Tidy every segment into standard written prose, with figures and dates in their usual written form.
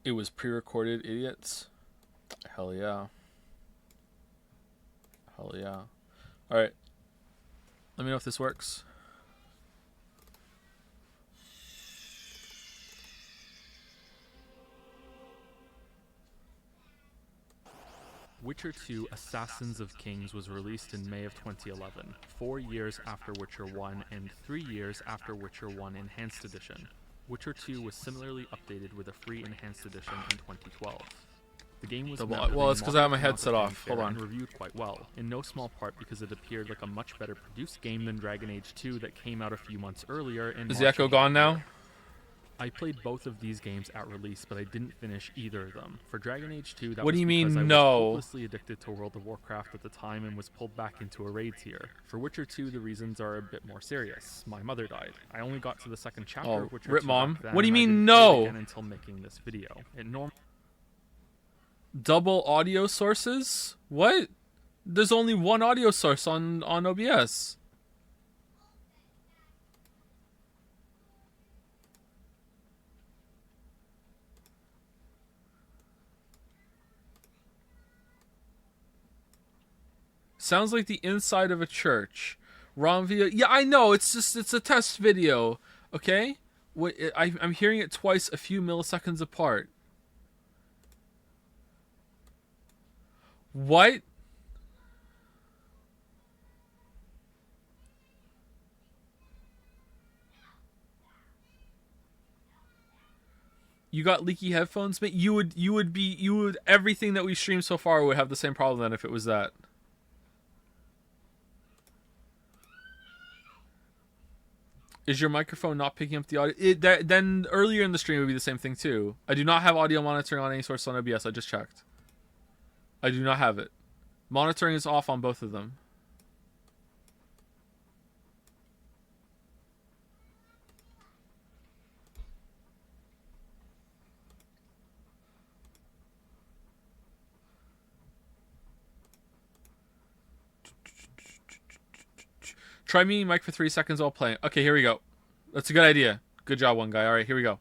It was pre-recorded, idiots. Hell yeah. Hell yeah. Alright. Let me know if this works. Witcher 2 Assassins of Kings was released in May of 2011, 4 years after Witcher 1 and 3 years after Witcher 1 Enhanced Edition. Witcher 2 was similarly updated with a free Enhanced Edition in 2012. The game was well, it's because I have my headset off. Hold on. And reviewed quite well, in no small part because it appeared like a much better produced game than Dragon Age 2 that came out a few months earlier in Is the echo gone now? I played both of these games at release, but I didn't finish either of them. For Dragon Age 2, that What do was you because mean, I was no? hopelessly addicted to World of Warcraft at the time and was pulled back into a raid tier. For Witcher 2, the reasons are a bit more serious. My mother died. I only got to the second chapter of Witcher 2 rip mom. back then, What do you and I mean, didn't play it no? again until making this video. Double audio sources? What? There's only one audio source on OBS. Sounds like the inside of a church. Wrong video. Yeah, I know. It's a test video. Okay? I'm hearing it twice a few milliseconds apart. What? You got leaky headphones, mate? Everything that we streamed so far would have the same problem then if it was that. Is your microphone not picking up the audio? Then earlier in the stream would be the same thing too. I do not have audio monitoring on any source on OBS. I just checked. I do not have it. Monitoring is off on both of them. Try muting mic for 3 seconds while playing. Okay, here we go. That's a good idea. Good job, one guy. All right, here we go.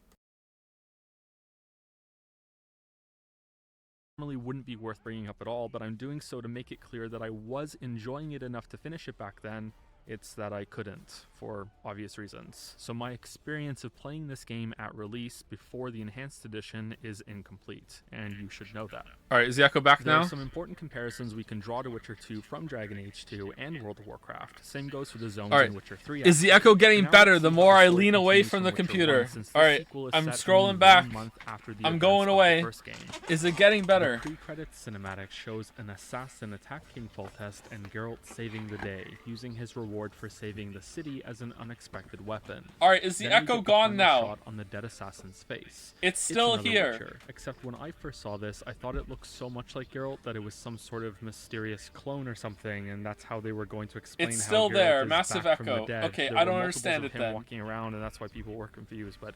Normally wouldn't be worth bringing up at all, but I'm doing so to make it clear that I was enjoying it enough to finish it back then. It's that I couldn't, for obvious reasons. So my experience of playing this game at release before the Enhanced Edition is incomplete, and you should know that. Alright, is the echo back now? There are some important comparisons we can draw to Witcher 2 from Dragon Age 2 and World of Warcraft. Same goes for the zones in Witcher 3. Is the echo getting better the more I lean away from the computer? Alright, I'm scrolling back. I'm going away. Is it getting better? The pre-credits cinematic shows an assassin attack King Foltest and Geralt saving the day, using his reward for saving the city as an unexpected weapon. Alright, is the echo gone now? Shot on the dead assassin's face. It's still here. Witcher, except when I first saw this, I thought it looked so much like Geralt that it was some sort of mysterious clone or something, and that's how they were going to explain it's how still Geralt there. is Massive back from echo. the dead. Okay, There I were don't multiples understand of it him then. walking around, and that's why people were confused, but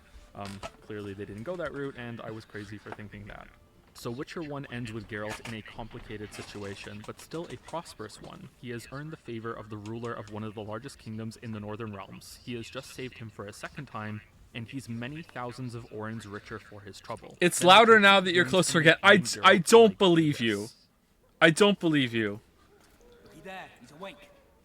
clearly they didn't go that route, and I was crazy for thinking that. So Witcher 1 ends with Geralt in a complicated situation, but still a prosperous one. He has earned the favor of the ruler of one of the largest kingdoms in the Northern Realms. He has just saved him for a second time, and he's many thousands of orens richer for his trouble. It's louder now that you're closer again. I don't believe you. I don't believe you. He's there. He's awake.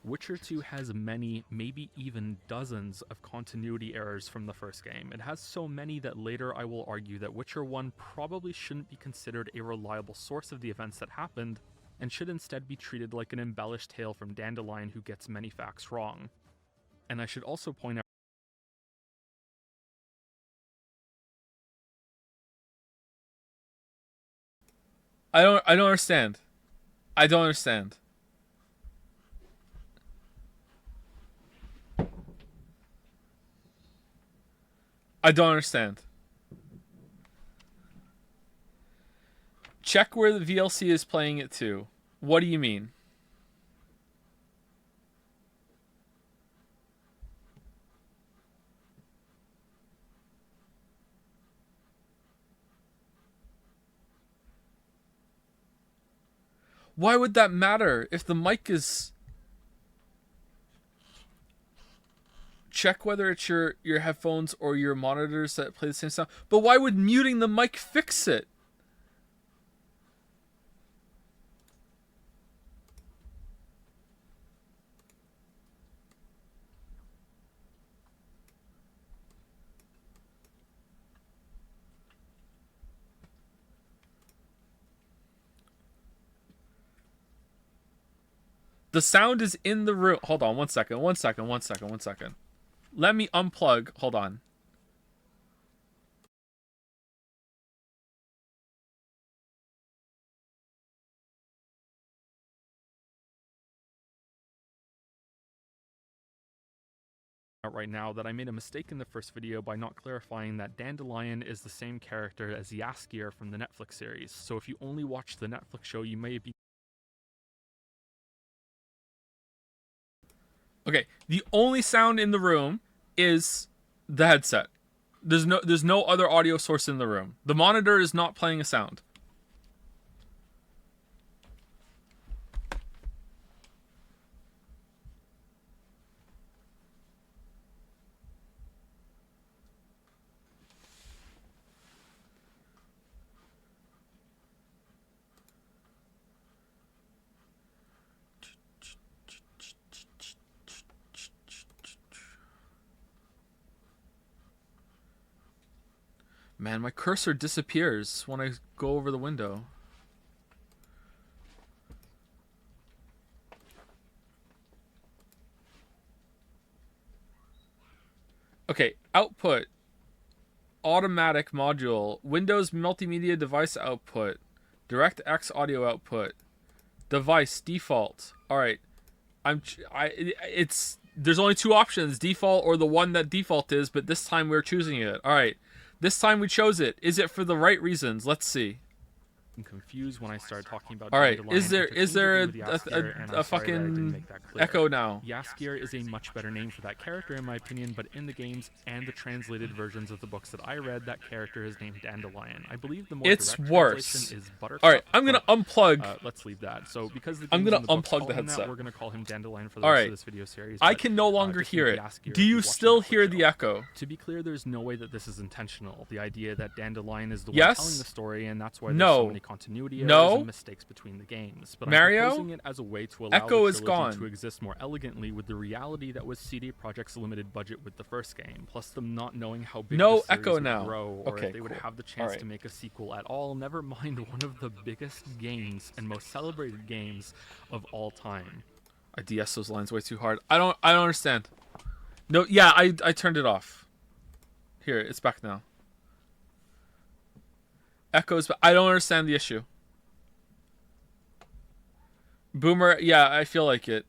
Witcher 2 has many, maybe even dozens of continuity errors from the first game. It has so many that later I will argue that Witcher 1 probably shouldn't be considered a reliable source of the events that happened, and should instead be treated like an embellished tale from Dandelion who gets many facts wrong. And I should also point out I don't understand. I don't understand. I don't understand. Check where the VLC is playing it to. What do you mean? Why would that matter if the mic is... check whether it's your headphones or your monitors that play the same sound. But why would muting the mic fix it? The sound is in the room. Hold on, one second. Let me unplug. Hold on. Right now that I made a mistake in the first video by not clarifying that Dandelion is the same character as Jaskier from the Netflix series. So if you only watch the Netflix show, you may be... Okay, the only sound in the room is the headset. There's no other audio source in the room. The monitor is not playing a sound. Man, my cursor disappears when I go over the window. Okay, output. Automatic module. Windows multimedia device output. DirectX audio output. Device default. All right. There's only two options, default or the one that default is, but this time we're choosing it. All right. This time we chose it. Is it for the right reasons? Let's see. confused when I started talking about. All right, Dandelion, is there and a fucking echo now? Jaskier is a much better name for that character in my opinion, but in the games and the translated versions of the books that I read, that character is named Dandelion. I believe the more It's direct worse. translation is Buttercup. All right, I'm gonna unplug. Let's leave that. So because the I'm games gonna and the books unplug call the him that, headset. we're gonna call him Dandelion for the All rest right. of this video series. I but, can no longer just hear name it. Jaskier Do if you watch the still Netflix hear the show. echo? To be clear, there's no way that this is intentional. The idea that Dandelion is the one Yes? telling the story, and that's why there's No. so many continuity errors No. and mistakes between the games. But Mario? I'm proposing it as a way to allow Echo the is trilogy gone. to exist more elegantly with the reality that was CD Projekt's limited budget with the first game, plus them not knowing how big No the series echo would now. grow, or Okay, if they would cool. have the chance Alright. to make a sequel at all. Never mind one of the biggest games and most celebrated games of all time. I DS those lines way too hard. I don't understand. No, yeah, I turned it off. Here, it's back now. Echoes, but I don't understand the issue. Boomer, yeah, I feel like it.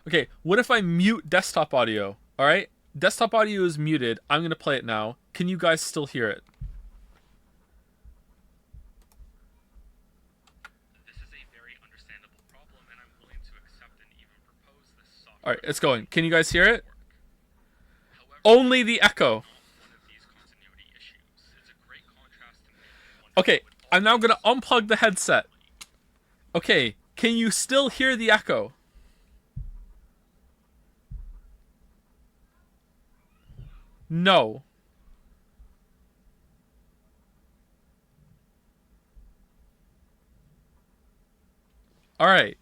Okay, what if I mute desktop audio? All right, desktop audio is muted. I'm gonna play it now. Can you guys still hear it? This is a very understandable problem, and I'm willing to accept and even propose this software. All right, it's going. Can you guys hear it? Only the echo. One of these continuity issues. It's a great contrast to me. Okay, I'm now gonna unplug the headset. Okay, can you still hear the echo? No. All right.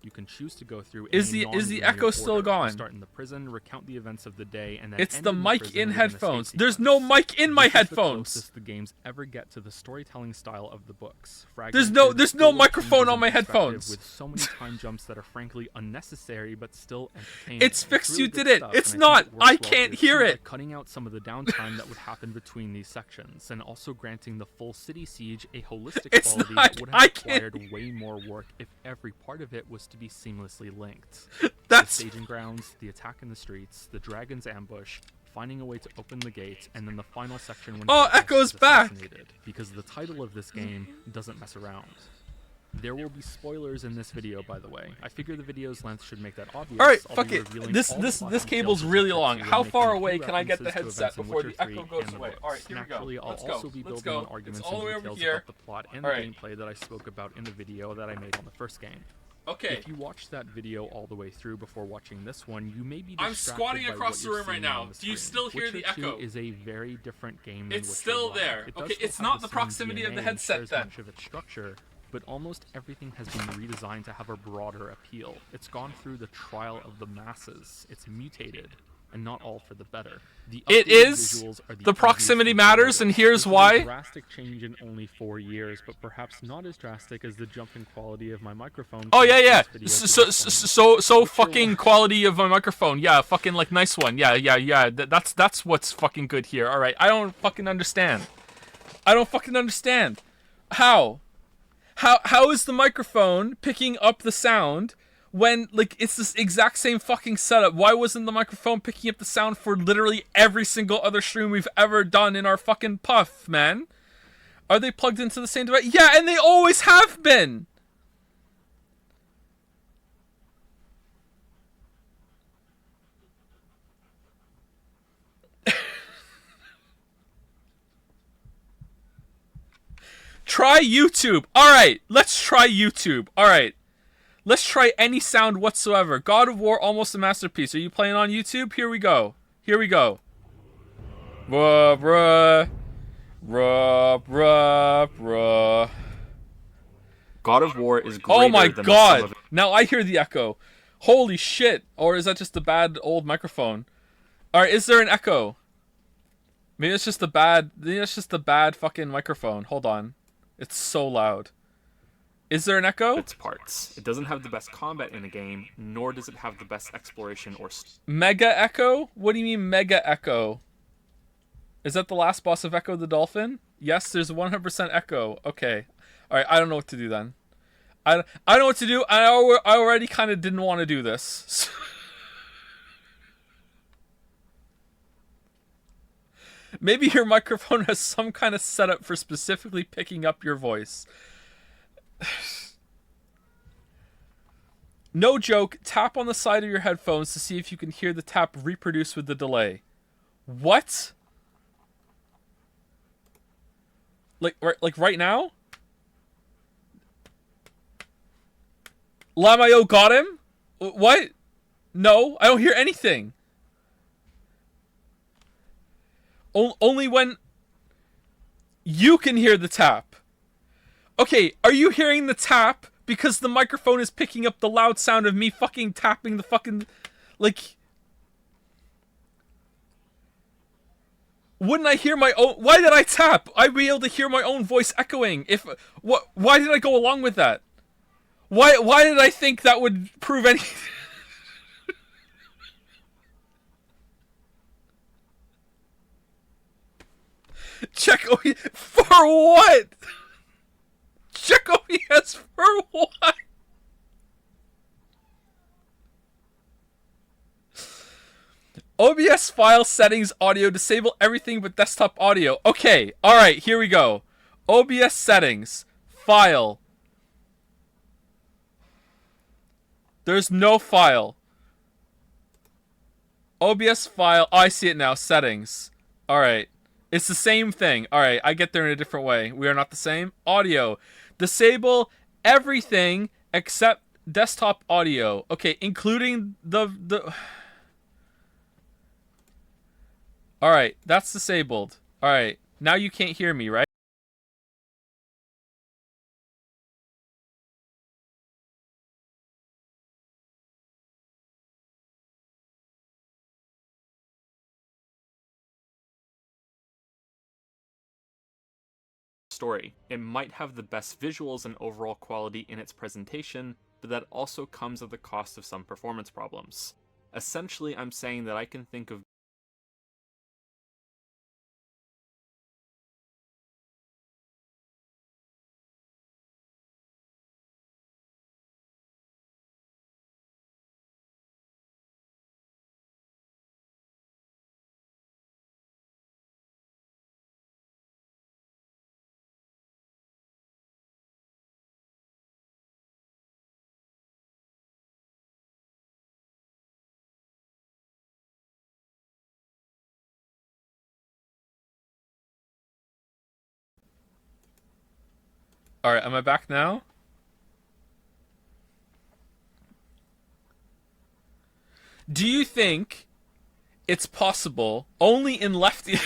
You can choose to go through. Is any the non-linear echo still order. gone? You start in the prison, recount the events of the day, and then It's end the in mic prison in with an escape headphones. There's sequence. no mic in my This is the headphones. closest the games ever get to the storytelling style of the books. There's Fragmented, no full of microphone themes on and my perspective, headphones. With so many time jumps that are frankly unnecessary, but still entertaining. It's fixed, really you good did it. stuff, It's and I not. think it works I well can't here, hear too, by it. Cutting out some of the downtime that would happen between these sections, and also granting the full city siege a holistic It's quality not. that would I have can't- required way more work if every part of it was to be seamlessly linked. That's The staging grounds, the attack in the streets, the dragon's ambush, finding a way to open the gate, and then the final section when Oh, Kratos Echo's is back! assassinated, because the title of this game doesn't mess around. There will be spoilers in this video, by the way. I figure the video's length should make that obvious. All right, I'll fuck be it. revealing This all the this plot this details cable's of really Witcher long. 2 How and far making away key can I get the references to headset events in before the Witcher 3 echo goes and the away? books. All right, here we go. Naturally, I'll Let's go. also be Let's building go. on arguments It's all the way and over details here. about the plot and All the right. gameplay that I spoke about in the video that I made on the first game. Okay. If you watch that video all the way through before watching this one, you may be distracted I'm squatting by across what the you're room right seeing now. on the Do you screen. still hear Witcher the 2 echo? is a very different game than It's Witcher still 1. there. It does Okay, still it's have not the the same proximity of the DNA and headset shares then. much of its structure, but almost everything has been redesigned to have a broader appeal. It's gone through the trial of the masses. It's mutated, and not all for the better. The It updated is. visuals are The proximity easiest to matters, notice. and here's This is why. a drastic change in only 4 years, but perhaps not as drastic as the jump in quality of my microphone. Oh from yeah, the yeah. first video to So this one. so Witcher fucking 1. quality of my microphone. Yeah, fucking like nice one. Yeah. That's what's fucking good here. All right. I don't fucking understand. How is the microphone picking up the sound when like it's this exact same fucking setup? Why wasn't the microphone picking up the sound for literally every single other stream we've ever done in our fucking puff, man? Are they plugged into the same device? Yeah, and they always have been. Try YouTube. All right, let's try YouTube. All right. Let's try any sound whatsoever. God of War, almost a masterpiece. Are you playing on YouTube? Here we go. Bruh. God of War is greater Oh my than the sum of god. Now I hear the echo. Holy shit. Or is that just the bad old microphone? Alright, is there an echo? Maybe it's just the bad fucking microphone. Hold on. It's so loud. Is there an echo? its parts. It doesn't have the best combat in the game, nor does it have the best exploration or Mega Echo? What do you mean Mega Echo? Is that the last boss of Echo the Dolphin? Yes, there's 100% Echo. Okay. Alright, I don't know what to do then. I don't know what to do. I already kind of didn't want to do this. Maybe your microphone has some kind of setup for specifically picking up your voice. No joke, tap on the side of your headphones to see if you can hear the tap reproduce with the delay. What? Like right now? Lamayo got him? What? No, I don't hear anything. Only when you can hear the tap. Okay, are you hearing the tap because the microphone is picking up the loud sound of me fucking tapping the fucking... Like... Wouldn't I hear my own... Why did I tap? I'd be able to hear my own voice echoing. Why did I go along with that? Why did I think that would prove anything? Check for what? Check OBS for what? OBS file settings audio disable everything but desktop audio. Okay, alright, here we go. OBS settings. File. There's no file. OBS file. Oh, I see it now. Settings. Alright. It's the same thing. Alright, I get there in a different way. We are not the same. Audio. Disable everything except desktop audio. Okay, including the... Alright, that's disabled. Alright, now you can't hear me, right? story. It might have the best visuals and overall quality in its presentation, but that also comes at the cost of some performance problems. Essentially, I'm saying that I can think of All right, am I back now? Do you think it's possible only in lefty?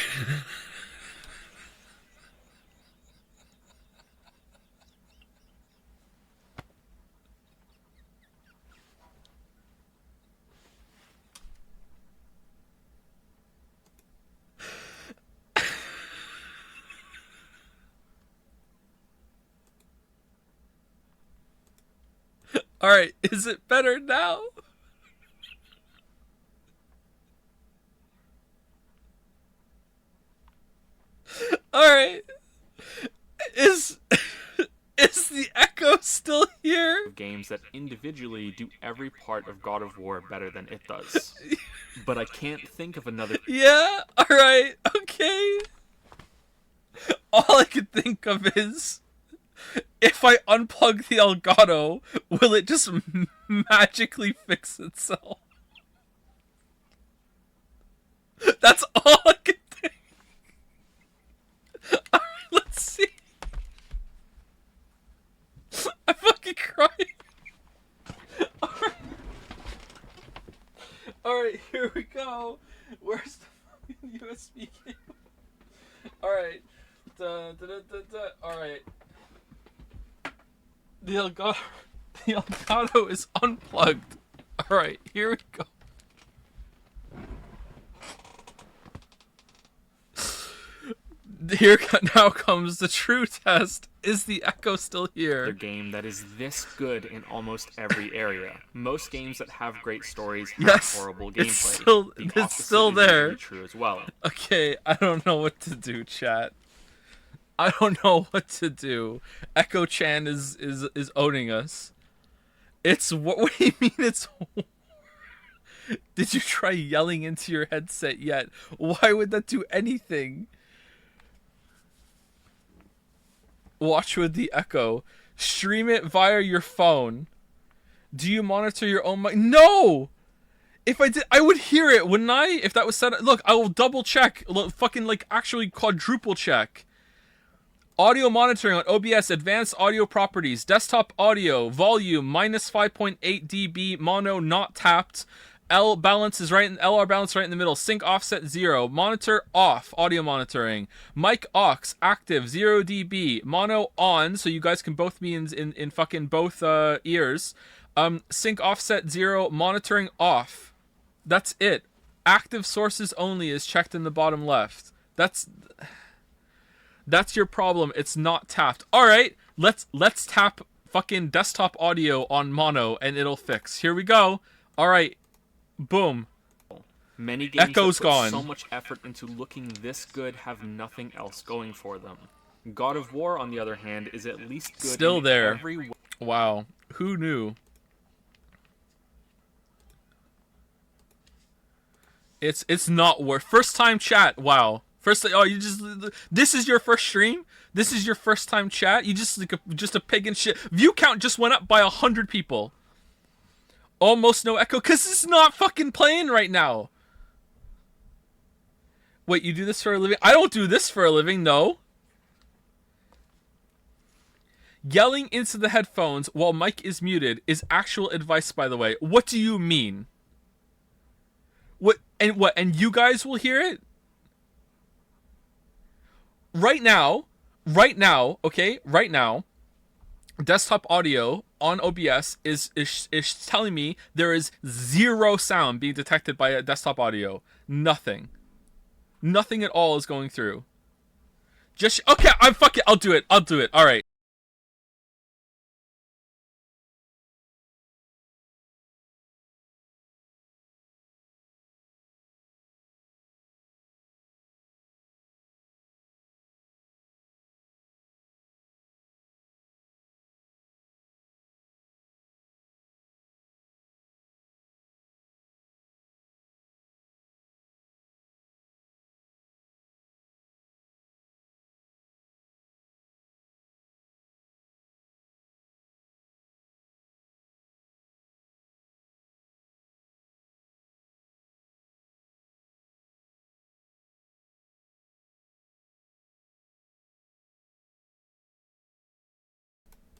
All right, is it better now? All right, is is the echo still here? Games that individually do every part of God of War better than it does. But I can't think of another Yeah. All right. Okay. All I could think of is, if I unplug the Elgato, will it just magically fix itself? That's all I could think. All right, let's see. I'm fucking crying. All right, here we go. Where's the fucking USB cable? All right. All right. The Elgato is unplugged. All right, here we go. Here now comes the true test. Is the echo still here? game that is this good in almost every area. Most games that have great stories have Yes, horrible it's gameplay. still- The it's opposite still is there. usually true as well. Okay, I don't know what to do, chat. I don't know what to do. Echo Chan is owning us. It's what do you mean it's Did you try yelling into your headset yet? Why would that do anything? Watch with the echo. Stream it via your phone. Do you monitor your own mic? No! If I did, I would hear it, wouldn't I? If that was set up. Look, I will double check. Look, fucking, like, actually quadruple check. Audio monitoring on OBS, advanced audio properties, desktop audio, volume, minus 5.8 dB, mono not tapped. LR balance right in the middle. Sync offset 0. Monitor off. Audio monitoring. Mic aux active 0 dB. Mono on, so you guys can both be in fucking both ears. Sync offset 0. Monitoring off. That's it. Active sources only is checked in the bottom left. That's your problem. It's not tapped. All right, let's tap fucking desktop audio on mono and it'll fix. Here we go. All right. Boom. Many games Echo's that put gone. so much effort into looking this good have nothing else going for them. God of War, on the other hand, is at least good Still in there. every way. Wow. Who knew? It's not worth. First time chat. Wow. This is your first stream? This is your first time chat? You just a pig in shit. View count just went up by 100 people. Almost no echo, cause it's not fucking playing right now. Wait, you do this for a living? I don't do this for a living, no. Yelling into the headphones while mic is muted is actual advice, by the way. What do you mean? What? And you guys will hear it? Right now, okay? Right now, desktop audio on OBS is telling me there is 0 sound being detected by a desktop audio. Nothing at all is going through. Okay, I'll do it. All right.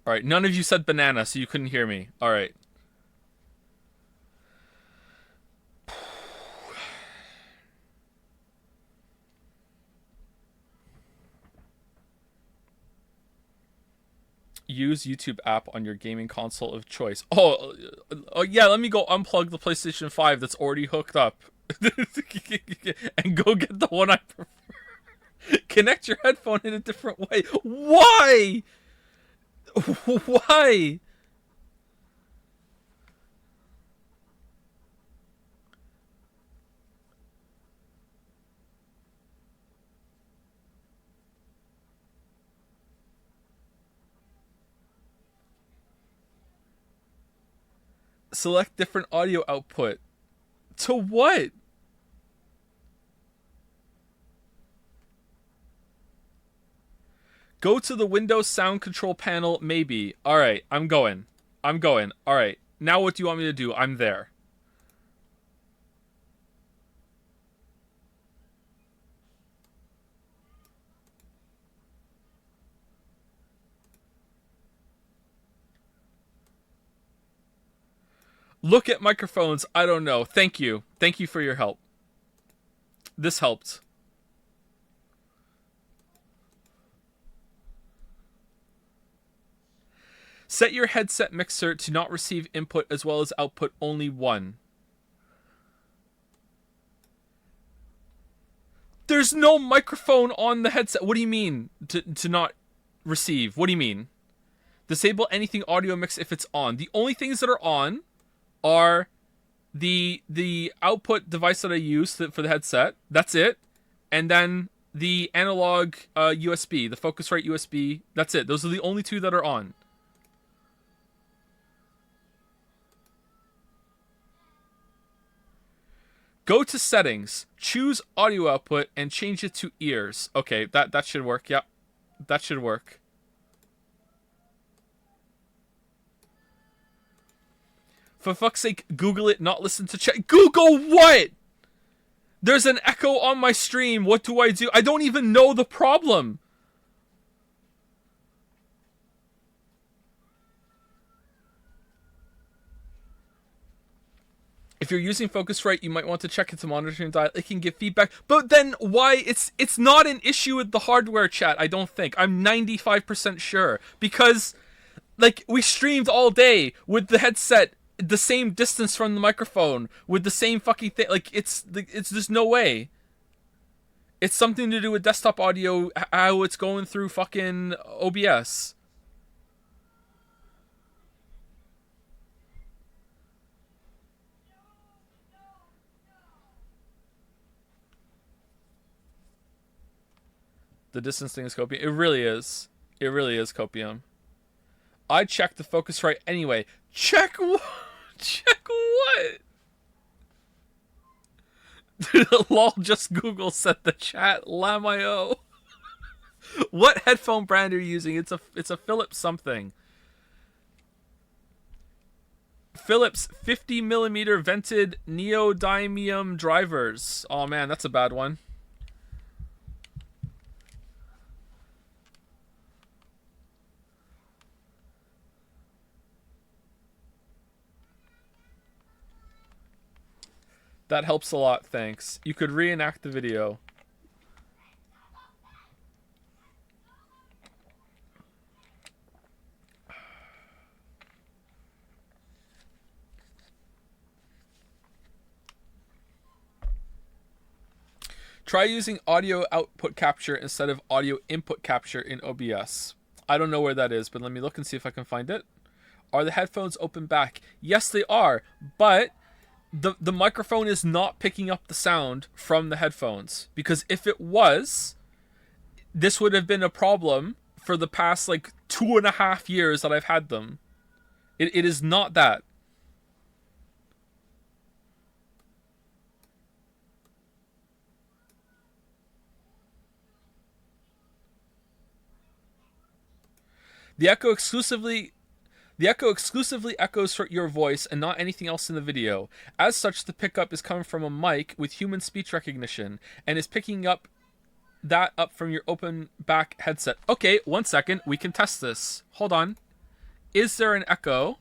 All right, none of you said banana, so you couldn't hear me. All right. Use YouTube app on your gaming console of choice. Oh yeah, let me go unplug the PlayStation 5 that's already hooked up. And go get the one I prefer. Connect your headphone in a different way. Why? Why? Select different audio output. To what? Go to the Windows sound control panel, maybe. Alright, I'm going. Alright, now what do you want me to do? I'm there. Look at microphones. I don't know. Thank you. Thank you for your help. This helped. Set your headset mixer to not receive input as well as output only one. There's no microphone on the headset. What do you mean to not receive? What do you mean? Disable anything audio mix if it's on. The only things that are on are the output device that I use for the headset. That's it. And then the analog USB, the Focusrite USB. That's it. Those are the only two that are on. Go to settings, choose audio output, and change it to ears. Okay, that should work. Yep, that should work. For fuck's sake, Google it, not listen to chat. Google what? There's an echo on my stream. What do I do? I don't even know the problem. If you're using Focusrite, you might want to check its monitoring dial. It can give feedback. But then why? It's not an issue with the hardware, chat, I don't think. I'm 95% sure. Because, like, we streamed all day with the headset the same distance from the microphone, with the same fucking thing. Like, it's there's no way. It's something to do with desktop audio, how it's going through fucking OBS. The distance thing is copium. It really is. It really is copium. I checked the Focusrite anyway. Check what? Check what? Lol, just Google, said the chat. Lamio. What headphone brand are you using? It's a Philips something. Philips 50mm vented neodymium drivers. Oh man, that's a bad one. That helps a lot, thanks. You could reenact the video. Try using audio output capture instead of audio input capture in OBS. I don't know where that is, but let me look and see if I can find it. Are the headphones open back? Yes, they are, but the microphone is not picking up the sound from the headphones, because if it was, this would have been a problem for the past like 2.5 years that I've had them. It is not that. The echo exclusively echoes for your voice and not anything else in the video. As such, the pickup is coming from a mic with human speech recognition and is picking up that up from your open back headset. Okay, 1 second. We can test this. Hold on. is there an echo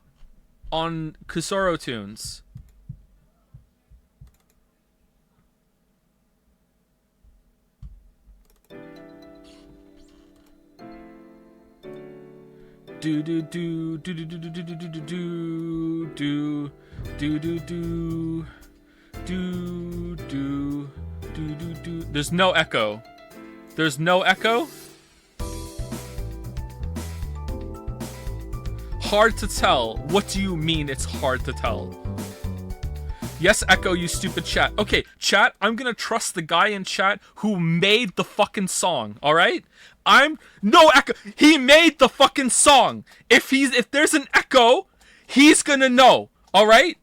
on Kusoro tunes? Do do do do do do do do do do do do do do do do do do. There's no echo. There's no echo. Hard to tell. What do you mean it's hard to tell? Yes, echo, you stupid chat. Okay, chat, I'm gonna trust the guy in chat who made the fucking song, alright? No echo. He made the fucking song. If there's an echo, he's gonna know, alright?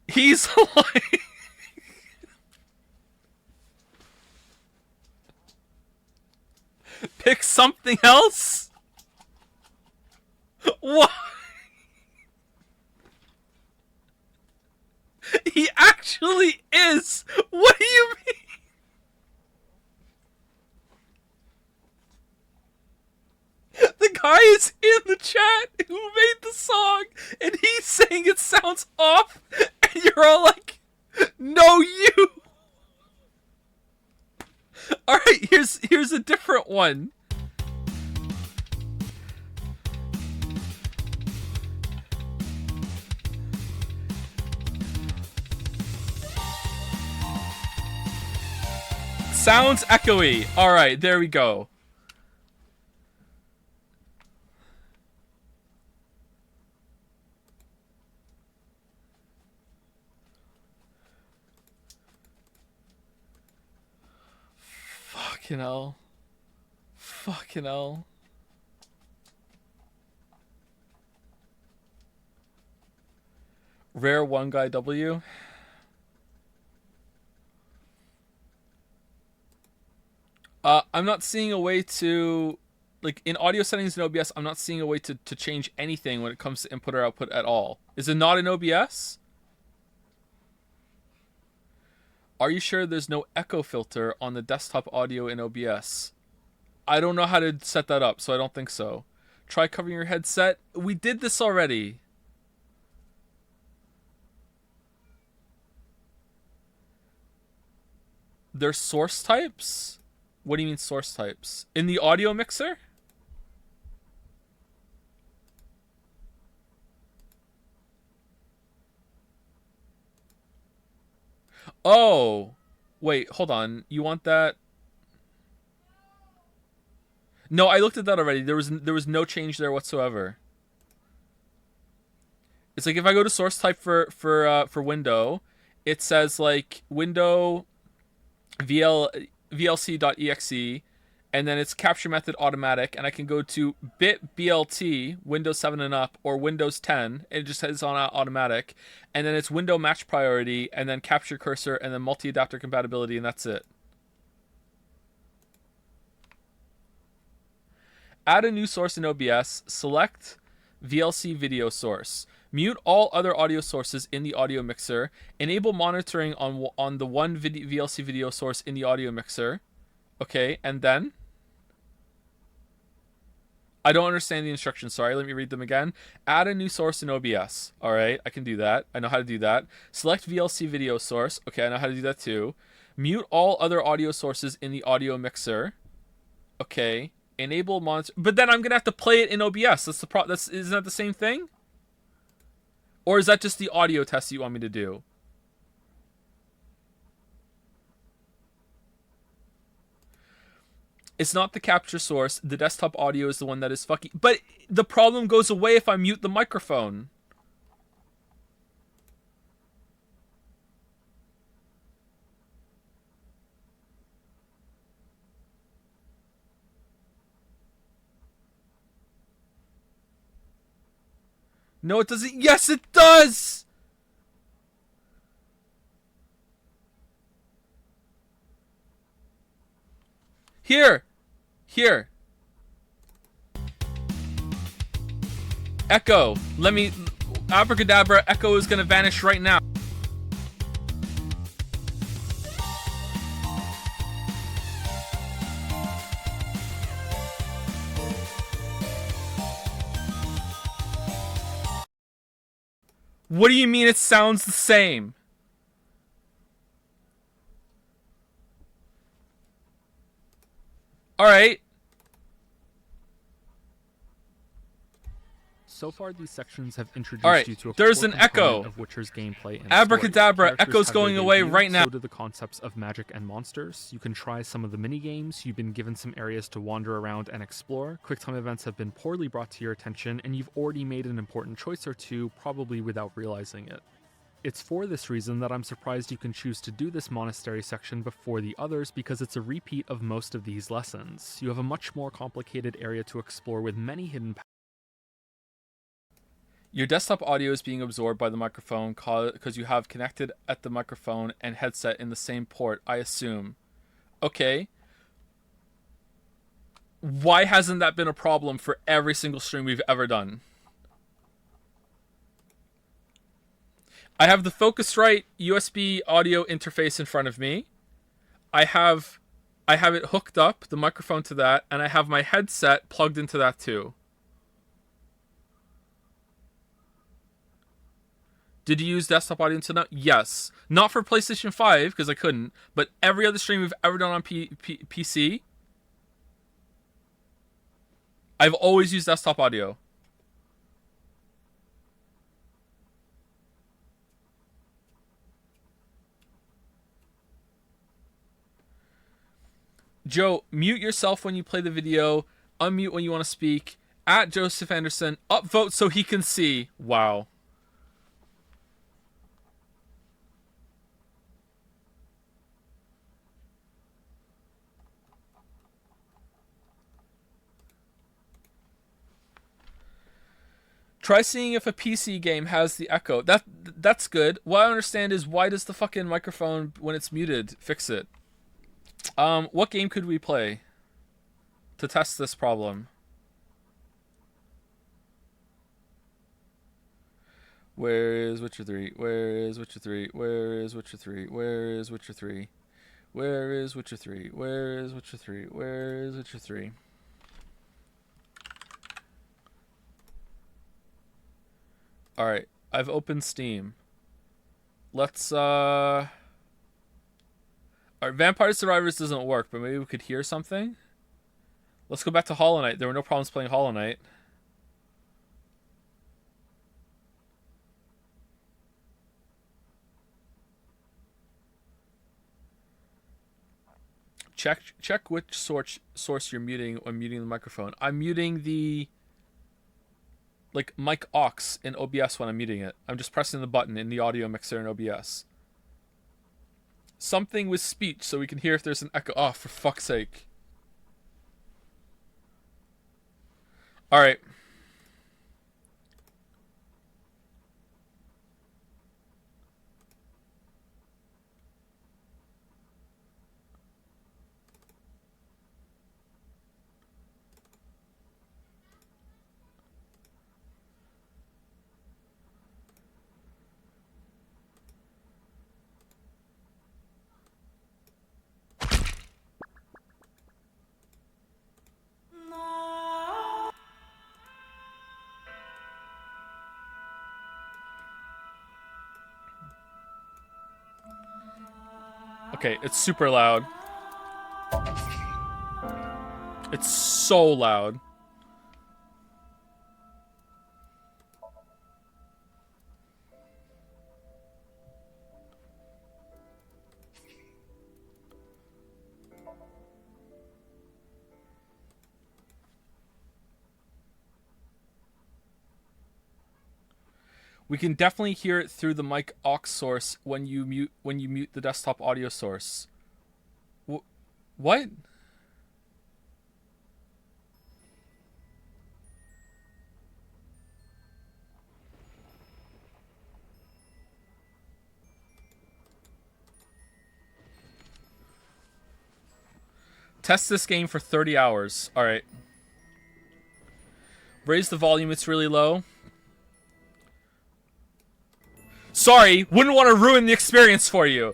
He's like... Pick something else? What? He actually is. What do you mean? The guy is in the chat who made the song, and he's saying it sounds off, and you're all like, no, you. Alright, here's a different one. Sounds echoey. Alright, there we go. Fucking hell. Fucking hell. Rare one guy W. I'm not seeing a way to, like, in audio settings in OBS, I'm not seeing a way to change anything when it comes to input or output at all. Is it not in OBS? Are you sure there's no echo filter on the desktop audio in OBS? I don't know how to set that up, so I don't think so. Try covering your headset. We did this already. There's source types? What do you mean source types? In the audio mixer? Oh, wait, hold on. You want that? No, I looked at that already. There was no change there whatsoever. It's like if I go to source type for window, it says like window VLC.exe, and then it's capture method automatic, and I can go to bit BLT Windows 7 and up or Windows 10. It just says on automatic, and then it's window match priority, and then capture cursor, and then multi-adapter compatibility, and that's it. Add a new source in OBS. Select VLC video source. Mute all other audio sources in the audio mixer. Enable monitoring on the one VLC video source in the audio mixer. Okay, and then? I don't understand the instructions. Sorry, let me read them again. Add a new source in OBS. All right, I can do that. I know how to do that. Select VLC video source. Okay, I know how to do that too. Mute all other audio sources in the audio mixer. Okay. Enable monitor. But then I'm going to have to play it in OBS. Isn't that the same thing? Or is that just the audio test you want me to do? It's not the capture source. The desktop audio is the one that is fucking... But the problem goes away if I mute the microphone. No, it doesn't. Yes, it does! Here. Echo. Let me... Abracadabra, echo is gonna vanish right now. What do you mean it sounds the same? Alright. So far, these sections have introduced Alright, you to a there's core an component echo. of Witcher's gameplay and Abracadabra, story. Characters Echo's have their going away debut, right now. So do the concepts of magic and monsters. You can try some of the mini games. You've been given some areas to wander around and explore. QuickTime events have been poorly brought to your attention, and you've already made an important choice or two, probably without realizing it. It's for this reason that I'm surprised you can choose to do this monastery section before the others, because it's a repeat of most of these lessons. You have a much more complicated area to explore with many hidden paths. Your desktop audio is being absorbed by the microphone because you have connected at the microphone and headset in the same port, I assume. Okay. Why hasn't that been a problem for every single stream we've ever done? I have the Focusrite USB audio interface in front of me. I have it hooked up, the microphone to that, and I have my headset plugged into that too. Did you use desktop audio until now? Yes. Not for PlayStation 5, because I couldn't, but every other stream we've ever done on PC, I've always used desktop audio. Joe, mute yourself when you play the video, unmute when you want to speak, at Joseph Anderson, upvote so he can see. Wow. Try seeing if a PC game has the echo. That's good. What I understand is, why does the fucking microphone, when it's muted, fix it? What game could we play to test this problem? Where is Witcher 3? Where is Witcher 3? Where is Witcher 3? Where is Witcher 3? Where is Witcher 3? Where is Witcher 3? Where is Witcher 3? Alright, I've opened Steam. Let's, Our Vampire Survivors doesn't work, but maybe we could hear something? Let's go back to Hollow Knight. There were no problems playing Hollow Knight. Check which source you're muting when muting the microphone. I'm muting the mic aux in OBS when I'm muting it. I'm just pressing the button in the audio mixer in OBS. Something with speech so we can hear if there's an echo. Oh, for fuck's sake. Alright. Okay, it's super loud. It's so loud. We can definitely hear it through the mic aux source when you mute the desktop audio source. What? Test this game for 30 hours. All right. Raise the volume, it's really low. Sorry, wouldn't want to ruin the experience for you.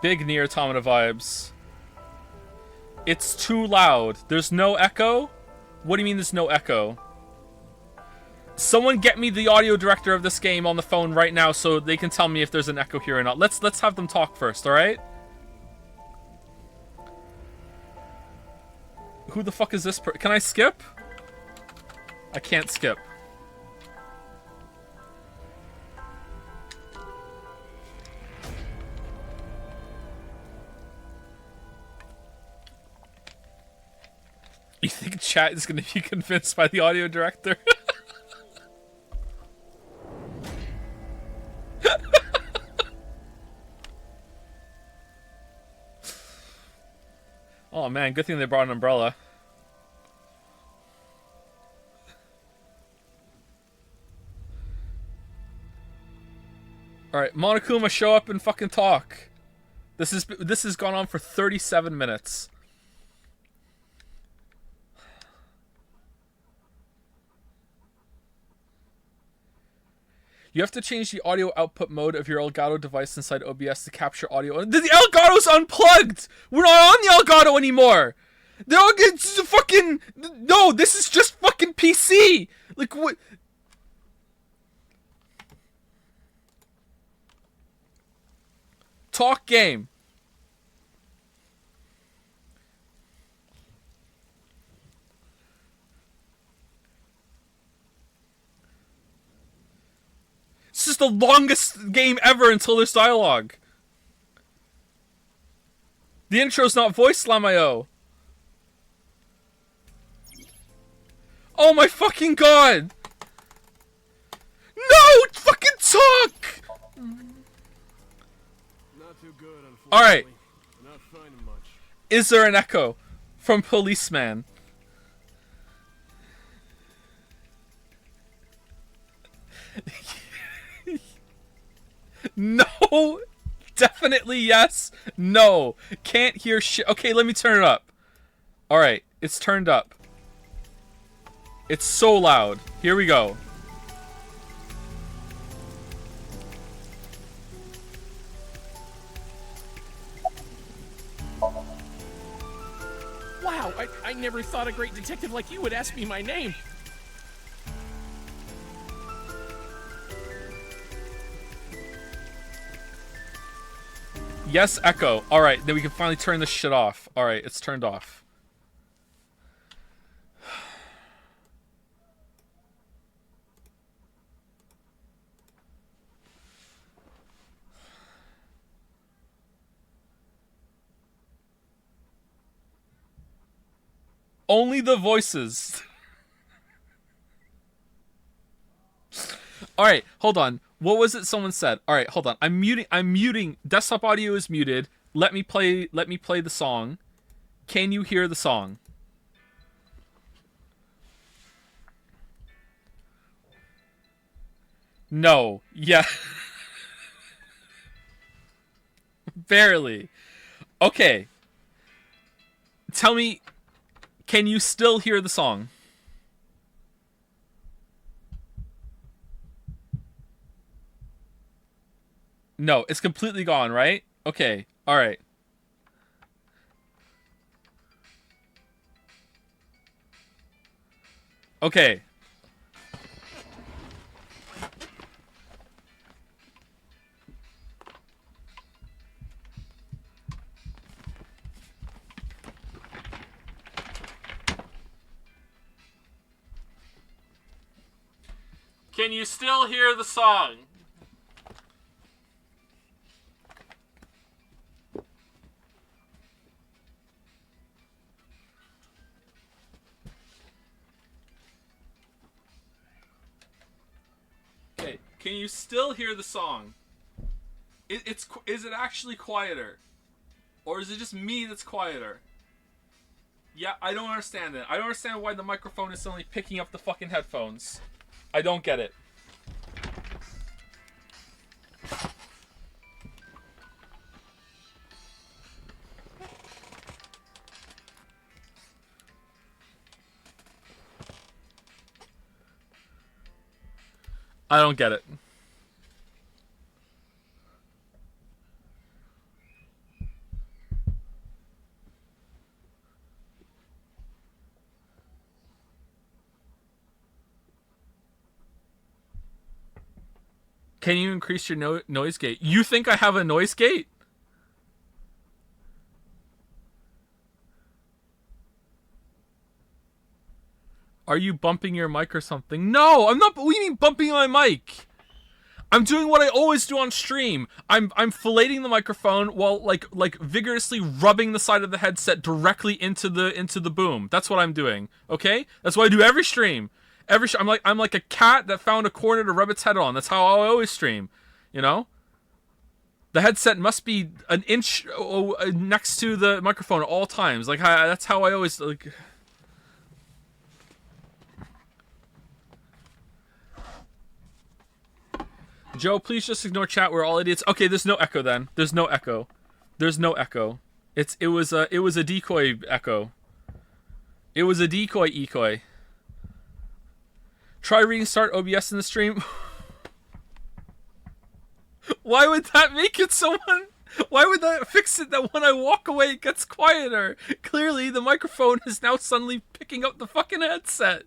Big Nier Automata vibes. It's too loud. There's no echo? What do you mean there's no echo? Someone get me the audio director of this game on the phone right now so they can tell me if there's an echo here or not. Let's have them talk first, alright? Who the fuck is this Can I skip? I can't skip. You think chat is gonna be convinced by the audio director? Oh man, good thing they brought an umbrella. Alright, Monokuma, show up and fucking talk. This has gone on for 37 minutes. You have to change the audio output mode of your Elgato device inside OBS to capture audio. The Elgato's unplugged! We're not on the Elgato anymore! It's fucking... No, this is just fucking PC! Like, what... Talk game. This is the longest game ever until there's dialogue. The intro's not voiced, Lamayo. Oh my fucking god! No! Fucking talk! Not too good, unfortunately. Alright. Not finding much. Is there an echo from Policeman? No! Definitely yes. No. Can't hear shit. Okay, let me turn it up. Alright, it's turned up. It's so loud. Here we go. Wow, I never thought a great detective like you would ask me my name. Yes, echo. Alright, then we can finally turn this shit off. Alright, it's turned off. Only the voices. Alright, hold on. What was it someone said? Alright, hold on. I'm muting. Desktop audio is muted. Let me play the song. Can you hear the song? No. Yeah. Barely. Okay. Tell me, can you still hear the song? No, it's completely gone, right? Okay, alright. Okay. Can you still hear the song? Okay, can you still hear the song? Is it actually quieter? Or is it just me that's quieter? Yeah, I don't understand it. I don't understand why the microphone is suddenly picking up the fucking headphones. I don't get it. I don't get it. Can you increase your noise gate? You think I have a noise gate? Are you bumping your mic or something? No, I'm not. What do you mean bumping my mic? I'm doing what I always do on stream. I'm filleting the microphone while like vigorously rubbing the side of the headset directly into the boom. That's what I'm doing. Okay? That's what I do every stream. I'm like a cat that found a corner to rub its head on. That's how I always stream. You know? The headset must be an inch next to the microphone at all times. Like that's how I always like. Joe, please just ignore chat. We're all idiots. Okay, there's no echo then. There's no echo. There's no echo. It was a decoy echo. It was a decoy. Try restart OBS in the stream. Why would that make it so why would that fix it that when I walk away it gets quieter? Clearly the microphone is now suddenly picking up the fucking headset.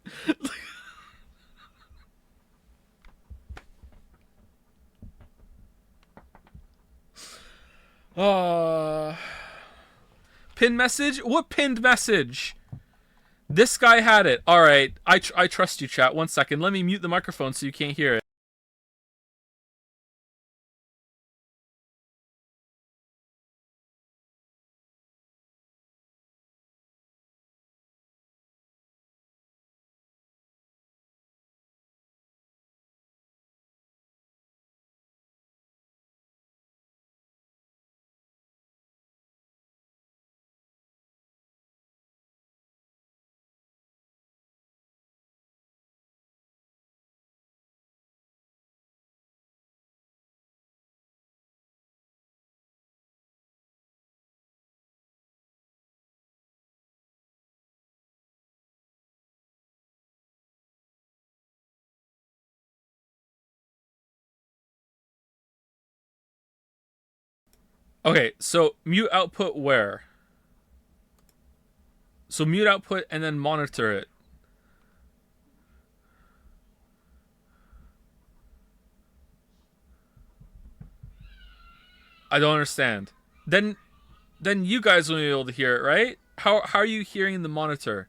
Pinned message? What pinned message? This guy had it. Alright, I trust you, chat. 1 second. Let me mute the microphone so you can't hear it. Okay, so mute output where? So mute output and then monitor it. I don't understand. Then you guys will be able to hear it, right? How are you hearing the monitor?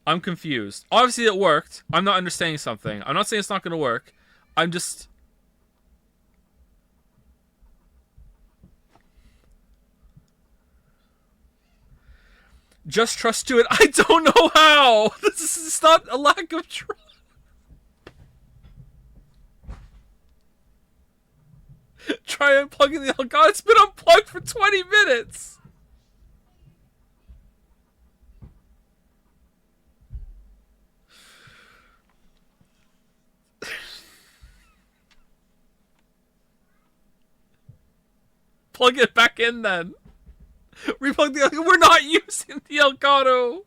I'm confused. Obviously it worked. I'm not understanding something. I'm not saying it's not going to work. I'm just... Just trust to it. I don't know how. This is not a lack of trust. Try unplugging the... Oh god, it's been unplugged for 20 minutes. Plug it back in then. Replug the Elgato. We're not using the Elgato.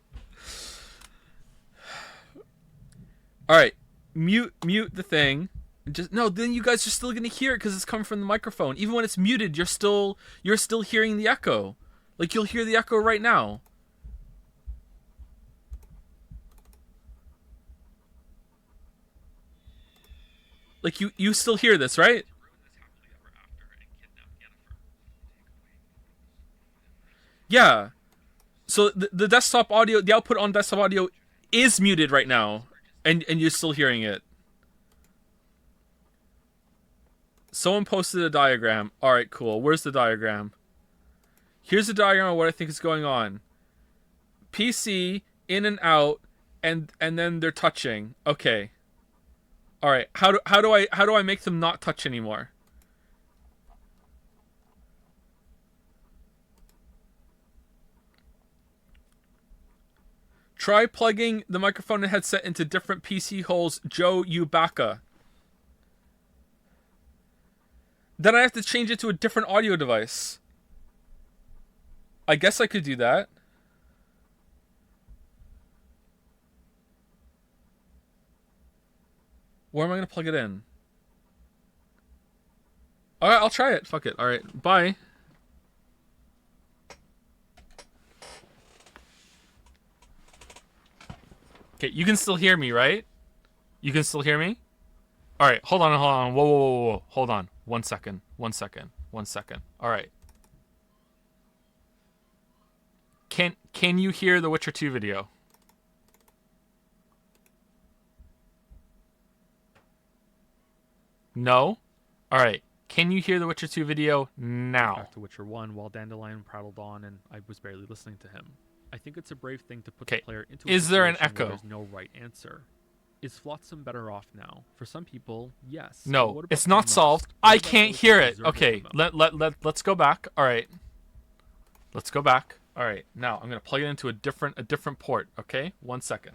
Alright. Mute the thing. Just no, then you guys are still gonna hear it because it's coming from the microphone. Even when it's muted, you're still hearing the echo. Like you'll hear the echo right now. Like you still hear this, right? Yeah. So the desktop audio, the output on desktop audio is muted right now, and you're still hearing it. Someone posted a diagram. Alright, cool. Where's the diagram? Here's a diagram of what I think is going on. PC, in and out, and then they're touching. Okay. Alright, how do I make them not touch anymore? Try plugging the microphone and headset into different PC holes, Joe Ubaka. Then I have to change it to a different audio device. I guess I could do that. Where am I going to plug it in? Alright, I'll try it. Fuck it. Alright, bye. Okay, you can still hear me, right? You can still hear me? All right, hold on. Whoa. Hold on. 1 second. 1 second. 1 second. All right. Can you hear the Witcher 2 video? No? All right. Can you hear the Witcher 2 video now? Back to Witcher 1 while Dandelion prattled on and I was barely listening to him. I think it's a brave thing to put the Okay, player into a is there an situation where echo? there's no right answer. Is Flotsam better off now? For some people, yes. But No, what about it's not most? solved. What I about can't those hear who it. deserve Okay, the most? let's go back. All right. Let's go back. All right. Now I'm going to plug it into a different port, okay? 1 second.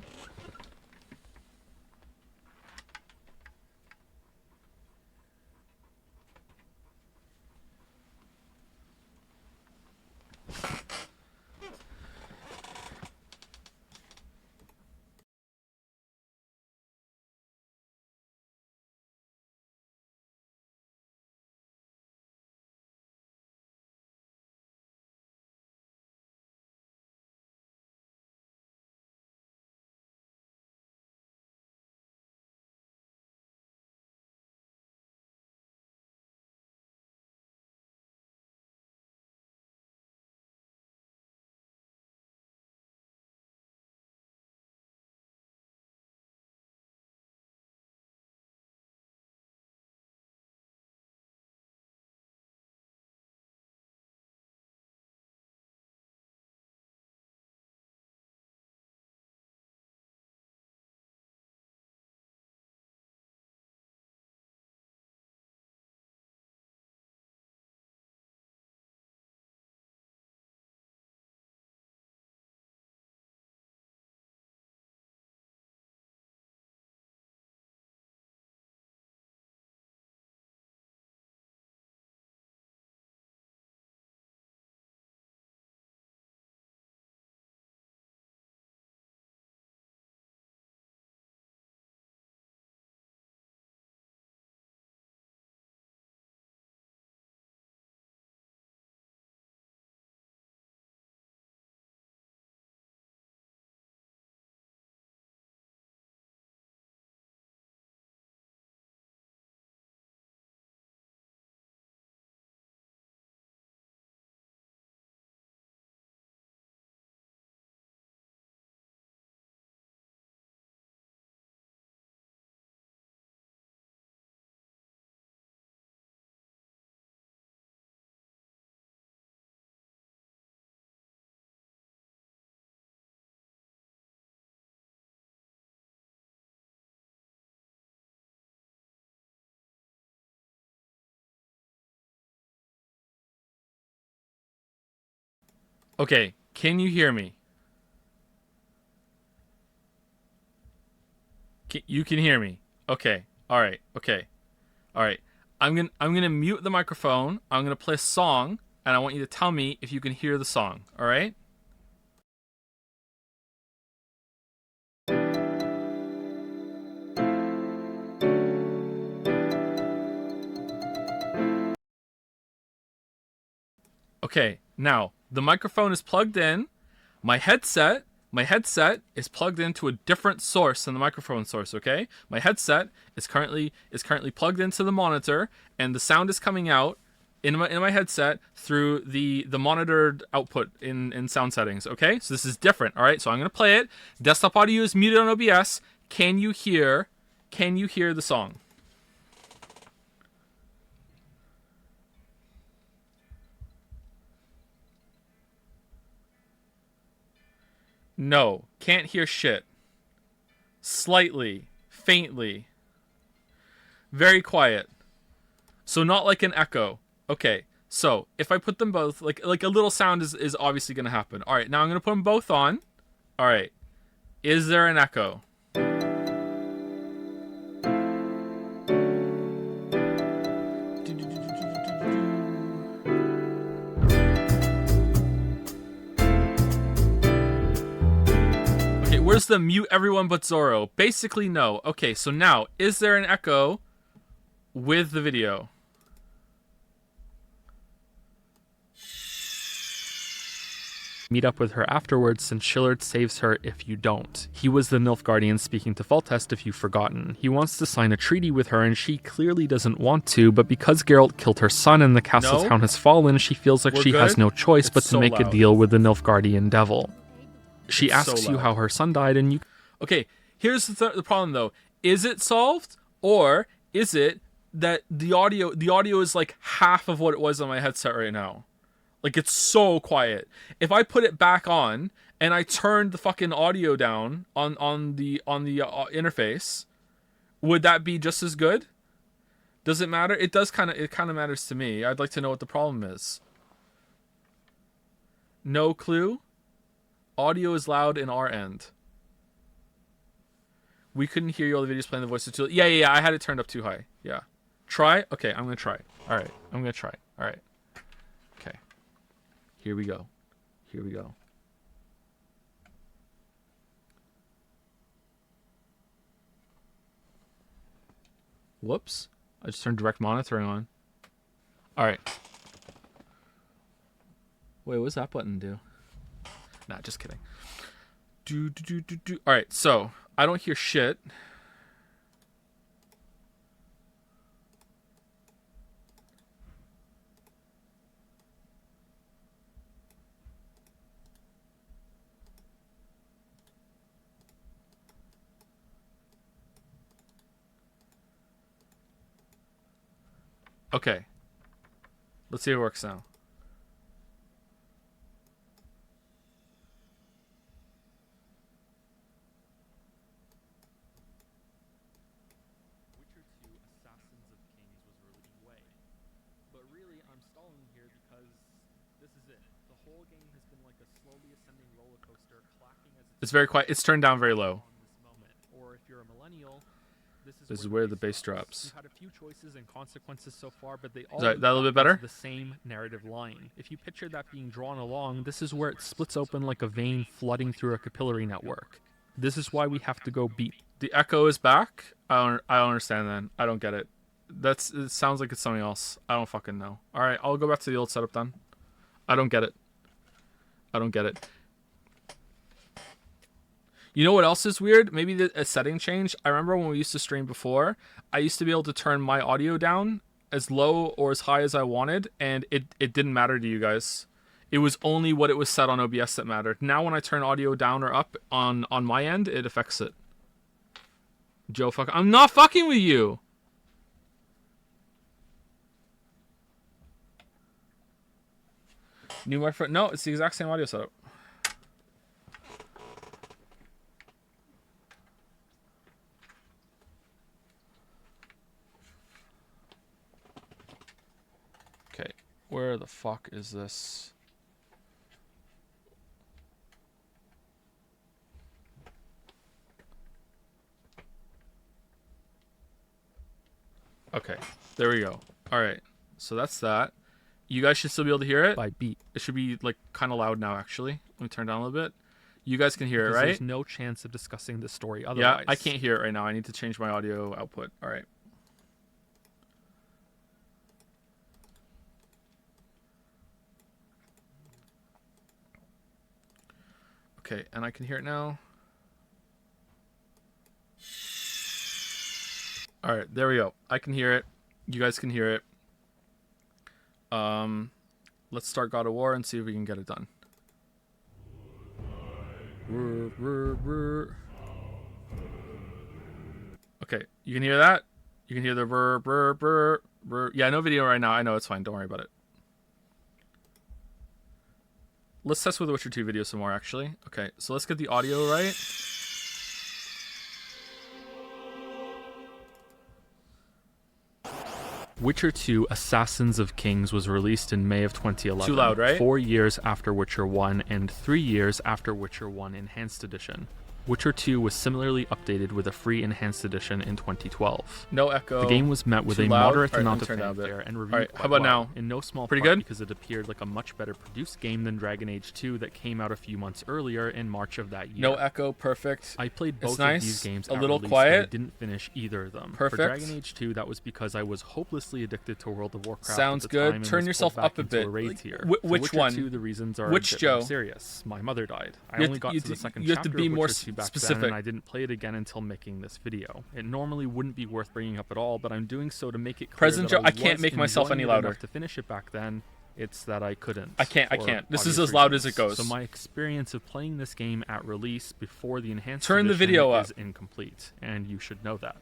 Okay, can you hear me? You can hear me. Okay. All right. Okay. All right. I'm going to mute the microphone. I'm going to play a song and I want you to tell me if you can hear the song. All right? Okay. Now, the microphone is plugged in. My headset is plugged into a different source than the microphone source, okay? My headset is currently plugged into the monitor and the sound is coming out in my headset through the monitored output in sound settings, okay? So this is different, all right? So I'm going to play it. Desktop audio is muted on OBS. Can you hear the song? No, can't hear shit. Slightly, faintly, very quiet. So not like an echo. Okay, so if I put them both, like a little sound is obviously going to happen. All right, now I'm going to put them both on. All right, is there an echo? Okay, where's the mute everyone but Zorro? Basically, no. Okay, so now, is there an echo with the video? Meet up with her afterwards since Shillard saves her if you don't. He was the Nilfgaardian speaking to Foltest if you've forgotten. He wants to sign a treaty with her and she clearly doesn't want to, but because Geralt killed her son and the castle town has fallen, she feels like she has no choice but to make a deal with the Nilfgaardian devil. She asks you how her son died and you... Okay, here's the problem though. Is it solved, or is it that the audio is like half of what it was on my headset right now? Like, it's so quiet. If I put it back on and I turned the fucking audio down on the interface, would that be just as good? Does it matter? It does kind of matters to me. I'd like to know what the problem is. No clue. Audio is loud in our end. We couldn't hear you all the videos playing the voices too. Yeah. I had it turned up too high. Yeah. Try? Okay, I'm gonna try. All right, I'm gonna try. All right. Okay. Here we go. Whoops. I just turned direct monitoring on. All right. Wait, what's that button do? Nah, just kidding. Do. All right, so I don't hear shit. Okay. Let's see if it works now. Witcher 2 Assassins of Kings was released way. But really, I'm stalling here because this is it. The whole game has been like a slowly ascending roller coaster, clacking as It's very quiet. It's turned down very low. on this moment. Or if you're a millennial, This is where the bass drops. We've had a few choices and consequences so far, but they all Is that a little bit better? the same narrative line. If you picture that being drawn along, this is where it splits open like a vein flooding through a capillary network. This is why we have to go beat. The echo is back? I don't understand then. I don't get it. It sounds like it's something else. I don't fucking know. Alright, I'll go back to the old setup then. I don't get it. You know what else is weird? Maybe a setting change. I remember when we used to stream before, I used to be able to turn my audio down as low or as high as I wanted, and it didn't matter to you guys. It was only what it was set on OBS that mattered. Now when I turn audio down or up on my end, it affects it. Joe, I'm not fucking with you! New microphone? No, it's the exact same audio setup. Okay, where the fuck is this? Okay, there we go. All right, so that's that. You guys should still be able to hear it. By beat. It should be like kind of loud now, actually. Let me turn down a little bit. You guys can hear it, right? There's no chance of discussing the story otherwise. Yeah, I can't hear it right now. I need to change my audio output. All right. Okay, and I can hear it now. All right, there we go. I can hear it. You guys can hear it. Let's start God of War and see if we can get it done. Okay, you can hear that? You can hear the brr, brr, brr, brr. Yeah, no video right now. I know, it's fine. Don't worry about it. Let's test with the Witcher 2 video some more, actually. Okay, so let's get the audio right. Witcher 2 Assassins of Kings was released in May of 2011. Too loud, right? 4 years after Witcher 1 and 3 years after Witcher 1 Enhanced Edition. Witcher 2 was similarly updated with a free enhanced edition in 2012. No echo. The game was met with Too a loud? moderate Alright, amount let of me turn down a bit. fanfare and reviewed Alright, quite how about well, now? in no small Pretty part good? because it appeared like a much better produced game than Dragon Age 2 that came out a few months earlier in March of that year. No echo, perfect. I played both nice. of these games A at little release, quiet. but I didn't finish either of them. Perfect. For Dragon Age 2, that was because I was hopelessly addicted to World of Warcraft. Sounds at the good. time and Turn was yourself pulled back up a into bit. raid Like, tier. which For Witcher one? 2, the reasons are Which a bit Joe? more serious. My mother died. I You have only to- got you to the have to- second you have to chapter be of more Witcher 2 back then, specific. and I didn't play it again until making this video. It normally wouldn't be worth bringing up at all, but I'm doing so to make it clear President that Joe, I can't was make myself enjoying any it louder. enough to finish it back then. It's that I couldn't. I can't. for This is obvious as loud as it reasons. goes. So my experience of playing this game at release before the enhanced Turn the edition video is up. incomplete, and you should know that.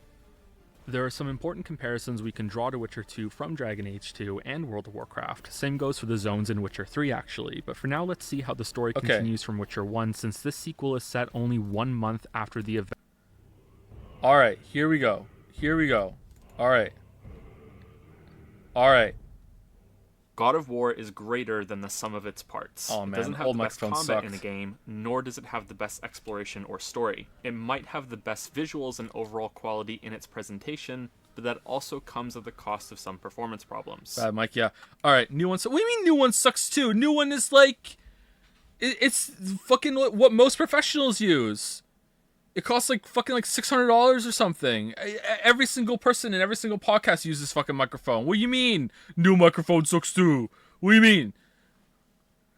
There are some important comparisons we can draw to Witcher 2 from Dragon Age 2 and World of Warcraft. Same goes for the zones in Witcher 3 actually, but for now let's see how the story Okay. continues from Witcher 1 since this sequel is set only 1 month after the event. All right, here we go. All right. God of War is greater than the sum of its parts. Oh, It man, doesn't have old the best microphone combat in a sucked. game, nor does it have the best exploration or story. It might have the best visuals and overall quality in its presentation, but that also comes at the cost of some performance problems. Bad Mike, yeah. All right, new one. What do you mean new one sucks too? New one is like, it's fucking what most professionals use. It costs like fucking like $600 or something. Every single person in every single podcast uses this fucking microphone. What do you mean new microphone sucks too? What do you mean?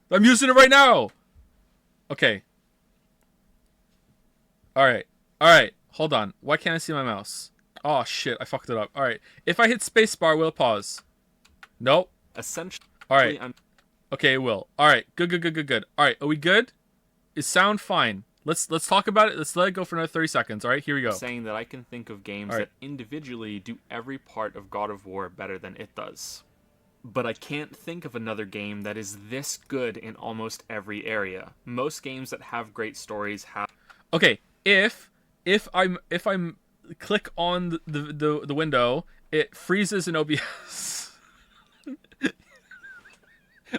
I'm using it right now. Okay. All right. Hold on. Why can't I see my mouse? Oh shit! I fucked it up. All right. If I hit spacebar, will it pause? Nope. Essentially, All right. I'm Okay, it will. All right. Good. All right. Are we good? Is sound fine? Let's talk about it. Let's let it go for another 30 seconds. All right. Here we go. saying that I can think of games All right. that individually do every part of God of War better than it does. But I can't think of another game that is this good in almost every area. Most games that have great stories have Okay. If I'm click on the window, it freezes in OBS.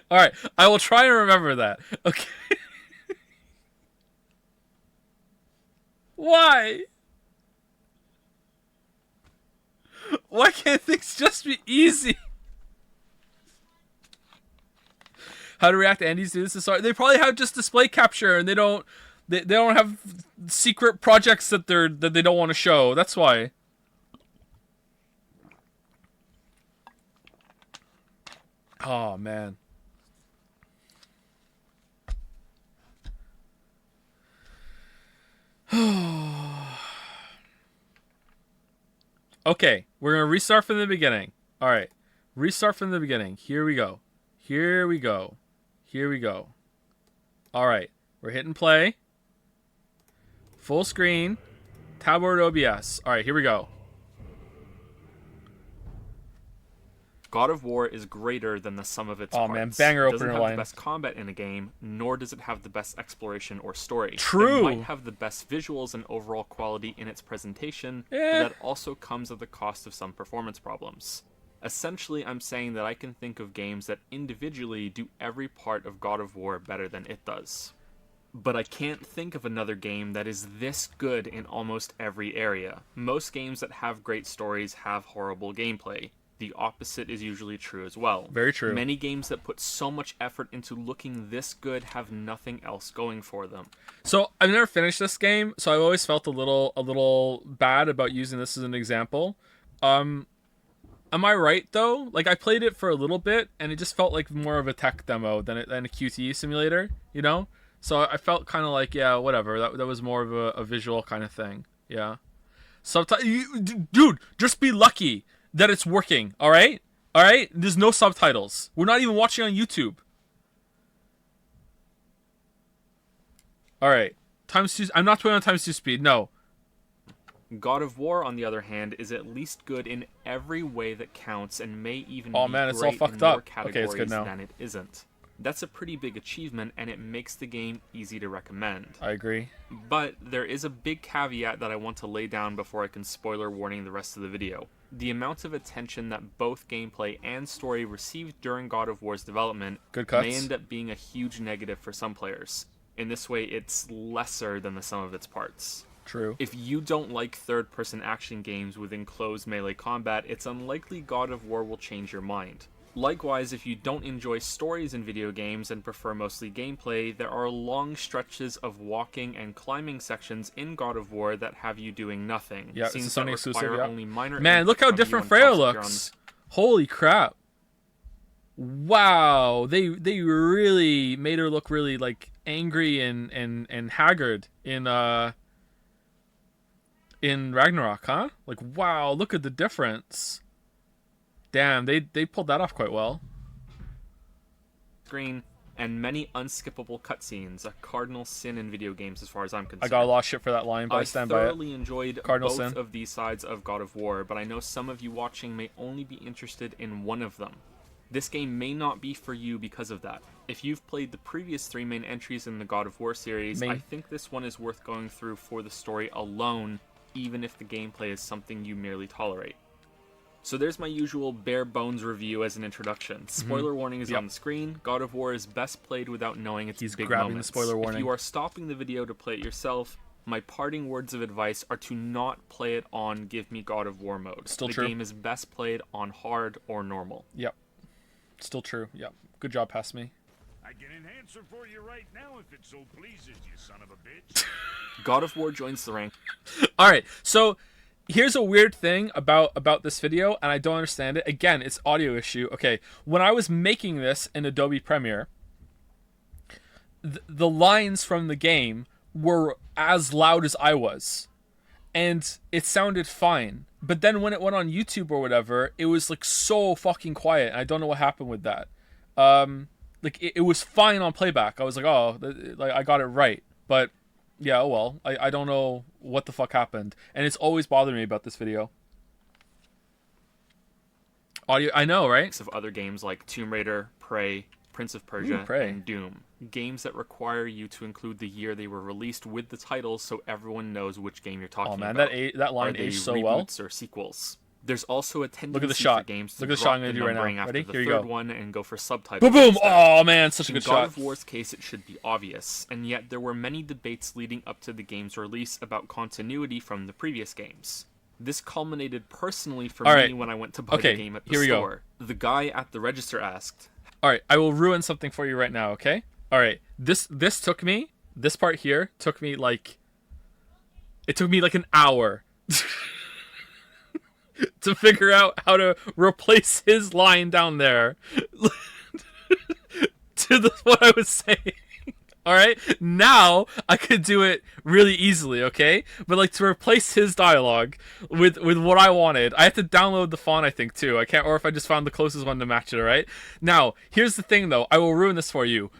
All right. I will try and remember that. Okay. Why? Why can't things just be easy? How to react to Andy's do this is sorry. They probably have just display capture and they don't have secret projects that they don't want to show. That's why. Oh man. Okay, we're gonna restart from the beginning. All right, restart from the beginning. Here we go. All right, we're hitting play. Full screen. Tablet OBS. All right, here we go. God of War is greater than the sum of its Oh, parts. man, banger It doesn't opener have line. the best combat in a game, nor does it have the best exploration or story. True. It might have the best visuals and overall quality in its presentation, but that also comes at the cost of some performance problems. Essentially, I'm saying that I can think of games that individually do every part of God of War better than it does. But I can't think of another game that is this good in almost every area. Most games that have great stories have horrible gameplay. The opposite is usually true as well. Very true. Many games that put so much effort into looking this good have nothing else going for them. So I've never finished this game, so I've always felt a little bad about using this as an example. Am I right though? Like I played it for a little bit, and it just felt like more of a tech demo than a QTE simulator, you know? So I felt kind of like, yeah, whatever. That was more of a visual kind of thing. Yeah. Dude, just be lucky that it's working. All right. There's no subtitles. We're not even watching on YouTube. All right. I'm not putting on times 2 speed. No. God of War, on the other hand, is at least good in every way that counts and may even Oh, be man, it's all great fucked in more up. Okay, categories it's good now. than it isn't. That's a pretty big achievement, and it makes the game easy to recommend. I agree. But there is a big caveat that I want to lay down before I can spoiler warning the rest of the video. The amount of attention that both gameplay and story received during God of War's development Good cuts. may end up being a huge negative for some players. In this way, it's lesser than the sum of its parts. True. If you don't like third-person action games with enclosed melee combat, it's unlikely God of War will change your mind. Likewise, if you don't enjoy stories in video games and prefer mostly gameplay, there are long stretches of walking and climbing sections in God of War that have you doing nothing. Yeah, it's a Scenes Sony that exclusive, require yeah. only minor Man, input look how from you different and Freya concentrate on looks. Holy crap. Wow, they really made her look really like angry and haggard in Ragnarok, huh? Like, wow, look at the difference. Damn, they pulled that off quite well. screen, and many unskippable cutscenes, a cardinal sin in video games as far as I'm concerned. I got a lot of shit for that line, but I stand by it. thoroughly enjoyed Cardinal both sin. of these sides of God of War, but I know some of you watching may only be interested in one of them. This game may not be for you because of that. If you've played the previous 3 main entries in the God of War series, I think this one is worth going through for the story alone, even if the gameplay is something you merely tolerate. So there's my usual bare bones review as an introduction. Spoiler warning is on the screen. God of War is best played without knowing its He's big grabbing moments. the spoiler warning. If you are stopping the video to play it yourself, my parting words of advice are to not play it on Give Me God of War mode. Still the true. game is best played on hard or normal. Yep. Still true. Yep. Good job, past me. I can enhance her for you right now if it so pleases you, son of a bitch. God of War joins the rank. All right. So here's a weird thing about this video, and I don't understand it. Again, it's audio issue. Okay. When I was making this in Adobe Premiere, the lines from the game were as loud as I was, and it sounded fine. But then when it went on YouTube or whatever, it was like so fucking quiet. And I don't know what happened with that. Like it was fine on playback. I was like, oh, like I got it right. But yeah, oh well. I don't know what the fuck happened, and it's always bothered me about this video. Audio, I know, right? Of other games like Tomb Raider, Prey, Prince of Persia, Prey. and Doom. Games that require you to include the year they were released with the titles so everyone knows which game you're talking Oh man, about. that line Are they aged so well. reboots or sequels? There's also a tendency Look at the for shot. games to Look at the drop shot I'm the gonna do right now. numbering after Ready? the Here you third go. one and go for subtitles. Boom, boom! instead. Oh man, such a In good God shot. of War's case, it should be obvious, and yet there were many debates leading up to the game's release about continuity from the previous games. This culminated personally for All me right. when I went to buy Okay, the game at the here we go. store. The guy at the register asked, All right, I will ruin something for you right now, okay? All right, this took me, this part here took me like, it took me like an hour to figure out how to replace his line down there to what I was saying. All right, now I could do it really easily, okay? But like to replace his dialogue with what I wanted, I have to download the font, I think, too. I can't, or if I just found the closest one to match it. All right. Now here's the thing, though. I will ruin this for you.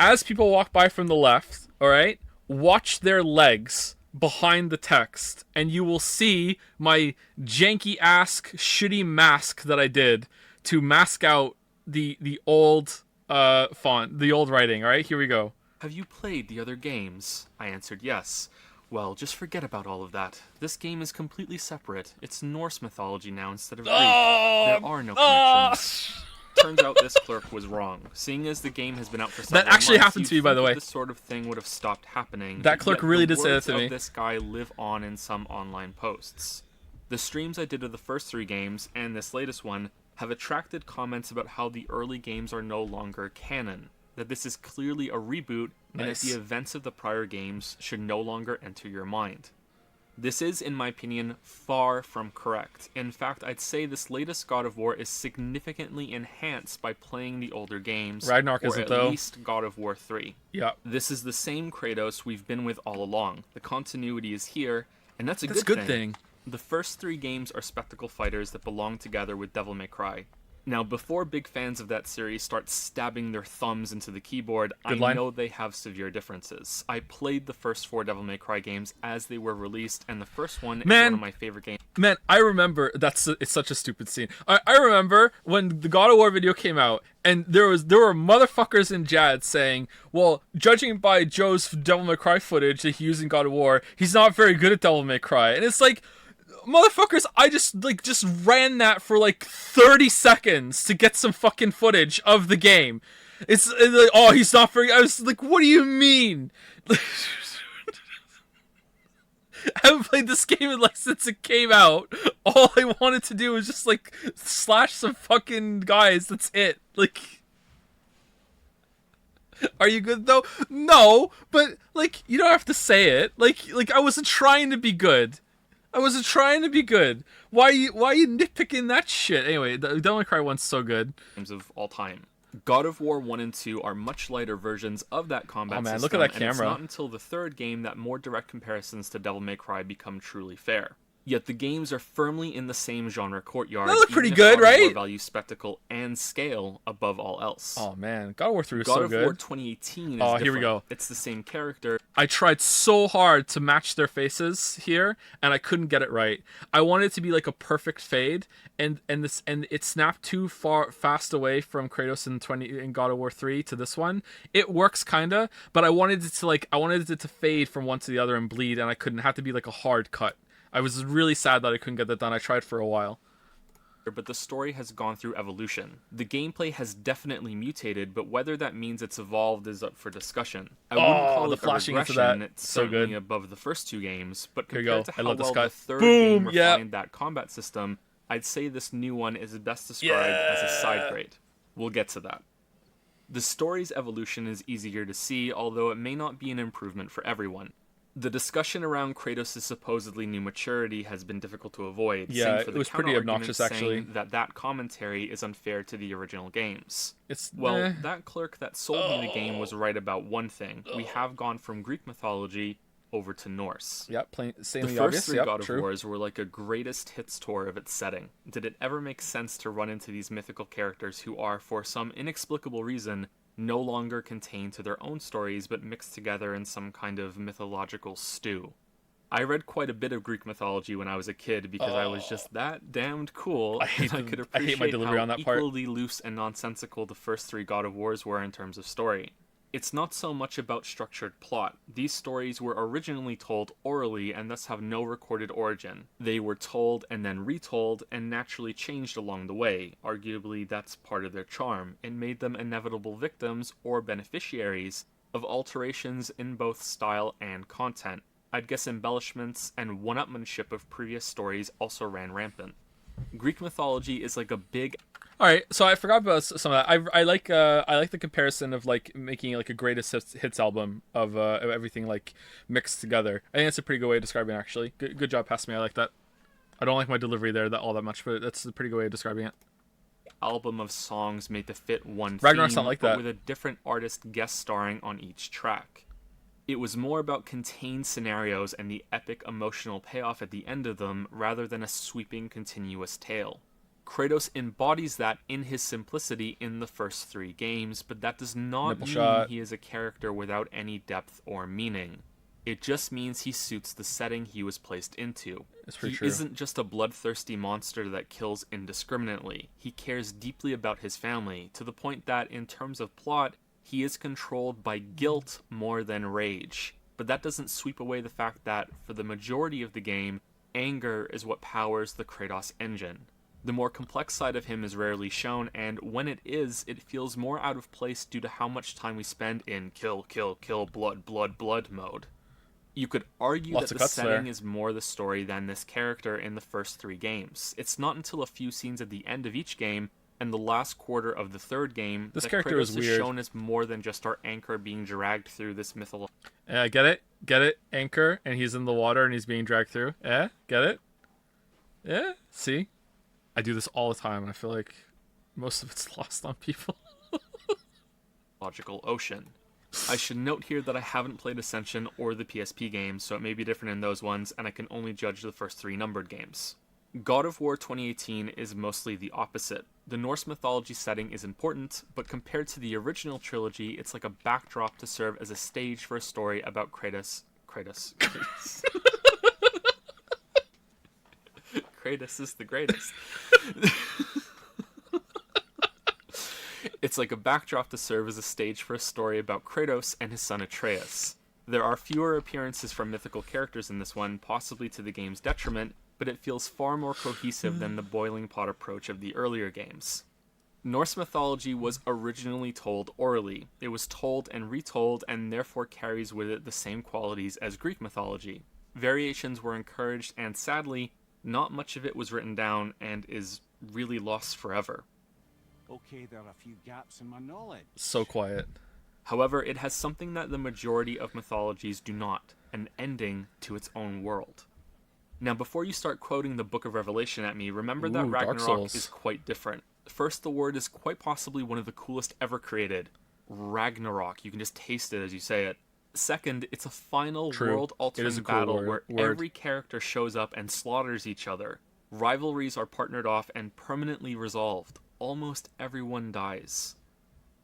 As people walk by from the left, all right, watch their legs behind the text, and you will see my janky ass shitty mask that I did to mask out the old font, the old writing. All right, here we go. "Have you played the other games?" I answered yes. "Well, just forget about all of that. This game is completely separate. It's Norse mythology now instead of Greek. There are no connections." Turns out this clerk was wrong. Seeing as the game has been out for several That actually months, happened to you'd me, by the think way. This sort of thing would have stopped happening. That clerk yet really the did say that words to of me. This guy live on in some online posts. The streams I did of the first 3 games and this latest one have attracted comments about how the early games are no longer canon. That this is clearly a reboot, and that Nice. the events of the prior games should no longer enter your mind. This is, in my opinion, far from correct. In fact, I'd say this latest God of War is significantly enhanced by playing the older games, Ragnarok or isn't, at though. least God of War 3. Yeah, This is the same Kratos we've been with all along. The continuity is here, and that's a that's a good good thing. The first 3 games are spectacle fighters that belong together with Devil May Cry. Now, before big fans of that series start stabbing their thumbs into the keyboard, I Good line. know they have severe differences. I played the first 4 Devil May Cry games as they were released, and the first one is Man. one of my favorite games. Man, I remember it's such a stupid scene. I remember when the God of War video came out, and there were motherfuckers in Jad saying, "Well, judging by Joe's Devil May Cry footage that he used in God of War, he's not very good at Devil May Cry." And it's like, motherfuckers, I just ran that for like 30 seconds to get some fucking footage of the game. It's like, oh, he's not very. I was like, what do you mean? I haven't played this game in like since it came out. All I wanted to do was just like slash some fucking guys. That's it. Like, are you good though? No, but like you don't have to say it. Like I wasn't trying to be good. I wasn't trying to be good. Why are you nitpicking that shit? Anyway, the Devil May Cry 1's so good. Games of all time. God of War 1 and 2 are much lighter versions of that combat Oh, man, system, look at that and it's camera. not until the third game that more direct comparisons to Devil May Cry become truly fair. Yet the games are firmly in the same genre courtyard. They look pretty even if good, God of War right? values spectacle and scale above all else. Oh man, God of War 3 was God so of good. War 2018 is Oh, different. here we go. It's the same character. I tried so hard to match their faces here, and I couldn't get it right. I wanted it to be like a perfect fade, and it snapped too fast away from Kratos in God of War 3 to this one. It works kinda, but I wanted it to fade from one to the other and bleed, and I couldn't. It had to be like a hard cut. I was really sad that I couldn't get that done. I tried for a while. But the story has gone through evolution. The gameplay has definitely mutated, but whether that means it's evolved is up for discussion. I wouldn't call the it a flashing into regression. that, It's so certainly good. above the first two games, but Here you go. compared to I how love this well guy. the third Boom, game yeah. refined that combat system, I'd say this new one is best described as a side grade. We'll get to that. The story's evolution is easier to see, although it may not be an improvement for everyone. The discussion around Kratos' supposedly new maturity has been difficult to avoid. Yeah, same for it the was pretty counter-argument obnoxious, actually. saying that commentary is unfair to the original games. It's Well, that clerk that sold me the game was right about one thing. We have gone from Greek mythology over to Norse. Yep, plain The sanely first obvious. three Yep, God of true. Wars were like a greatest hits tour of its setting. Did it ever make sense to run into these mythical characters who are, for some inexplicable reason, no longer contained to their own stories but mixed together in some kind of mythological stew? I read quite a bit of Greek mythology when I was a kid because I was just that damned cool. I hate and I the- could I hate my appreciate delivery how on that part. equally loose and nonsensical the first three God of Wars were in terms of story. It's not so much about structured plot. These stories were originally told orally and thus have no recorded origin. They were told and then retold and naturally changed along the way. Arguably, that's part of their charm. It made them inevitable victims or beneficiaries of alterations in both style and content. I'd guess embellishments and one-upmanship of previous stories also ran rampant. Greek mythology is like a big All right, so I forgot about some of that. I like the comparison of like making like a greatest hits album of everything like mixed together. I think that's a pretty good way of describing it, actually. Good job, past me. I like that. I don't like my delivery there all that much, but that's a pretty good way of describing it. album of songs made to fit one Ragnarok's theme, not like but that. with a different artist guest starring on each track. It was more about contained scenarios and the epic emotional payoff at the end of them, rather than a sweeping continuous tale. Kratos embodies that in his simplicity in the first three games, but that does not Nipple mean shot. he is a character without any depth or meaning. It just means he suits the setting he was placed into. That's pretty He true. isn't just a bloodthirsty monster that kills indiscriminately. He cares deeply about his family, to the point that, in terms of plot, he is controlled by guilt more than rage. But that doesn't sweep away the fact that, for the majority of the game, anger is what powers the Kratos engine. The more complex side of him is rarely shown, and when it is, it feels more out of place due to how much time we spend in kill, kill, kill, blood, blood, blood mode. You could argue Lots that of the cuts setting there. is more the story than this character in the first three games. It's not until a few scenes at the end of each game and the last quarter of the third game This that character Kratos is is weird. shown as more than just our anchor being dragged through this mythology. Get it, anchor, and he's in the water and he's being dragged through. Get it? Yeah, see? I do this all the time and I feel like most of it's lost on people. Logical ocean. I should note here that I haven't played Ascension or the PSP games, so it may be different in those ones, and I can only judge the first three numbered games. God of War 2018 is mostly the opposite. The Norse mythology setting is important, but compared to the original trilogy, it's like a backdrop to serve as a stage for a story about Kratos. Kratos is the greatest. It's like a backdrop to serve as a stage for a story about Kratos and his son Atreus. There are fewer appearances from mythical characters in this one, possibly to the game's detriment, but it feels far more cohesive than the boiling pot approach of the earlier games. Norse mythology was originally told orally. It was told and retold and therefore carries with it the same qualities as Greek mythology. Variations were encouraged and sadly, not much of it was written down and is really lost forever. Okay, there are a few gaps in my knowledge. So quiet. However, it has something that the majority of mythologies do not, an ending to its own world. Now, before you start quoting the Book of Revelation at me, remember that Ooh, Dark Ragnarok Souls. is quite different. First, the word is quite possibly one of the coolest ever created. Ragnarok. You can just taste it as you say it. Second, it's a final True. It is world-altering a cool battle word. where every character shows up and slaughters each other. Rivalries are partnered off and permanently resolved. Almost everyone dies.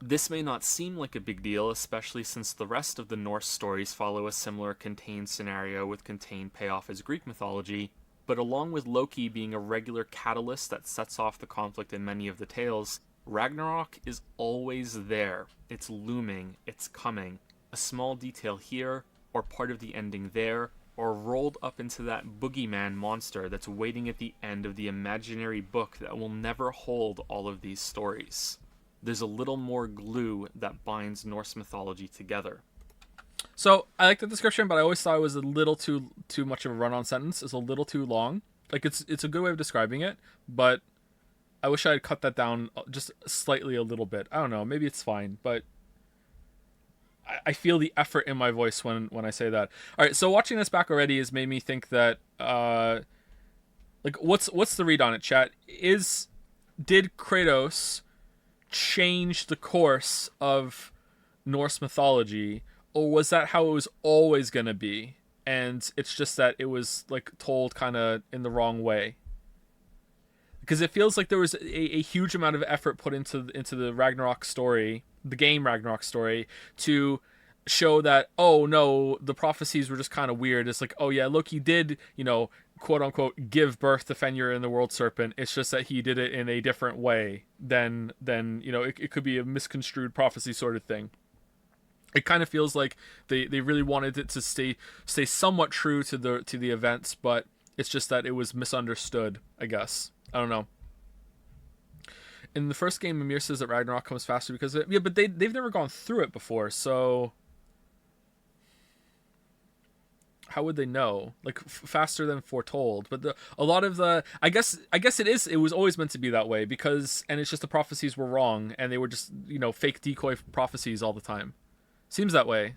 This may not seem like a big deal, especially since the rest of the Norse stories follow a similar contained scenario with contained payoff as Greek mythology, but along with Loki being a regular catalyst that sets off the conflict in many of the tales, Ragnarok is always there. It's looming, it's coming. A small detail here, or part of the ending there, or rolled up into that boogeyman monster that's waiting at the end of the imaginary book that will never hold all of these stories. There's a little more glue that binds Norse mythology together. So I like the description, but I always thought it was a little too much of a run-on sentence. It's a little too long. Like it's a good way of describing it, but I wish I had cut that down just slightly a little bit. I don't know. Maybe it's fine, but I feel the effort in my voice when I say that. All right, so watching this back already has made me think that like what's the read on it, chat? Did Kratos change the course of Norse mythology, or was that how it was always going to be, and it's just that it was like told kind of in the wrong way? Because it feels like there was a huge amount of effort put into the Ragnarok story, the game Ragnarok story, to show that, oh no, the prophecies were just kind of weird. It's like, oh yeah, Loki did, quote unquote, give birth to Fenrir and the World Serpent. It's just that he did it in a different way than it could be a misconstrued prophecy sort of thing. It kind of feels like they really wanted it to stay somewhat true to the events, but it's just that it was misunderstood, I guess. I don't know. In the first game, Mimir says that Ragnarok comes faster because of it. Yeah, but they've never gone through it before, so how would they know? Like faster than foretold. But a lot of the I guess it was always meant to be that way and it's just the prophecies were wrong and they were just, fake decoy prophecies all the time. Seems that way.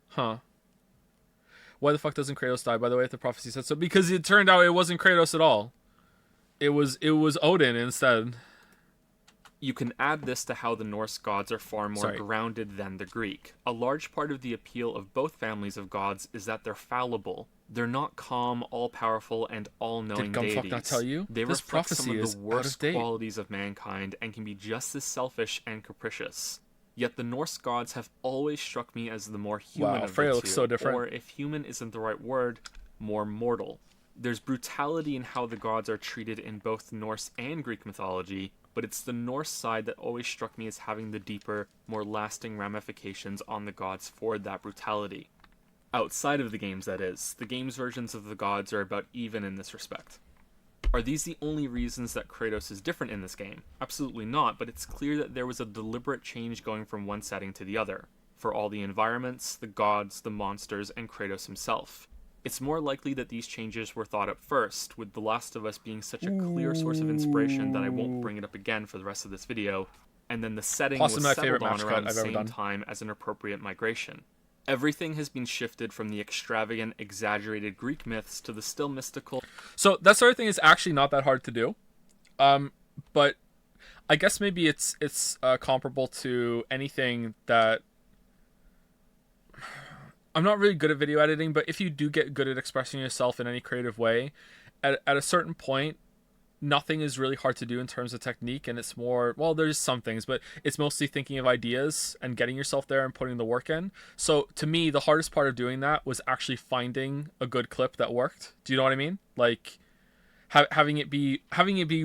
Huh. Why the fuck doesn't Kratos die, by the way, if the prophecy said so? Because it turned out it wasn't Kratos at all. It was Odin instead. You can add this to how the Norse gods are far more grounded than the Greek. A large part of the appeal of both families of gods is that they're fallible. They're not calm, all-powerful, and all-knowing deities. Did Gumfuck not tell you? They This reflect some prophecy of is the out worst of date. qualities of mankind and can be just as selfish and capricious. Yet the Norse gods have always struck me as the more human Wow, of Freya the looks two, so different. or if human isn't the right word, more mortal. There's brutality in how the gods are treated in both Norse and Greek mythology, but it's the Norse side that always struck me as having the deeper, more lasting ramifications on the gods for that brutality. Outside of the games, that is. The games' versions of the gods are about even in this respect. Are these the only reasons that Kratos is different in this game? Absolutely not, but it's clear that there was a deliberate change going from one setting to the other, for all the environments, the gods, the monsters, and Kratos himself. It's more likely that these changes were thought up first, with The Last of Us being such a clear source of inspiration that I won't bring it up again for the rest of this video, and then the setting Possibly my was favorite settled on match around cut the I've ever same done. time as an appropriate migration. Everything has been shifted from the extravagant, exaggerated Greek myths to the still mystical. So that sort of thing is actually not that hard to do, but I guess maybe it's comparable to anything that. I'm not really good at video editing, but if you do get good at expressing yourself in any creative way, at a certain point, nothing is really hard to do in terms of technique, and it's more, well, there's some things, but it's mostly thinking of ideas and getting yourself there and putting the work in. So to me, the hardest part of doing that was actually finding a good clip that worked. Do you know what I mean? Like having it be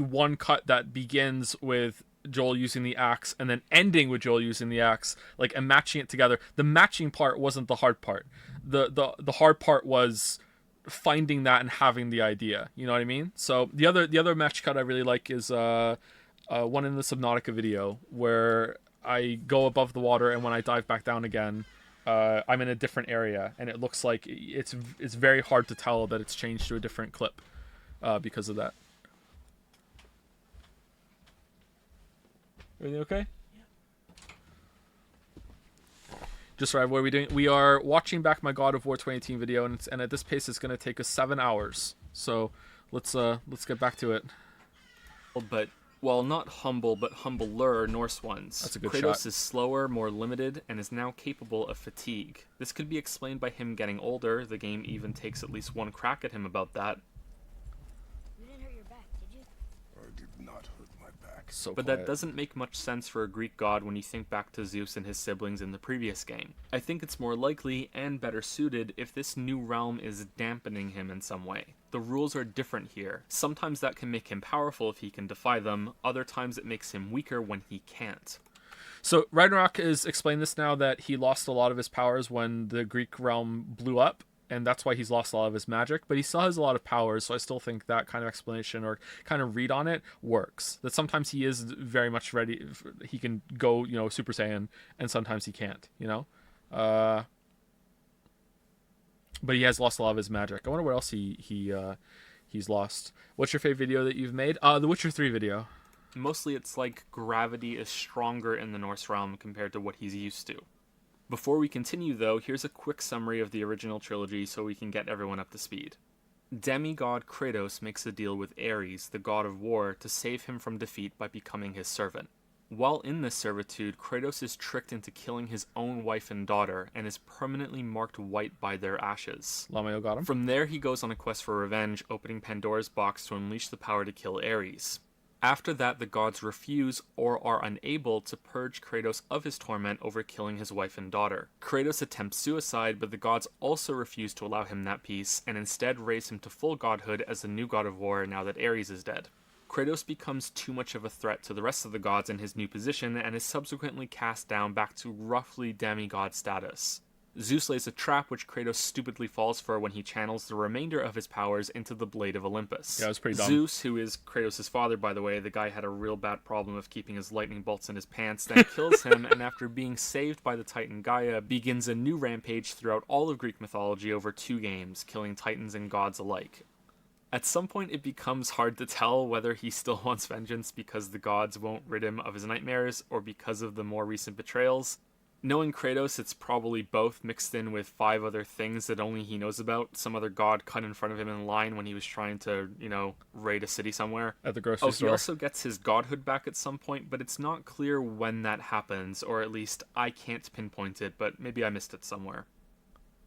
one cut that begins with Joel using the axe and then ending with Joel using the axe, like, and matching it together. The matching part wasn't the hard part. The hard part was finding that and having the idea. You know what I mean? So the other match cut I really like is one in the Subnautica video where I go above the water, and when I dive back down again, I'm in a different area, and it looks like it's very hard to tell that it's changed to a different clip because of that. Everything okay? Just right, what are we doing? We are watching back my God of War 2018 video, and at this pace, it's going to take us 7 hours. So let's get back to it. But while not humble, but humbler Norse ones, That's a good Kratos shot. is slower, more limited, and is now capable of fatigue. This could be explained by him getting older. The game even takes at least one crack at him about that. You didn't hurt your back, did you? I did not hurt my back. So But quiet. that doesn't make much sense for a Greek god when you think back to Zeus and his siblings in the previous game. I think it's more likely and better suited if this new realm is dampening him in some way. The rules are different here. Sometimes that can make him powerful if he can defy them, other times it makes him weaker when he can't. So Ragnarok is explained this now that he lost a lot of his powers when the Greek realm blew up, and that's why he's lost a lot of his magic, but he still has a lot of powers, so I still think that kind of explanation or kind of read on it works. That sometimes he is very much ready, he can go, Super Saiyan, and sometimes he can't, But he has lost a lot of his magic. I wonder what else he's lost. What's your favorite video that you've made? The Witcher 3 video. Mostly it's like gravity is stronger in the Norse realm compared to what he's used to. Before we continue though, here's a quick summary of the original trilogy so we can get everyone up to speed. Demigod Kratos makes a deal with Ares, the god of war, to save him from defeat by becoming his servant. While in this servitude, Kratos is tricked into killing his own wife and daughter, and is permanently marked white by their ashes. Lamayo got him. From there, he goes on a quest for revenge, opening Pandora's box to unleash the power to kill Ares. After that, the gods refuse or are unable to purge Kratos of his torment over killing his wife and daughter. Kratos attempts suicide, but the gods also refuse to allow him that peace, and instead raise him to full godhood as the new god of war now that Ares is dead. Kratos becomes too much of a threat to the rest of the gods in his new position, and is subsequently cast down back to roughly demigod status. Zeus lays a trap which Kratos stupidly falls for when he channels the remainder of his powers into the Blade of Olympus. Yeah, it was pretty dumb. Zeus, who is Kratos' father, by the way, the guy had a real bad problem of keeping his lightning bolts in his pants, then kills him, and after being saved by the Titan Gaia, begins a new rampage throughout all of Greek mythology over 2 games, killing titans and gods alike. At some point, it becomes hard to tell whether he still wants vengeance because the gods won't rid him of his nightmares, or because of the more recent betrayals. Knowing Kratos, it's probably both, mixed in with 5 other things that only he knows about. Some other god cut in front of him in line when he was trying to, raid a city somewhere. At the grocery store. He also gets his godhood back at some point, but it's not clear when that happens, or at least I can't pinpoint it, but maybe I missed it somewhere.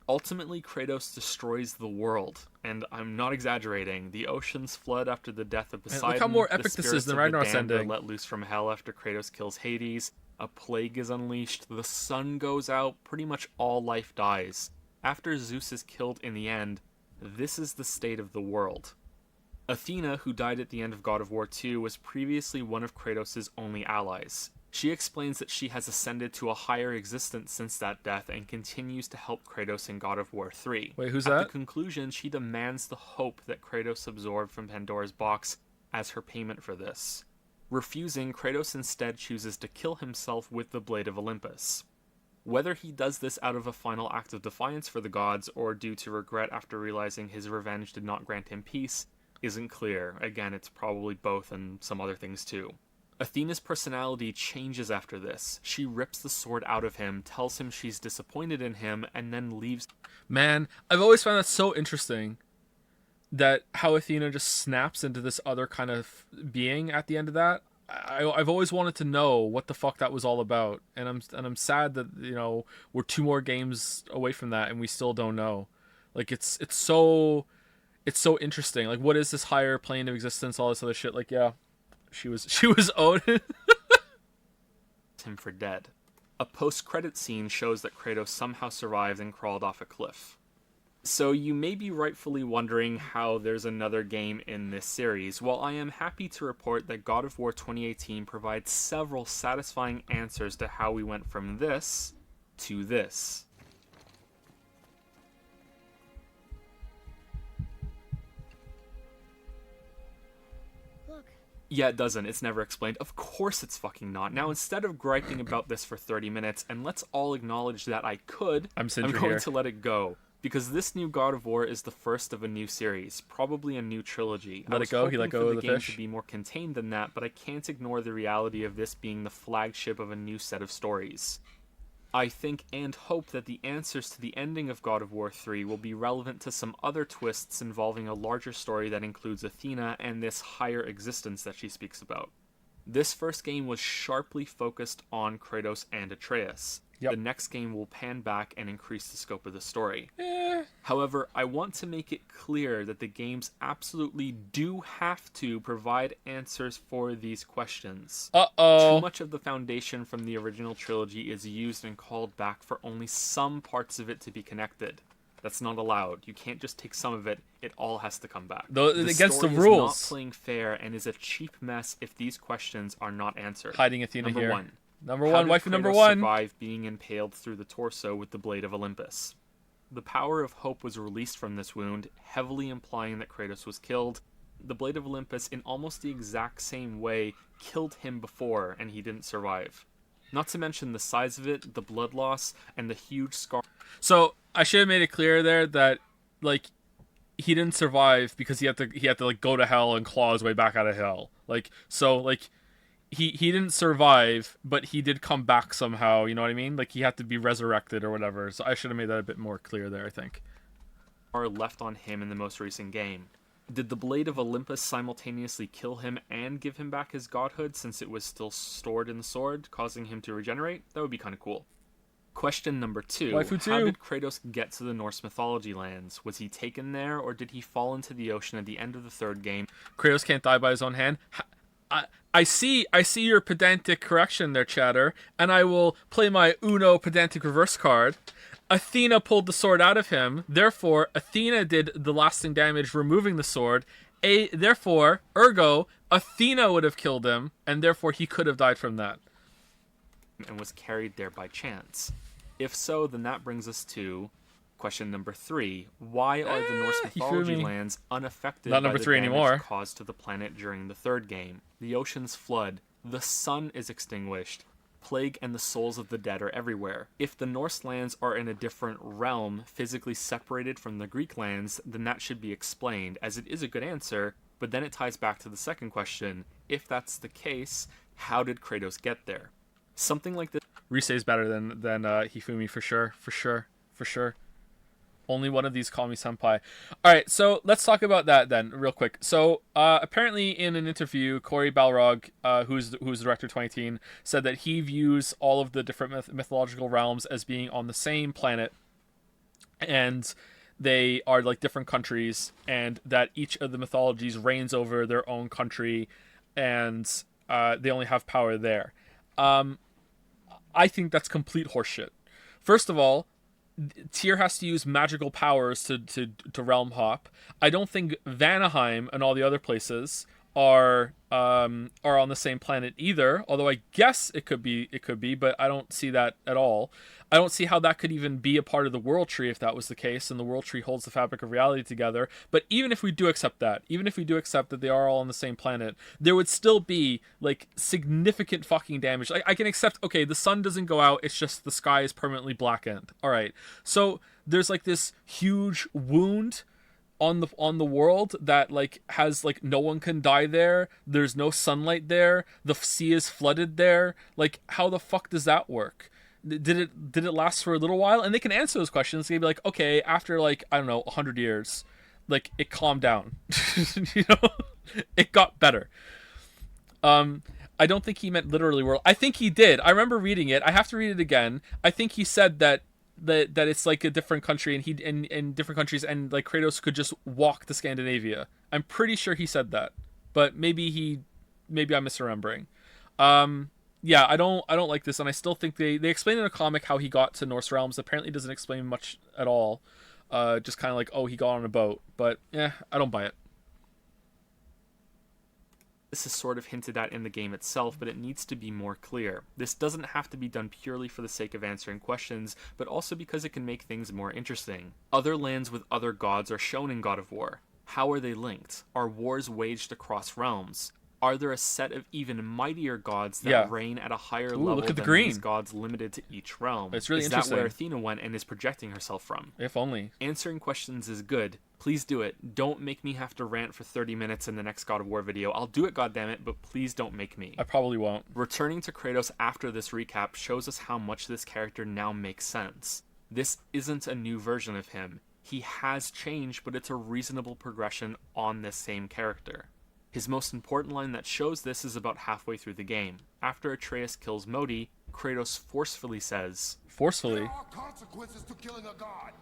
Ultimately, Kratos destroys the world, and I'm not exaggerating. The oceans flood after the death of Poseidon. Look how more epic this is than Ragnarok's ending. Are let loose from hell after Kratos kills Hades. A plague is unleashed. The sun goes out. Pretty much all life dies. After Zeus is killed in the end, this is the state of the world. Athena, who died at the end of God of War 2, was previously one of Kratos' only allies. She explains that she has ascended to a higher existence since that death and continues to help Kratos in God of War 3. Wait, who's At that? the conclusion, she demands the hope that Kratos absorbed from Pandora's box as her payment for this. Refusing, Kratos instead chooses to kill himself with the Blade of Olympus. Whether he does this out of a final act of defiance for the gods, or due to regret after realizing his revenge did not grant him peace, isn't clear. Again, it's probably both and some other things too. Athena's personality changes after this. She rips the sword out of him, tells him she's disappointed in him, and then leaves. Man, I've always found that so interesting. That how Athena just snaps into this other kind of being at the end of that. I've always wanted to know what the fuck that was all about, and I'm sad that we're 2 more games away from that and we still don't know. Like it's so interesting. Like, what is this higher plane of existence? All this other shit. Like, yeah, she was Odin. him for dead. A post-credit scene shows that Kratos somehow survived and crawled off a cliff. So you may be rightfully wondering how there's another game in this series. Well, I am happy to report that God of War 2018 provides several satisfying answers to how we went from this to this. Look, Yeah, it doesn't. It's never explained. Of course it's fucking not. Now, instead of griping about this for 30 minutes, and let's all acknowledge that I could, I'm Sindri going here. to let it go. Because this new God of War is the first of a new series, probably a new trilogy. Let it go? He let go of the game fish? to be more contained than that, but I can't ignore the reality of this being the flagship of a new set of stories. I think and hope that the answers to the ending of God of War 3 will be relevant to some other twists involving a larger story that includes Athena and this higher existence that she speaks about. This first game was sharply focused on Kratos and Atreus. Yep. The next game will pan back and increase the scope of the story. However, I want to make it clear that the games absolutely do have to provide answers for these questions. Too much of the foundation from the original trilogy is used and called back for only some parts of it to be connected. That's not allowed. You can't just take some of it. It all has to come back. Against the story rules. is not playing fair and is a cheap mess if these questions are not answered. Hiding Athena Number here. one. Number How one, did waifu number Kratos one. survive being impaled through the torso with the Blade of Olympus? The power of hope was released from this wound, heavily implying that Kratos was killed. The Blade of Olympus, in almost the exact same way, killed him before, and he didn't survive. Not to mention the size of it, the blood loss, and the huge scar. So I should have made it clear there that, like, he didn't survive because he had to like go to hell and claw his way back out of hell. He didn't survive, but he did come back somehow, you know what I mean? Like, he had to be resurrected or whatever. So I should have made that a bit more clear there, I think. Are left on him in the most recent game. Did the Blade of Olympus simultaneously kill him and give him back his godhood since it was still stored in the sword, causing him to regenerate? That would be kind of cool. Question number 2. Waifu 2. How did Kratos get to the Norse mythology lands? Was he taken there, or did he fall into the ocean at the end of the third game? Kratos can't die by his own hand. I see your pedantic correction there, chatter, and I will play my Uno pedantic reverse card. Athena pulled the sword out of him, therefore Athena did the lasting damage removing the sword. Therefore, ergo, Athena would have killed him, and therefore he could have died from that. And was carried there by chance. If so, then that brings us to question number 3. Why are the Norse mythology lands unaffected Not by number the 3 damage anymore. caused to the planet during the third game? The oceans flood, the sun is extinguished, plague and the souls of the dead are everywhere. If the Norse lands are in a different realm, physically separated from the Greek lands, then that should be explained, as it is a good answer, but then it ties back to the second question. If that's the case, how did Kratos get there? Something like this. Rise is better than Hifumi for sure. Only one of these call me senpai. All right, so let's talk about that then, real quick. So apparently, in an interview, Corey Balrog, who's director 2018, said that he views all of the different mythological realms as being on the same planet, and they are like different countries, and that each of the mythologies reigns over their own country, and they only have power there. I think that's complete horseshit. First of all, Tyr has to use magical powers to realm hop. I don't think Vanaheim and all the other places are on the same planet either. Although I guess it could be, but I don't see that at all. I don't see how that could even be a part of the World Tree if that was the case, and the World Tree holds the fabric of reality together. But even if we do accept that, that they are all on the same planet, there would still be like significant fucking damage. Like, I can accept, okay, the sun doesn't go out, it's just the sky is permanently blackened. All right, so there's like this huge wound on the world that like has like no one can die there. There's no sunlight there. The sea is flooded there. Like, how the fuck does that work? Did it last for a little while? And they can answer those questions. They'd be like, okay, after like, I don't know, 100 years, like it calmed down. You know, it got better. I don't think he meant literally world. I think he did. I remember reading it. I have to read it again. I think he said that it's like a different country, and he in different countries, and like Kratos could just walk to Scandinavia. I'm pretty sure he said that, but maybe I'm misremembering. Yeah, I don't like this, and I still think they explain in a comic how he got to Norse realms. Apparently, doesn't explain much at all. Just kind of like, oh, he got on a boat, but yeah, I don't buy it. This is sort of hinted at in the game itself, but it needs to be more clear. This doesn't have to be done purely for the sake of answering questions, but also because it can make things more interesting. Other lands with other gods are shown in God of War. How are they linked? Are wars waged across realms? Are there a set of even mightier gods that Yeah. reign at a higher Ooh, level look at the than green. these gods limited to each realm? It's really is that where interesting. Athena went and is projecting herself from? If only. Answering questions is good. Please do it. Don't make me have to rant for 30 minutes in the next God of War video. I'll do it, goddammit, but please don't make me. I probably won't. Returning to Kratos after this recap shows us how much this character now makes sense. This isn't a new version of him. He has changed, but it's a reasonable progression on this same character. His most important line that shows this is about halfway through the game. After Atreus kills Modi, Kratos forcefully says, Forcefully. There are consequences to killing a god.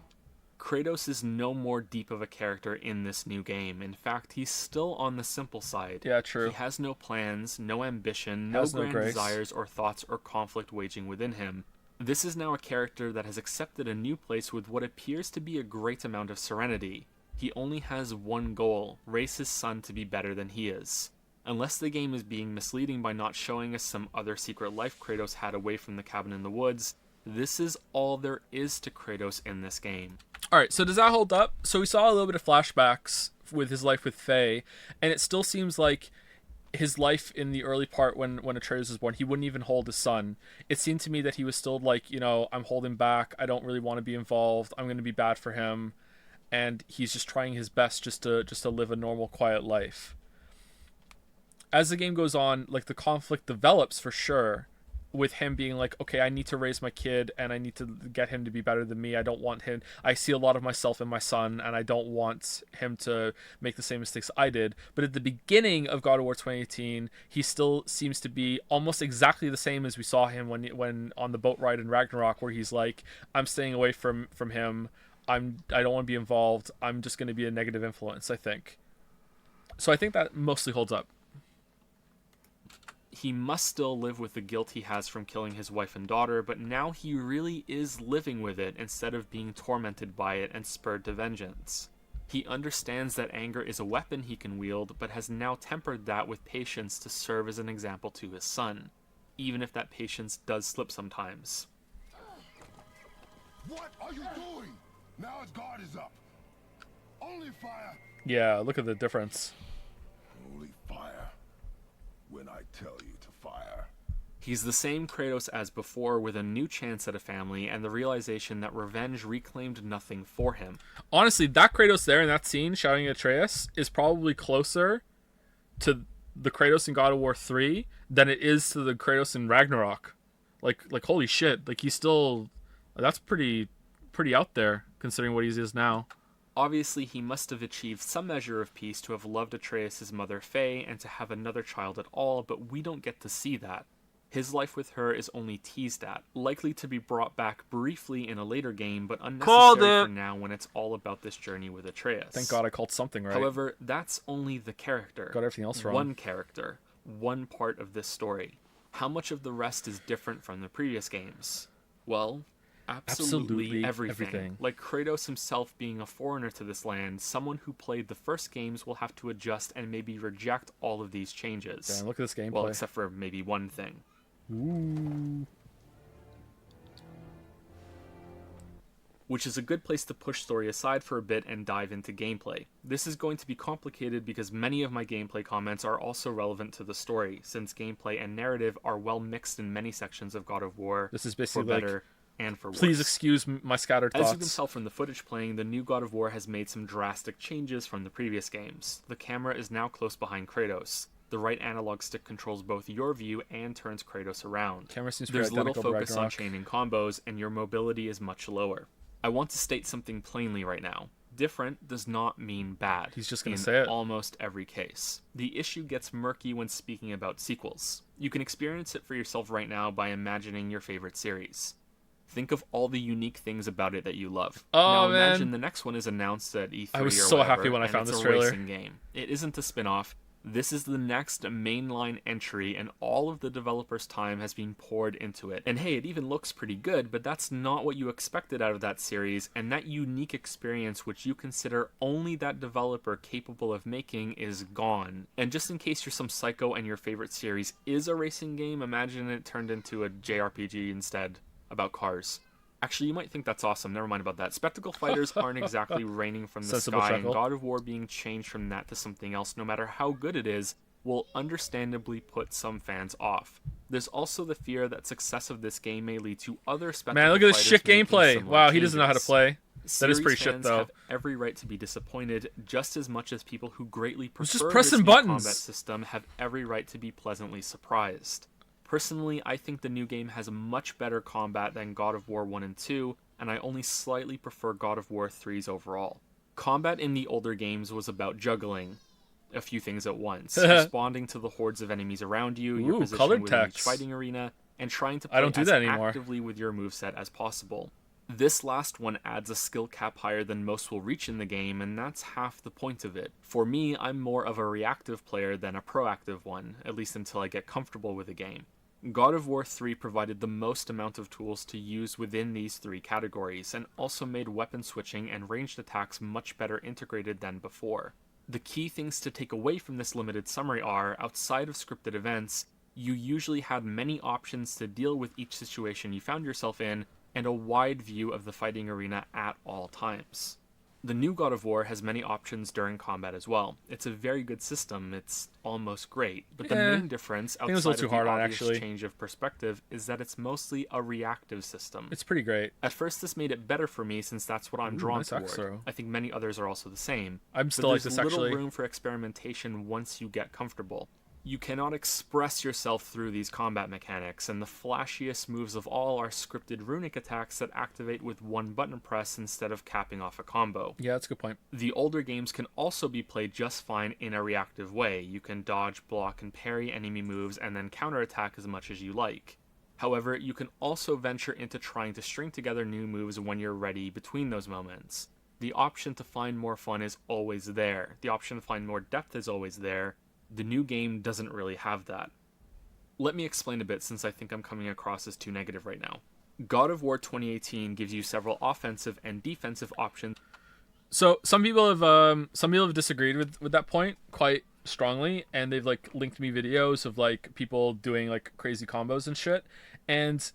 Kratos is no more deep of a character in this new game. In fact, he's still on the simple side. Yeah, true. He has no plans, no ambition, no Has no grand grace. desires or thoughts or conflict waging within him. This is now a character that has accepted a new place with what appears to be a great amount of serenity. He only has one goal: raise his son to be better than he is. Unless the game is being misleading by not showing us some other secret life Kratos had away from the cabin in the woods, this is all there is to Kratos in this game. All right, so does that hold up? So we saw a little bit of flashbacks with his life with Faye, and it still seems like his life in the early part when Atreus was born, he wouldn't even hold his son. It seemed to me that he was still like, I'm holding back. I don't really want to be involved. I'm going to be bad for him. And he's just trying his best just to live a normal, quiet life. As the game goes on, like, the conflict develops for sure, with him being like, okay, I need to raise my kid and I need to get him to be better than me. I don't want him. I see a lot of myself in my son and I don't want him to make the same mistakes I did. But at the beginning of God of War 2018, he still seems to be almost exactly the same as we saw him when on the boat ride in Ragnarok, where he's like, I'm staying away from him. I don't want to be involved. I'm just going to be a negative influence, I think. So I think that mostly holds up. He must still live with the guilt he has from killing his wife and daughter, but now he really is living with it instead of being tormented by it and spurred to vengeance. He understands that anger is a weapon he can wield, but has now tempered that with patience to serve as an example to his son, even if that patience does slip sometimes. What are you doing? Now his guard is up. Only fire. Yeah, look at the difference. Only fire. When I tell you to fire. He's the same Kratos as before, with a new chance at a family and the realization that revenge reclaimed nothing for him. Honestly, that Kratos there in that scene shouting at Atreus is probably closer to the Kratos in God of War 3 than it is to the Kratos in Ragnarok. Like holy shit, like he's still, that's pretty out there considering what he is now. Obviously, he must have achieved some measure of peace to have loved Atreus' mother Faye and to have another child at all, but we don't get to see that. His life with her is only teased at, likely to be brought back briefly in a later game, but unnecessary for now when it's all about this journey with Atreus. Thank God I called something right. However, that's only the character. Got everything else wrong. One character, one part of this story. How much of the rest is different from the previous games? Well, absolutely everything. Like Kratos himself being a foreigner to this land, someone who played the first games will have to adjust and maybe reject all of these changes. Damn, look at this gameplay. Well, except for maybe one thing. Ooh. Which is a good place to push story aside for a bit and dive into gameplay. This is going to be complicated because many of my gameplay comments are also relevant to the story, since gameplay and narrative are well mixed in many sections of God of War. This is basically for better and for worse. Please excuse my scattered thoughts. As you can tell from the footage playing, the new God of War has made some drastic changes from the previous games. The camera is now close behind Kratos. The right analog stick controls both your view and turns Kratos around. Camera seems There's little identical to focus on Ragnarok. chaining combos, and your mobility is much lower. I want to state something plainly right now. Different does not mean bad. He's just gonna in say it. almost every case. The issue gets murky when speaking about sequels. You can experience it for yourself right now by imagining your favorite series. Think of all the unique things about it that you love. Oh, now man. imagine the next one is announced at E3 I was or so whatever, happy when I and found it's this a trailer. racing game. It isn't a spin-off. This is the next mainline entry, and all of the developers' time has been poured into it. And hey, it even looks pretty good, but that's not what you expected out of that series, and that unique experience which you consider only that developer capable of making is gone. And just in case you're some psycho and your favorite series is a racing game, imagine it turned into a JRPG instead, about cars. Actually, you might think that's awesome. Never mind about that. Spectacle fighters aren't exactly raining from the Sensible sky, chuckle. and God of War being changed from that to something else, no matter how good it is will understandably put some fans off. There's also the fear that success of this game may lead to other spectacle Man, look at this fighters shit making gameplay. similar Wow, he doesn't know how to changes. play. That is Series pretty shit, fans though. have every right to be disappointed, just as much as people who greatly prefer just pressing this new buttons. combat system have every right to be pleasantly surprised. Personally, I think the new game has much better combat than God of War 1 and 2, and I only slightly prefer God of War 3's overall. Combat in the older games was about juggling a few things at once, responding to the hordes of enemies around you, your Ooh, position colored within each text. fighting arena, and trying to I play don't do as that anymore. actively with your moveset as possible. This last one adds a skill cap higher than most will reach in the game, and that's half the point of it. For me, I'm more of a reactive player than a proactive one, at least until I get comfortable with the game. God of War 3 provided the most amount of tools to use within these three categories, and also made weapon switching and ranged attacks much better integrated than before. The key things to take away from this limited summary are, outside of scripted events, you usually had many options to deal with each situation you found yourself in, and a wide view of the fighting arena at all times. The new God of War has many options during combat as well. It's a very good system, it's almost great, but the main difference think it was a outside little of too hard the on, obvious actually. change of perspective is that it's mostly a reactive system. It's pretty great. At first this made it better for me since that's what I'm drawn nice axe toward. throw. I think many others are also the same. I'm But still like there's this, little actually. room for experimentation once you get comfortable. You cannot express yourself through these combat mechanics, and the flashiest moves of all are scripted runic attacks that activate with one button press instead of capping off a combo. Yeah, that's a good point. The older games can also be played just fine in a reactive way. You can dodge, block, and parry enemy moves and then counterattack as much as you like. However, you can also venture into trying to string together new moves when you're ready between those moments. The option to find more fun is always there. The option to find more depth is always there. The new game doesn't really have that. Let me explain a bit since I think I'm coming across as too negative right now. God of War 2018 gives you several offensive and defensive options. So some people have disagreed with that point quite strongly, and they've like linked me videos of like people doing like crazy combos and shit. And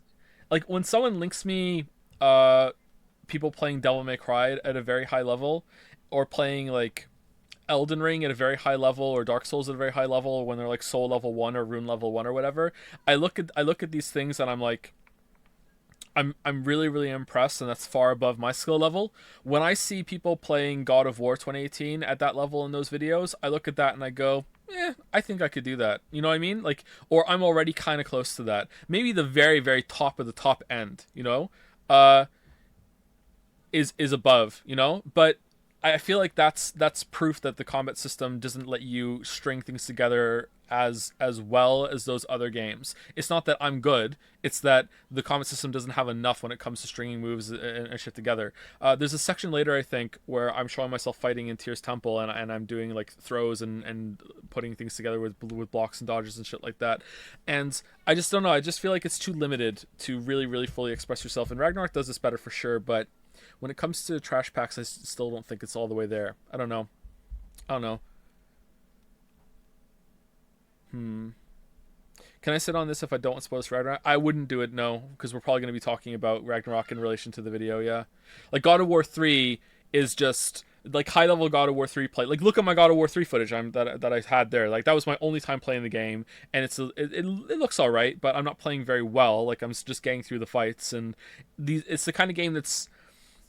like when someone links me people playing Devil May Cry at a very high level, or playing like Elden Ring at a very high level, or Dark Souls at a very high level, when they're like Soul level 1 or Rune level 1 or whatever, I look at these things and I'm like, I'm really, really impressed, and that's far above my skill level. When I see people playing God of War 2018 at that level in those videos, I look at that and I go, I think I could do that. You know what I mean? Like, or I'm already kind of close to that. Maybe the very, very top of the top end, you know, is above, you know, but I feel like that's proof that the combat system doesn't let you string things together as well as those other games. It's not that I'm good, it's that the combat system doesn't have enough when it comes to stringing moves and shit together. There's a section later, I think, where I'm showing myself fighting in Tyr's Temple, and I'm doing like throws and putting things together with blocks and dodges and shit like that. And I just don't know, I just feel like it's too limited to really, really fully express yourself. And Ragnarok does this better for sure, but when it comes to trash packs, I still don't think it's all the way there. I don't know. Can I sit on this if I don't want spoilers for Ragnarok? I wouldn't do it, no, because we're probably going to be talking about Ragnarok in relation to the video, yeah. Like, God of War 3 is just, like, high-level God of War 3 play. Like, look at my God of War 3 footage that I had there. Like, that was my only time playing the game, and it looks alright, but I'm not playing very well. Like, I'm just getting through the fights, and it's the kind of game that's...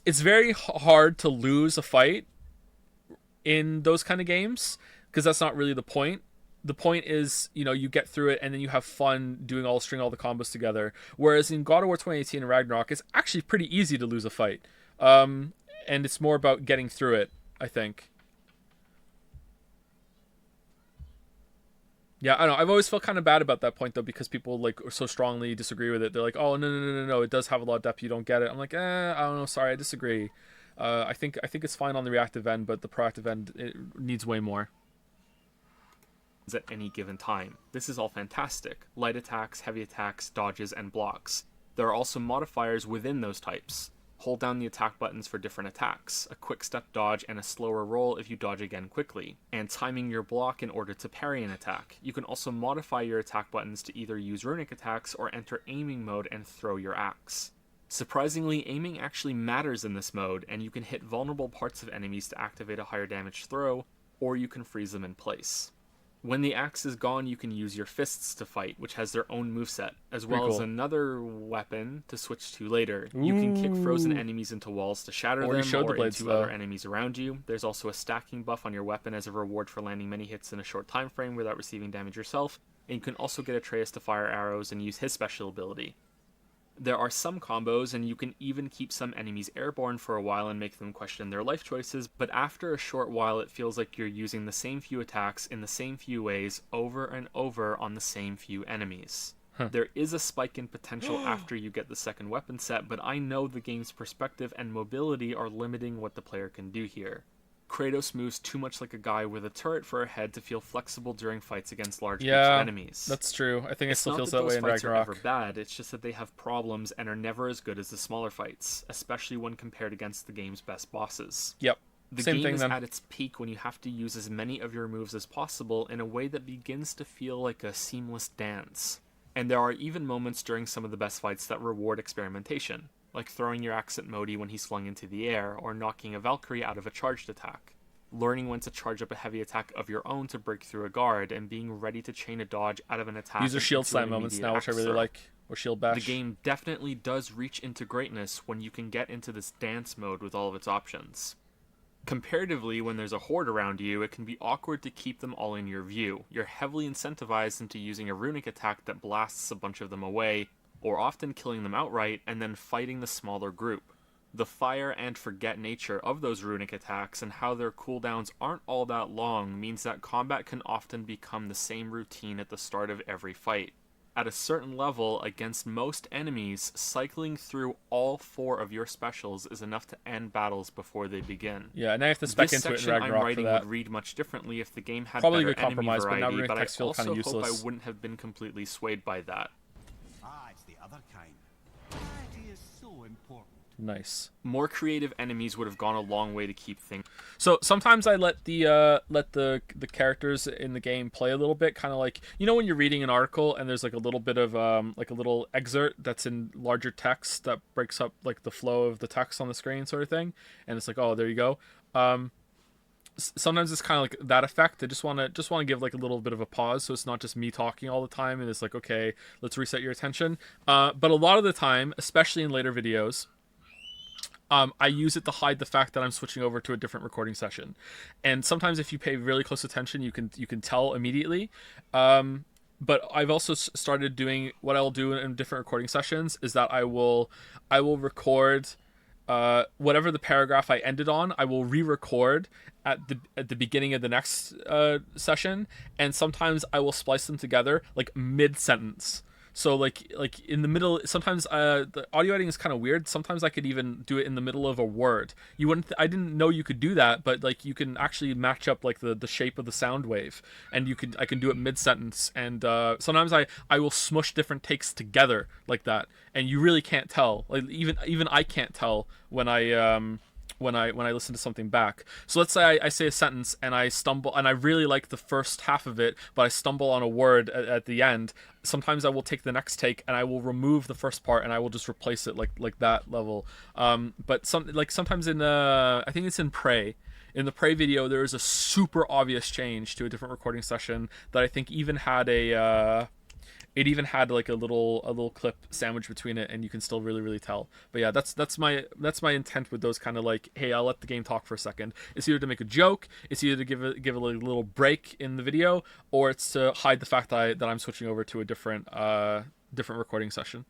It's very hard to lose a fight in those kind of games, because that's not really the point. The point is, you know, you get through it and then you have fun doing string all the combos together. Whereas in God of War 2018 and Ragnarok, it's actually pretty easy to lose a fight. And it's more about getting through it, I think. Yeah, I don't know. I've always felt kind of bad about that point, though, because people like so strongly disagree with it. They're like, "Oh, no, it does have a lot of depth. You don't get it." I'm like, I don't know. Sorry, I disagree. I think it's fine on the reactive end, but the proactive end, it needs way more. At any given time. This is all fantastic. Light attacks, heavy attacks, dodges, and blocks. There are also modifiers within those types. Hold down the attack buttons for different attacks, a quick step dodge and a slower roll if you dodge again quickly, and timing your block in order to parry an attack. You can also modify your attack buttons to either use runic attacks or enter aiming mode and throw your axe. Surprisingly, aiming actually matters in this mode, and you can hit vulnerable parts of enemies to activate a higher damage throw, or you can freeze them in place. When the axe is gone, you can use your fists to fight, which has their own moveset, as well Pretty as cool. another weapon to switch to later. You can kick frozen enemies into walls to shatter Already them, showed the or blades, into though. other enemies around you. There's also a stacking buff on your weapon as a reward for landing many hits in a short time frame without receiving damage yourself, and you can also get Atreus to fire arrows and use his special ability. There are some combos, and you can even keep some enemies airborne for a while and make them question their life choices, but after a short while it feels like you're using the same few attacks in the same few ways over and over on the same few enemies. There is a spike in potential after you get the second weapon set, but I know the game's perspective and mobility are limiting what the player can do here. Kratos moves too much like a guy with a turret for a head to feel flexible during fights against large groups of enemies. That's true. I think it It's still not feels that that way those in fights are ever Ragnarok. bad, it's just that they have problems and are never as good as the smaller fights, especially when compared against the game's best bosses. Yep. The Same game thing is then. at its peak when you have to use as many of your moves as possible in a way that begins to feel like a seamless dance. And there are even moments during some of the best fights that reward experimentation, like throwing your axe at Modi when he's flung into the air, or knocking a Valkyrie out of a charged attack. Learning when to charge up a heavy attack of your own to break through a guard, and being ready to chain a dodge out of an attack. These are and shield into slam an moments immediate now, which I axe really throw. like. Or shield bash. The game definitely does reach into greatness when you can get into this dance mode with all of its options. Comparatively, when there's a horde around you, it can be awkward to keep them all in your view. You're heavily incentivized into using a runic attack that blasts a bunch of them away, or often killing them outright, and then fighting the smaller group. The fire and forget nature of those runic attacks and how their cooldowns aren't all that long means that combat can often become the same routine at the start of every fight. At a certain level, against most enemies, cycling through all 4 of your specials is enough to end battles before they begin. Yeah, now you have to spec This into it in section I'm Ragnarok for writing that. would read much differently if the game had Probably a better good enemy compromise, but now variety, runic but I attacks feel also kinda hope I useless. wouldn't have been completely swayed by that. Ah, it's the other kind. Variety is so important. Nice. More creative enemies would have gone a long way to keep things. So sometimes I let the characters in the game play a little bit, kind of like, you know, when you're reading an article and there's like a little bit of like a little excerpt that's in larger text that breaks up like the flow of the text on the screen, sort of thing, and it's like, oh, there you go. Sometimes it's kind of like that effect. I just want to give like a little bit of a pause, so it's not just me talking all the time, and it's like, okay, let's reset your attention. But a lot of the time, especially in later videos, I use it to hide the fact that I'm switching over to a different recording session, and sometimes if you pay really close attention, you can tell immediately. But I've also started doing what I'll do in different recording sessions is that I will record whatever the paragraph I ended on, I will re-record at the beginning of the next session, and sometimes I will splice them together like mid-sentence. So like in the middle, sometimes the audio editing is kind of weird. Sometimes I could even do it in the middle of a word. You wouldn't. I didn't know you could do that, but like you can actually match up like the shape of the sound wave, and I can do it mid sentence. And sometimes I will smush different takes together like that, and you really can't tell. Like even I can't tell when I listen to something back. So let's say I say a sentence and I stumble, and I really like the first half of it, but I stumble on a word at the end. Sometimes I will take the next take and I will remove the first part and I will just replace it like that level. But sometimes in I think it's in Prey. In the Prey video, there is a super obvious change to a different recording session that I think even had it even had like a little clip sandwiched between it, and you can still really tell. But yeah, that's my intent with those kind of like, hey, I'll let the game talk for a second. It's either to make a joke, it's either to give a little break in the video, or it's to hide the fact that I'm switching over to a different recording session.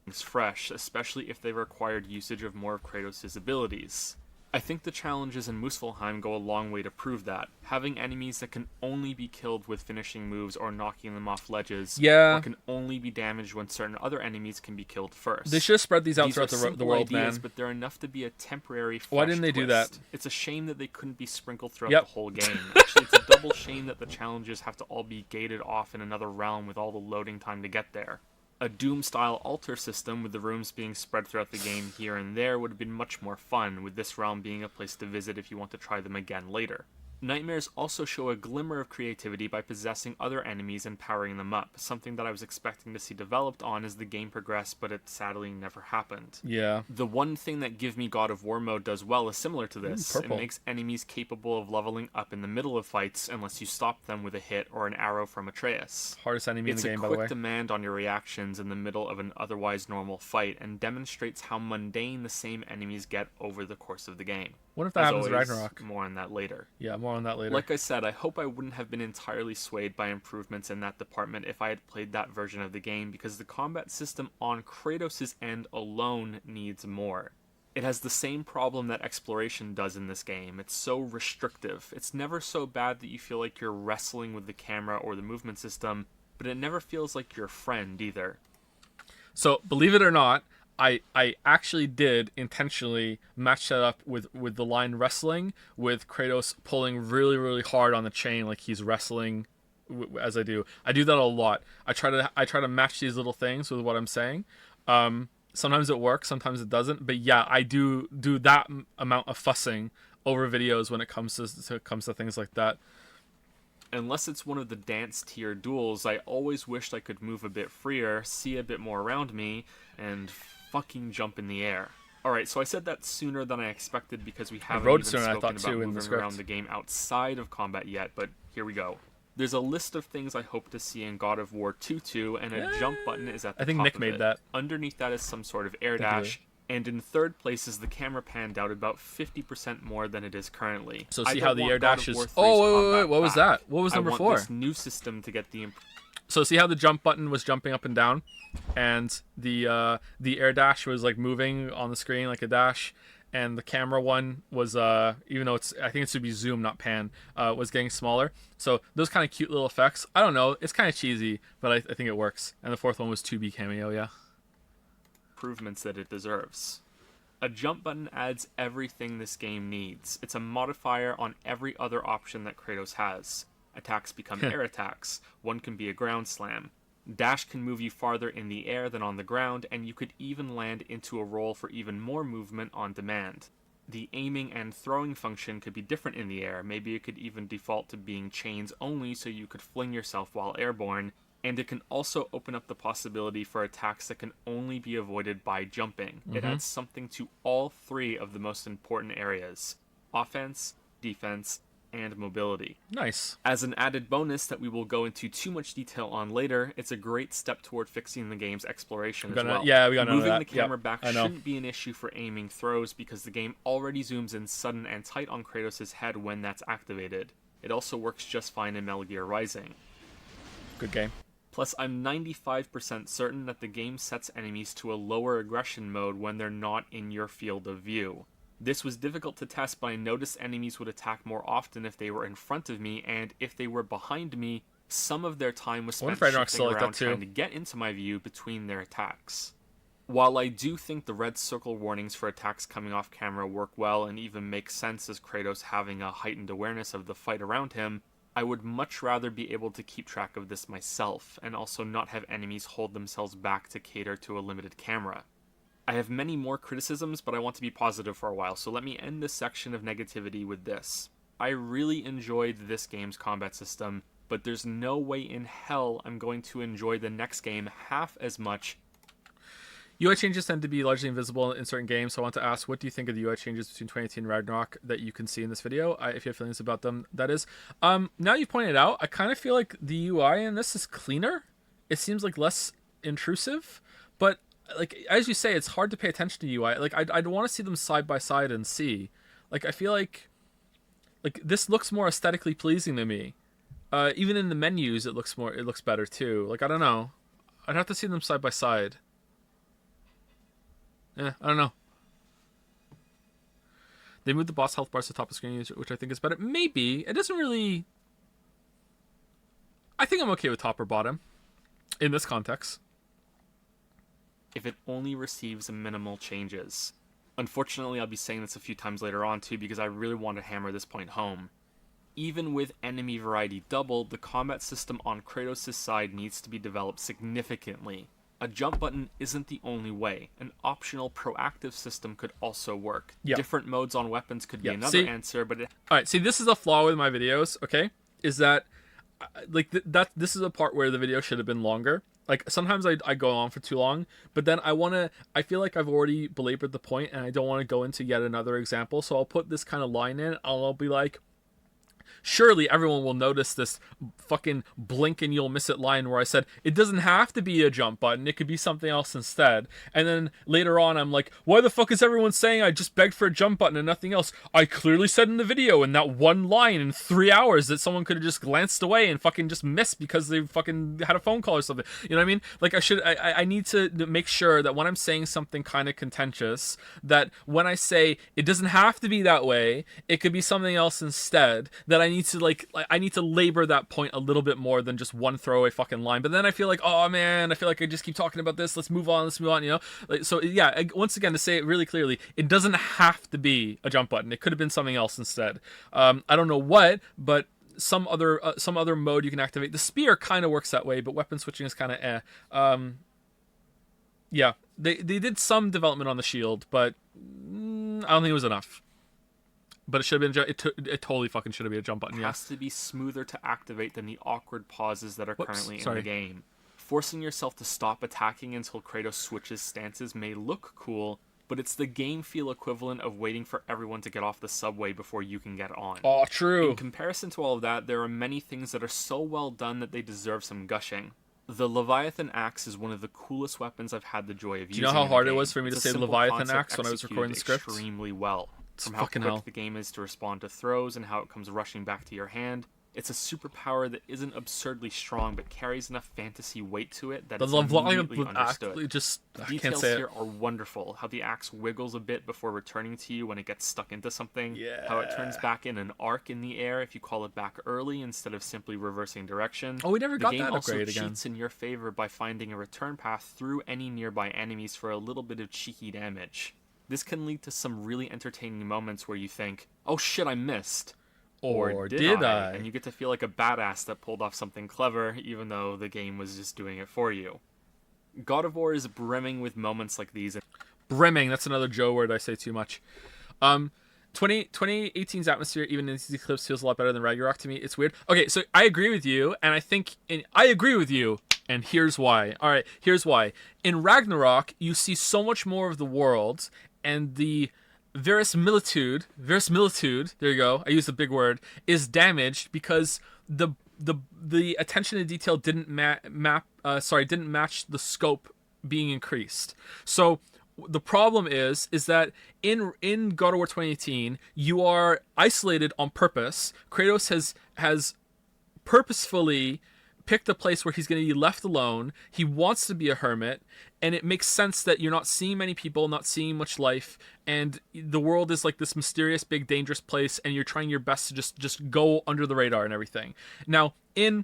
It's fresh, especially if they required usage of more of Kratos' abilities. I think the challenges in Muspelheim go a long way to prove that. Having enemies that can only be killed with finishing moves or knocking them off ledges, Yeah, or can only be damaged when certain other enemies can be killed first. they should have spread these out throughout are the simple world, ideas, man. but they're enough to be a temporary fresh Why didn't they do that? twist. It's a shame that they couldn't be sprinkled throughout Yep. the whole game. Actually, it's a double shame that the challenges have to all be gated off in another realm with all the loading time to get there. A Doom-style altar system with the rooms being spread throughout the game here and there would have been much more fun, with this realm being a place to visit if you want to try them again later. Nightmares also show a glimmer of creativity by possessing other enemies and powering them up, something that I was expecting to see developed on as the game progressed, but it sadly never happened. Yeah. The one thing that Give Me God of War mode does well is similar to this. It purple. makes enemies capable of leveling up in the middle of fights unless you stop them with a hit or an arrow from Atreus. Hardest enemy It's in the a game, by the way. quick demand on your reactions in the middle of an otherwise normal fight and demonstrates how mundane the same enemies get over the course of the game. What if that As happens in always, Ragnarok? more on that later. Yeah, more on that later. Like I said, I hope I wouldn't have been entirely swayed by improvements in that department if I had played that version of the game, because the combat system on Kratos' end alone needs more. It has the same problem that exploration does in this game. It's so restrictive. It's never so bad that you feel like you're wrestling with the camera or the movement system, but it never feels like your friend either. So, believe it or not, I actually did intentionally match that up with the line wrestling, with Kratos pulling really, really hard on the chain like he's wrestling as I do. I do that a lot. I try to match these little things with what I'm saying. Sometimes it works, sometimes it doesn't. But yeah, I do that amount of fussing over videos when it comes to things like that. Unless it's one of the dance tier duels, I always wished I could move a bit freer, see a bit more around me, and fucking jump in the air. Alright, so I said that sooner than I expected because we haven't wrote even it sooner, I spoken thought, about too, in the moving script. around the game outside of combat yet, but here we go. There's a list of things I hope to see in God of War 2.2, and a jump button is at the I think top Nick of made it. that. Underneath that is some sort of air Thank you. dash, and in third place is the camera panned out about 50% more than it is currently. So I see don't how the want air God dash of War is... 3's Oh, wait, combat what was back. that? What was number I 4? want this new system to get the So see how the jump button was jumping up and down, and the air dash was like moving on the screen like a dash, and the camera one was even though I think it should be zoom not pan, was getting smaller. So those kind of cute little effects. I don't know, it's kind of cheesy, but I think it works. And the fourth one was 2B cameo, yeah. improvements that it deserves. A jump button adds everything this game needs. It's a modifier on every other option that Kratos has. Attacks become air attacks. One can be a ground slam. Dash can move you farther in the air than on the ground, and you could even land into a roll for even more movement on demand. The aiming and throwing function could be different in the air. Maybe it could even default to being chains only so you could fling yourself while airborne, and it can also open up the possibility for attacks that can only be avoided by jumping. It adds something to all three of the most important areas: offense, defense, and mobility. Nice. As an added bonus that we will go into too much detail on later, it's a great step toward fixing the game's exploration as well. Yeah, we got Moving that. the camera Yep, back I know. shouldn't be an issue for aiming throws because the game already zooms in sudden and tight on Kratos' head when that's activated. It also works just fine in Metal Gear Rising. Good game. Plus, I'm 95% certain that the game sets enemies to a lower aggression mode when they're not in your field of view. This was difficult to test, but I noticed enemies would attack more often if they were in front of me, and if they were behind me, some of their time was What if spent Ragnarok's shifting still like around that too? trying to get into my view between their attacks. While I do think the red circle warnings for attacks coming off camera work well and even make sense as Kratos having a heightened awareness of the fight around him, I would much rather be able to keep track of this myself, and also not have enemies hold themselves back to cater to a limited camera. I have many more criticisms, but I want to be positive for a while, so let me end this section of negativity with this. I really enjoyed this game's combat system, but there's no way in hell I'm going to enjoy the next game half as much. UI changes tend to be largely invisible in certain games, so I want to ask, what do you think of the UI changes between 2018 and Ragnarok that you can see in this video? If you have feelings about them, that is. Now you pointed out, I kind of feel like the UI in this is cleaner. It seems like less intrusive, but like as you say, it's hard to pay attention to UI. Like I'd want to see them side by side and see. Like I feel like this looks more aesthetically pleasing to me. Even in the menus, it looks better too. Like I don't know, I'd have to see them side by side. Yeah, I don't know. They moved the boss health bars to the top of the screen, which I think is better. Maybe. It doesn't really... I think I'm okay with top or bottom in this context. If it only receives minimal changes. Unfortunately, I'll be saying this a few times later on too, because I really want to hammer this point home. Even with enemy variety doubled, the combat system on Kratos' side needs to be developed significantly. A jump button isn't the only way. An optional proactive system could also work. Yeah. Different modes on weapons could be another See? answer, but Alright, see, this is a flaw with my videos, okay? Is that, like, this is a part where the video should have been longer. Like, sometimes I go on for too long, but then I feel like I've already belabored the point, and I don't want to go into yet another example, so I'll put this kind of line in, and I'll be like, surely everyone will notice this fucking blink and you'll miss it line where I said, it doesn't have to be a jump button, it could be something else instead. And then later on, I'm like, why the fuck is everyone saying I just begged for a jump button and nothing else? I clearly said in the video in that one line in 3 hours that someone could have just glanced away and fucking just missed because they fucking had a phone call or something. You know what I mean? Like, I need to make sure that when I'm saying something kind of contentious, that when I say it doesn't have to be that way, it could be something else instead, that I need to labor that point a little bit more than just one throwaway fucking line. But then I feel like, oh man, I feel like I just keep talking about this. Let's move on, you know? Like, so yeah, once again, to say it really clearly, it doesn't have to be a jump button. It could have been something else instead. I don't know what, but some other mode you can activate. The spear kind of works that way, but weapon switching is kind of yeah, they did some development on the shield, but I don't think it was enough. But it should have been. It totally fucking should have been a jump button. it Yeah. has to be smoother to activate than the awkward pauses that are Whoops, currently in sorry. the game. Forcing yourself to stop attacking until Kratos switches stances may look cool, but it's the game feel equivalent of waiting for everyone to get off the subway before you can get on. Oh, true. In comparison to all of that, there are many things that are so well done that they deserve some gushing. The Leviathan axe is one of the coolest weapons I've had the joy of using. Do you know how in a hard it game. was for me to It's a say simple Leviathan concept axe when I was recording the executed script? extremely well. From how fucking quick hell. the game is to respond to throws and how it comes rushing back to your hand. It's a superpower that isn't absurdly strong, but carries enough fantasy weight to it that The it's Leviathan immediately understood. actually just The I can't details say here it. are wonderful. How the axe wiggles a bit before returning to you when it gets stuck into something. How it turns back in an arc in the air if you call it back early instead of simply reversing direction. Oh, we never got The game that also upgrade again. cheats in your favor by finding a return path through any nearby enemies for a little bit of cheeky damage. This can lead to some really entertaining moments where you think, oh shit, I missed. Or did I? And you get to feel like a badass that pulled off something clever, even though the game was just doing it for you. God of War is brimming with moments like these. Brimming, that's another Joe word I say too much. 2018's atmosphere, even in these clips, feels a lot better than Ragnarok to me. It's weird. Okay, so I agree with you, and I agree with you, and here's why. All right, here's why. In Ragnarok, you see so much more of the world, and the verisimilitude, there you go, I used a big word, is damaged because the attention to detail didn't didn't match the scope being increased. So the problem is that in God of War 2018, you are isolated on purpose. Kratos has purposefully picked a place where he's going to be left alone. He wants to be a hermit, and it makes sense that you're not seeing many people, not seeing much life, and the world is like this mysterious, big, dangerous place, and you're trying your best to just go under the radar and everything. Now, in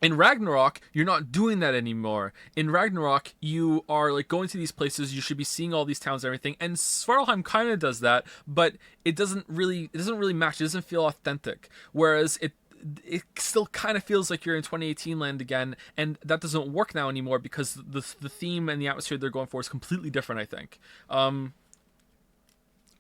Ragnarok, you're not doing that anymore. In Ragnarok, you are like going to these places. You should be seeing all these towns and everything. And Svartalheim kind of does that, but it doesn't really match. It doesn't feel authentic. Whereas it still kind of feels like you're in 2018 land again, and that doesn't work now anymore because the theme and the atmosphere they're going for is completely different, I think. I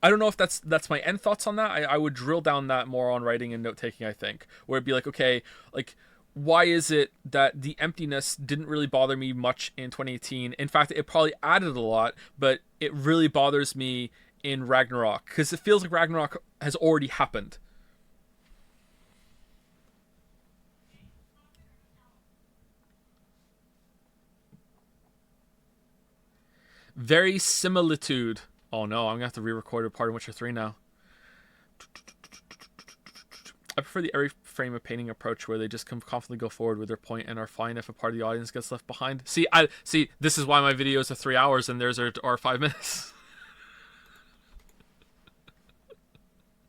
don't know if that's my end thoughts on that. I would drill down that more on writing and note taking, I think, where it'd be like, okay, like, why is it that the emptiness didn't really bother me much in 2018? In fact, it probably added a lot, but it really bothers me in Ragnarok because it feels like Ragnarok has already happened. Verisimilitude. Oh no, I'm gonna have to re-record a part of Witcher 3 now. I prefer the every frame of painting approach where they just confidently go forward with their point and are fine if a part of the audience gets left behind. See, this is why my videos are 3 hours and theirs are 5 minutes.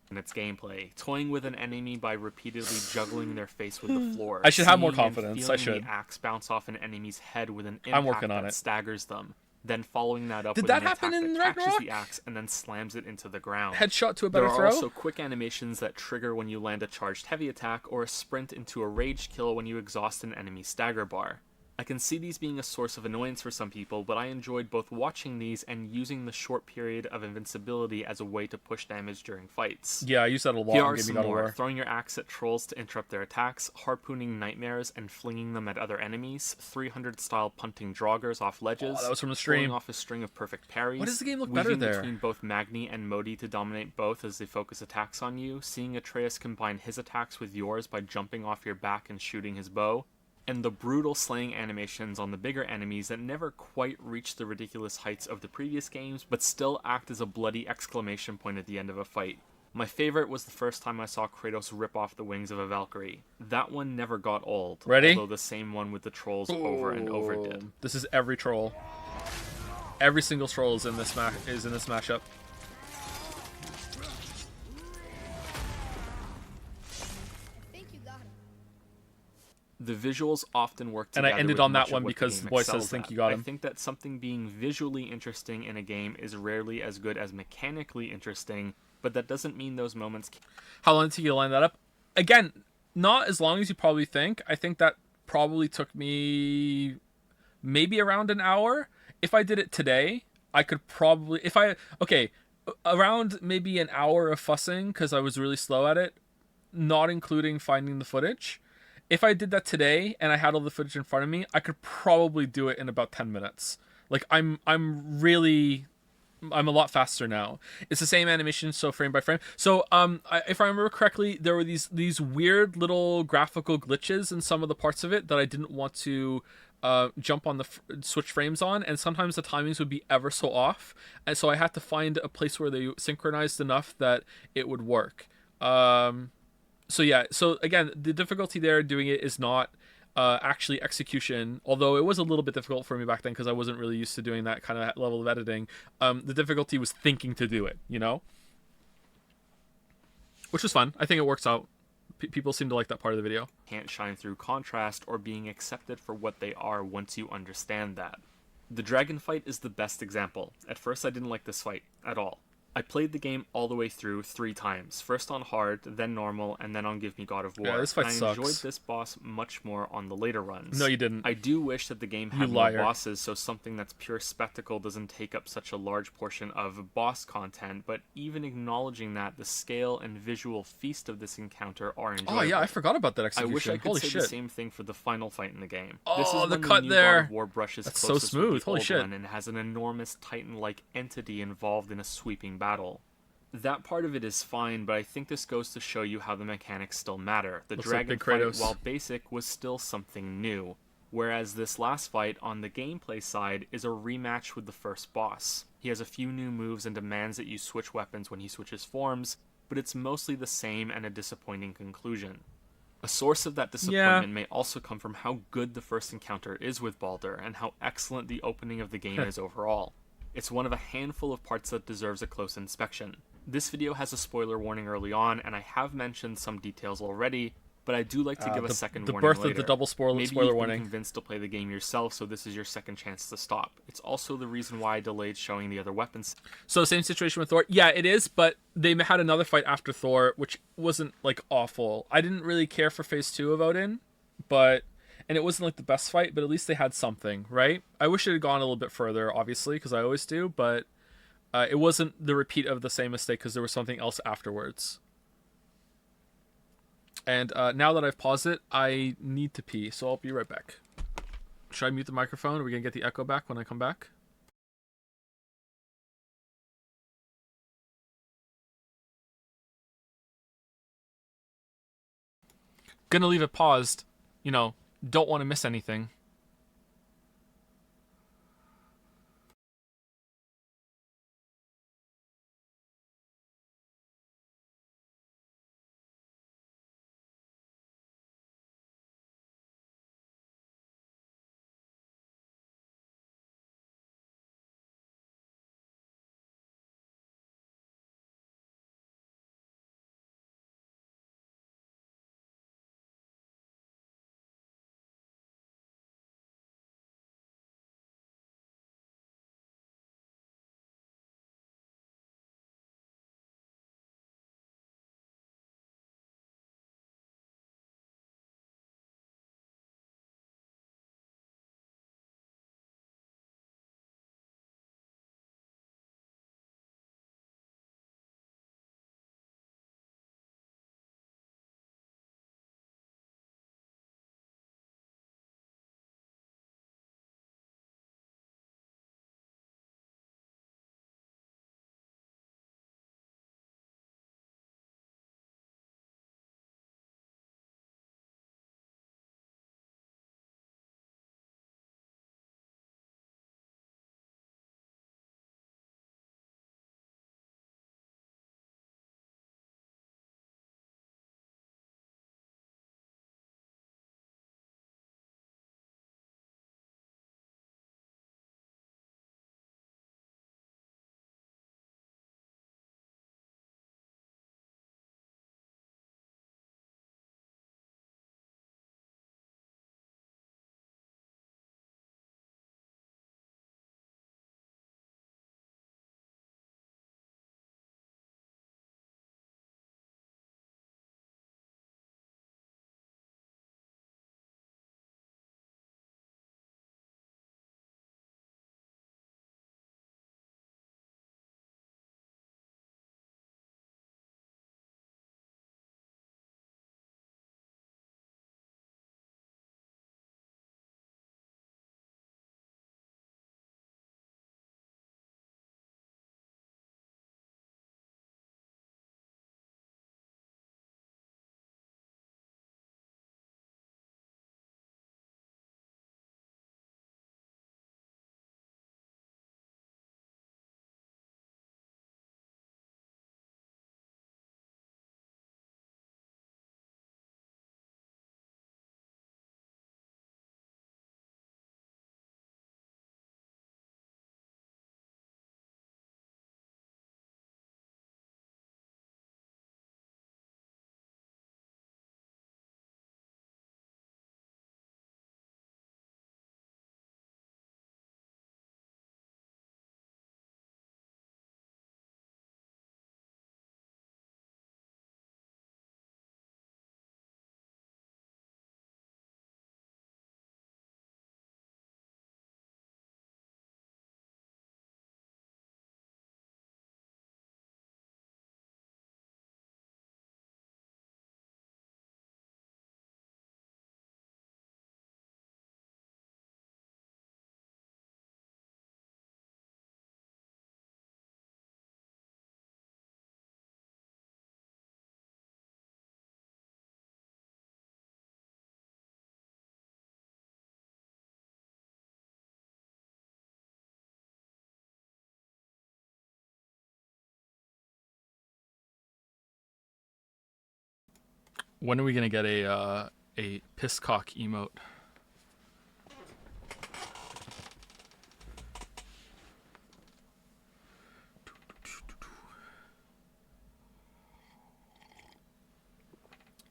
In its gameplay, toying with an enemy by repeatedly juggling their face with the floor. I should have more seeing and confidence. feeling I should. The axe bounce off an enemy's head with an I'm impact working on that it. staggers them. Then following that up Did with that an happen attack in that catches Ragnarok? the axe and then slams it into the ground. Headshot to a better There are throw? also quick animations that trigger when you land a charged heavy attack or a sprint into a rage kill when you exhaust an enemy stagger bar. I can see these being a source of annoyance for some people, but I enjoyed both watching these and using the short period of invincibility as a way to push damage during fights. Yeah, I use that a lot Here in are Gaming some God of more. War. Throwing your axe at trolls to interrupt their attacks, harpooning nightmares and flinging them at other enemies, 300-style punting draugrs off ledges, Oh, that was from the stream. pulling off a string of perfect parries, Why does the game look better weaving there? between both Magni and Modi to dominate both as they focus attacks on you, seeing Atreus combine his attacks with yours by jumping off your back and shooting his bow, and the brutal slaying animations on the bigger enemies that never quite reach the ridiculous heights of the previous games, but still act as a bloody exclamation point at the end of a fight. My favorite was the first time I saw Kratos rip off the wings of a Valkyrie. That one never got old, Ready? although the same one with the trolls over and over did. This is every troll. Every single troll is in this mashup. I think you got him. The visuals often work And together. I ended with on much that of one what because game the boy says, excels "Think at. you got I him." think that something being visually interesting in a game is rarely as good as mechanically interesting, but that doesn't mean those moments How long did it take you to line that up? Again, not as long as you probably think. I think that probably took me maybe around an hour. If I did it today, I could probably around maybe an hour of fussing because I was really slow at it, not including finding the footage. If I did that today and I had all the footage in front of me, I could probably do it in about 10 minutes. Like I'm a lot faster now. It's the same animation, so frame by frame. So if I remember correctly, there were these weird little graphical glitches in some of the parts of it that I didn't want to jump on the switch frames on, and sometimes the timings would be ever so off, and so I had to find a place where they synchronized enough that it would work. So yeah, so again, the difficulty there doing it is not actually execution, although it was a little bit difficult for me back then because I wasn't really used to doing that kind of level of editing. The difficulty was thinking to do it, which was fun. I think it works out. People seem to like that part of the video. can't shine through contrast or being accepted for what they are once you understand that. The dragon fight is the best example. At first I didn't like this fight at all. I played the game all the way through 3 times, first on hard, then normal, and then on Give Me God of War. Yeah, this fight and I sucks. enjoyed this boss much more on the later runs. No, you didn't. I do wish that the game You had more liar. bosses, so something that's pure spectacle doesn't take up such a large portion of boss content, but even acknowledging that, the scale and visual feast of this encounter are enjoyable. Oh yeah, I forgot about that I execution. wish I could Holy say shit. the same thing for the final fight in the game. Oh, This is the when cut new there. God of War brushes That's so closest with smooth. the Holy old shit. one and has an enormous Titan-like entity involved in a sweeping battle. That part of it is fine, but I think this goes to show you how the mechanics still matter. The Looks like dragon Big fight, Kratos. while basic, was still something new, whereas this last fight on the gameplay side is a rematch with the first boss. He has a few new moves and demands that you switch weapons when he switches forms, but it's mostly the same and a disappointing conclusion. A source of that disappointment may also come from how good the first encounter is with Baldur and how excellent the opening of the game is overall. It's one of a handful of parts that deserves a close inspection. This video has a spoiler warning early on, and I have mentioned some details already, but I do like to give a second the warning birth later. of the double spoiler Maybe you've been warning. convinced to play the game yourself, so this is your second chance to stop. It's also the reason why I delayed showing the other weapons. So same situation with Thor. Yeah, it is, but they had another fight after Thor, which wasn't like awful. I didn't really care for Phase 2 of Odin, and it wasn't like the best fight, but at least they had something, right? I wish it had gone a little bit further, obviously, because I always do, but it wasn't the repeat of the same mistake because there was something else afterwards. And now that I've paused it, I need to pee, so I'll be right back. Should I mute the microphone? Are we going to get the echo back when I come back? Gonna leave it paused. Don't want to miss anything. When are we gonna get a pisscock emote?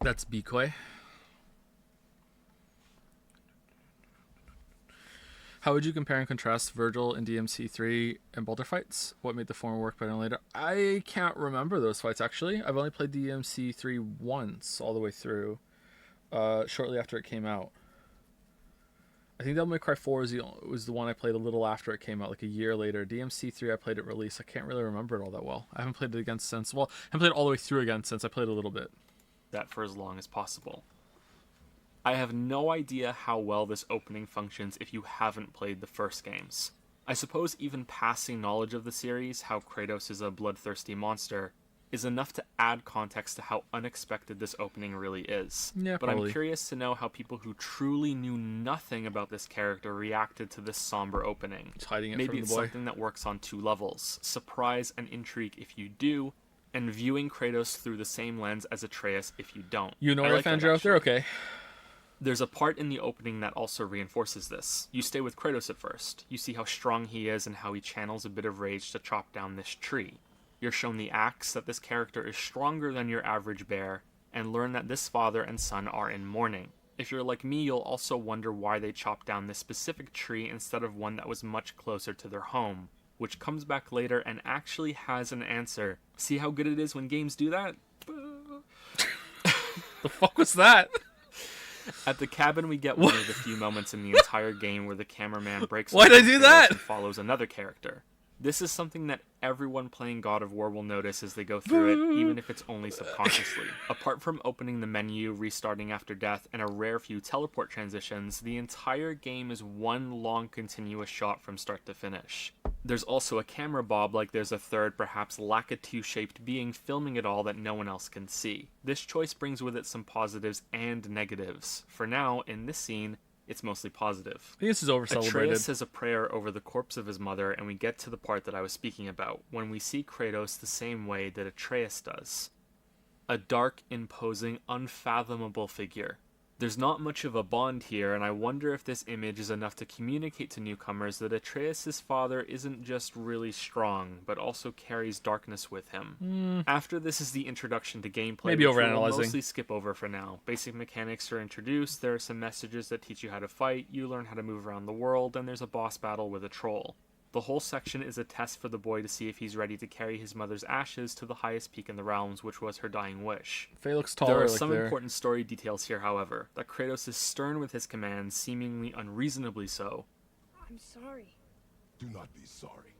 That's Bikoy. How would you compare and contrast Virgil in DMC3 and Boulder fights? What made the former work better than later? I can't remember those fights, actually. I've only played DMC3 once, all the way through, shortly after it came out. I think Devil May Cry 4 was the one I played a little after it came out, like a year later. DMC3 I played at release. I can't really remember it all that well. I haven't played it again since. Well, I haven't played it all the way through again since I played a little bit. That for as long as possible. I have no idea how well this opening functions if you haven't played the first games. I suppose even passing knowledge of the series, how Kratos is a bloodthirsty monster, is enough to add context to how unexpected this opening really is. Yeah, but probably. I'm curious to know how people who truly knew nothing about this character reacted to this somber opening. It's hiding it Maybe from the it's boy. something that works on two levels: surprise and intrigue if you do, and viewing Kratos through the same lens as Atreus if you don't. You know I where like fans that, are out there? actually. Okay. There's a part in the opening that also reinforces this. You stay with Kratos at first. You see how strong he is and how he channels a bit of rage to chop down this tree. You're shown the axe, that this character is stronger than your average bear, and learn that this father and son are in mourning. If you're like me, you'll also wonder why they chopped down this specific tree instead of one that was much closer to their home, which comes back later and actually has an answer. See how good it is when games do that? The fuck was that? At the cabin, we get one of the few moments in the entire game where the cameraman breaks Why'd away I from do Kratos that? and follows another character. This is something that everyone playing God of War will notice as they go through it, even if it's only subconsciously. Apart from opening the menu, restarting after death, and a rare few teleport transitions, the entire game is one long continuous shot from start to finish. There's also a camera bob like there's a third, perhaps Lakitu-shaped being filming it all that no one else can see. This choice brings with it some positives and negatives. For now, in this scene, it's mostly positive. I think this is over-celebrated. Atreus says a prayer over the corpse of his mother, and we get to the part that I was speaking about, when we see Kratos the same way that Atreus does. A dark, imposing, unfathomable figure. There's not much of a bond here, and I wonder if this image is enough to communicate to newcomers that Atreus' father isn't just really strong, but also carries darkness with him. After this is the introduction to gameplay, Maybe which we'll overanalyzing. mostly skip over for now. Basic mechanics are introduced, there are some messages that teach you how to fight, you learn how to move around the world, and there's a boss battle with a troll. The whole section is a test for the boy to see if he's ready to carry his mother's ashes to the highest peak in the realms, which was her dying wish. Faye looks taller. There are like some there. important story details here, however. That Kratos is stern with his commands, seemingly unreasonably so. I'm sorry. Do not be sorry.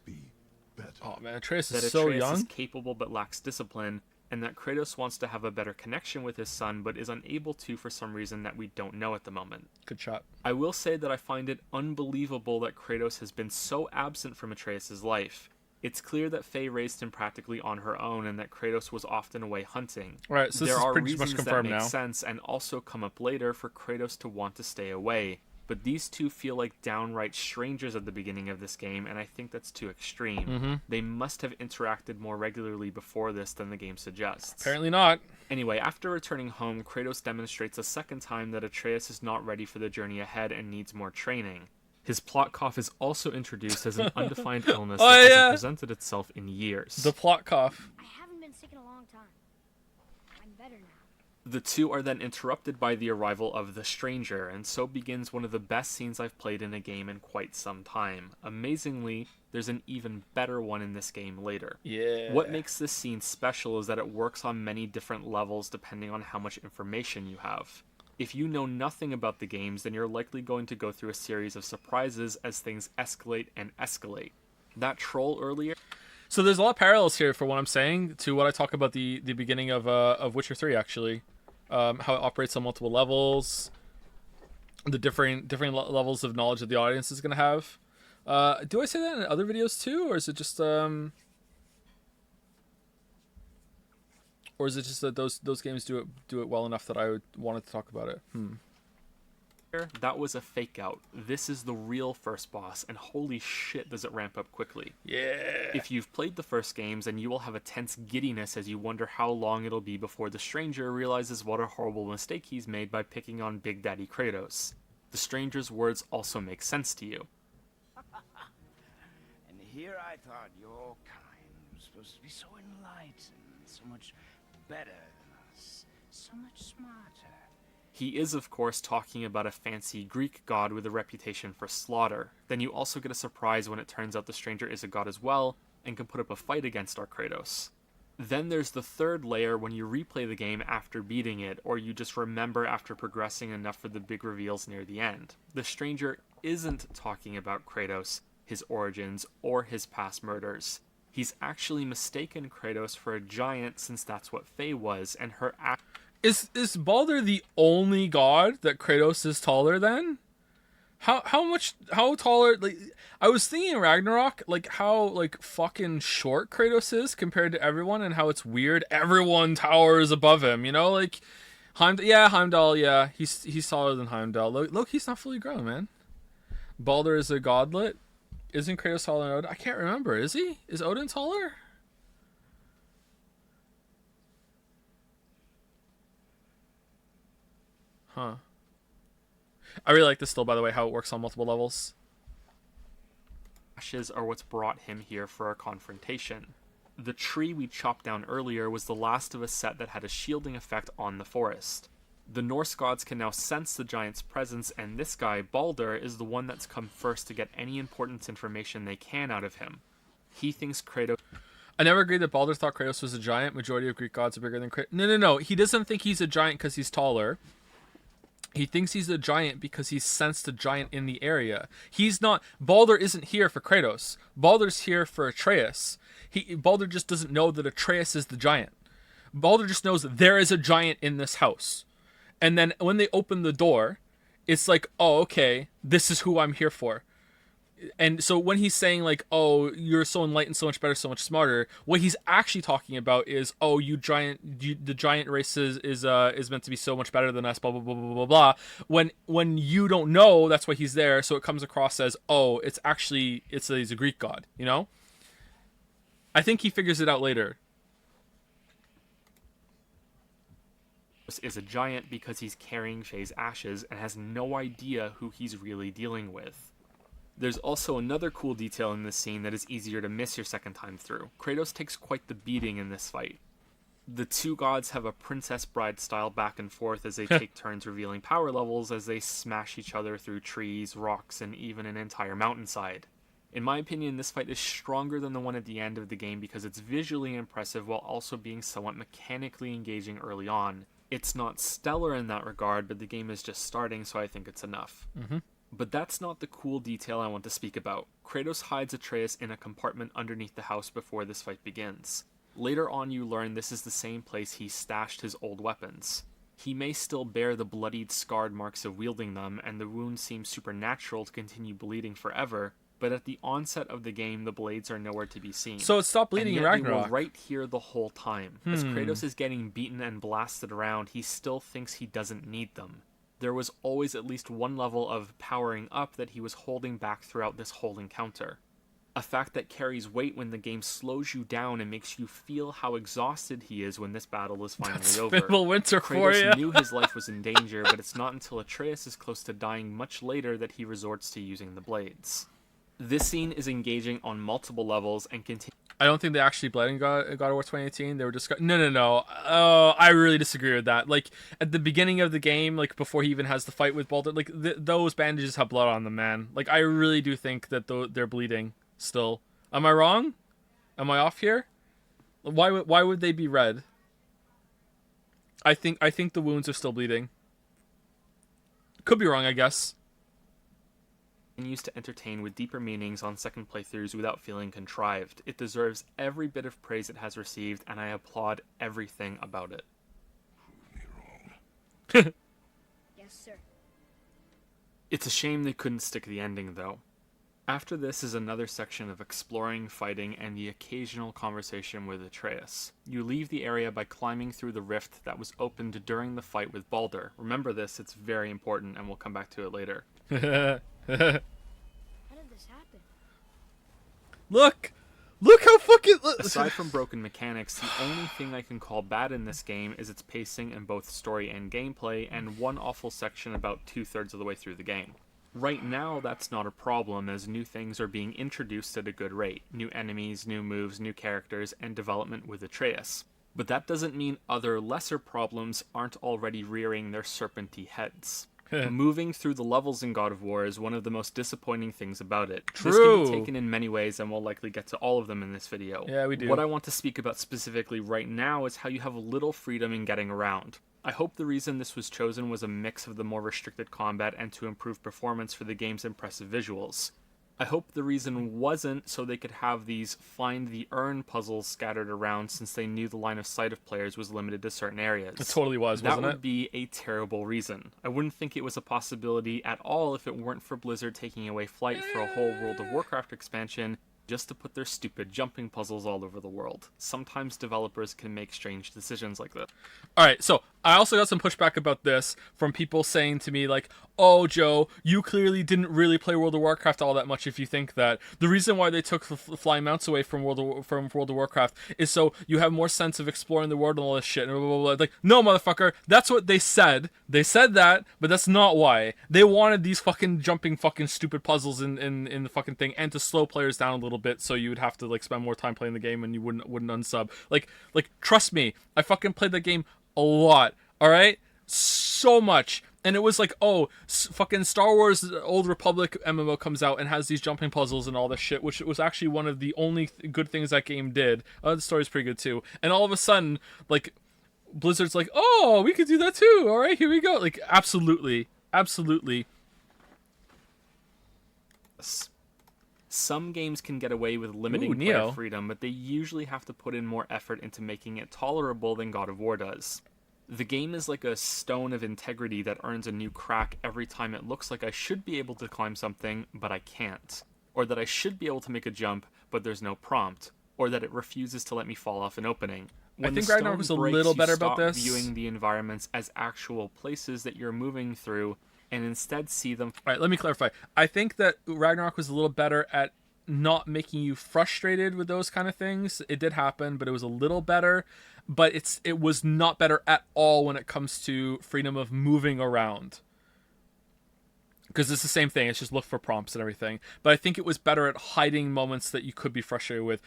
Be better. Oh man, Atreus That is so Atreus young. is capable but lacks discipline, and that Kratos wants to have a better connection with his son but is unable to for some reason that we don't know at the moment. Good shot. I will say that I find it unbelievable that Kratos has been so absent from Atreus' life. It's clear that Faye raised him practically on her own and that Kratos was often away hunting. Right, so this There is are pretty much reasons that confirmed make now. sense and also come up later for Kratos to want to stay away, but these two feel like downright strangers at the beginning of this game, and I think that's too extreme. Mm-hmm. They must have interacted more regularly before this than the game suggests. Apparently not. Anyway, after returning home, Kratos demonstrates a second time that Atreus is not ready for the journey ahead and needs more training. His plot cough is also introduced as an undefined illness Oh, that yeah. hasn't presented itself in years. The plot cough. I haven't been sick in a long time. I'm better now. The two are then interrupted by the arrival of the stranger, and so begins one of the best scenes I've played in a game in quite some time. Amazingly, there's an even better one in this game later. Yeah. What makes this scene special is that it works on many different levels depending on how much information you have. If you know nothing about the games, then you're likely going to go through a series of surprises as things escalate and escalate. That troll earlier... So there's a lot of parallels here for what I'm saying to what I talk about the beginning of Witcher 3 actually. How it operates on multiple levels, the different levels of knowledge that the audience is going to have. Do I say that in other videos too, or is it just that those games do it well enough that I wanted to talk about it? That was a fake out. This is the real first boss, and holy shit does it ramp up quickly. Yeah. If you've played the first games, then you will have a tense giddiness as you wonder how long it'll be before the stranger realizes what a horrible mistake he's made by picking on Big Daddy Kratos. The stranger's words also make sense to you. And here I thought your kind was supposed to be so enlightened, so much better than us, so much smarter. He is, of course, talking about a fancy Greek god with a reputation for slaughter. Then you also get a surprise when it turns out the stranger is a god as well, and can put up a fight against our Kratos. Then there's the third layer when you replay the game after beating it, or you just remember after progressing enough for the big reveals near the end. The stranger isn't talking about Kratos, his origins, or his past murders. He's actually mistaken Kratos for a giant since that's what Faye was, and her Is Baldur the only god that Kratos is taller than? How taller? Like, I was thinking Ragnarok, like how like fucking short Kratos is compared to everyone, and how it's weird. Everyone towers above him, you know, like Heimdall, yeah, he's taller than Heimdall. Look, he's not fully grown, man. Baldur is a godlet. Isn't Kratos taller than Odin? I can't remember. Is he? Is Odin taller? Huh. I really like this still, by the way, how it works on multiple levels. ashes are what's brought him here for a confrontation. The tree we chopped down earlier was the last of a set that had a shielding effect on the forest. The Norse gods can now sense the giant's presence, and this guy, Baldur, is the one that's come first to get any important information they can out of him. He thinks Kratos... I never agreed that Baldur thought Kratos was a giant. Majority of Greek gods are bigger than Kratos. No. He doesn't think he's a giant because he's taller. He thinks he's a giant because he's sensed a giant in the area. He's not... Baldur isn't here for Kratos. Baldur's here for Atreus. Baldur just doesn't know that Atreus is the giant. Baldur just knows that there is a giant in this house. And then when they open the door, it's like, oh, okay, this is who I'm here for. And so when he's saying like, oh, you're so enlightened, so much better, so much smarter, what he's actually talking about is, oh, the giant race is meant to be so much better than us, blah blah blah blah blah blah. When you don't know, that's why he's there. So it comes across as, oh, he's a Greek god, you know. I think he figures it out later. is a giant because he's carrying Faye's ashes and has no idea who he's really dealing with. There's also another cool detail in this scene that is easier to miss your second time through. Kratos takes quite the beating in this fight. The two gods have a Princess Bride style back and forth as they take turns revealing power levels as they smash each other through trees, rocks, and even an entire mountainside. In my opinion, this fight is stronger than the one at the end of the game because it's visually impressive while also being somewhat mechanically engaging early on. It's not stellar in that regard, but the game is just starting, so I think it's enough. Mm-hmm. But that's not the cool detail I want to speak about. Kratos hides Atreus in a compartment underneath the house before this fight begins. Later on you learn this is the same place he stashed his old weapons. He may still bear the bloodied, scarred marks of wielding them, and the wound seems supernatural to continue bleeding forever, but at the onset of the game, the blades are nowhere to be seen. So it stopped bleeding in Ragnarok. They were right here the whole time. As Kratos is getting beaten and blasted around, he still thinks he doesn't need them. There was always at least one level of powering up that he was holding back throughout this whole encounter. A fact that carries weight when the game slows you down and makes you feel how exhausted he is when this battle is finally over. Winter for you. Kratos knew his life was in danger, but it's not until Atreus is close to dying much later that he resorts to using the blades. This scene is engaging on multiple levels and continues. I don't think they actually bled in God of War 2018. They were just... No. Oh, I really disagree with that. Like, at the beginning of the game, like, before he even has the fight with Baldur, like, those bandages have blood on them, man. Like, I really do think that they're bleeding still. Am I wrong? Am I off here? Why would they be red? I think the wounds are still bleeding. Could be wrong, I guess. Continues to entertain with deeper meanings on second playthroughs without feeling contrived. It deserves every bit of praise it has received, and I applaud everything about it. Prove me wrong. Yes, sir. It's a shame they couldn't stick the ending, though. After this is another section of exploring, fighting, and the occasional conversation with Atreus. You leave the area by climbing through the rift that was opened during the fight with Baldur. Remember this, it's very important, and we'll come back to it later. How did this happen? Look how fucking. Aside from broken mechanics, the only thing I can call bad in this game is its pacing in both story and gameplay, and one awful section about 2/3 of the way through the game. Right now, that's not a problem, as new things are being introduced at a good rate. New enemies, new moves, new characters, and development with Atreus. But that doesn't mean other lesser problems aren't already rearing their serpenty heads. Moving through the levels in God of War is one of the most disappointing things about it. True. This can be taken in many ways, and we'll likely get to all of them in this video. Yeah, we do. What I want to speak about specifically right now is how you have little freedom in getting around. I hope the reason this was chosen was a mix of the more restricted combat and to improve performance for the game's impressive visuals. I hope the reason wasn't so they could have these find the urn puzzles scattered around, since they knew the line of sight of players was limited to certain areas. It totally was, wasn't it? That would be a terrible reason. I wouldn't think it was a possibility at all if it weren't for Blizzard taking away Flight for a whole World of Warcraft expansion just to put their stupid jumping puzzles all over the world. Sometimes developers can make strange decisions like this. Alright, so I also got some pushback about this from people saying to me, like, oh, Joe, you clearly didn't really play World of Warcraft all that much if you think that. The reason why they took the flying mounts away from World of Warcraft is so you have more sense of exploring the world and all this shit. And blah, blah, blah. Like, no, motherfucker, that's what they said. They said that, but that's not why. They wanted these fucking jumping fucking stupid puzzles in the fucking thing, and to slow players down a little bit so you would have to, like, spend more time playing the game and you wouldn't unsub. Like, trust me, I fucking played that game a lot, alright? So much. And it was like, oh, fucking Star Wars Old Republic MMO comes out and has these jumping puzzles and all this shit, which was actually one of the only good things that game did. The story's pretty good too. And all of a sudden, like, Blizzard's like, oh, we could do that too. All right, here we go. Like, absolutely. Some games can get away with limiting player freedom, but they usually have to put in more effort into making it tolerable than God of War does. The game is like a stone of integrity that earns a new crack every time it looks like I should be able to climb something, but I can't. Or that I should be able to make a jump, but there's no prompt. Or that it refuses to let me fall off an opening. When I think Ragnarok was a little better about this. Viewing the environments as actual places that you're moving through, and instead see them... Alright, let me clarify. I think that Ragnarok was a little better at not making you frustrated with those kind of things. It did happen, but it was a little better. But it was not better at all when it comes to freedom of moving around. Because it's the same thing. It's just look for prompts and everything. But I think it was better at hiding moments that you could be frustrated with.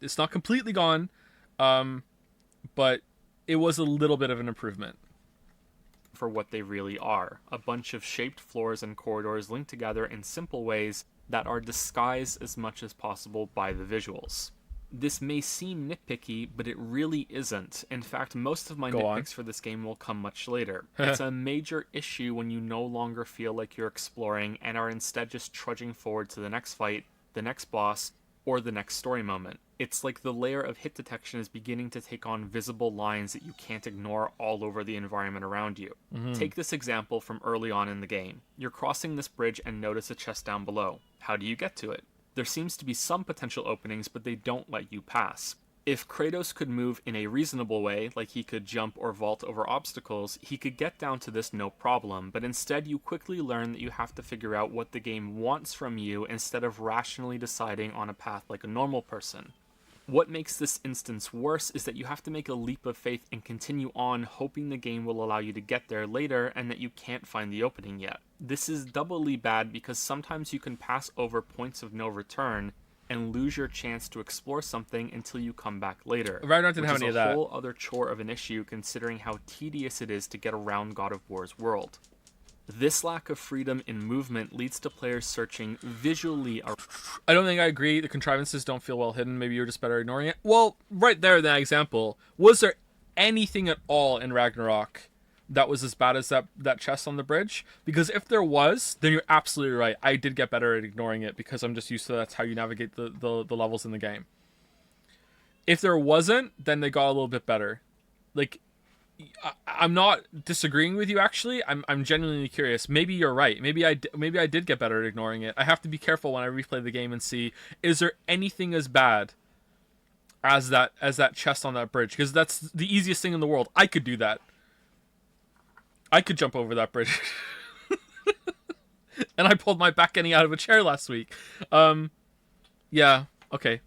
It's not completely gone, but it was a little bit of an improvement. For what they really are. A bunch of shaped floors and corridors linked together in simple ways that are disguised as much as possible by the visuals. This may seem nitpicky, but it really isn't. In fact, most of my nitpicks for this game will come much later. It's a major issue when you no longer feel like you're exploring and are instead just trudging forward to the next fight, the next boss, or the next story moment. It's like the layer of hit detection is beginning to take on visible lines that you can't ignore all over the environment around you. Take this example from early on in the game. You're crossing this bridge and notice a chest down below. How do you get to it? There seems to be some potential openings, but they don't let you pass. If Kratos could move in a reasonable way, like he could jump or vault over obstacles, he could get down to this no problem, but instead you quickly learn that you have to figure out what the game wants from you instead of rationally deciding on a path like a normal person. What makes this instance worse is that you have to make a leap of faith and continue on, hoping the game will allow you to get there later and that you can't find the opening yet. This is doubly bad because sometimes you can pass over points of no return and lose your chance to explore something until you come back later. Ragnarok didn't have any of that. Which is a whole other chore of an issue considering how tedious it is to get around God of War's world. This lack of freedom in movement leads to players searching visually. I don't think I agree. The contrivances don't feel well hidden. Maybe you're just better ignoring it. Well, right there in that example, was there anything at all in Ragnarok that was as bad as that chest on the bridge? Because if there was, then you're absolutely right. I did get better at ignoring it because I'm just used to that's how you navigate the levels in the game. If there wasn't, then they got a little bit better. Like, I'm not disagreeing with you. Actually, I'm genuinely curious. Maybe you're right. Maybe I did get better at ignoring it. I have to be careful when I replay the game and see, is there anything as bad as that chest on that bridge? Because that's the easiest thing in the world. I could do that. I could jump over that bridge. And I pulled my back ending out of a chair last week. Yeah. Okay.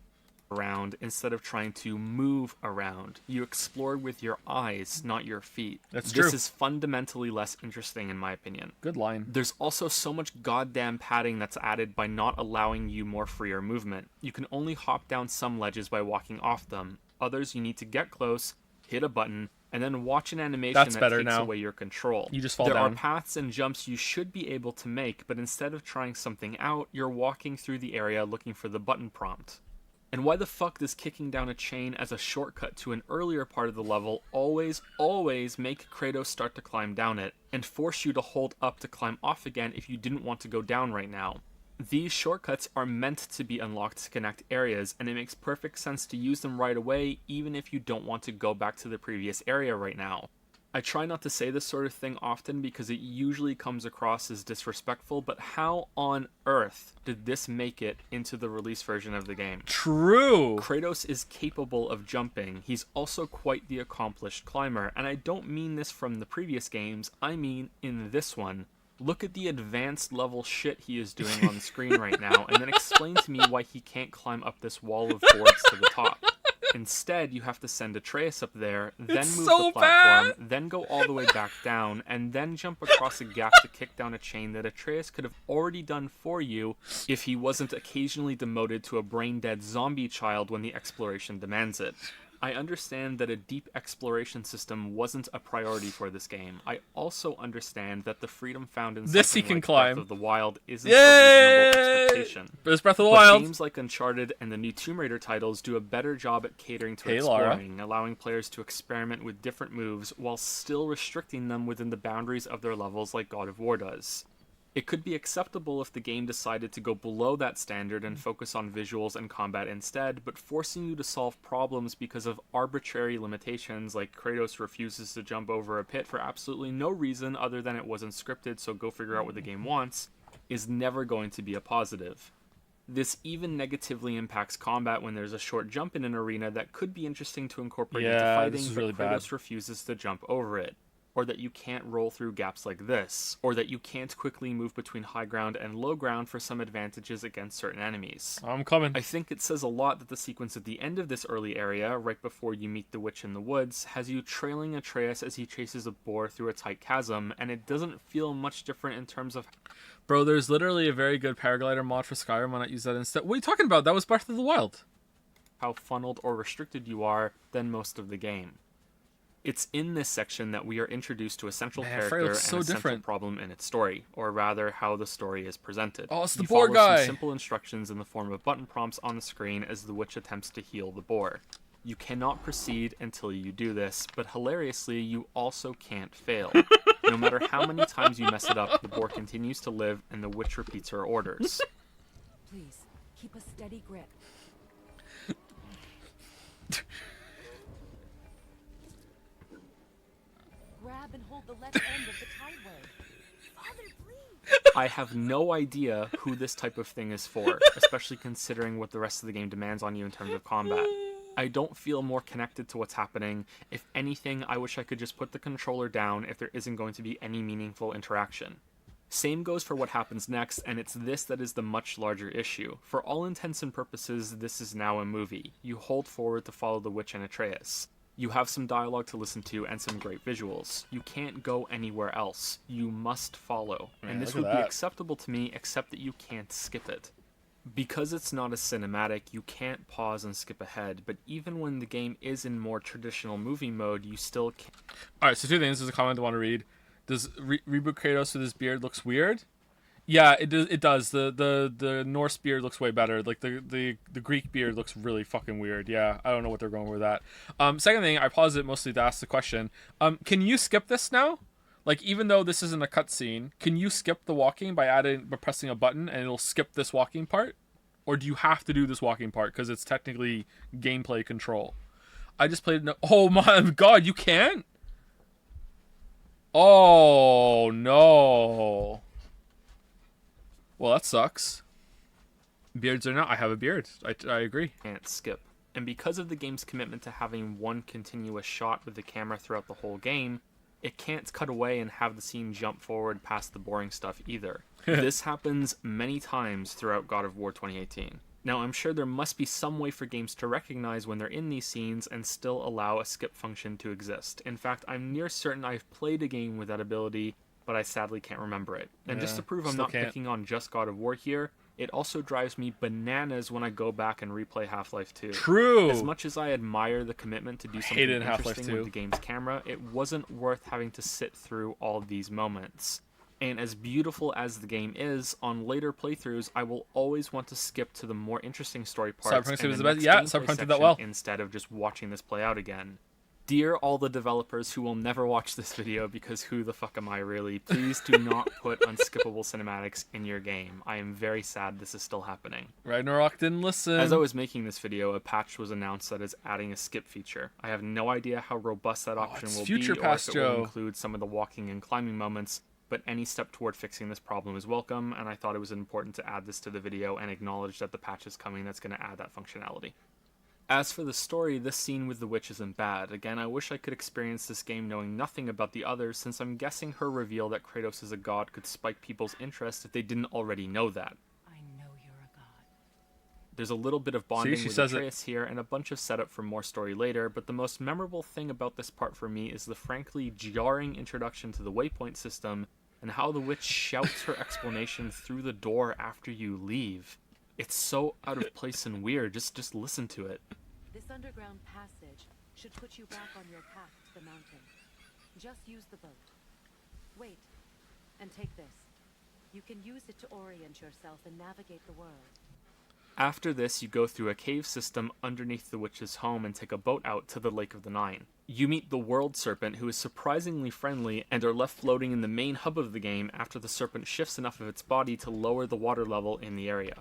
Around instead of trying to move around. You explored with your eyes, not your feet. That's true. This is fundamentally less interesting in my opinion. Good line. There's also so much goddamn padding that's added by not allowing you more freer movement. You can only hop down some ledges by walking off them. Others you need to get close, hit a button, and then watch an animation That's that better takes now. away your control. You just fall there down. are paths and jumps you should be able to make, but instead of trying something out, you're walking through the area looking for the button prompt. And why the fuck does kicking down a chain as a shortcut to an earlier part of the level always make Kratos start to climb down it, and force you to hold up to climb off again if you didn't want to go down right now? These shortcuts are meant to be unlocked to connect areas, and it makes perfect sense to use them right away even if you don't want to go back to the previous area right now. I try not to say this sort of thing often because it usually comes across as disrespectful, but how on earth did this make it into the release version of the game? True. Kratos is capable of jumping. He's also quite the accomplished climber, and I don't mean this from the previous games, I mean in this one. Look at the advanced level shit he is doing on screen right now, and then explain to me why he can't climb up this wall of boards to the top. Instead, you have to send Atreus up there, then move the platform, then go all the way back down, and then jump across a gap to kick down a chain that Atreus could have already done for you if he wasn't occasionally demoted to a brain-dead zombie child when the exploration demands it. I understand that a deep exploration system wasn't a priority for this game. I also understand that the freedom found in this something he can like climb. Breath of the Wild isn't a reasonable expectation. But it's Breath of the But Wild. games like Uncharted and the new Tomb Raider titles do a better job at catering to Hey, Lara. exploring, allowing players to experiment with different moves while still restricting them within the boundaries of their levels like God of War does. It could be acceptable if the game decided to go below that standard and focus on visuals and combat instead, but forcing you to solve problems because of arbitrary limitations like Kratos refuses to jump over a pit for absolutely no reason other than it wasn't scripted, so go figure out what the game wants, is never going to be a positive. This even negatively impacts combat when there's a short jump in an arena that could be interesting to incorporate into Yeah, fighting, this is but really Kratos bad. refuses to jump over it. Or that you can't roll through gaps like this, or that you can't quickly move between high ground and low ground for some advantages against certain enemies. I'm coming. I think it says a lot that the sequence at the end of this early area, right before you meet the witch in the woods, has you trailing Atreus as he chases a boar through a tight chasm, and it doesn't feel much different in terms of... Bro, there's literally a very good paraglider mod for Skyrim. Why not use that instead? What are you talking about? That was Breath of the Wild. how funneled or restricted you are than most of the game. It's in this section that we are introduced to a central character and a central problem in its story, or rather, how the story is presented. Oh, it's the you boar follow guy! some simple instructions in the form of button prompts on the screen as the witch attempts to heal the boar. You cannot proceed until you do this, but hilariously, you also can't fail. No matter how many times you mess it up, the boar continues to live and the witch repeats her orders. Please, keep a steady grip. Grab and hold the left end of the tideway. Father, please! I have no idea who this type of thing is for, especially considering what the rest of the game demands on you in terms of combat. I don't feel more connected to what's happening. If anything, I wish I could just put the controller down if there isn't going to be any meaningful interaction. Same goes for what happens next, and it's this that is the much larger issue. For all intents and purposes, this is now a movie. You hold forward to follow the witch and Atreus. You have some dialogue to listen to and some great visuals. You can't go anywhere else. You must follow. Man, and this look would at be that. acceptable to me, except that you can't skip it. Because it's not a cinematic, you can't pause and skip ahead, but even when the game is in more traditional movie mode, you still can't. Alright, so two things. There's a comment I want to read. Does reboot Kratos with his beard looks weird? Yeah, it does. The Norse beard looks way better. Like the Greek beard looks really fucking weird. Yeah, I don't know what they're going with that. Second thing, I paused it mostly to ask the question. Can you skip this now? Like, even though this isn't a cutscene, can you skip the walking by pressing a button and it'll skip this walking part? Or do you have to do this walking part because it's technically gameplay control? I just played. Oh my god, you can't? Oh, no. Well, that sucks. Beards or not, I have a beard. I agree. Can't skip. And because of the game's commitment to having one continuous shot with the camera throughout the whole game, it can't cut away and have the scene jump forward past the boring stuff either. This happens many times throughout God of War 2018. Now, I'm sure there must be some way for games to recognize when they're in these scenes and still allow a skip function to exist. In fact, I'm near certain I've played a game with that ability, but I sadly can't remember it. And just to prove I'm not picking on just God of War here, it also drives me bananas when I go back and replay Half-Life 2. True. As much as I admire the commitment to do something interesting with the game's camera, it wasn't worth having to sit through all of these moments. And as beautiful as the game is, on later playthroughs, I will always want to skip to the more interesting story parts Cyberpunk did that well. instead of just watching this play out again. Dear all the developers who will never watch this video, because who the fuck am I really, please do not put unskippable cinematics in your game. I am very sad this is still happening. Ragnarok didn't listen. As I was making this video, a patch was announced that is adding a skip feature. I have no idea how robust that option will be, or if it will include some of the walking and climbing moments, but any step toward fixing this problem is welcome, and I thought it was important to add this to the video and acknowledge that the patch is coming that's going to add that functionality. As for the story, this scene with the witch isn't bad. Again, I wish I could experience this game knowing nothing about the others, since I'm guessing her reveal that Kratos is a god could spike people's interest if they didn't already know that. I know you're a god. There's a little bit of bonding with Atreus here, and a bunch of setup for more story later, but the most memorable thing about this part for me is the frankly jarring introduction to the waypoint system, and how the witch shouts her explanation through the door after you leave. It's so out of place and weird, just listen to it. This underground passage should put you back on your path to the mountain. Just use the boat. Wait, and take this. You can use it to orient yourself and navigate the world. After this, you go through a cave system underneath the witch's home and take a boat out to the Lake of the Nine. You meet the World Serpent, who is surprisingly friendly, and are left floating in the main hub of the game after the serpent shifts enough of its body to lower the water level in the area.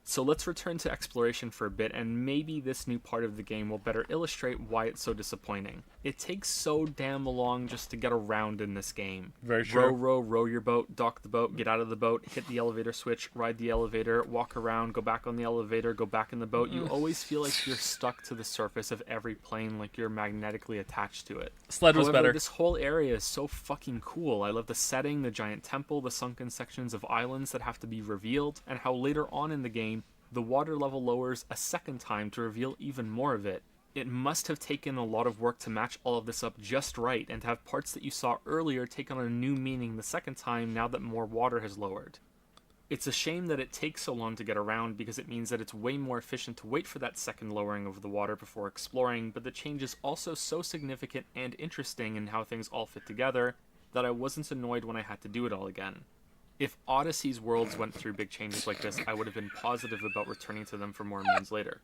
So let's return to exploration for a bit, and maybe this new part of the game will better illustrate why it's so disappointing. It takes so damn long just to get around in this game. Very true. Row your boat, dock the boat, get out of the boat, hit the elevator switch, ride the elevator, walk around, go back on the elevator, go back in the boat. You always feel like you're stuck to the surface of every plane, like you're magnetically attached to it. Sled was better. This whole area is so fucking cool. I love the setting, the giant temple, the sunken sections of islands that have to be revealed, and how later on in the game, the water level lowers a second time to reveal even more of it. It must have taken a lot of work to match all of this up just right, and to have parts that you saw earlier take on a new meaning the second time now that more water has lowered. It's a shame that it takes so long to get around, because it means that it's way more efficient to wait for that second lowering of the water before exploring, but the change is also so significant and interesting in how things all fit together that I wasn't annoyed when I had to do it all again. If Odyssey's worlds went through big changes like this, I would have been positive about returning to them for more moons later.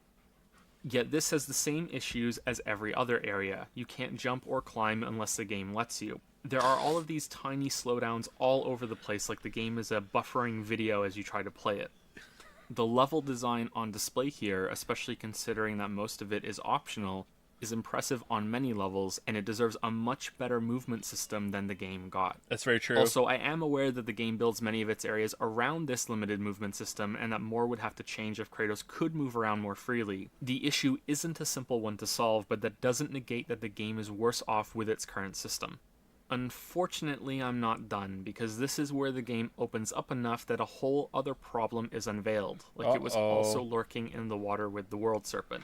Yet this has the same issues as every other area. You can't jump or climb unless the game lets you. There are all of these tiny slowdowns all over the place, like the game is a buffering video as you try to play it. The level design on display here, especially considering that most of it is optional, is impressive on many levels, and it deserves a much better movement system than the game got. That's very true. Also, I am aware that the game builds many of its areas around this limited movement system, and that more would have to change if Kratos could move around more freely. The issue isn't a simple one to solve, but that doesn't negate that the game is worse off with its current system. Unfortunately, I'm not done, because this is where the game opens up enough that a whole other problem is unveiled, like it was also lurking in the water with the World Serpent.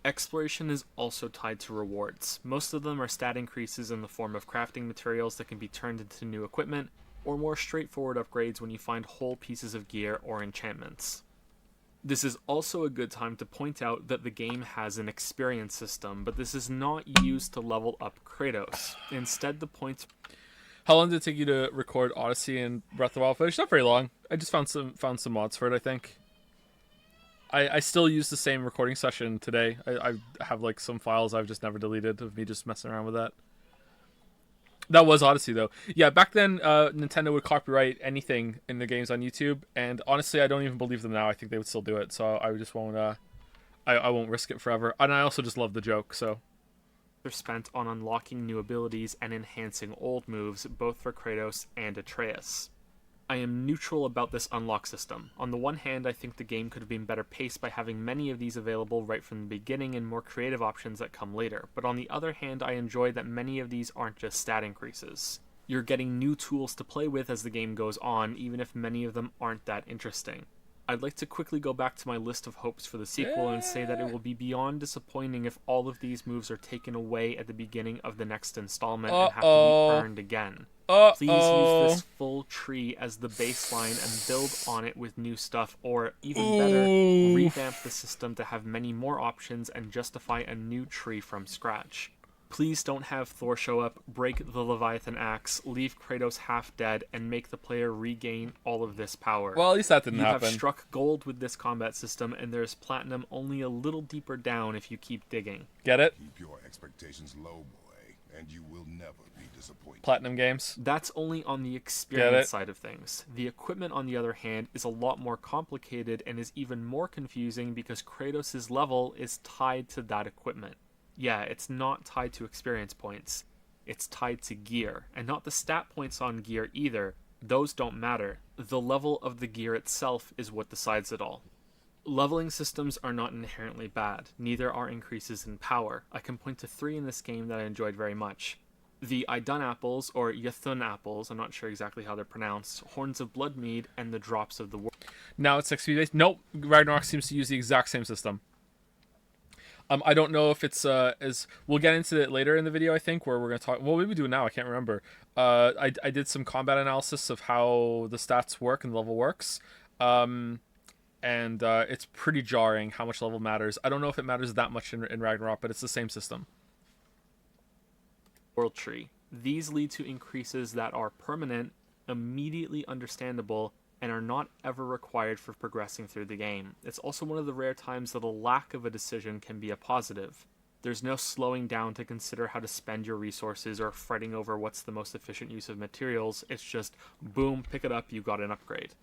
Exploration is also tied to rewards. Most of them are stat increases in the form of crafting materials that can be turned into new equipment, or more straightforward upgrades when you find whole pieces of gear or enchantments. This is also a good time to point out that the game has an experience system, but this is not used to level up Kratos. Instead, the points... How long did it take you to record Odyssey and Breath of the Wild footage? Not very long. I just found some mods for it, I think. I still use the same recording session today. I have like some files I've just never deleted of me just messing around with that. That was Odyssey though. Yeah, back then Nintendo would copyright anything in the games on YouTube, and honestly I don't even believe them now. I think they would still do it, so I just won't I won't risk it forever. And I also just love the joke, so are spent on unlocking new abilities and enhancing old moves, both for Kratos and Atreus. I am neutral about this unlock system. On the one hand, I think the game could have been better paced by having many of these available right from the beginning and more creative options that come later, but on the other hand, I enjoy that many of these aren't just stat increases. You're getting new tools to play with as the game goes on, even if many of them aren't that interesting. I'd like to quickly go back to my list of hopes for the sequel and say that it will be beyond disappointing if all of these moves are taken away at the beginning of the next installment and have to be earned again. Please use this full tree as the baseline and build on it with new stuff, or even better, revamp the system to have many more options and justify a new tree from scratch. Please don't have Thor show up, break the Leviathan axe, leave Kratos half dead, and make the player regain all of this power. Well, at least that didn't happen. You have struck gold with this combat system, and there's platinum only a little deeper down if you keep digging. Get it? Keep your expectations low, boy, and you will never be disappointed. Platinum games. That's only on the experience side of things. The equipment, on the other hand, is a lot more complicated and is even more confusing because Kratos' level is tied to that equipment. Yeah, it's not tied to experience points. It's tied to gear, and not the stat points on gear either. Those don't matter. The level of the gear itself is what decides it all. Leveling systems are not inherently bad. Neither are increases in power. I can point to 3 in this game that I enjoyed very much. The Idun apples, or Ythun apples, I'm not sure exactly how they're pronounced, Horns of Bloodmead, and the Drops of the World. Now it's XP based. Nope, Ragnarok seems to use the exact same system. I don't know if it's as we'll get into it later in the video. I think where we're gonna talk. Well, maybe we do it now. I can't remember. I did some combat analysis of how the stats work and the level works, and it's pretty jarring how much level matters. I don't know if it matters that much in Ragnarok, but it's the same system. World Tree. These lead to increases that are permanent, immediately understandable, and are not ever required for progressing through the game. It's also one of the rare times that a lack of a decision can be a positive. There's no slowing down to consider how to spend your resources or fretting over what's the most efficient use of materials. It's just, boom, pick it up, you got an upgrade.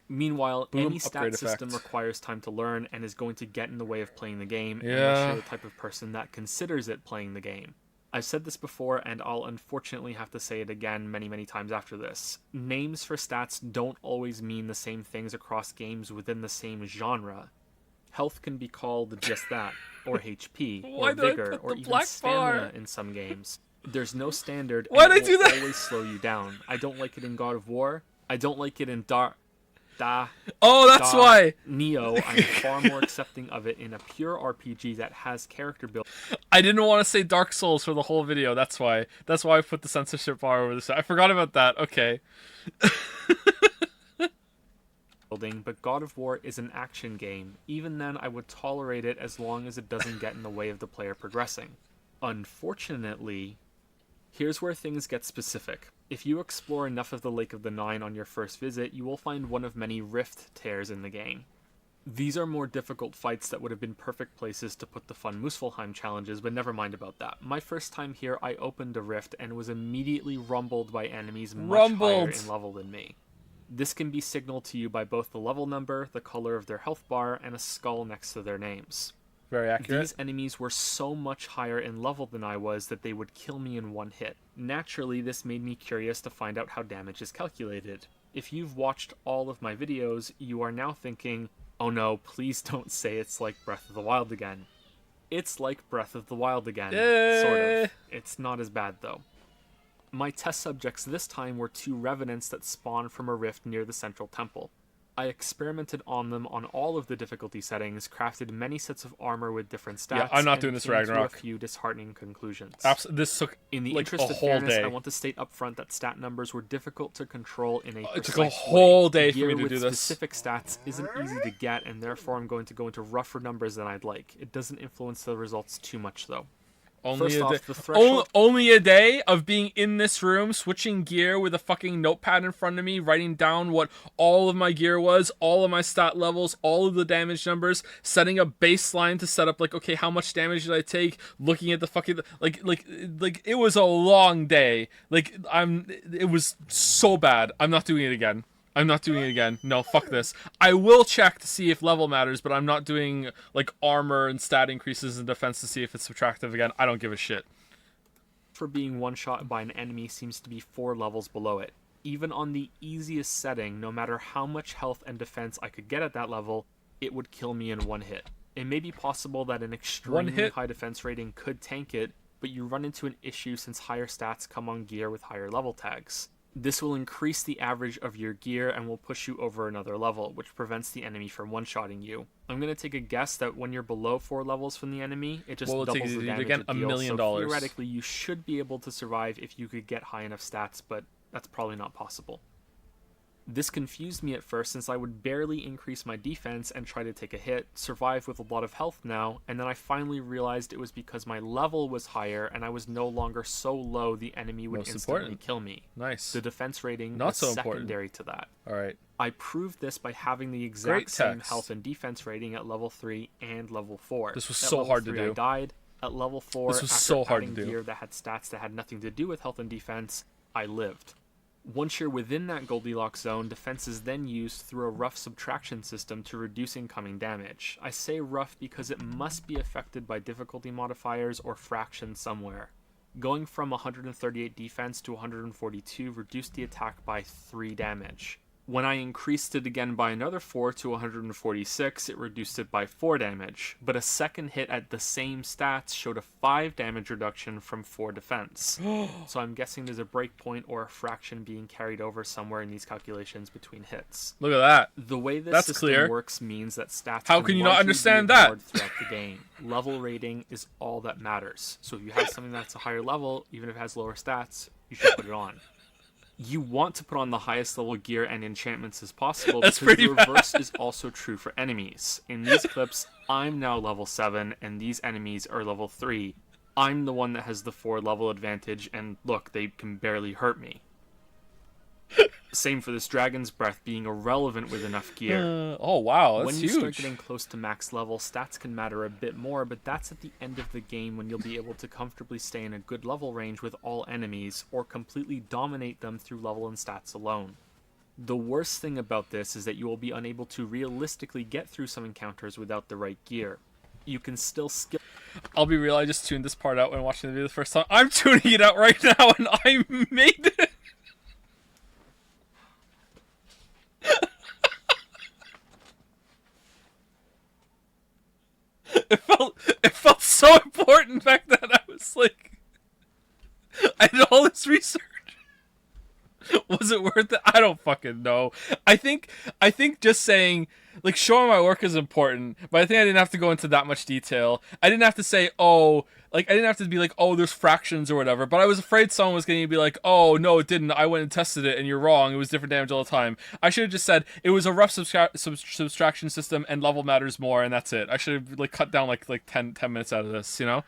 Meanwhile, Boom, any stat upgrade system effect. requires time to learn and is going to get in the way of playing the game unless Yeah. you're the type of person that considers it playing the game. I've said this before, and I'll unfortunately have to say it again many, many times after this. Names for stats don't always mean the same things across games within the same genre. Health can be called just that, or HP, Why or did I vigor, put or the even black stamina bar? in some games. There's no standard, Why'd and I it do will that? always slow you down. I don't like it in God of War. I don't like it in Oh, that's why. Neo. I'm far more accepting of it in a pure RPG that has character building. I didn't want to say Dark Souls for the whole video. That's why. That's why I put the censorship bar over this. I forgot about that. Okay. But God of War is an action game. Even then, I would tolerate it as long as it doesn't get in the way of the player progressing. Unfortunately, here's where things get specific. If you explore enough of the Lake of the Nine on your first visit, you will find one of many rift tears in the game. These are more difficult fights that would have been perfect places to put the fun Muspelheim challenges, but never mind about that. My first time here, I opened a rift and was immediately rumbled by enemies much higher in level than me. This can be signaled to you by both the level number, the color of their health bar, and a skull next to their names. Very accurate. These enemies were so much higher in level than I was that they would kill me in one hit. Naturally, this made me curious to find out how damage is calculated. If you've watched all of my videos, you are now thinking, oh no, please don't say it's like Breath of the Wild again. It's like Breath of the Wild again, sort of. It's not as bad though. My test subjects this time were 2 revenants that spawned from a rift near the central temple. I experimented on them on all of the difficulty settings, crafted many sets of armor with different stats, Yeah, I'm not and doing this came to Ragnarok. a few disheartening conclusions. This took In the like interest a of whole fairness, day. I want to state up front that stat numbers were difficult to control in a It took precise a whole day for Gear me to with do this. specific stats isn't easy to get, and therefore I'm going to go into rougher numbers than I'd like. It doesn't influence the results too much, though. Only First a off, day. the threshold... Only a day of being in this room, switching gear with a fucking notepad in front of me, writing down what all of my gear was, all of my stat levels, all of the damage numbers, setting a baseline to set up like, okay, how much damage did I take? Looking at the fucking like it was a long day. It was so bad. I'm not doing it again. I'm not doing it again. No, fuck this. I will check to see if level matters, but I'm not doing like armor and stat increases and defense to see if it's subtractive again. I don't give a shit. for being one-shot by an enemy seems to be 4 levels below it. Even on the easiest setting, no matter how much health and defense I could get at that level, it would kill me in 1 hit. It may be possible that an extremely high defense rating could tank it, but you run into an issue since higher stats come on gear with higher level tags. This will increase the average of your gear and will push you over another level, which prevents the enemy from one-shotting you. I'm going to take a guess that when you're below 4 levels from the enemy, it just doubles the damage again, it deals, $1 million. so theoretically you should be able to survive if you could get high enough stats, but that's probably not possible. This confused me at first since I would barely increase my defense and try to take a hit, survive with a lot of health now, and then I finally realized it was because my level was higher and I was no longer so low the enemy would instantly kill me. Nice. The defense rating Not was so secondary to that. Alright. I proved this by having the exact same health and defense rating at level 3 and level 4. This was at so level hard 3, to do. I died. At level 4, this was after so hard to adding do. gear that had stats that had nothing to do with health and defense, I lived. Once you're within that Goldilocks zone, defense is then used through a rough subtraction system to reduce incoming damage. I say rough because it must be affected by difficulty modifiers or fractions somewhere. Going from 138 defense to 142 reduced the attack by 3 damage. When I increased it again by another 4 to 146, it reduced it by 4 damage, but a second hit at the same stats showed a 5 damage reduction from 4 defense. So I'm guessing there's a breakpoint or a fraction being carried over somewhere in these calculations between hits. Look at that. The way this That's system clear. works means that stats How can you not largely understand be that? ignored throughout the game. Level rating is all that matters. So if you have something that's a higher level, even if it has lower stats, you should put it on. You want to put on the highest level gear and enchantments as possible That's because pretty the reverse is also true for enemies. In these clips, I'm now level 7 and these enemies are level 3. I'm the one that has the 4 level advantage and look, they can barely hurt me. Same for this Dragon's Breath being irrelevant with enough gear. Oh wow, that's when you huge. start getting close to max level, stats can matter a bit more, but that's at the end of the game when you'll be able to comfortably stay in a good level range with all enemies, or completely dominate them through level and stats alone. The worst thing about this is that you will be unable to realistically get through some encounters without the right gear. You can still skill. I'll be real, I just tuned this part out when watching the video the first time. I'm tuning it out right now and I made it! It felt so important back then. I was like, I did all this research. Was it worth it? I don't fucking know. I think just saying, like, showing my work is important, but I think I didn't have to go into that much detail. I didn't have to say, oh, like, I didn't have to be like, oh, there's fractions or whatever, but I was afraid someone was going to be like, oh, no, it didn't. I went and tested it, and you're wrong. It was different damage all the time. I should have just said, it was a rough subtraction system, and level matters more, and that's it. I should have, like, cut down, like 10 minutes out of this, you know?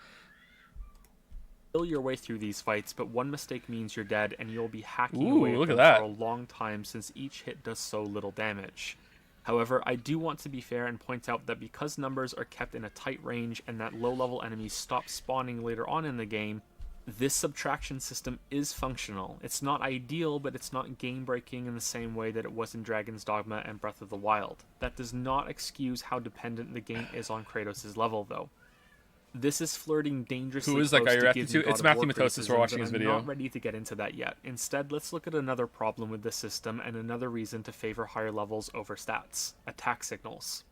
Your way through these fights, but one mistake means you're dead and you'll be hacking Ooh, away at look them at that. for a long time since each hit does so little damage. However, I do want to be fair and point out that because numbers are kept in a tight range and that low-level enemies stop spawning later on in the game, this subtraction system is functional. It's not ideal, but it's not game-breaking in the same way that it was in Dragon's Dogma and Breath of the Wild. That does not excuse how dependent the game is on Kratos' level, though. This is flirting dangerously. Who is that guy you're reacting to? It's Matthew Matosis. Matosis. We're watching his video. I'm not ready to get into that yet. Instead, let's look at another problem with this system and another reason to favor higher levels over stats: attack signals.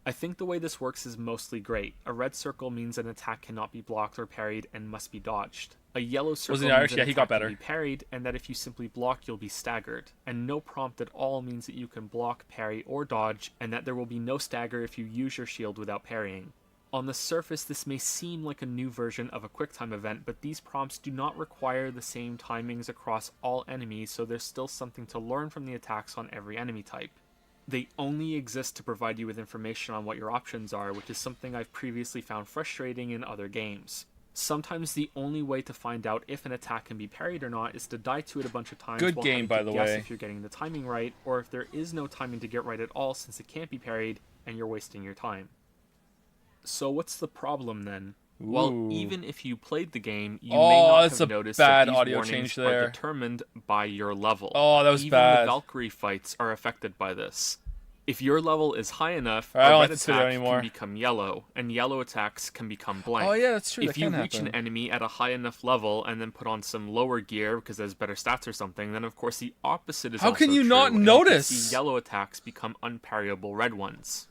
I think the way this works is mostly great. A red circle means an attack cannot be blocked or parried and must be dodged. A yellow circle means Irish? an Yeah, he got attack better. can be parried, and that if you simply block, you'll be staggered. And no prompt at all means that you can block, parry, or dodge, and that there will be no stagger if you use your shield without parrying. On the surface, this may seem like a new version of a QuickTime event, but these prompts do not require the same timings across all enemies, so there's still something to learn from the attacks on every enemy type. They only exist to provide you with information on what your options are, which is something I've previously found frustrating in other games. Sometimes the only way to find out if an attack can be parried or not is to die to it a bunch of times Good while game, having by to the guess way. if you're getting the timing right, or if there is no timing to get right at all since it can't be parried and you're wasting your time. So what's the problem then? Well, Ooh. even if you played the game, you Oh, may not that's have a noticed bad that these audio warnings change are there. determined by your level. Oh, that was even bad. the Valkyrie fights are affected by this. If your level is high enough, I don't a like red this video attack anymore. can become yellow, and yellow attacks can become blank. Oh yeah, that's true. If that you can reach happen. an enemy at a high enough level and then put on some lower gear because there's better stats or something, then of course the opposite is How also can you true, not and you can notice? see yellow attacks become unparryable red ones.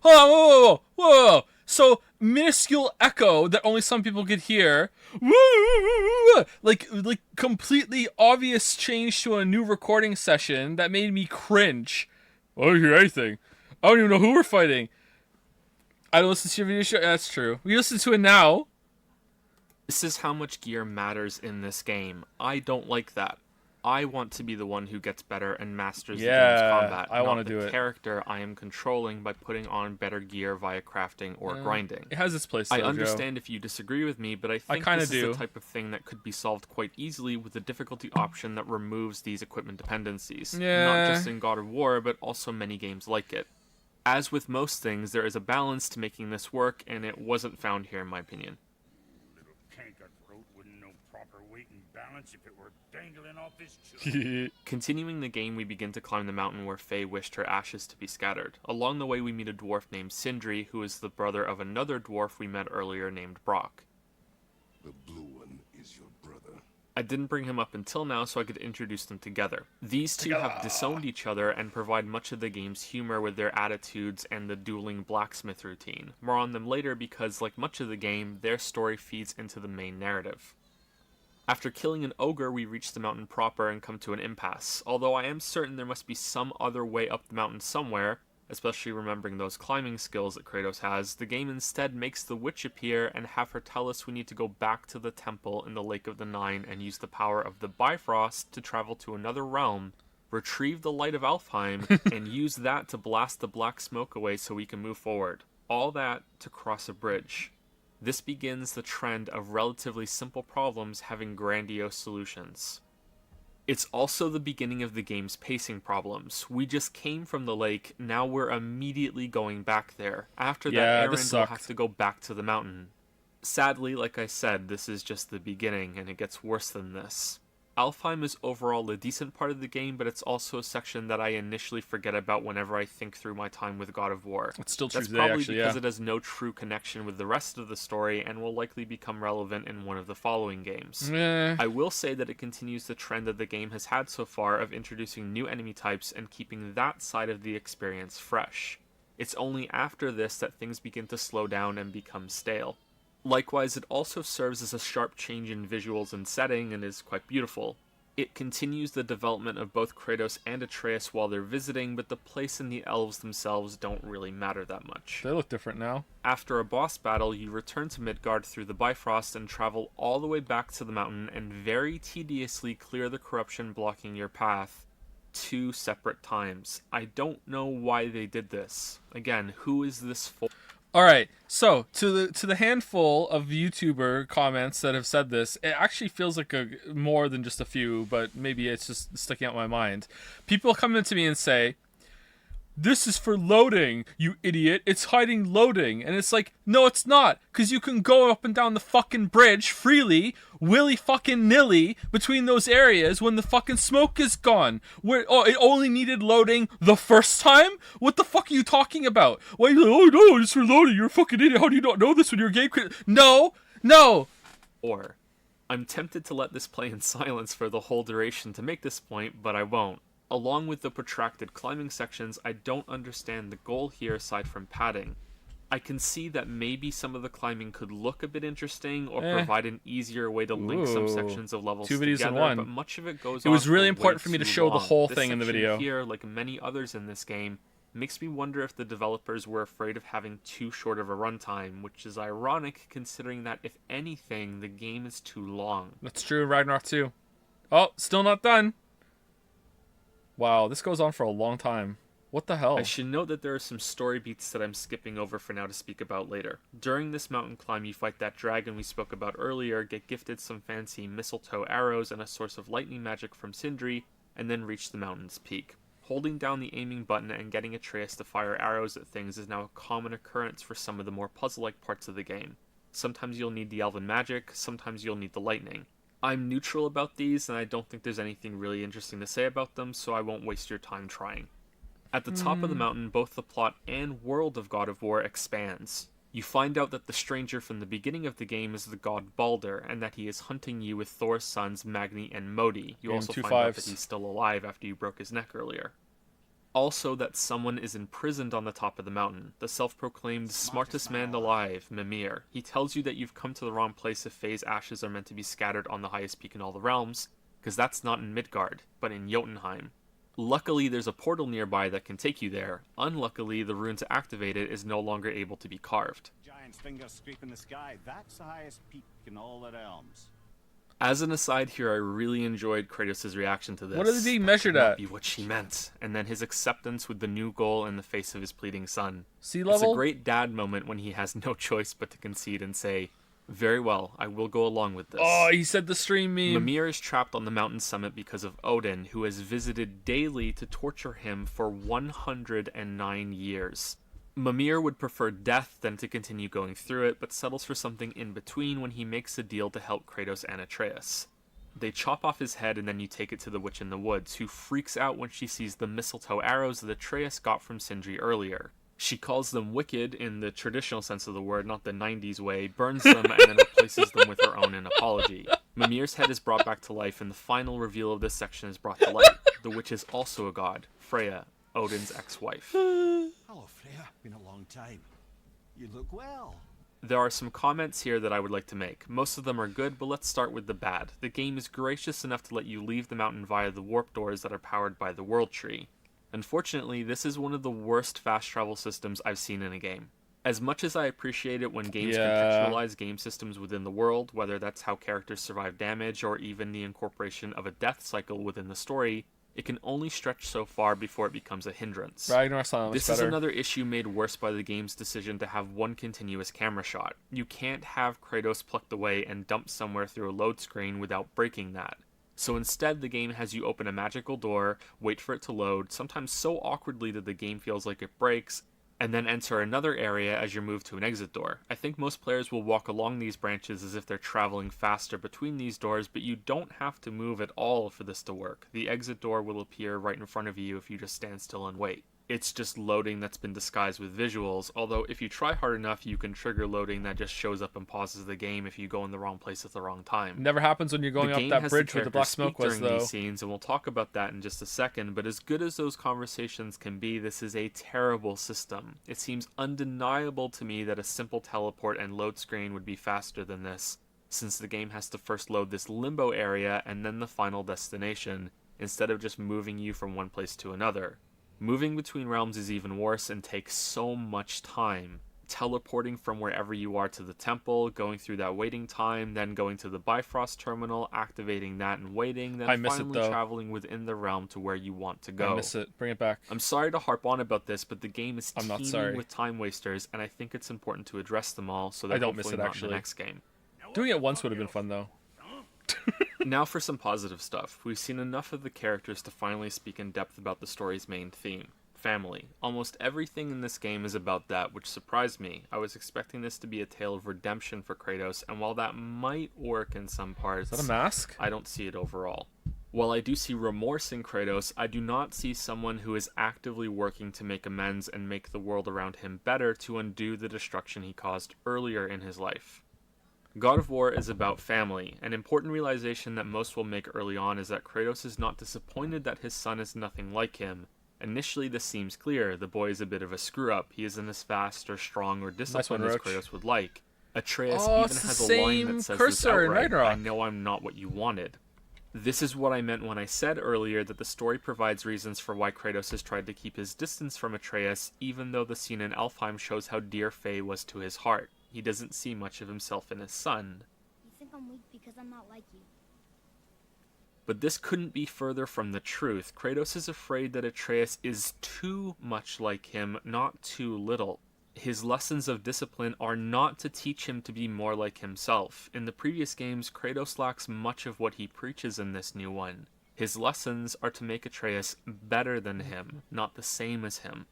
Hold on, whoa. So minuscule echo that only some people could hear, like completely obvious change to a new recording session that made me cringe. I don't hear anything. I don't even know who we're fighting. I don't listen to your video show. That's true. We listen to it now. This is how much gear matters in this game. I don't like that. I want to be the one who gets better and masters the game's combat. I want not to do the it. character I am controlling by putting on better gear via crafting or grinding. It has its place. I though, understand if you disagree with me, but I think kinda this is do. the type of thing that could be solved quite easily with the difficulty option that removes these equipment dependencies. Yeah. Not just in God of War, but also many games like it. As with most things, there is a balance to making this work, and it wasn't found here in my opinion. Little canker throat wouldn't know proper weight and balance if it were dangling off his chin. Continuing the game, we begin to climb the mountain where Faye wished her ashes to be scattered. Along the way, we meet a dwarf named Sindri, who is the brother of another dwarf we met earlier named Brock. The blue one is your brother. I didn't bring him up until now so I could introduce them together. These two have disowned each other and provide much of the game's humor with their attitudes and the dueling blacksmith routine. More on them later because, like much of the game, their story feeds into the main narrative. After killing an ogre, we reach the mountain proper and come to an impasse. Although I am certain there must be some other way up the mountain somewhere, especially remembering those climbing skills that Kratos has, the game instead makes the witch appear and have her tell us we need to go back to the temple in the Lake of the Nine and use the power of the Bifrost to travel to another realm, retrieve the light of Alfheim, and use that to blast the black smoke away so we can move forward. All that to cross a bridge. This begins the trend of relatively simple problems having grandiose solutions. It's also the beginning of the game's pacing problems. We just came from the lake, now we're immediately going back there. After that errand, we'll have to go back to the mountain. Sadly, like I said, this is just the beginning, and it gets worse than this. Alfheim is overall a decent part of the game, but it's also a section that I initially forget about whenever I think through my time with God of War. It's still true That's today, probably actually, because yeah. it has no true connection with the rest of the story and will likely become relevant in one of the following games. I will say that it continues the trend that the game has had so far of introducing new enemy types and keeping that side of the experience fresh. It's only after this that things begin to slow down and become stale. Likewise, it also serves as a sharp change in visuals and setting and is quite beautiful. It continues the development of both Kratos and Atreus while they're visiting, but the place and the elves themselves don't really matter that much. They look different now. After a boss battle, you return to Midgard through the Bifrost and travel all the way back to the mountain and very tediously clear the corruption blocking your path 2 separate times. I don't know why they did this. Again, who is this for? All right, so to the handful of YouTuber comments that have said this, it actually feels like more than just a few, but maybe it's just sticking out in my mind. People come into me and say, "This is for loading, you idiot. It's hiding loading." And it's like, no, it's not, because you can go up and down the fucking bridge freely, willy fucking nilly, between those areas when the fucking smoke is gone. It only needed loading the first time? What the fuck are you talking about? Why are you like, oh no, it's for loading, you're a fucking idiot. How do you not know this when you're a game creator? No. Or, I'm tempted to let this play in silence for the whole duration to make this point, but I won't. Along with the protracted climbing sections, I don't understand the goal here aside from padding. I can see that maybe some of the climbing could look a bit interesting or provide an easier way to link some sections of levels 2 videos together, in one. but much of it goes It was on really for important way for me to too show the long. whole This thing in the section video. Here, like many others in this game, makes me wonder if the developers were afraid of having too short of a runtime, which is ironic considering that, if anything, the game is too long. That's true in Ragnarok 2. Oh, still not done. Wow, this goes on for a long time. What the hell? I should note that there are some story beats that I'm skipping over for now to speak about later. During this mountain climb, you fight that dragon we spoke about earlier, get gifted some fancy mistletoe arrows and a source of lightning magic from Sindri, and then reach the mountain's peak. Holding down the aiming button and getting Atreus to fire arrows at things is now a common occurrence for some of the more puzzle-like parts of the game. Sometimes you'll need the elven magic, sometimes you'll need the lightning. I'm neutral about these, and I don't think there's anything really interesting to say about them, so I won't waste your time trying. At the top of the mountain, both the plot and world of God of War expands. You find out that the stranger from the beginning of the game is the god Balder, and that he is hunting you with Thor's sons Magni and Modi. You also find out that he's still alive after you broke his neck earlier. Also that someone is imprisoned on the top of the mountain, the self-proclaimed smartest man alive, Mimir. He tells you that you've come to the wrong place if Faye's ashes are meant to be scattered on the highest peak in all the realms, because that's not in Midgard, but in Jotunheim. Luckily, there's a portal nearby that can take you there. Unluckily, the rune to activate it is no longer able to be carved. Giant's finger scraping the sky, that's the highest peak in all the realms. As an aside here, I really enjoyed Kratos' reaction to this. What are they being measured That at? could not be what she meant. And then his acceptance with the new goal in the face of his pleading son. Sea level? It's a great dad moment when he has no choice but to concede and say, very well, I will go along with this. Oh, he said the stream meme. Mimir is trapped on the mountain summit because of Odin, who has visited daily to torture him for 109 years. Mimir would prefer death than to continue going through it, but settles for something in between when he makes a deal to help Kratos and Atreus. They chop off his head and then you take it to the witch in the woods, who freaks out when she sees the mistletoe arrows that Atreus got from Sindri earlier. She calls them wicked in the traditional sense of the word, not the 90s way, burns them, and then replaces them with her own in apology. Mimir's head is brought back to life, and the final reveal of this section is brought to light. The witch is also a god, Freya, Odin's ex-wife. Hello, Freya. Been a long time. You look well. There are some comments here that I would like to make. Most of them are good, but let's start with the bad. The game is gracious enough to let you leave the mountain via the warp doors that are powered by the World Tree. Unfortunately, this is one of the worst fast travel systems I've seen in a game. As much as I appreciate it when games contextualize game systems within the world, whether that's how characters survive damage or even the incorporation of a death cycle within the story, it can only stretch so far before it becomes a hindrance. This is another issue made worse by the game's decision to have one continuous camera shot. You can't have Kratos plucked away and dumped somewhere through a load screen without breaking that. So instead, the game has you open a magical door, wait for it to load, sometimes so awkwardly that the game feels like it breaks, and then enter another area as you move to an exit door. I think most players will walk along these branches as if they're traveling faster between these doors, but you don't have to move at all for this to work. The exit door will appear right in front of you if you just stand still and wait. It's just loading that's been disguised with visuals, although if you try hard enough, you can trigger loading that just shows up and pauses the game if you go in the wrong place at the wrong time. Never happens when you're going up that bridge where the black smoke was, during though. These scenes, and we'll talk about that in just a second, but as good as those conversations can be, this is a terrible system. It seems undeniable to me that a simple teleport and load screen would be faster than this, since the game has to first load this limbo area and then the final destination, instead of just moving you from one place to another. Moving between realms is even worse and takes so much time. Teleporting from wherever you are to the temple, going through that waiting time, then going to the Bifrost terminal, activating that and waiting, then finally traveling within the realm to where you want to go. I miss it. Bring it back. I'm sorry to harp on about this, but the game is teeming with time wasters, and I think it's important to address them all so that hopefully not in the next game. Doing it once would have been fun, though. Now for some positive stuff. We've seen enough of the characters to finally speak in depth about the story's main theme, family. Almost everything in this game is about that, which surprised me. I was expecting this to be a tale of redemption for Kratos, and while that might work in some parts, is that a mask? I don't see it overall. While I do see remorse in Kratos, I do not see someone who is actively working to make amends and make the world around him better to undo the destruction he caused earlier in his life. God of War is about family. An important realization that most will make early on is that Kratos is not disappointed that his son is nothing like him. Initially this seems clear, the boy is a bit of a screw-up, he isn't as fast or strong or disciplined as Kratos would like. Atreus even has a line that says this outright, I know I'm not what you wanted. This is what I meant when I said earlier that the story provides reasons for why Kratos has tried to keep his distance from Atreus, even though the scene in Elfheim shows how dear Faye was to his heart. He doesn't see much of himself in his son. You think I'm weak because I'm not like you. But this couldn't be further from the truth. Kratos is afraid that Atreus is too much like him, not too little. His lessons of discipline are not to teach him to be more like himself. In the previous games, Kratos lacks much of what he preaches in this new one. His lessons are to make Atreus better than him, not the same as him.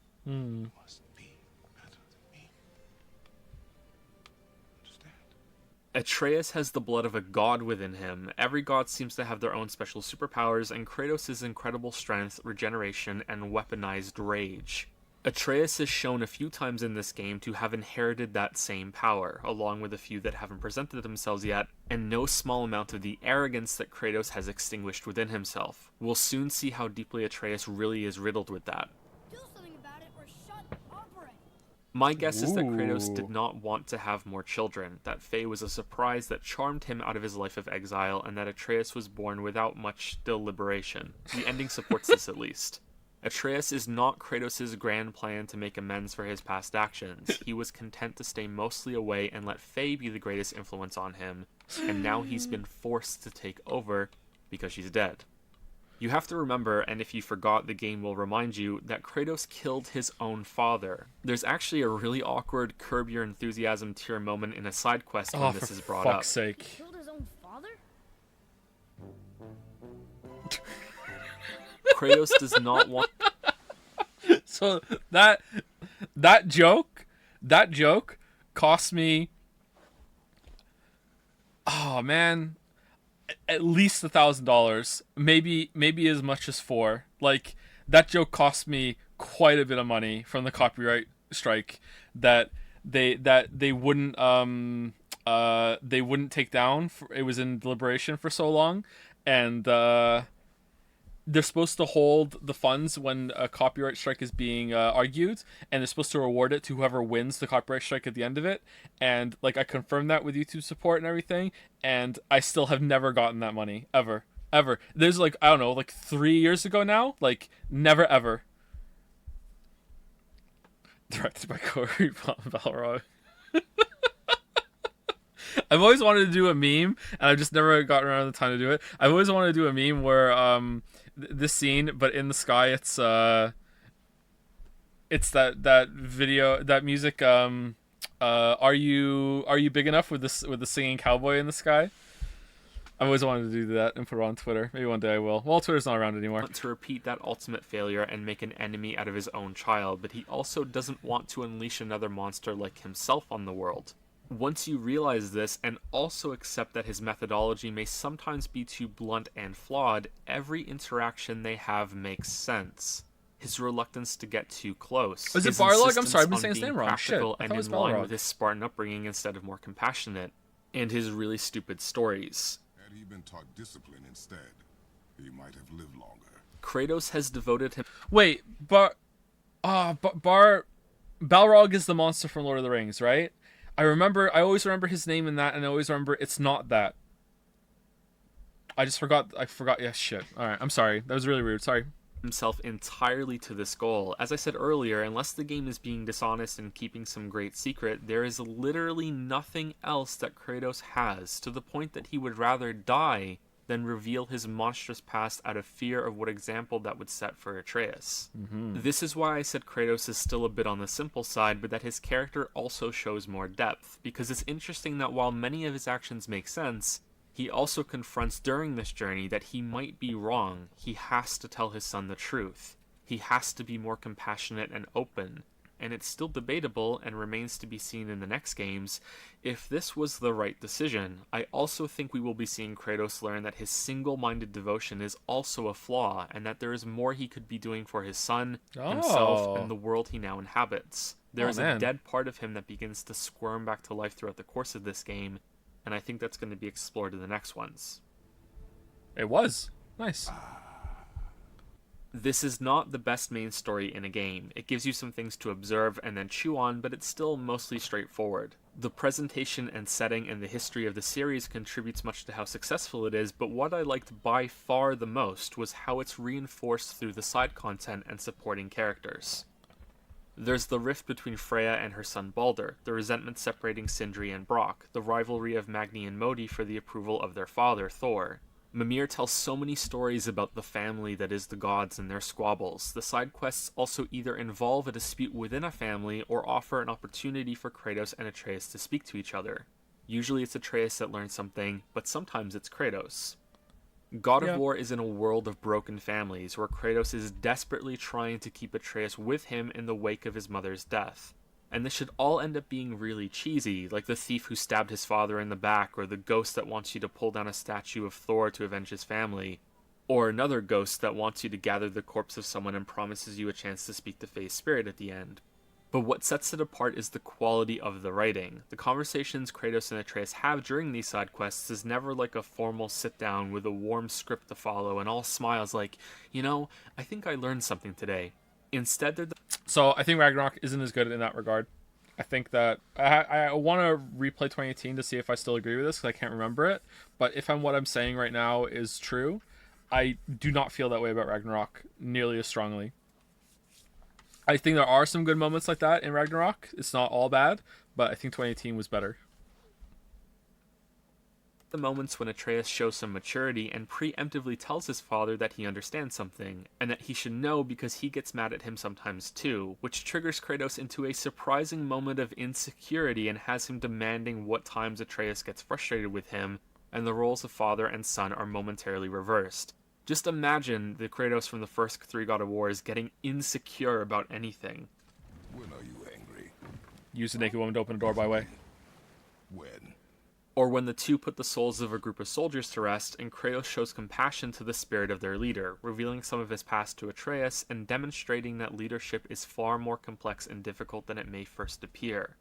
Atreus has the blood of a god within him. Every god seems to have their own special superpowers, and Kratos' incredible strength, regeneration, and weaponized rage. Atreus is shown a few times in this game to have inherited that same power, along with a few that haven't presented themselves yet, and no small amount of the arrogance that Kratos has extinguished within himself. We'll soon see how deeply Atreus really is riddled with that. Do something about it or shut up already. My guess is that Kratos did not want to have more children, that Faye was a surprise that charmed him out of his life of exile, and that Atreus was born without much deliberation. The ending supports this at least. Atreus is not Kratos' grand plan to make amends for his past actions. He was content to stay mostly away and let Faye be the greatest influence on him, and now he's been forced to take over because she's dead. You have to remember, and if you forgot, the game will remind you, that Kratos killed his own father. There's actually a really awkward Curb Your Enthusiasm tier moment in a side quest when this is brought up. Fuck's sake. Killed his own father? Kratos does not want... So that joke cost me, oh man, at least $1,000, maybe as much as $4. Like, that joke cost me quite a bit of money from the copyright strike that they wouldn't take down. It was in deliberation for so long, and they're supposed to hold the funds when a copyright strike is being argued, and they're supposed to reward it to whoever wins the copyright strike at the end of it. And like, I confirmed that with YouTube support and everything, and I still have never gotten that money ever. There's like, I don't know, like 3 years ago now, like never ever. Directed by Corey Balrog. I've always wanted to do a meme, and I've just never gotten around the time to do it. I've always wanted to do a meme where this scene, but in the sky, it's that video, that music. Are you big enough with the singing cowboy in the sky? I've always wanted to do that and put it on Twitter. Maybe one day I will. Well, Twitter's not around anymore. To repeat that ultimate failure and make an enemy out of his own child, but he also doesn't want to unleash another monster like himself on the world. Once you realize this, and also accept that his methodology may sometimes be too blunt and flawed, every interaction they have makes sense. His reluctance to get too close. Is it Barlog? I'm sorry, I've been saying his name wrong. Shit, I thought and it was in line Balrog. with his Spartan upbringing instead of more compassionate, and his really stupid stories. Had he been taught discipline instead, he might have lived longer. Kratos has devoted him... Wait, Balrog is the monster from Lord of the Rings, right? I always remember his name in that, and I always remember it's not that. I forgot. Yeah, shit. Alright, I'm sorry. That was really rude. Sorry. Himself entirely to this goal. As I said earlier, unless the game is being dishonest and keeping some great secret, there is literally nothing else that Kratos has, to the point that he would rather die than reveal his monstrous past out of fear of what example that would set for Atreus. This is why I said Kratos is still a bit on the simple side, but that his character also shows more depth, because it's interesting that while many of his actions make sense, he also confronts during this journey that he might be wrong. He has to tell his son the truth. He has to be more compassionate and open. And it's still debatable, and remains to be seen in the next games, if this was the right decision. I also think we will be seeing Kratos learn that his single-minded devotion is also a flaw, and that there is more he could be doing for his son, himself, and the world he now inhabits. There is a dead part of him that begins to squirm back to life throughout the course of this game, and I think that's going to be explored in the next ones. It was. Nice. This is not the best main story in a game. It gives you some things to observe and then chew on, but it's still mostly straightforward. The presentation and setting and the history of the series contributes much to how successful it is, but what I liked by far the most was how it's reinforced through the side content and supporting characters. There's the rift between Freya and her son Balder, the resentment separating Sindri and Brock, the rivalry of Magni and Modi for the approval of their father, Thor. Mimir tells so many stories about the family that is the gods and their squabbles. The side quests also either involve a dispute within a family or offer an opportunity for Kratos and Atreus to speak to each other. Usually it's Atreus that learns something, but sometimes it's Kratos. God of War is in a world of broken families, where Kratos is desperately trying to keep Atreus with him in the wake of his mother's death. And this should all end up being really cheesy, like the thief who stabbed his father in the back, or the ghost that wants you to pull down a statue of Thor to avenge his family, or another ghost that wants you to gather the corpse of someone and promises you a chance to speak to Faye's spirit at the end. But what sets it apart is the quality of the writing. The conversations Kratos and Atreus have during these side quests is never like a formal sit-down with a warm script to follow and all smiles like, you know, I think I learned something today. Instead, they're So I think Ragnarok isn't as good in that regard. I think that I want to replay 2018 to see if I still agree with this, because I can't remember it. But if what I'm saying right now is true, I do not feel that way about Ragnarok nearly as strongly. I think there are some good moments like that in Ragnarok. It's not all bad, but I think 2018 was better. the moments when Atreus shows some maturity and preemptively tells his father that he understands something, and that he should know because he gets mad at him sometimes too, which triggers Kratos into a surprising moment of insecurity and has him demanding what times Atreus gets frustrated with him, and the roles of father and son are momentarily reversed. Just imagine the Kratos from the first 3 God of Wars getting insecure about anything. When are you angry? Use a naked woman to open a door, by the way. When? Or when the two put the souls of a group of soldiers to rest, and Kratos shows compassion to the spirit of their leader, revealing some of his past to Atreus and demonstrating that leadership is far more complex and difficult than it may first appear.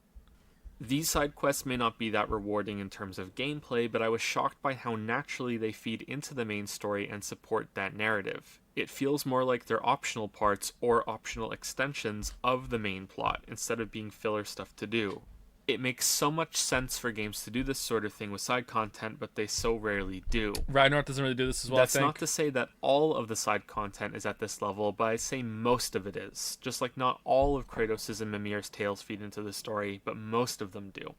These side quests may not be that rewarding in terms of gameplay, but I was shocked by how naturally they feed into the main story and support that narrative. It feels more like they're optional parts or optional extensions of the main plot, instead of being filler stuff to do. It makes so much sense for games to do this sort of thing with side content, but they so rarely do. Ragnarok doesn't really do this as well, That's I think. not to say that all of the side content is at this level, but I say most of it is. Just like not all of Kratos' and Mimir's tales feed into the story, but most of them do.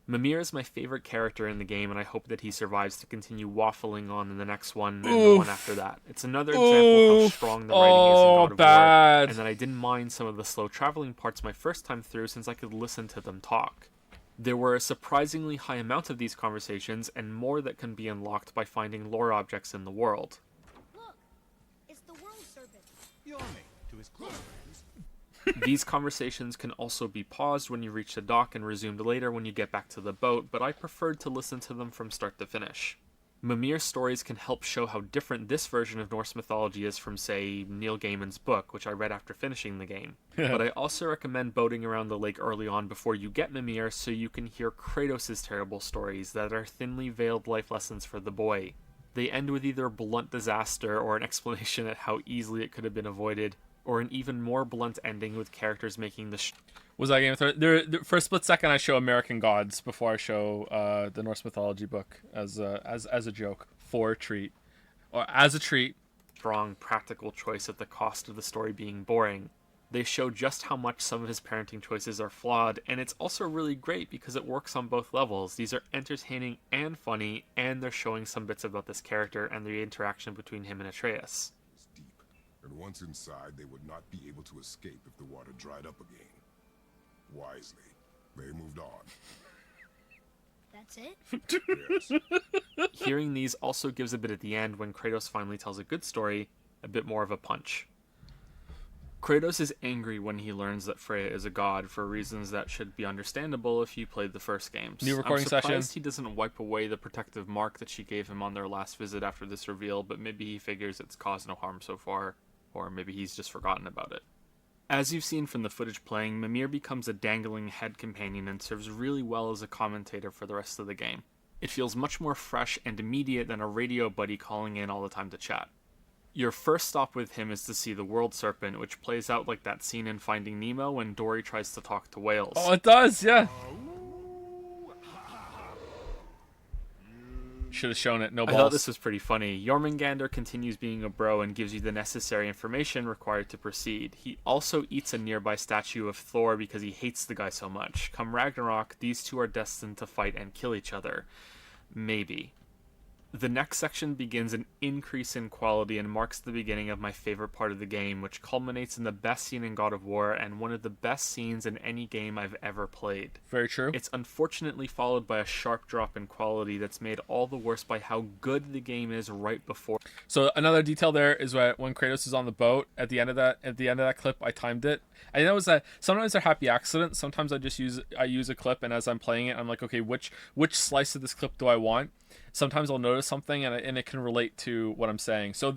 Mimir is my favorite character in the game, and I hope that he survives to continue waffling on in the next one and the one after that. It's another example of how strong the writing is in God of War, and that I didn't mind some of the slow traveling parts my first time through since I could listen to them talk. There were a surprisingly high amount of these conversations, and more that can be unlocked by finding lore objects in the world. Look, it's the world serpent. Yawning to his close friends. These conversations can also be paused when you reach the dock and resumed later when you get back to the boat, but I preferred to listen to them from start to finish. Mimir's stories can help show how different this version of Norse mythology is from, say, Neil Gaiman's book, which I read after finishing the game. But I also recommend boating around the lake early on before you get Mimir so you can hear Kratos' terrible stories that are thinly veiled life lessons for the boy. They end with either blunt disaster or an explanation at how easily it could have been avoided, or an even more blunt ending with characters making the Was that Game of Thrones? For a split second, I show American Gods before I show the Norse mythology book as a joke for a treat, or as a treat. strong, practical choice at the cost of the story being boring. They show just how much some of his parenting choices are flawed, and it's also really great because it works on both levels. These are entertaining and funny, and they're showing some bits about this character and the interaction between him and Atreus. It's deep, and once inside, they would not be able to escape if the water dried up again. Wisely, they moved on. That's it? Yes. Hearing these also gives a bit at the end when Kratos finally tells a good story, a bit more of a punch. Kratos is angry when he learns that Freya is a god for reasons that should be understandable if you played the first games. New recording I'm surprised session. he doesn't wipe away the protective mark that she gave him on their last visit after this reveal, but maybe he figures it's caused no harm so far, or maybe he's just forgotten about it. As you've seen from the footage playing, Mimir becomes a dangling head companion and serves really well as a commentator for the rest of the game. It feels much more fresh and immediate than a radio buddy calling in all the time to chat. Your first stop with him is to see the World Serpent, which plays out like that scene in Finding Nemo when Dory tries to talk to whales. Oh, it does, yeah. Should have shown it. No I balls. thought this was pretty funny. Jormungandr continues being a bro and gives you the necessary information required to proceed. He also eats a nearby statue of Thor because he hates the guy so much. Come Ragnarok, these two are destined to fight and kill each other. Maybe. The next section begins an increase in quality and marks the beginning of my favorite part of the game, which culminates in the best scene in God of War and one of the best scenes in any game I've ever played. Very true. It's unfortunately followed by a sharp drop in quality that's made all the worse by how good the game is right before. So another detail there is when Kratos is on the boat at the end of that clip, I timed it, I know it's that sometimes they're happy accidents. Sometimes I use a clip, and as I'm playing it, I'm like, okay, which slice of this clip do I want? Sometimes I'll notice something, and it can relate to what I'm saying. So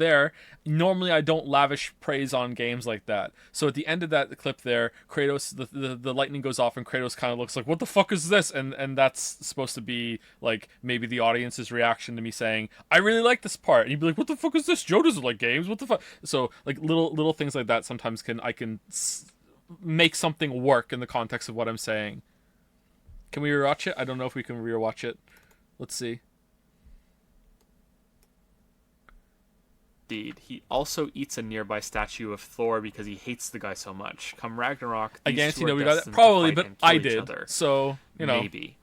normally I don't lavish praise on games like that. So at the end of that clip there, Kratos, the lightning goes off, and Kratos kind of looks like, what the fuck is this? And that's supposed to be like maybe the audience's reaction to me saying, I really like this part. And you'd be like, what the fuck is this? Joe doesn't like games. What the fuck? So like little things like that sometimes I can make something work in the context of what I'm saying. Can we rewatch it? I don't know if we can rewatch it. Let's see. Indeed. He also eats a nearby statue of Thor because he hates the guy so much. Come Ragnarok, these Again, two you know, are we got it destined to probably, fight but and kill I each did. other. So, you know. Maybe.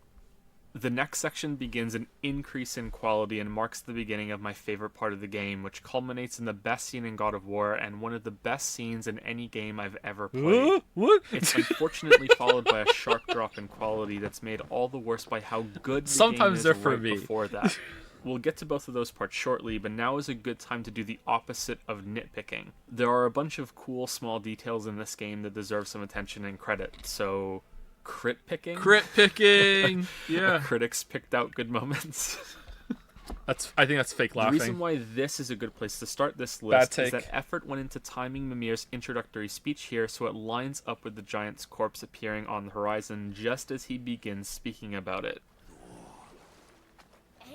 The next section begins an increase in quality and marks the beginning of my favorite part of the game, which culminates in the best scene in God of War and one of the best scenes in any game I've ever played. What? It's unfortunately followed by a sharp drop in quality that's made all the worse by how good the Sometimes game is they're for right me. before that. We'll get to both of those parts shortly, but now is a good time to do the opposite of nitpicking. There are a bunch of cool small details in this game that deserve some attention and credit, so crit picking? Yeah. Critics picked out good moments. I think that's fake laughing. The reason why this is a good place to start this Bad list take. is that effort went into timing Mimir's introductory speech here so it lines up with the giant's corpse appearing on the horizon just as he begins speaking about it. And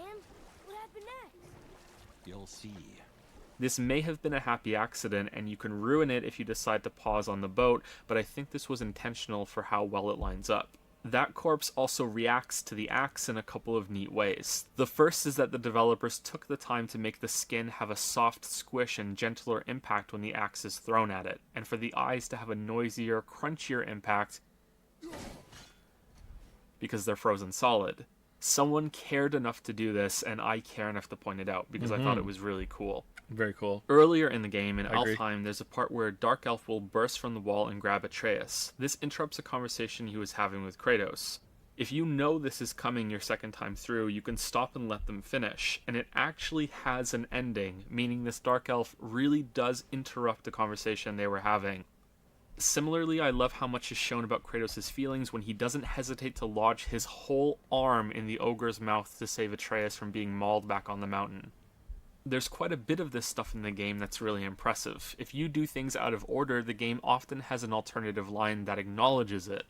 what happened next? You'll see. This may have been a happy accident, and you can ruin it if you decide to pause on the boat, but I think this was intentional for how well it lines up. That corpse also reacts to the axe in a couple of neat ways. The first is that the developers took the time to make the skin have a soft squish and gentler impact when the axe is thrown at it, and for the eyes to have a noisier, crunchier impact because they're frozen solid. Someone cared enough to do this, and I care enough to point it out because I thought it was really cool. Very cool. Earlier in the game, in I agree. Alfheim, there's a part where a Dark Elf will burst from the wall and grab Atreus. This interrupts a conversation he was having with Kratos. If you know this is coming your second time through, you can stop and let them finish, and it actually has an ending, meaning this Dark Elf really does interrupt the conversation they were having. Similarly, I love how much is shown about Kratos' feelings when he doesn't hesitate to lodge his whole arm in the ogre's mouth to save Atreus from being mauled back on the mountain. There's quite a bit of this stuff in the game that's really impressive. If you do things out of order, the game often has an alternative line that acknowledges it.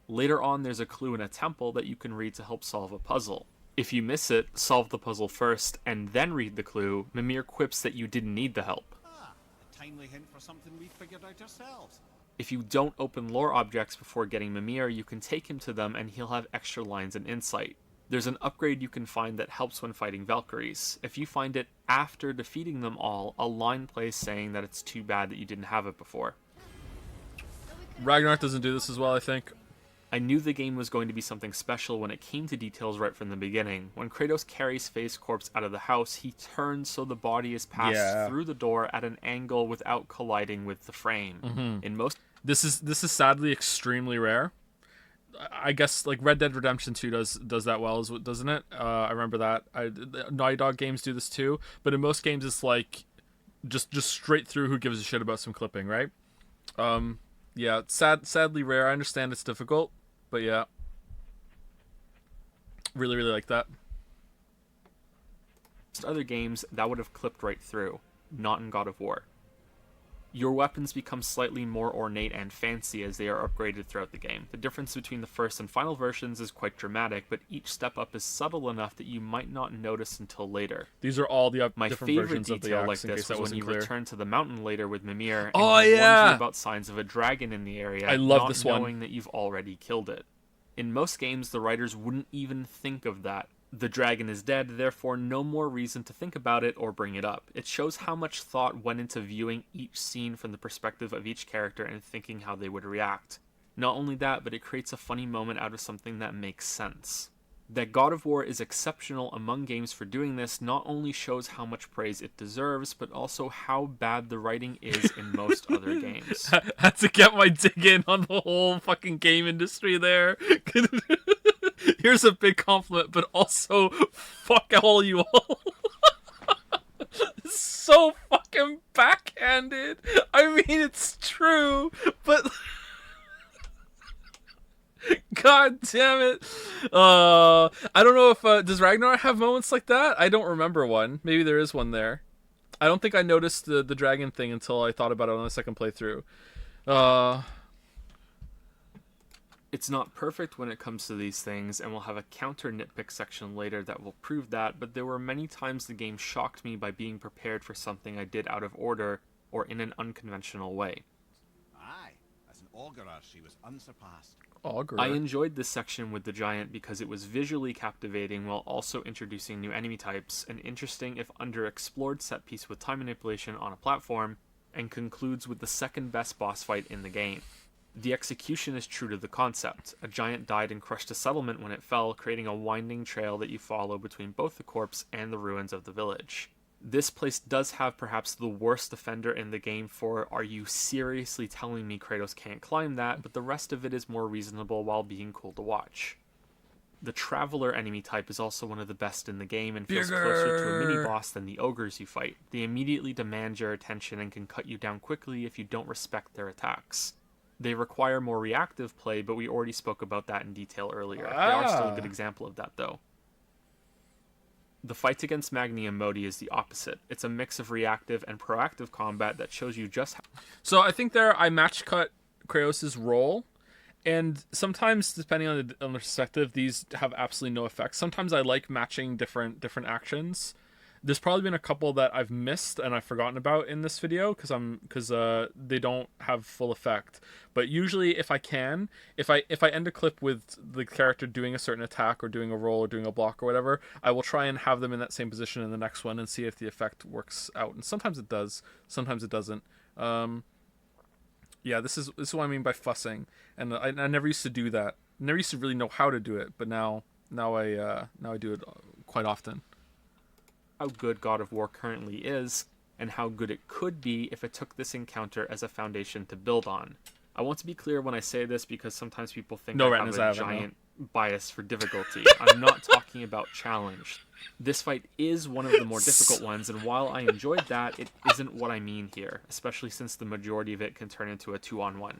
Later on, there's a clue in a temple that you can read to help solve a puzzle. If you miss it, solve the puzzle first, and then read the clue. Mimir quips that you didn't need the help. A timely hint for something we figured out ourselves. If you don't open lore objects before getting Mimir, you can take him to them and he'll have extra lines and insight. There's an upgrade you can find that helps when fighting Valkyries. If you find it after defeating them all, a line plays saying that it's too bad that you didn't have it before. Ragnarok doesn't do this as well, I think. I knew the game was going to be something special when it came to details right from the beginning. When Kratos carries Faye's corpse out of the house, he turns so the body is passed through the door at an angle without colliding with the frame. In most This is sadly extremely rare. I guess like Red Dead Redemption 2 does that well, doesn't it? I remember that. Naughty Dog games do this too, but in most games it's like just straight through. Who gives a shit about some clipping, right? Yeah, sadly rare. I understand it's difficult, but yeah, really like that. other games, that would have clipped right through. Not in God of War. Your weapons become slightly more ornate and fancy as they are upgraded throughout the game. The difference between the first and final versions is quite dramatic, but each step up is subtle enough that you might not notice until later. These are all the My different favorite versions of the detail axe, like in case this that was when wasn't you clear. return to the mountain later with Mimir and Oh, he warns yeah! you about signs of a dragon in the area, I love not this one. knowing that you've already killed it. In most games, the writers wouldn't even think of that. The dragon is dead, therefore no more reason to think about it or bring it up. It shows how much thought went into viewing each scene from the perspective of each character and thinking how they would react. Not only that, but it creates a funny moment out of something that makes sense. That God of War is exceptional among games for doing this not only shows how much praise it deserves, but also how bad the writing is in most other games. Had to get my dig in on the whole fucking game industry there. Here's a big compliment, but also fuck all you all. so fucking backhanded. I mean, it's true, but God damn it. I don't know if does Ragnar have moments like that? I don't remember one. Maybe there is one there. I don't think I noticed the dragon thing until I thought about it on the second playthrough. It's not perfect when it comes to these things, and we'll have a counter nitpick section later that will prove that, but there were many times the game shocked me by being prepared for something I did out of order or in an unconventional way. Aye, as an augurer she was unsurpassed. Augurer. I enjoyed this section with the giant because it was visually captivating while also introducing new enemy types, an interesting if underexplored set piece with time manipulation on a platform, and concludes with the second best boss fight in the game. The execution is true to the concept. A giant died and crushed a settlement when it fell, creating a winding trail that you follow between both the corpse and the ruins of the village. This place does have perhaps the worst defender in the game for "are you seriously telling me Kratos can't climb that?" but the rest of it is more reasonable while being cool to watch. The Traveler enemy type is also one of the best in the game and feels closer to a mini-boss than the ogres you fight. They immediately demand your attention and can cut you down quickly if you don't respect their attacks. They require more reactive play, but we already spoke about that in detail earlier. They are still a good example of that, though. The fight against Magni and Modi is the opposite. It's a mix of reactive and proactive combat that shows you just how... So I think I match cut Kratos' role, and sometimes, depending on the perspective, these have absolutely no effect. Sometimes I like matching different actions. There's probably been a couple that I've missed and I've forgotten about in this video because they don't have full effect. But usually, if I end a clip with the character doing a certain attack or doing a roll or doing a block or whatever, I will try and have them in that same position in the next one and see if the effect works out. And sometimes it does, sometimes it doesn't. Yeah, this is what I mean by fussing. And I never used to do that. Never used to really know how to do it, but now I do it quite often. How good God of War currently is, and how good it could be if it took this encounter as a foundation to build on. I want to be clear when I say this because sometimes people think I have a giant bias for difficulty. I'm not talking about challenge. This fight is one of the more difficult ones, and while I enjoyed that, it isn't what I mean here, especially since the majority of it can turn into a 2-on-1.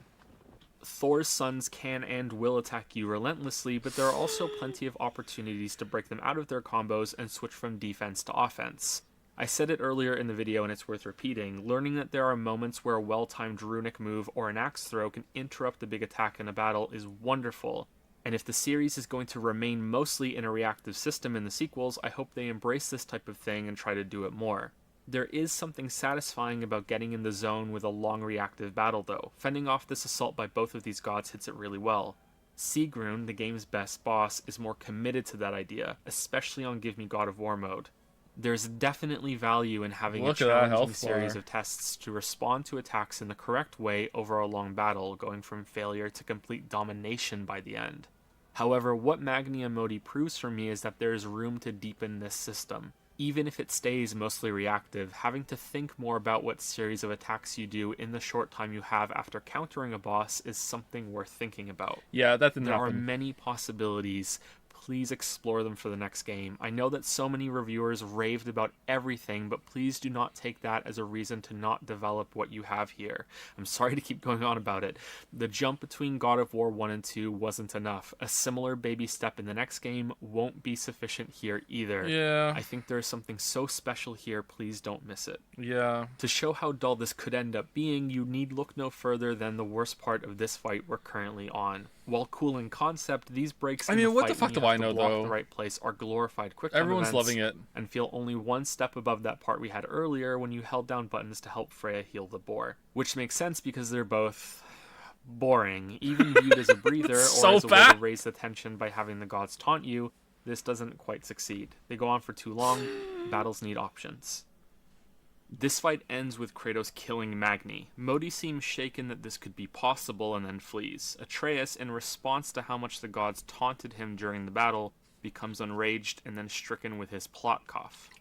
Thor's sons can and will attack you relentlessly, but there are also plenty of opportunities to break them out of their combos and switch from defense to offense. I said it earlier in the video and it's worth repeating, learning that there are moments where a well-timed runic move or an axe throw can interrupt a big attack in a battle is wonderful, and if the series is going to remain mostly in a reactive system in the sequels, I hope they embrace this type of thing and try to do it more. There is something satisfying about getting in the zone with a long reactive battle though. Fending off this assault by both of these gods hits it really well. Sigrun, the game's best boss, is more committed to that idea, especially on Give Me God of War mode. There's definitely value in having a challenging series of tests to respond to attacks in the correct way over a long battle, going from failure to complete domination by the end. However, what Magni and Modi proves for me is that there is room to deepen this system. Even if it stays mostly reactive, having to think more about what series of attacks you do in the short time you have after countering a boss is something worth thinking about. Yeah, that didn't happen. There are many possibilities. Please explore them for the next game. I know that so many reviewers raved about everything, but please do not take that as a reason to not develop what you have here. I'm sorry to keep going on about it. The jump between God of War 1 and 2 wasn't enough. A similar baby step in the next game won't be sufficient here either. Yeah. I think there's something so special here, please don't miss it. Yeah. To show how dull this could end up being, you need look no further than the worst part of this fight we're currently on. While cool in concept, these breaks in what the fight fuck when you do I have to know, block though? the right place are glorified quick time Everyone's events loving it. and feel only one step above that part we had earlier when you held down buttons to help Freya heal the boar. Which makes sense because they're both boring. Even viewed as a breather or as a way to raise the tension by having the gods taunt you, this doesn't quite succeed. They go on for too long, battles need options. This fight ends with Kratos killing Magni. Modi seems shaken that this could be possible and then flees. Atreus, in response to how much the gods taunted him during the battle, becomes enraged and then stricken with his plot cough.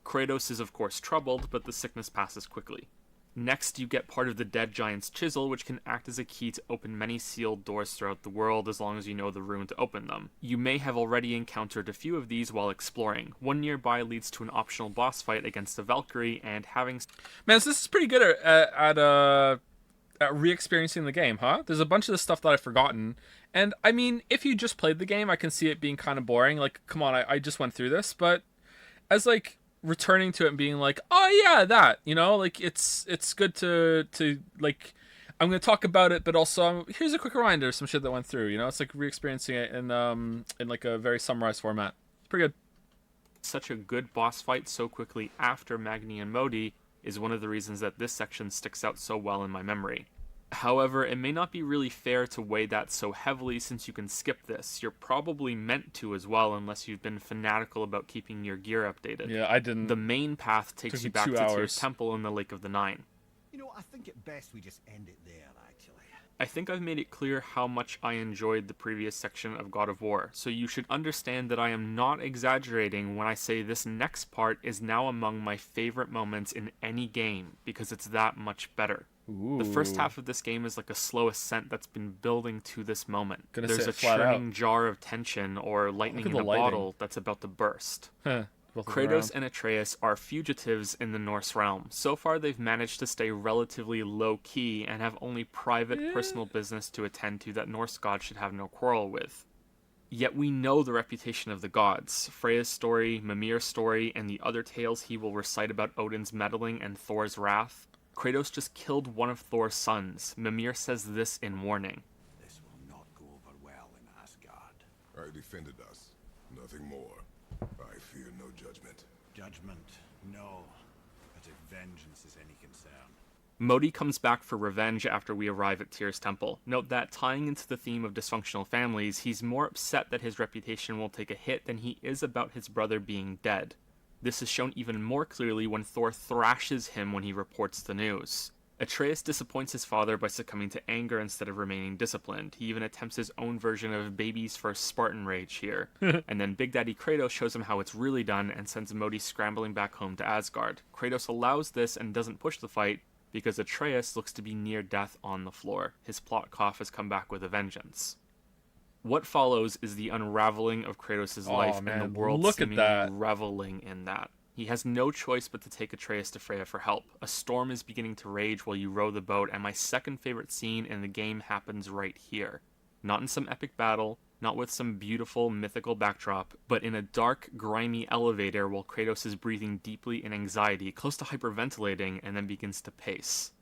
Kratos is of course troubled, but the sickness passes quickly. Next, you get part of the Dead Giant's Chisel, which can act as a key to open many sealed doors throughout the world as long as you know the rune to open them. You may have already encountered a few of these while exploring. One nearby leads to an optional boss fight against a Valkyrie, and having... Man, so this is pretty good at re-experiencing the game, huh? There's a bunch of the stuff that I've forgotten. And, I mean, if you just played the game, I can see it being kind of boring. Like, come on, I just went through this. But as, like, returning to it and being like, oh yeah, that, you know, like it's good to like, I'm gonna talk about it, but also here's a quick reminder of some shit that went through, you know. It's like re-experiencing it in like a very summarized format. It's pretty good. Such a good boss fight so quickly after Magni and Modi is one of the reasons that this section sticks out so well in my memory. However, it may not be really fair to weigh that so heavily since you can skip this. You're probably meant to as well unless you've been fanatical about keeping your gear updated. Yeah, I didn't. The main path takes you back to Tyr's Temple in the Lake of the Nine. You know, I think it best we just end it there, actually. I think I've made it clear how much I enjoyed the previous section of God of War, so you should understand that I am not exaggerating when I say this next part is now among my favorite moments in any game, because it's that much better. Ooh. The first half of this game is like a slow ascent that's been building to this moment. There's a flat churning out. jar of tension or lightning in a bottle that's about to burst. Kratos and Atreus are fugitives in the Norse realm. So far, they've managed to stay relatively low-key and have only private, personal business to attend to that Norse gods should have no quarrel with. Yet we know the reputation of the gods. Freya's story, Mimir's story, and the other tales he will recite about Odin's meddling and Thor's wrath. Kratos just killed one of Thor's sons. Mimir says this in warning. This will not go over well in Asgard. I defended us. Nothing more. I fear no judgment. Judgment, no. But if vengeance is any concern. Modi comes back for revenge after we arrive at Tyr's Temple. Note that, tying into the theme of dysfunctional families, he's more upset that his reputation will take a hit than he is about his brother being dead. This is shown even more clearly when Thor thrashes him when he reports the news. Atreus disappoints his father by succumbing to anger instead of remaining disciplined. He even attempts his own version of baby's first Spartan rage here. And then Big Daddy Kratos shows him how it's really done and sends Modi scrambling back home to Asgard. Kratos allows this and doesn't push the fight because Atreus looks to be near death on the floor. His plot cough has come back with a vengeance. What follows is the unraveling of Kratos' life and the world seemingly reveling in that. He has no choice but to take Atreus to Freya for help. A storm is beginning to rage while you row the boat, and my second favorite scene in the game happens right here. Not in some epic battle, not with some beautiful mythical backdrop, but in a dark, grimy elevator while Kratos is breathing deeply in anxiety, close to hyperventilating, and then begins to pace.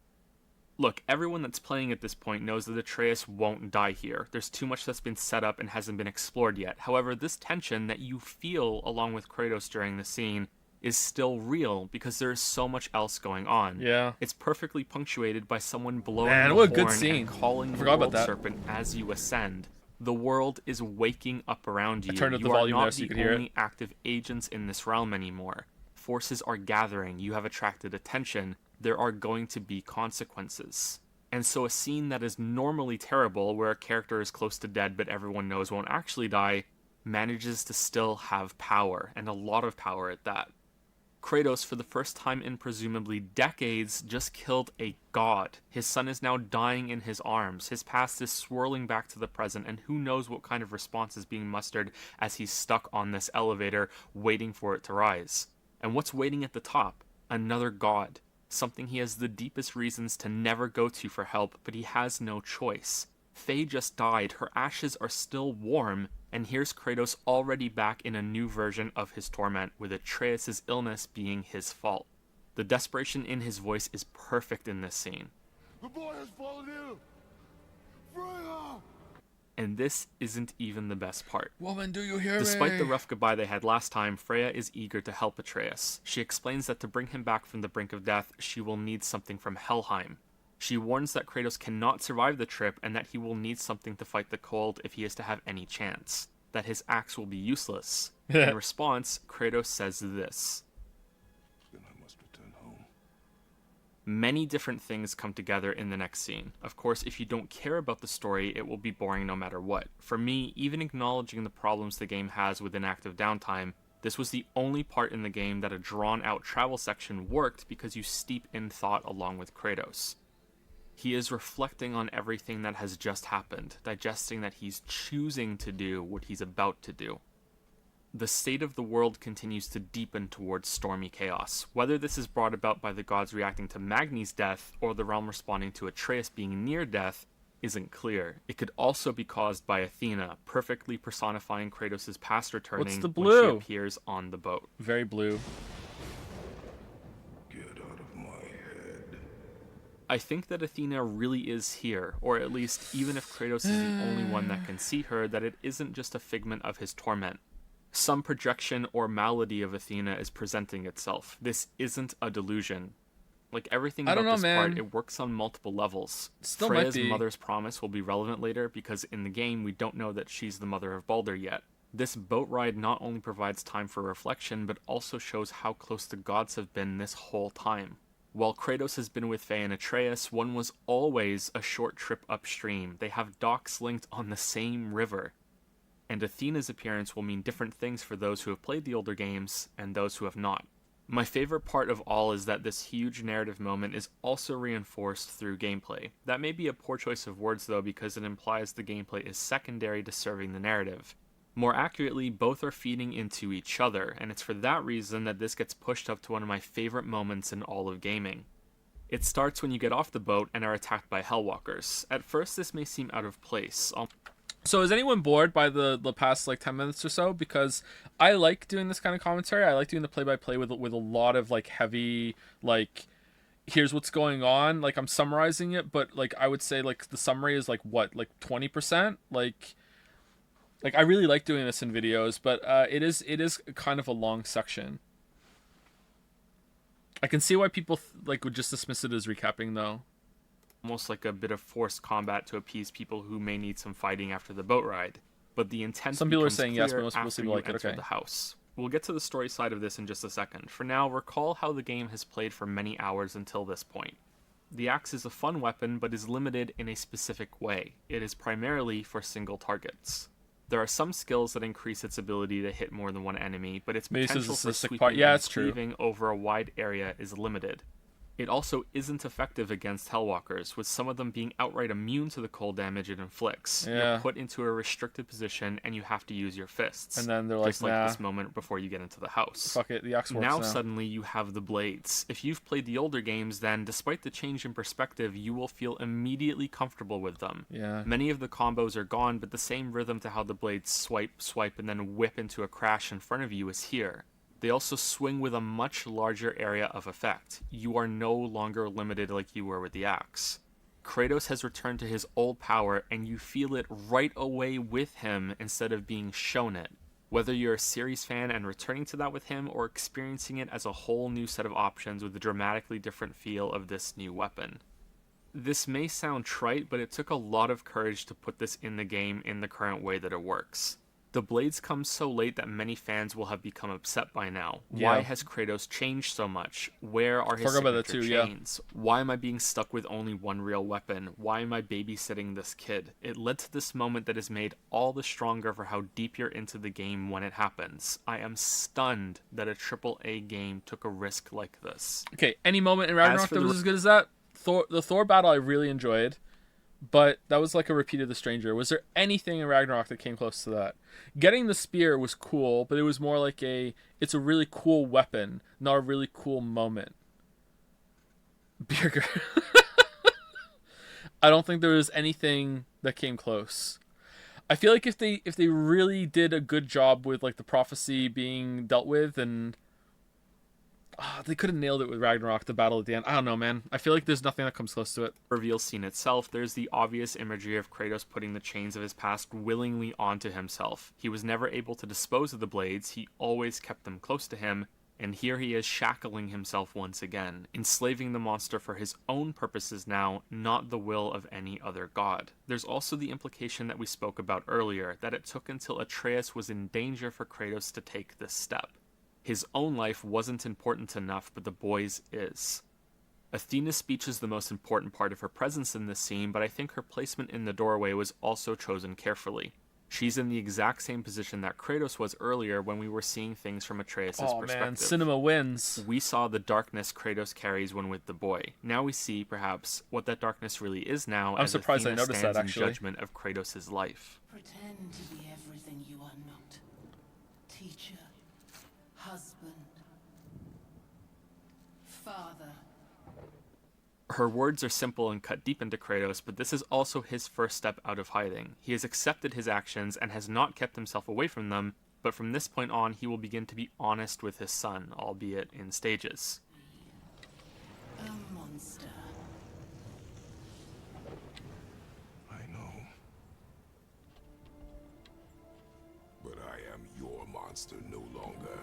Look, everyone that's playing at this point knows that Atreus won't die here. There's too much that's been set up and hasn't been explored yet. However, this tension that you feel along with Kratos during the scene is still real because there is so much else going on. Yeah. It's perfectly punctuated by someone blowing Man, the what a horn good scene. and calling the world serpent as you ascend. The world is waking up around you. I turned up the You volume are there not so you the could hear it. only active agents in this realm anymore. Forces are gathering. You have attracted attention. There are going to be consequences. And so a scene that is normally terrible, where a character is close to dead but everyone knows won't actually die, manages to still have power, and a lot of power at that. Kratos, for the first time in presumably decades, just killed a god. His son is now dying in his arms. His past is swirling back to the present, and who knows what kind of response is being mustered as he's stuck on this elevator, waiting for it to rise. And what's waiting at the top? Another god. Something he has the deepest reasons to never go to for help, but he has no choice. Faye just died, her ashes are still warm, and here's Kratos already back in a new version of his torment, with Atreus' illness being his fault. The desperation in his voice is perfect in this scene. The boy has fallen ill! Freya! And this isn't even the best part. Woman, do you hear Despite me? the rough goodbye they had last time, Freya is eager to help Atreus. She explains that to bring him back from the brink of death, she will need something from Helheim. She warns that Kratos cannot survive the trip and that he will need something to fight the cold if he is to have any chance. That his axe will be useless. In response, Kratos says this. Then I must return home. Many different things come together in the next scene. Of course, if you don't care about the story, it will be boring no matter what. For me, even acknowledging the problems the game has with inactive downtime, This was the only part in the game that a drawn-out travel section worked because you steep in thought along with Kratos. He is reflecting on everything that has just happened, digesting that he's choosing to do what he's about to do. The state of the world continues to deepen towards stormy chaos. Whether this is brought about by the gods reacting to Magni's death, or the realm responding to Atreus being near death, isn't clear. It could also be caused by Athena, perfectly personifying Kratos' past returning What's the when blue? she appears on the boat. Very blue. Get out of my head. I think that Athena really is here, or at least, even if Kratos is the only one that can see her, that it isn't just a figment of his torment. Some projection or malady of Athena is presenting itself. This isn't a delusion. Like everything about this part, it works on multiple levels. Still Freya's might be. mother's promise will be relevant later because in the game we don't know that she's the mother of Baldur yet. This boat ride not only provides time for reflection, but also shows how close the gods have been this whole time. While Kratos has been with Faye and Atreus, one was always a short trip upstream. They have docks linked on the same river. And Athena's appearance will mean different things for those who have played the older games and those who have not. My favorite part of all is that this huge narrative moment is also reinforced through gameplay. That may be a poor choice of words though, because it implies the gameplay is secondary to serving the narrative. More accurately, both are feeding into each other, and it's for that reason that this gets pushed up to one of my favorite moments in all of gaming. It starts when you get off the boat and are attacked by Hellwalkers. At first this may seem out of place. So is anyone bored by the past like 10 minutes or so? Because I like doing this kind of commentary. I like doing the play-by-play with a lot of like heavy, like, here's what's going on. Like I'm summarizing it, but like I would say like the summary is like what, like 20%? Like I really like doing this in videos, but it is kind of a long section. I can see why people like would just dismiss it as recapping though. Almost like a bit of forced combat to appease people who may need some fighting after the boat ride. But the intent Some people are becomes saying clear yes, but most people after seem to you like it. enter Okay. the house. We'll get to the story side of this in just a second. For now, recall how the game has played for many hours until this point. The axe is a fun weapon, but is limited in a specific way. It is primarily for single targets. There are some skills that increase its ability to hit more than one enemy, but its potential for sweeping Yeah, and it's true. cleaving over a wide area is limited. It also isn't effective against Hellwalkers, with some of them being outright immune to the cold damage it inflicts. Yeah. You're put into a restricted position and you have to use your fists. And then they're like, just like nah. this moment before you get into the house. Fuck it, the axe works Now now. suddenly you have the blades. If you've played the older games, then despite the change in perspective, you will feel immediately comfortable with them. Yeah. Many of the combos are gone, but the same rhythm to how the blades swipe, and then whip into a crash in front of you is here. They also swing with a much larger area of effect. You are no longer limited like you were with the axe. Kratos has returned to his old power, and you feel it right away with him instead of being shown it. Whether you're a series fan and returning to that with him, or experiencing it as a whole new set of options with the dramatically different feel of this new weapon. This may sound trite, but it took a lot of courage to put this in the game in the current way that it works. The blades come so late that many fans will have become upset by now. Yeah. Why has Kratos changed so much? Where are his Forgot about that signature too, yeah. chains? Why am I being stuck with only one real weapon? Why am I babysitting this kid? It led to this moment that is made all the stronger for how deep you're into the game when it happens. I am stunned that a AAA game took a risk like this. Okay, any moment in Ragnarok for that the was as good as that? The Thor battle I really enjoyed, but that was like a repeat of the Stranger. Was there anything in Ragnarok that came close to that? Getting the spear was cool, but it was more like it's a really cool weapon, not a really cool moment. Beer I don't think there was anything that came close. I feel like if they really did a good job with like the prophecy being dealt with, and they could have nailed it with Ragnarok, the battle at the end. I don't know, man. I feel like there's nothing that comes close to it. Reveal scene itself, there's the obvious imagery of Kratos putting the chains of his past willingly onto himself. He was never able to dispose of the blades, he always kept them close to him, and here he is shackling himself once again, enslaving the monster for his own purposes now, not the will of any other god. There's also the implication that we spoke about earlier, that it took until Atreus was in danger for Kratos to take this step. His own life wasn't important enough, but the boy's is. Athena's speech is the most important part of her presence in this scene, but I think her placement in the doorway was also chosen carefully. She's in the exact same position that Kratos was earlier when we were seeing things from Atreus' Oh perspective. man, cinema wins. We saw the darkness Kratos carries when with the boy. Now we see, perhaps, what that darkness really is now I'm as surprised I Athena noticed stands that, in actually. judgment of Kratos' life. Pretend to be everything you are not. Teacher, husband, father. Her words are simple and cut deep into Kratos, but this is also his first step out of hiding. He has accepted his actions and has not kept himself away from them, but from this point on he will begin to be honest with his son, albeit in stages. A monster. I know. But I am your monster no longer.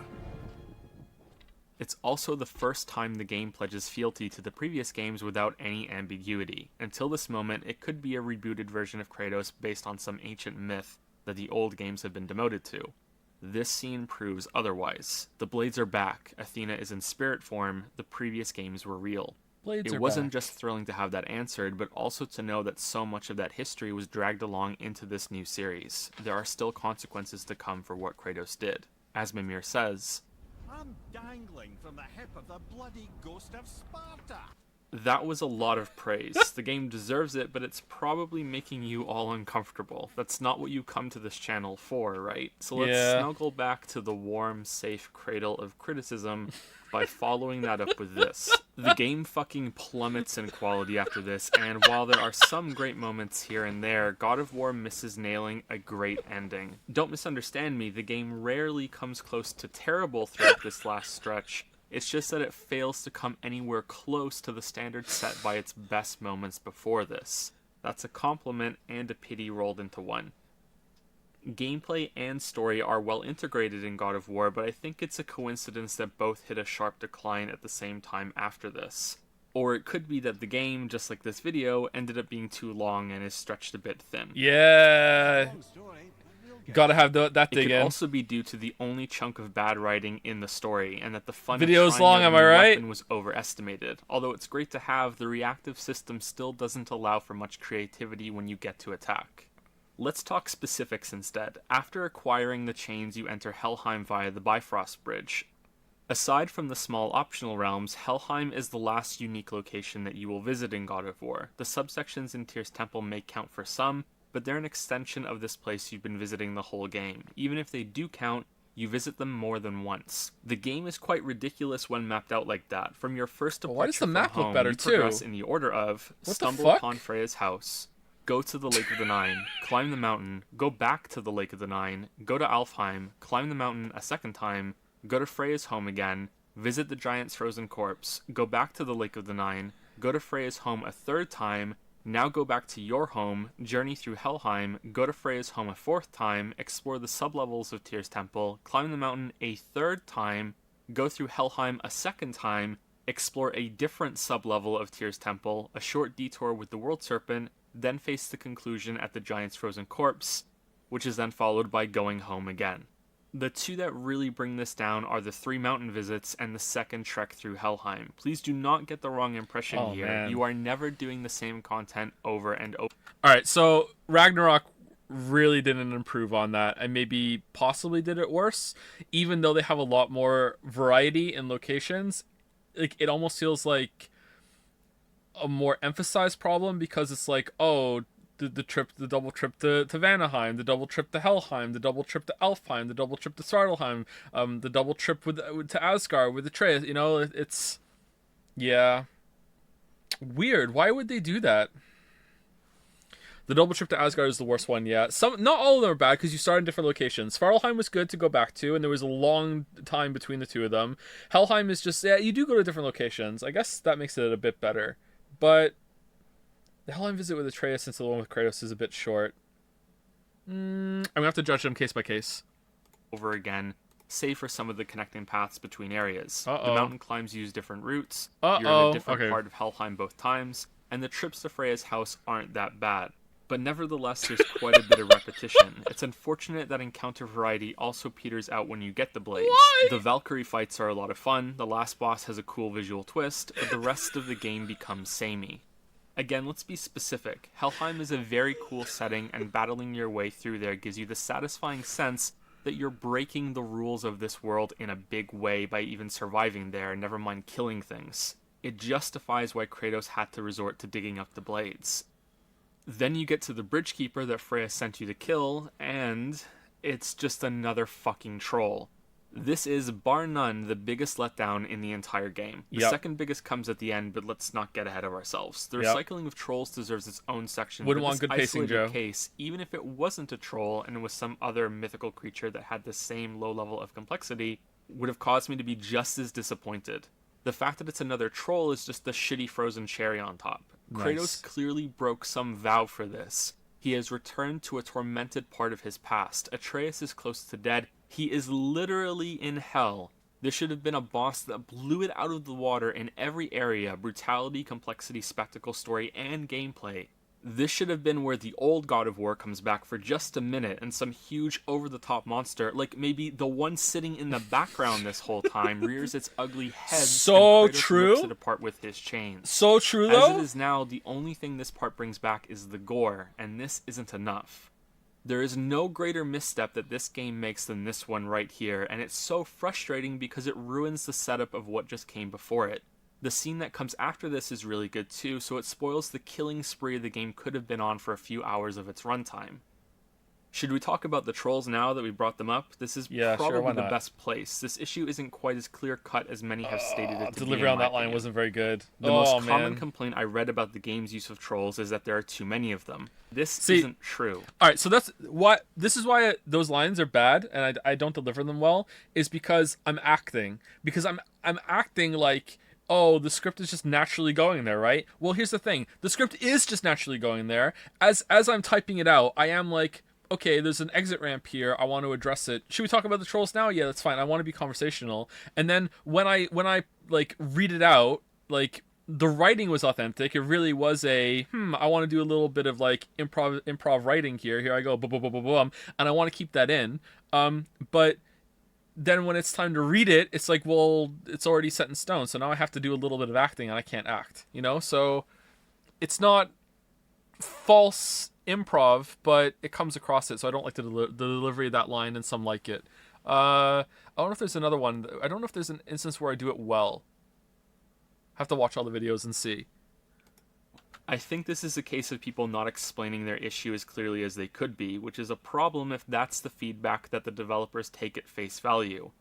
It's also the first time the game pledges fealty to the previous games without any ambiguity. Until this moment, it could be a rebooted version of Kratos based on some ancient myth that the old games have been demoted to. This scene proves otherwise. The blades are back, Athena is in spirit form, the previous games were real. It wasn't just thrilling to have that answered, but also to know that so much of that history was dragged along into this new series. There are still consequences to come for what Kratos did. As Mimir says, I'm dangling from the hip of the bloody ghost of Sparta. that was a lot of praise. The game deserves it, but it's probably making you all uncomfortable. That's not what you come to this channel for, right? So let's snuggle back to the warm, safe cradle of criticism by following that up with this. The game fucking plummets in quality after this, and while there are some great moments here and there, God of War misses nailing a great ending. Don't misunderstand me, the game rarely comes close to terrible throughout this last stretch. It's just that it fails to come anywhere close to the standard set by its best moments before this. That's a compliment and a pity rolled into one. Gameplay and story are well integrated in God of War, but I think it's a coincidence that both hit a sharp decline at the same time after this. Or it could be that the game, just like this video, ended up being too long and is stretched a bit thin. Yeah. Gotta have that dig in. It could also be due to the only chunk of bad writing in the story, and that the fun Video's of long, trying am out a I new right? weapon was overestimated. Although it's great to have, the reactive system still doesn't allow for much creativity when you get to attack. Let's talk specifics instead. After acquiring the chains, you enter Helheim via the Bifrost Bridge. Aside from the small optional realms, Helheim is the last unique location that you will visit in God of War. The subsections in Tyr's Temple may count for some, but they're an extension of this place you've been visiting the whole game. Even if they do count, you visit them more than once. The game is quite ridiculous when mapped out like that. From your first departure why does the map from look home, better you too? progress in the order of What the stumble fuck? upon Freya's house, go to the Lake of the Nine, climb the mountain, go back to the Lake of the Nine, go to Alfheim, climb the mountain a second time, go to Freya's home again, visit the giant's frozen corpse, go back to the Lake of the Nine, go to Freya's home a third time, now go back to your home, journey through Helheim, go to Freya's home a fourth time, explore the sublevels of Tyr's Temple, climb the mountain a third time, go through Helheim a second time, explore a different sublevel of Tyr's Temple, a short detour with the World Serpent, then face the conclusion at the giant's frozen corpse, which is then followed by going home again. The two that really bring this down are the 3 mountain visits and the second trek through Helheim. Please do not get the wrong impression here. Man. You are never doing the same content over and over. Alright, so Ragnarok really didn't improve on that, and maybe possibly did it worse. Even though they have a lot more variety in locations, like it almost feels like a more emphasized problem, because it's like, oh, the double trip to Vanaheim, the double trip to Helheim, the double trip to Alfheim, the double trip to Svartalheim, the double trip to Asgard with Atreus. You know, it's weird. Why would they do that? The double trip to Asgard is the worst one. Yeah, not all of them are bad because you start in different locations. Svartalheim was good to go back to, and there was a long time between the two of them. Helheim is just you do go to different locations. I guess that makes it a bit better, but the Helheim visit with Atreus, since the one with Kratos is a bit short. I'm gonna have to judge them case by case. Over again, save for some of the connecting paths between areas. Uh-oh. The mountain climbs use different routes. Uh-oh. You're in a different Okay. part of Helheim both times, and the trips to Freya's house aren't that bad. But nevertheless, there's quite a bit of repetition. It's unfortunate that encounter variety also peters out when you get the blades. Why? The Valkyrie fights are a lot of fun, the last boss has a cool visual twist, but the rest of the game becomes samey. Again, let's be specific. Helheim is a very cool setting, and battling your way through there gives you the satisfying sense that you're breaking the rules of this world in a big way by even surviving there, never mind killing things. It justifies why Kratos had to resort to digging up the blades. Then you get to the Bridgekeeper that Freya sent you to kill, and it's just another fucking troll. This is, bar none, the biggest letdown in the entire game. The second biggest comes at the end, but let's not get ahead of ourselves. The recycling of trolls deserves its own section. Wouldn't but want this good pacing, isolated Joe. case, even if it wasn't a troll and it was some other mythical creature that had the same low level of complexity, would have caused me to be just as disappointed. The fact that it's another troll is just the shitty frozen cherry on top. Nice. Kratos clearly broke some vow for this. He has returned to a tormented part of his past. Atreus is close to dead. He is literally in hell. This should have been a boss that blew it out of the water in every area: brutality, complexity, spectacle, story, and gameplay. This should have been where the old God of War comes back for just a minute and some huge over-the-top monster, like maybe the one sitting in the background this whole time, rears its ugly head So and Kratos true. rips it apart with his chains. So true, though. As it is now, the only thing this part brings back is the gore, and this isn't enough. There is no greater misstep that this game makes than this one right here, and it's so frustrating because it ruins the setup of what just came before it. The scene that comes after this is really good too, so it spoils the killing spree the game could have been on for a few hours of its runtime. Should we talk about the trolls now that we brought them up? This is probably why the not? best place. This issue isn't quite as clear-cut as many have stated it to be. Delivery in on my that line opinion. wasn't very good. The most Oh, common man. complaint I read about the game's use of trolls is that there are too many of them. This See- isn't true. All right, so that's why this is why those lines are bad and I don't deliver them well, is because I'm acting. Because I'm acting like, oh, the script is just naturally going there, right? Well, here's the thing. The script is just naturally going there. As I'm typing it out, I am like, okay, there's an exit ramp here. I want to address it. Should we talk about the trolls now? Yeah, that's fine. I want to be conversational. And then when I like read it out, like the writing was authentic. It really was I want to do a little bit of like improv writing here. Here I go, boom, boom, boom, boom, boom, and I want to keep that in. But then when it's time to read it, it's like, well, it's already set in stone. So now I have to do a little bit of acting, and I can't act. So it's not false improv, but it comes across it. So I don't like the delivery of that line, and some like it. I don't know if there's another one. I don't know if there's an instance where I do it well. Have to watch all the videos and see. I think this is a case of people not explaining their issue as clearly as they could be, which is a problem if that's the feedback that the developers take at face value.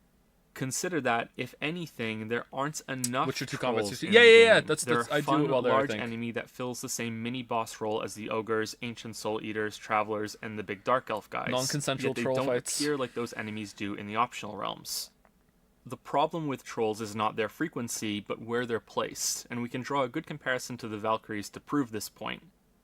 Consider that, if anything, there aren't enough Witcher 2 combat trolls system. in Yeah, the yeah, yeah. game. That's They're a I do fun, it well there, I large think. enemy that fills the same mini-boss role as the ogres, ancient soul eaters, travelers, and the big dark elf guys. Non-consensual Yet they troll don't fights. appear like those enemies do in the optional realms. The problem with trolls is not their frequency, but where they're placed, and we can draw a good comparison to the Valkyries to prove this point.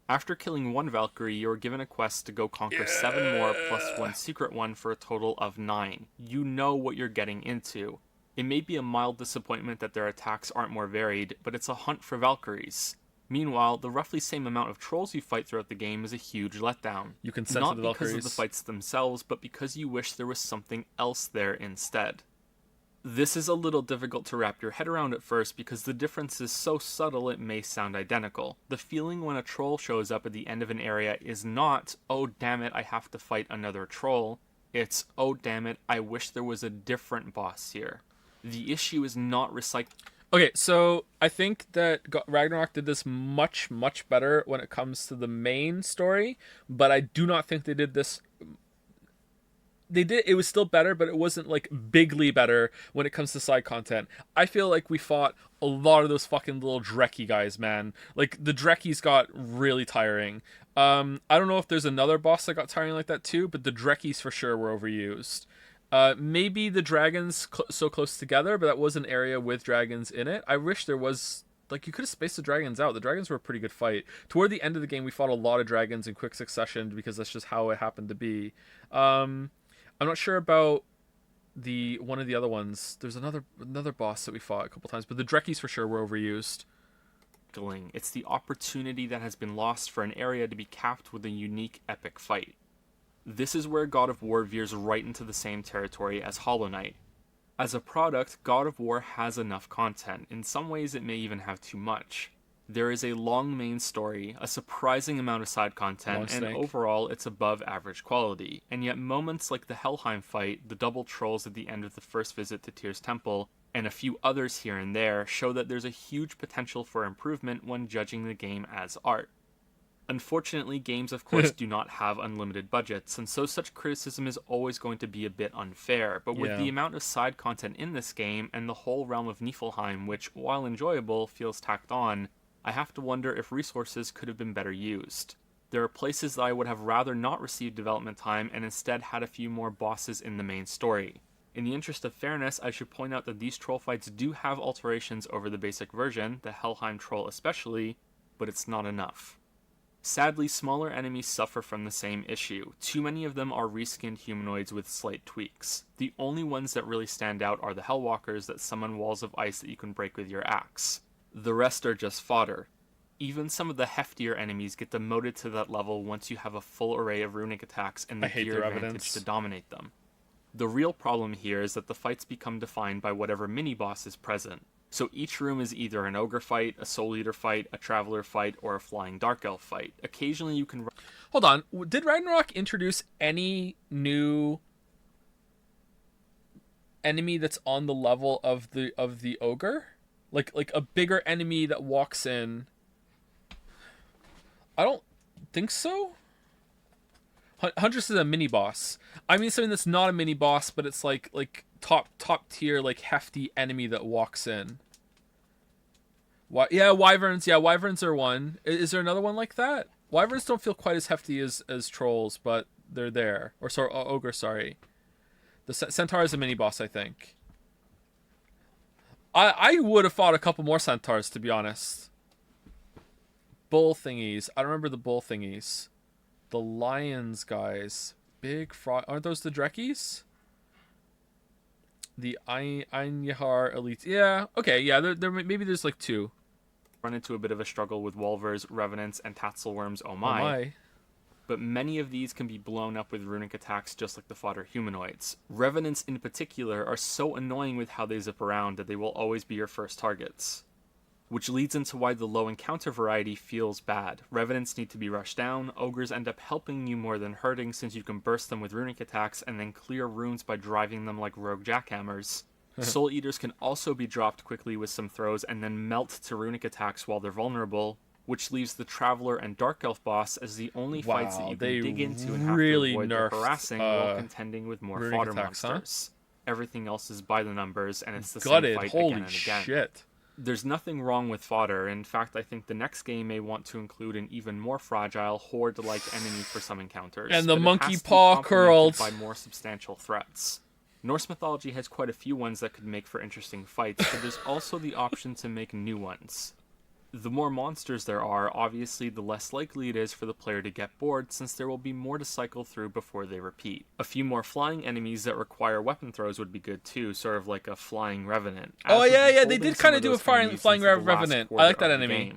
After killing one Valkyrie, you are given a quest to go conquer 7 more plus 1 secret one for a total of 9. You know what you're getting into. It may be a mild disappointment that their attacks aren't more varied, but it's a hunt for Valkyries. Meanwhile, the roughly same amount of trolls you fight throughout the game is a huge letdown. You can sense Not the because of Valkyries. the fights themselves, but because you wish there was something else there instead. This is a little difficult to wrap your head around at first because the difference is so subtle it may sound identical. The feeling when a troll shows up at the end of an area is not, oh damn it, I have to fight another troll. It's, oh damn it, I wish there was a different boss here. The issue is not recycling. Okay, so I think that Ragnarok did this much, much better when it comes to the main story, but I do not think they did this. It was still better, but it wasn't like bigly better when it comes to side content. I feel like we fought a lot of those fucking little Drekkie guys, man. Like the Drekkies got really tiring. I don't know if there's another boss that got tiring like that too, but the Drekkies for sure were overused. Maybe the dragons so close together, but that was an area with dragons in it. I wish there was, like, you could have spaced the dragons out. The dragons were a pretty good fight. Toward the end of the game, we fought a lot of dragons in quick succession because that's just how it happened to be. I'm not sure about one of the other ones. There's another boss that we fought a couple times, but the Drekkies for sure were overused. It's the opportunity that has been lost for an area to be capped with a unique epic fight. This is where God of War veers right into the same territory as Hollow Knight. As a product, God of War has enough content. In some ways, it may even have too much. There is a long main story, a surprising amount of side content, and overall it's above average quality. And yet moments like the Helheim fight, the double trolls at the end of the first visit to Tyr's temple, and a few others here and there show that there's a huge potential for improvement when judging the game as art. Unfortunately, games of course do not have unlimited budgets, and so such criticism is always going to be a bit unfair, but with the amount of side content in this game, and the whole realm of Niflheim, which, while enjoyable, feels tacked on, I have to wonder if resources could have been better used. There are places that I would have rather not received development time and instead had a few more bosses in the main story. In the interest of fairness, I should point out that these troll fights do have alterations over the basic version, the Helheim troll especially, but it's not enough. Sadly, smaller enemies suffer from the same issue. Too many of them are reskinned humanoids with slight tweaks. The only ones that really stand out are the Hellwalkers that summon walls of ice that you can break with your axe. The rest are just fodder. Even some of the heftier enemies get demoted to that level once you have a full array of runic attacks and the gear advantage to dominate them. The real problem here is that the fights become defined by whatever mini-boss is present. So each room is either an ogre fight, a soul eater fight, a traveler fight, or a flying dark elf fight. Occasionally you can... Hold on, did Ragnarok introduce any new enemy that's on the level of the ogre? Like a bigger enemy that walks in? I don't think so. Huntress is a mini boss. I mean something that's not a mini boss, but it's like top tier, like hefty enemy that walks in. Yeah, wyverns. Yeah, wyverns are one. Is there another one like that? Wyverns don't feel quite as hefty as trolls, but they're there. Or sorry, ogre. Sorry, the centaur is a mini boss, I think. I would have fought a couple more centaurs, to be honest. Bull thingies. I remember the bull thingies. The lions guys. Big frog. Aren't those the Drekkies? The Einjahar Elite. Yeah, okay, yeah, there maybe there's like two. Run into a bit of a struggle with Wolvers, Revenants, and Tatzelworms, oh my. Oh my. But many of these can be blown up with runic attacks just like the fodder humanoids. Revenants in particular are so annoying with how they zip around that they will always be your first targets. Which leads into why the low encounter variety feels bad. Revenants need to be rushed down, ogres end up helping you more than hurting since you can burst them with runic attacks and then clear runes by driving them like rogue jackhammers. Soul Eaters can also be dropped quickly with some throws and then melt to runic attacks while they're vulnerable, which leaves the Traveler and Dark Elf boss as the only fights that you can dig into and have to avoid the harassing while contending with more fodder monsters. Everything else is by the numbers, and it's the same fight again and again. Shit. There's nothing wrong with fodder. In fact, I think the next game may want to include an even more fragile, horde-like enemy for some encounters. And the monkey paw curled by more substantial threats. Norse mythology has quite a few ones that could make for interesting fights, but there's also the option to make new ones. The more monsters there are, obviously the less likely it is for the player to get bored, since there will be more to cycle through before they repeat. A few more flying enemies that require weapon throws would be good too, sort of like a flying revenant. Oh yeah, they did kind of do a flying revenant. I like that enemy.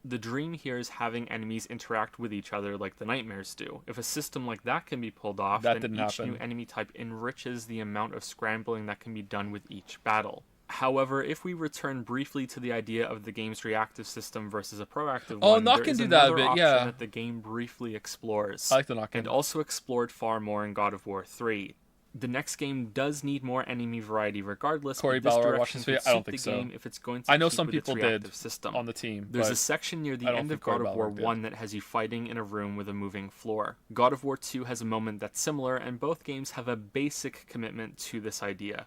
The dream here is having enemies interact with each other like the nightmares do. If a system like that can be pulled off, then each new enemy type enriches the amount of scrambling that can be done with each battle. However, if we return briefly to the idea of the game's reactive system versus a proactive one, there is another option that the game briefly explores, I like the knock-in. and also explored far more in God of War 3. The next game does need more enemy variety regardless, Corey but this Balor direction could I don't suit think the game so. if it's going to I know keep some with people its did reactive system. on the team. There's a section near the end of God of War 1 that has you fighting in a room with a moving floor. God of War 2 has a moment that's similar, and both games have a basic commitment to this idea.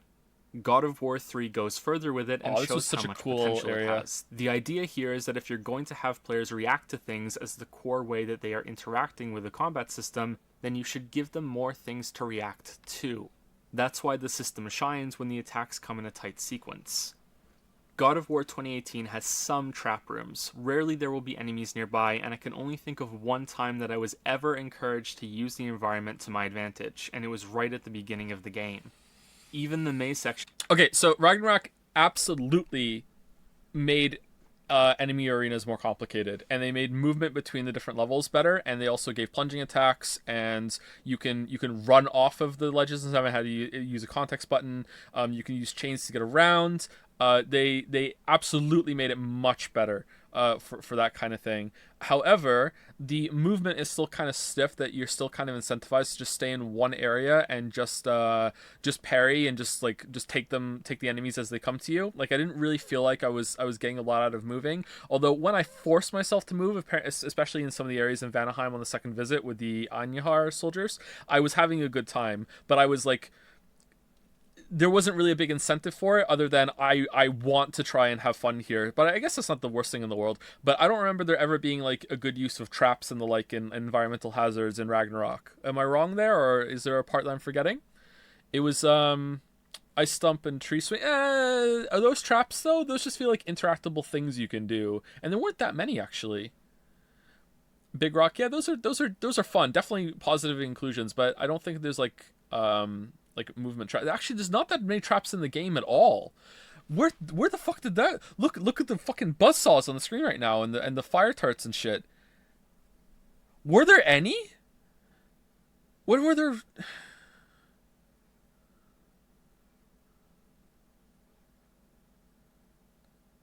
God of War 3 goes further with it and shows how much potential it has. The idea here is that if you're going to have players react to things as the core way that they are interacting with the combat system, then you should give them more things to react to. That's why the system shines when the attacks come in a tight sequence. God of War 2018 has some trap rooms. Rarely there will be enemies nearby, and I can only think of one time that I was ever encouraged to use the environment to my advantage, and it was right at the beginning of the game. Even the maze section... Okay, so Ragnarok absolutely made enemy arenas more complicated, and they made movement between the different levels better, and they also gave plunging attacks, and you can run off of the ledges and haven't had to use a context button. You can use chains to get around. They absolutely made it much better for that kind of thing. However, the movement is still kind of stiff. That you're still kind of incentivized to just stay in one area and just parry and just take the enemies as they come to you. Like I didn't really feel like I was getting a lot out of moving. Although when I forced myself to move, especially in some of the areas in Vanaheim on the second visit with the Anyahar soldiers, I was having a good time. But I was like, there wasn't really a big incentive for it other than I want to try and have fun here. But I guess that's not the worst thing in the world. But I don't remember there ever being like a good use of traps and the like in environmental hazards in Ragnarok. Am I wrong there, or is there a part that I'm forgetting? It was ice stump and tree swing. Are those traps though? Those just feel like interactable things you can do, and there weren't that many actually. Big rock, yeah, those are fun. Definitely positive inclusions, but I don't think there's like movement trap. Actually, there's not that many traps in the game at all. Where the fuck did that look at the fucking buzzsaws on the screen right now and the fire tarts and shit. Were there any? What were there?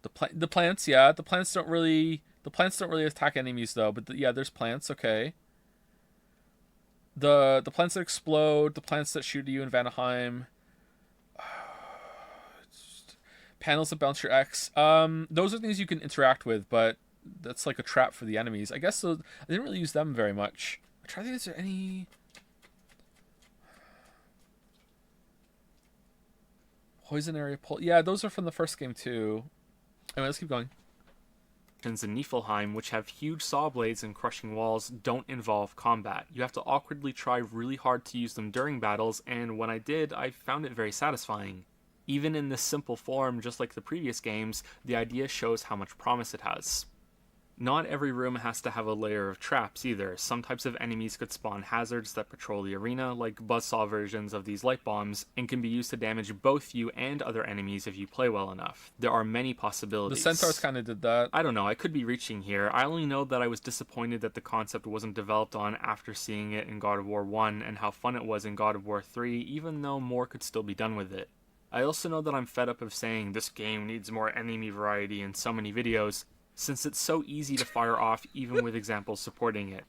The plants, yeah. The plants don't really attack enemies though. But yeah, there's plants. Okay. The plants that explode, the plants that shoot at you in Vanaheim, panels that bounce your X. Those are things you can interact with, but that's like a trap for the enemies. I guess so. I didn't really use them very much. I'm trying to think, is there any poison area pull? Yeah, those are from the first game too. Anyway, let's keep going. In Niflheim, which have huge saw blades and crushing walls, don't involve combat. You have to awkwardly try really hard to use them during battles, and when I did, I found it very satisfying. Even in this simple form, just like the previous games, the idea shows how much promise it has. Not every room has to have a layer of traps either. Some types of enemies could spawn hazards that patrol the arena, like buzzsaw versions of these light bombs, and can be used to damage both you and other enemies if you play well enough. There are many possibilities. The centaurs kind of did that. I don't know, I could be reaching here. I only know that I was disappointed that the concept wasn't developed on after seeing it in God of War 1 and how fun it was in God of War 3, even though more could still be done with it. I also know that I'm fed up of saying this game needs more enemy variety in so many videos, since it's so easy to fire off even with examples supporting it.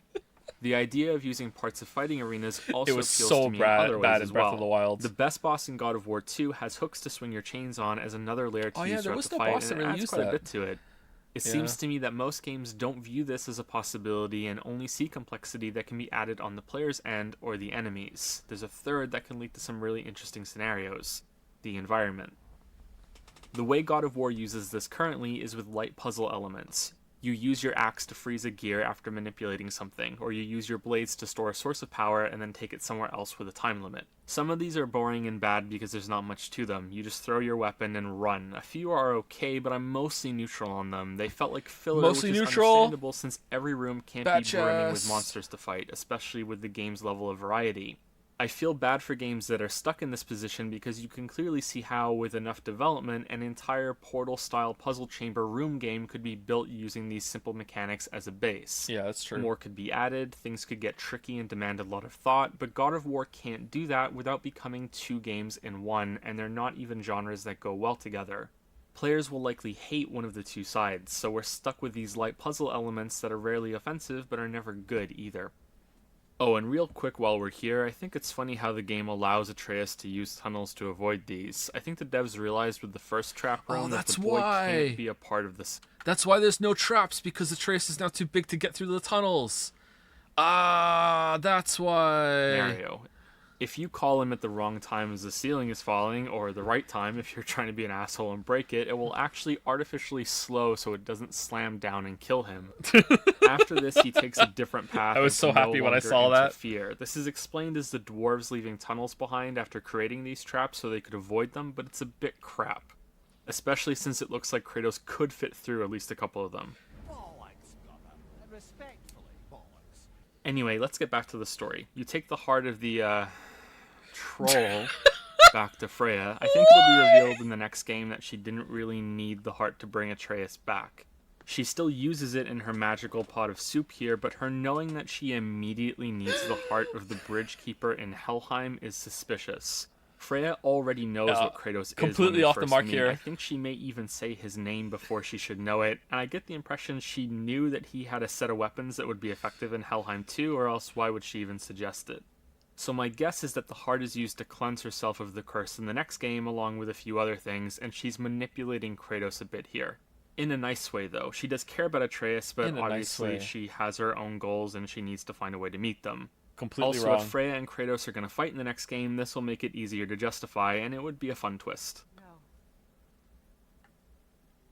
The idea of using parts of fighting arenas also appeals to me in other ways as well. Of the Wild. The best boss in God of War 2 has hooks to swing your chains on as another layer to use throughout the fight, and it adds quite a bit to it. It seems to me that most games don't view this as a possibility and only see complexity that can be added on the player's end or the enemies. There's a third that can lead to some really interesting scenarios: the environment. The way God of War uses this currently is with light puzzle elements. You use your axe to freeze a gear after manipulating something, or you use your blades to store a source of power and then take it somewhere else with a time limit. Some of these are boring and bad because there's not much to them. You just throw your weapon and run. A few are okay, but I'm mostly neutral on them. They felt like filler, which is understandable since every room can't be brimming with monsters to fight, especially with the game's level of variety. I feel bad for games that are stuck in this position because you can clearly see how, with enough development, an entire Portal-style puzzle chamber room game could be built using these simple mechanics as a base. Yeah, that's true. More could be added, things could get tricky and demand a lot of thought, but God of War can't do that without becoming two games in one, and they're not even genres that go well together. Players will likely hate one of the two sides, so we're stuck with these light puzzle elements that are rarely offensive but are never good either. Oh, and real quick while we're here, I think it's funny how the game allows Atreus to use tunnels to avoid these. I think the devs realized with the first trap room that the boy can't be a part of this. That's why there's no traps, because Atreus is now too big to get through the tunnels. Ah, that's why. Mario. If you call him at the wrong time as the ceiling is falling, or the right time if you're trying to be an asshole and break it, it will actually artificially slow so it doesn't slam down and kill him. After this, he takes a different path. I was so happy when I saw that. This is explained as the dwarves leaving tunnels behind after creating these traps so they could avoid them, but it's a bit crap. Especially since it looks like Kratos could fit through at least a couple of them. Anyway, let's get back to the story. You take the heart of the, troll back to Freya. I think it'll be revealed in the next game that she didn't really need the heart to bring Atreus back. She still uses it in her magical pot of soup here, but her knowing that she immediately needs the heart of the bridge keeper in Helheim is suspicious. Freya already knows what Kratos is. Completely off the mark here. I think she may even say his name before she should know it, and I get the impression she knew that he had a set of weapons that would be effective in Helheim 2, or else why would she even suggest it? So my guess is that the heart is used to cleanse herself of the curse in the next game, along with a few other things, and she's manipulating Kratos a bit here. In a nice way, though. She does care about Atreus, but obviously she has her own goals and she needs to find a way to meet them. Completely also, wrong. if Freya and Kratos are going to fight in the next game, this will make it easier to justify, and it would be a fun twist. No.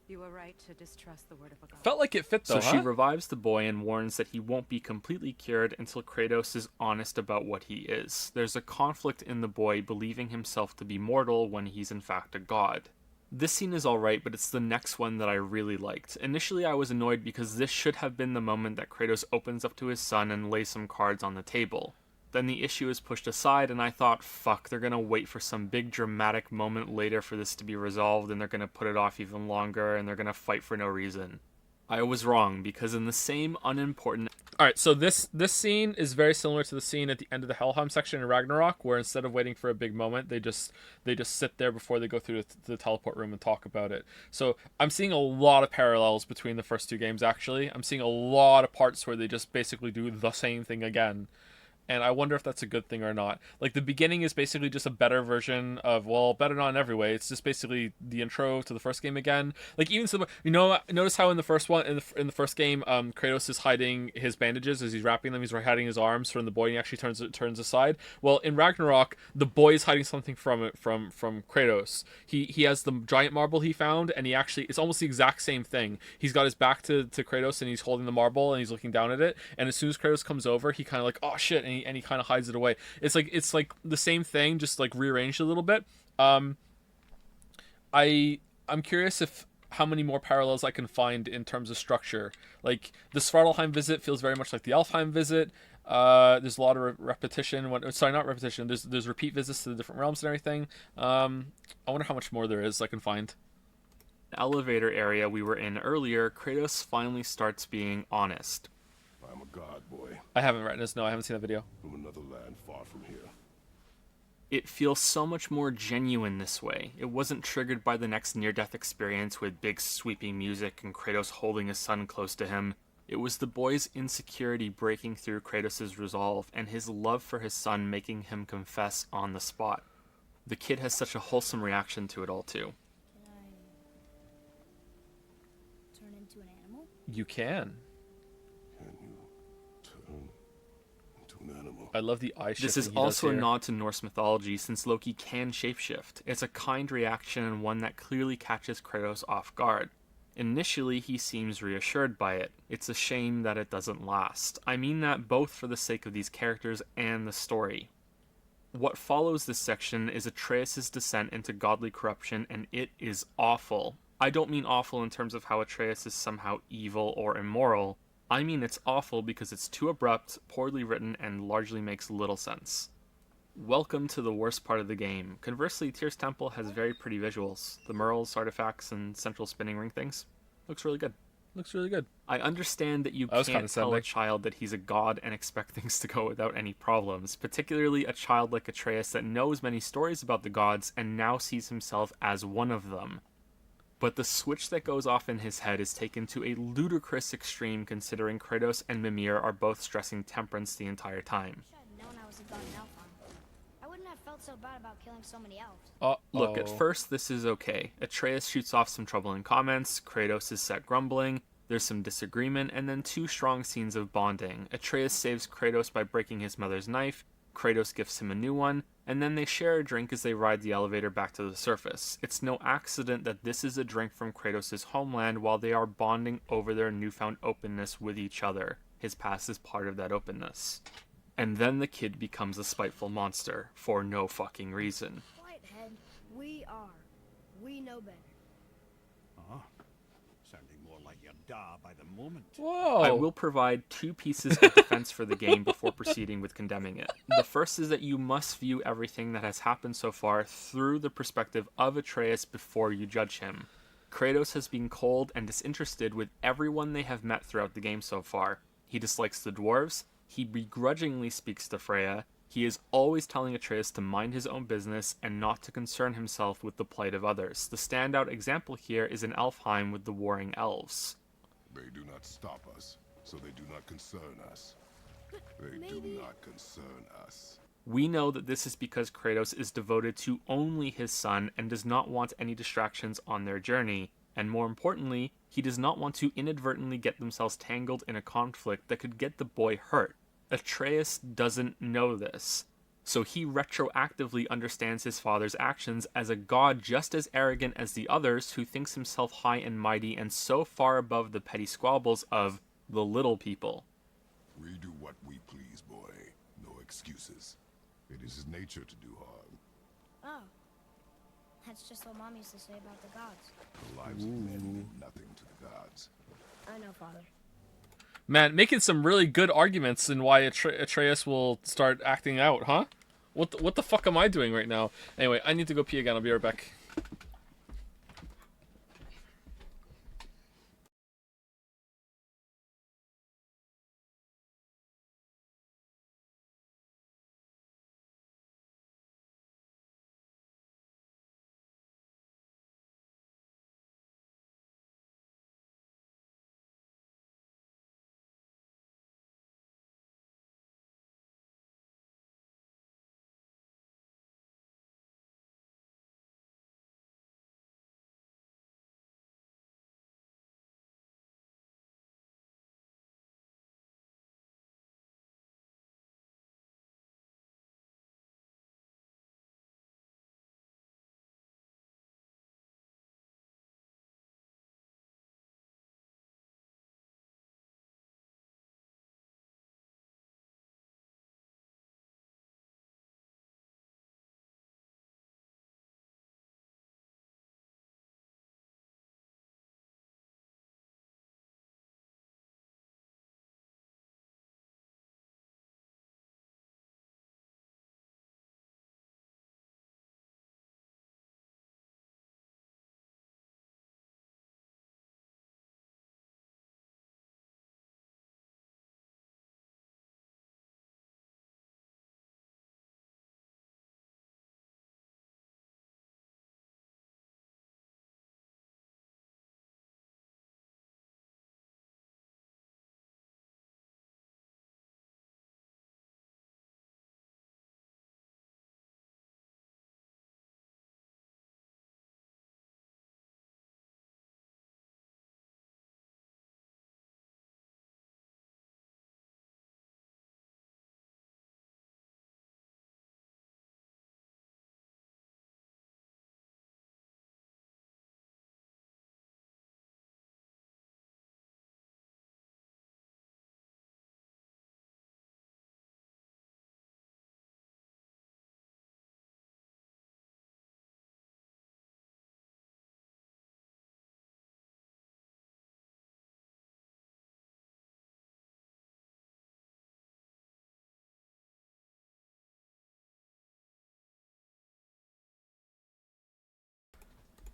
You were right to distrust the word of a god. Felt like it fit, though, So she revives the boy and warns that he won't be completely cured until Kratos is honest about what he is. There's a conflict in the boy believing himself to be mortal when he's in fact a god. This scene is alright, but it's the next one that I really liked. Initially I was annoyed because this should have been the moment that Kratos opens up to his son and lays some cards on the table. Then the issue is pushed aside and I thought, fuck, they're gonna wait for some big dramatic moment later for this to be resolved and they're gonna put it off even longer and they're gonna fight for no reason. I was wrong, because in the same unimportant... Alright, so this scene is very similar to the scene at the end of the Helheim section in Ragnarok, where instead of waiting for a big moment, they just sit there before they go through the teleport room and talk about it. So I'm seeing a lot of parallels between the first two games, actually. I'm seeing a lot of parts where they just basically do the same thing again. And I wonder if that's a good thing or not. Like, the beginning is basically just a better version of, well, better not in every way. It's just basically the intro to the first game again. Like, even so, notice how in the first one, in the first game, Kratos is hiding his bandages as he's wrapping them. He's hiding his arms from the boy, and he actually turns aside. Well, in Ragnarok, the boy is hiding something from Kratos. He has the giant marble he found, and it's almost the exact same thing. He's got his back to Kratos, and he's holding the marble, and he's looking down at it. And as soon as Kratos comes over, he kind of like, oh shit, and he kind of hides it away. It's like the same thing, just like rearranged a little bit. I'm curious how many more parallels I can find in terms of structure. Like, the Svartalheim visit feels very much like the Alfheim visit. There's a lot of repetition. Not repetition. There's repeat visits to the different realms and everything. I wonder how much more there is I can find. The elevator area we were in earlier, Kratos finally starts being honest. I'm a god, boy. I haven't read this. No, I haven't seen that video. From another land far from here. It feels so much more genuine this way. It wasn't triggered by the next near-death experience with big sweeping music and Kratos holding his son close to him. It was the boy's insecurity breaking through Kratos' resolve and his love for his son making him confess on the spot. The kid has such a wholesome reaction to it all too. Can I turn into an animal? You can. Animal. I love the eye shift. This is also a nod to Norse mythology, since Loki can shapeshift. It's a kind reaction and one that clearly catches Kratos off guard. Initially, he seems reassured by it. It's a shame that it doesn't last. I mean that both for the sake of these characters and the story. What follows this section is Atreus' descent into godly corruption, and it is awful. I don't mean awful in terms of how Atreus is somehow evil or immoral. I mean it's awful because it's too abrupt, poorly written, and largely makes little sense. Welcome to the worst part of the game. Conversely, Tyr's Temple has very pretty visuals. The murals, artifacts, and central spinning ring things. Looks really good. Looks really good. I understand that you can't tell a child that he's a god and expect things to go without any problems, particularly a child like Atreus that knows many stories about the gods and now sees himself as one of them. But the switch that goes off in his head is taken to a ludicrous extreme considering Kratos and Mimir are both stressing temperance the entire time. I should have known I was a god in Elfheim. I wouldn't have felt so bad about killing so many elves. Look, at first this is okay. Atreus shoots off some troubling comments, Kratos is set grumbling, there's some disagreement, and then two strong scenes of bonding. Atreus saves Kratos by breaking his mother's knife, Kratos gifts him a new one, and then they share a drink as they ride the elevator back to the surface. It's no accident that this is a drink from Kratos' homeland while they are bonding over their newfound openness with each other. His past is part of that openness. And then the kid becomes a spiteful monster, for no fucking reason. Whitehead, we know better. Sounding more like your da by the moment. Whoa! I will provide two pieces of defense for the game before proceeding with condemning it. The first is that you must view everything that has happened so far through the perspective of Atreus before you judge him. Kratos has been cold and disinterested with everyone they have met throughout the game so far. He dislikes the dwarves, he begrudgingly speaks to Freya, He is always telling Atreus to mind his own business and not to concern himself with the plight of others. The standout example here is in Elfheim with the warring elves. They do not stop us, so they do not concern us. They do not concern us. We know that this is because Kratos is devoted to only his son and does not want any distractions on their journey. And more importantly, he does not want to inadvertently get themselves tangled in a conflict that could get the boy hurt. Atreus doesn't know this, so he retroactively understands his father's actions as a god just as arrogant as the others, who thinks himself high and mighty and so far above the petty squabbles of the little people. We do what we please, boy. No excuses. It is his nature to do harm. Oh. That's just what Mom used to say about the gods. The lives of men mean nothing to the gods. I know, Father. Man, making some really good arguments in why Atreus will start acting out, huh? What the fuck am I doing right now? Anyway, I need to go pee again. I'll be right back.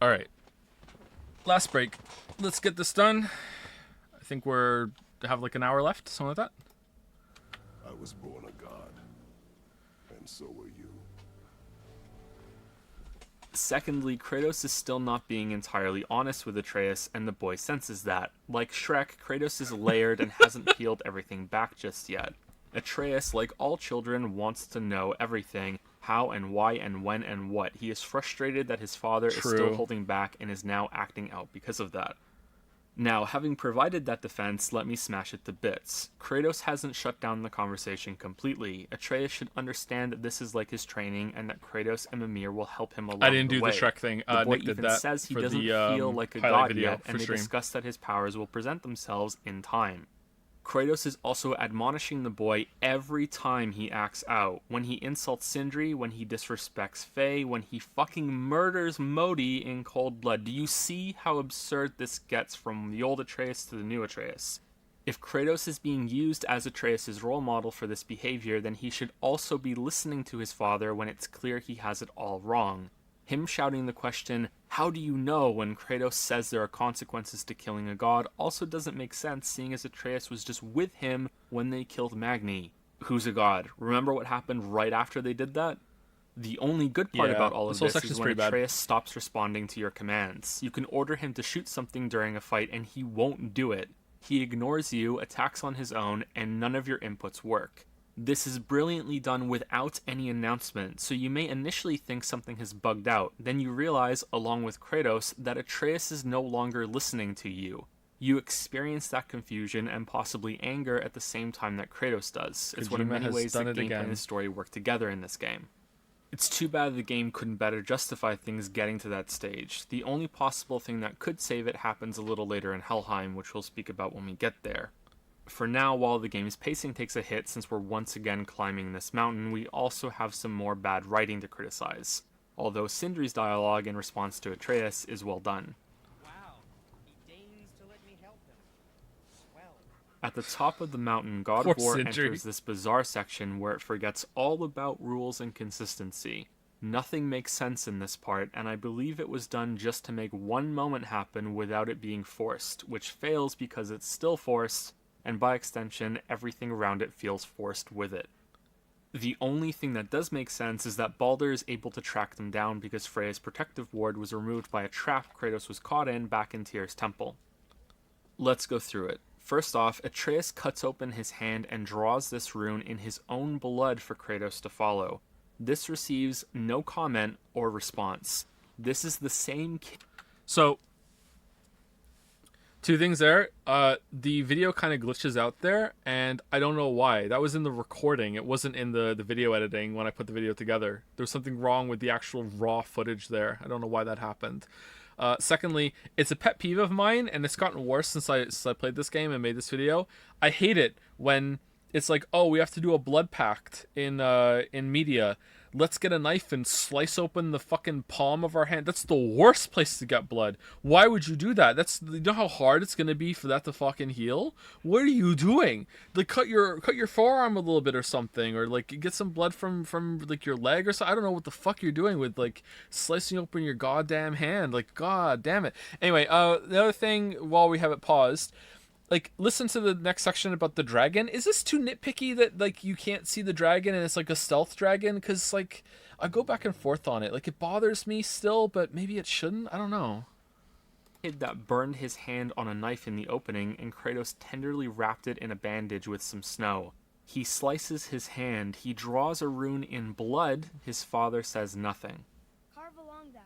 All right. Last break. Let's get this done. I think we're have like an hour left, something like that. I was born a god, and so were you. Secondly, Kratos is still not being entirely honest with Atreus, and the boy senses that. Like Shrek, Kratos is layered and hasn't peeled everything back just yet. Atreus, like all children, wants to know everything, how and why and when and what. He is frustrated that his father is still holding back and is now acting out because of that. Now, having provided that defense, let me smash it to bits. Kratos hasn't shut down the conversation completely. Atreus should understand that this is like his training, and that Kratos and Mimir will help him along the way. I didn't do the Shrek thing. The boy Nick did even that says he for doesn't the feel like a highlight god video yet, and for they stream. discuss that his powers will present themselves in time. Kratos is also admonishing the boy every time he acts out. When he insults Sindri, when he disrespects Faye, when he fucking murders Modi in cold blood. Do you see how absurd this gets from the old Atreus to the new Atreus? If Kratos is being used as Atreus' role model for this behavior, then he should also be listening to his father when it's clear he has it all wrong. Him shouting the question, "How do you know?" when Kratos says there are consequences to killing a god also doesn't make sense, seeing as Atreus was just with him when they killed Magni. who's a god. Remember what happened right after they did that? The only good part Yeah, about all this of whole this section's is when pretty bad. Atreus stops responding to your commands. You can order him to shoot something during a fight and he won't do it. He ignores you, attacks on his own, and none of your inputs work. This is brilliantly done without any announcement, so you may initially think something has bugged out. Then you realize, along with Kratos, that Atreus is no longer listening to you. You experience that confusion and possibly anger at the same time that Kratos does. It's one of Kojima many has ways done that it gameplay again. and story work together in this game. It's too bad the game couldn't better justify things getting to that stage. The only possible thing that could save it happens a little later in Helheim, which we'll speak about when we get there. For now, while the game's pacing takes a hit since we're once again climbing this mountain, we also have some more bad writing to criticize. Although Sindri's dialogue in response to Atreus is well done. At the top of the mountain, God Poor of War Sindri. enters this bizarre section where it forgets all about rules and consistency. Nothing makes sense in this part, and I believe it was done just to make one moment happen without it being forced, which fails because it's still forced, and by extension, everything around it feels forced with it. The only thing that does make sense is that Baldur is able to track them down because Freya's protective ward was removed by a trap Kratos was caught in back in Tyr's temple. Let's go through it. First off, Atreus cuts open his hand and draws this rune in his own blood for Kratos to follow. This receives no comment or response. This is the same... So, two things there. The video kind of glitches out there, and I don't know why. That was in the recording. It wasn't in the video editing when I put the video together. There was something wrong with the actual raw footage there. I don't know why that happened. Secondly, it's a pet peeve of mine, and it's gotten worse since I played this game and made this video. I hate it when it's like, oh, we have to do a blood pact in media. Let's get a knife and slice open the fucking palm of our hand. That's the worst place to get blood. Why would you do that? You know how hard it's gonna be for that to fucking heal? What are you doing? Like cut your forearm a little bit or something, or like get some blood from like your leg or something. I don't know what the fuck you're doing with like slicing open your goddamn hand. Like, god damn it. Anyway, the other thing while we have it paused, like, listen to the next section about the dragon. Is this too nitpicky that, like, you can't see the dragon and it's, like, a stealth dragon? Because, like, I go back and forth on it. Like, it bothers me still, but maybe it shouldn't? I don't know. Kid that burned his hand on a knife in the opening, and Kratos tenderly wrapped it in a bandage with some snow. He slices his hand. He draws a rune in blood. His father says nothing. Carve along that.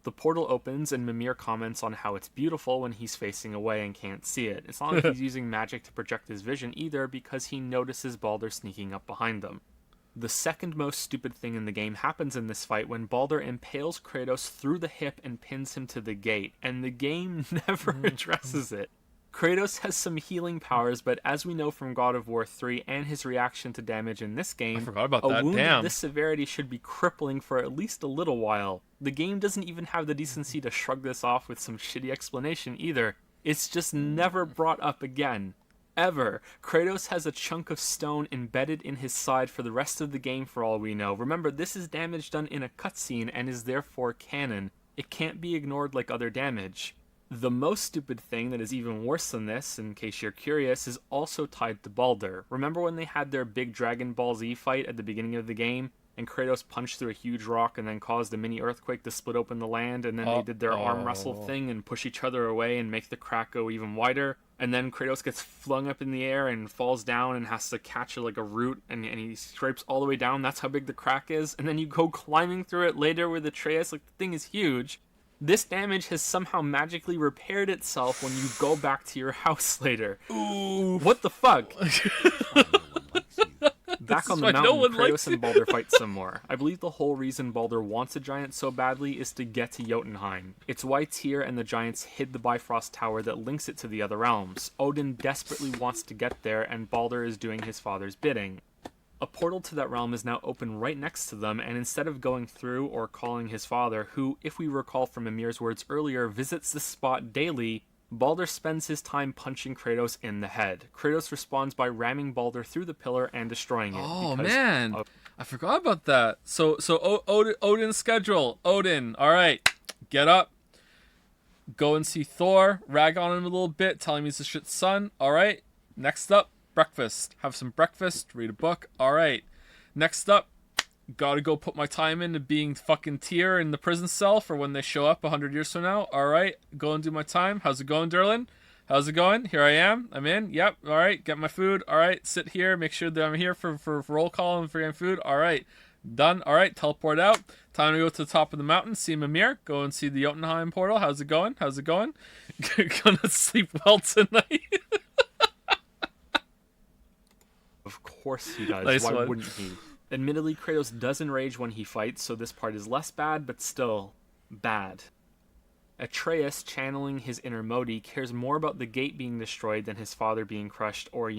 The portal opens and Mimir comments on how it's beautiful when he's facing away and can't see it. It's not like he's using magic to project his vision either, because he notices Baldur sneaking up behind them. The second most stupid thing in the game happens in this fight when Baldur impales Kratos through the hip and pins him to the gate, and the game never addresses it. Kratos has some healing powers, but as we know from God of War 3 and his reaction to damage in this game, I forgot about a that. wound Damn. of this severity should be crippling for at least a little while. The game doesn't even have the decency to shrug this off with some shitty explanation either. It's just never brought up again. Ever. Kratos has a chunk of stone embedded in his side for the rest of the game for all we know. Remember, this is damage done in a cutscene and is therefore canon. It can't be ignored like other damage. The most stupid thing that is even worse than this, in case you're curious, is also tied to Baldur. Remember when they had their big Dragon Ball Z fight at the beginning of the game, and Kratos punched through a huge rock and then caused a mini earthquake to split open the land, and then they did their arm wrestle thing and push each other away and make the crack go even wider, and then Kratos gets flung up in the air and falls down and has to catch like a root, and he scrapes all the way down. That's how big the crack is, and then you go climbing through it later with Atreus. Like, the thing is huge. This damage has somehow magically repaired itself when you go back to your house later. Ooh. What the fuck? Back on the mountain, Kratos and Baldur fight some more. I believe the whole reason Baldur wants a giant so badly is to get to Jotunheim. It's why Tyr and the giants hid the Bifrost Tower that links it to the other realms. Odin desperately wants to get there, and Baldur is doing his father's bidding. A portal to that realm is now open right next to them, and instead of going through or calling his father, who, if we recall from Mimir's words earlier, visits this spot daily, Baldur spends his time punching Kratos in the head. Kratos responds by ramming Baldur through the pillar and destroying it. Oh, man. I forgot about that. So Odin's schedule. Odin, all right, get up. Go and see Thor. Rag on him a little bit. Tell him he's a shit son. All right. Next up, breakfast. Have some breakfast, read a book. All right. Next up, gotta go put my time into being fucking Tyr in the prison cell for when they show up 100 years from now. All right. Go and do my time. How's it going, Derlin? How's it going? Here I am. I'm in. Yep. All right. Get my food. All right. Sit here. Make sure that I'm here for roll call and for getting food. All right. Done. All right. Teleport out. Time to go to the top of the mountain. See Mimir. Go and see the Jotunheim portal. How's it going? How's it going? Gonna sleep well tonight. Of course he does. Nice Why one. wouldn't he? Admittedly, Kratos does enrage when he fights, so this part is less bad, but still bad. Atreus, channeling his inner Modi, cares more about the gate being destroyed than his father being crushed or,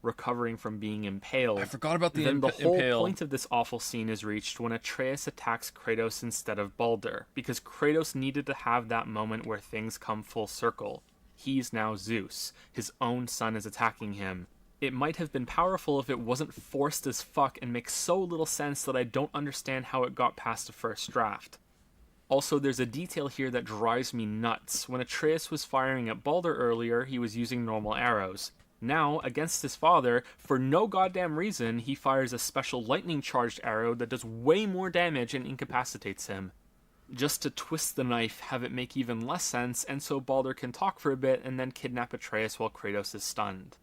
recovering from being impaled. I forgot about the Then the whole impale. point of this awful scene is reached when Atreus attacks Kratos instead of Balder, because Kratos needed to have that moment where things come full circle. He's now Zeus. His own son is attacking him. It might have been powerful if it wasn't forced as fuck and makes so little sense that I don't understand how it got past the first draft. Also, there's a detail here that drives me nuts. When Atreus was firing at Balder earlier, he was using normal arrows. Now, against his father, for no goddamn reason, he fires a special lightning-charged arrow that does way more damage and incapacitates him. Just to twist the knife, have it make even less sense, and so Balder can talk for a bit and then kidnap Atreus while Kratos is stunned.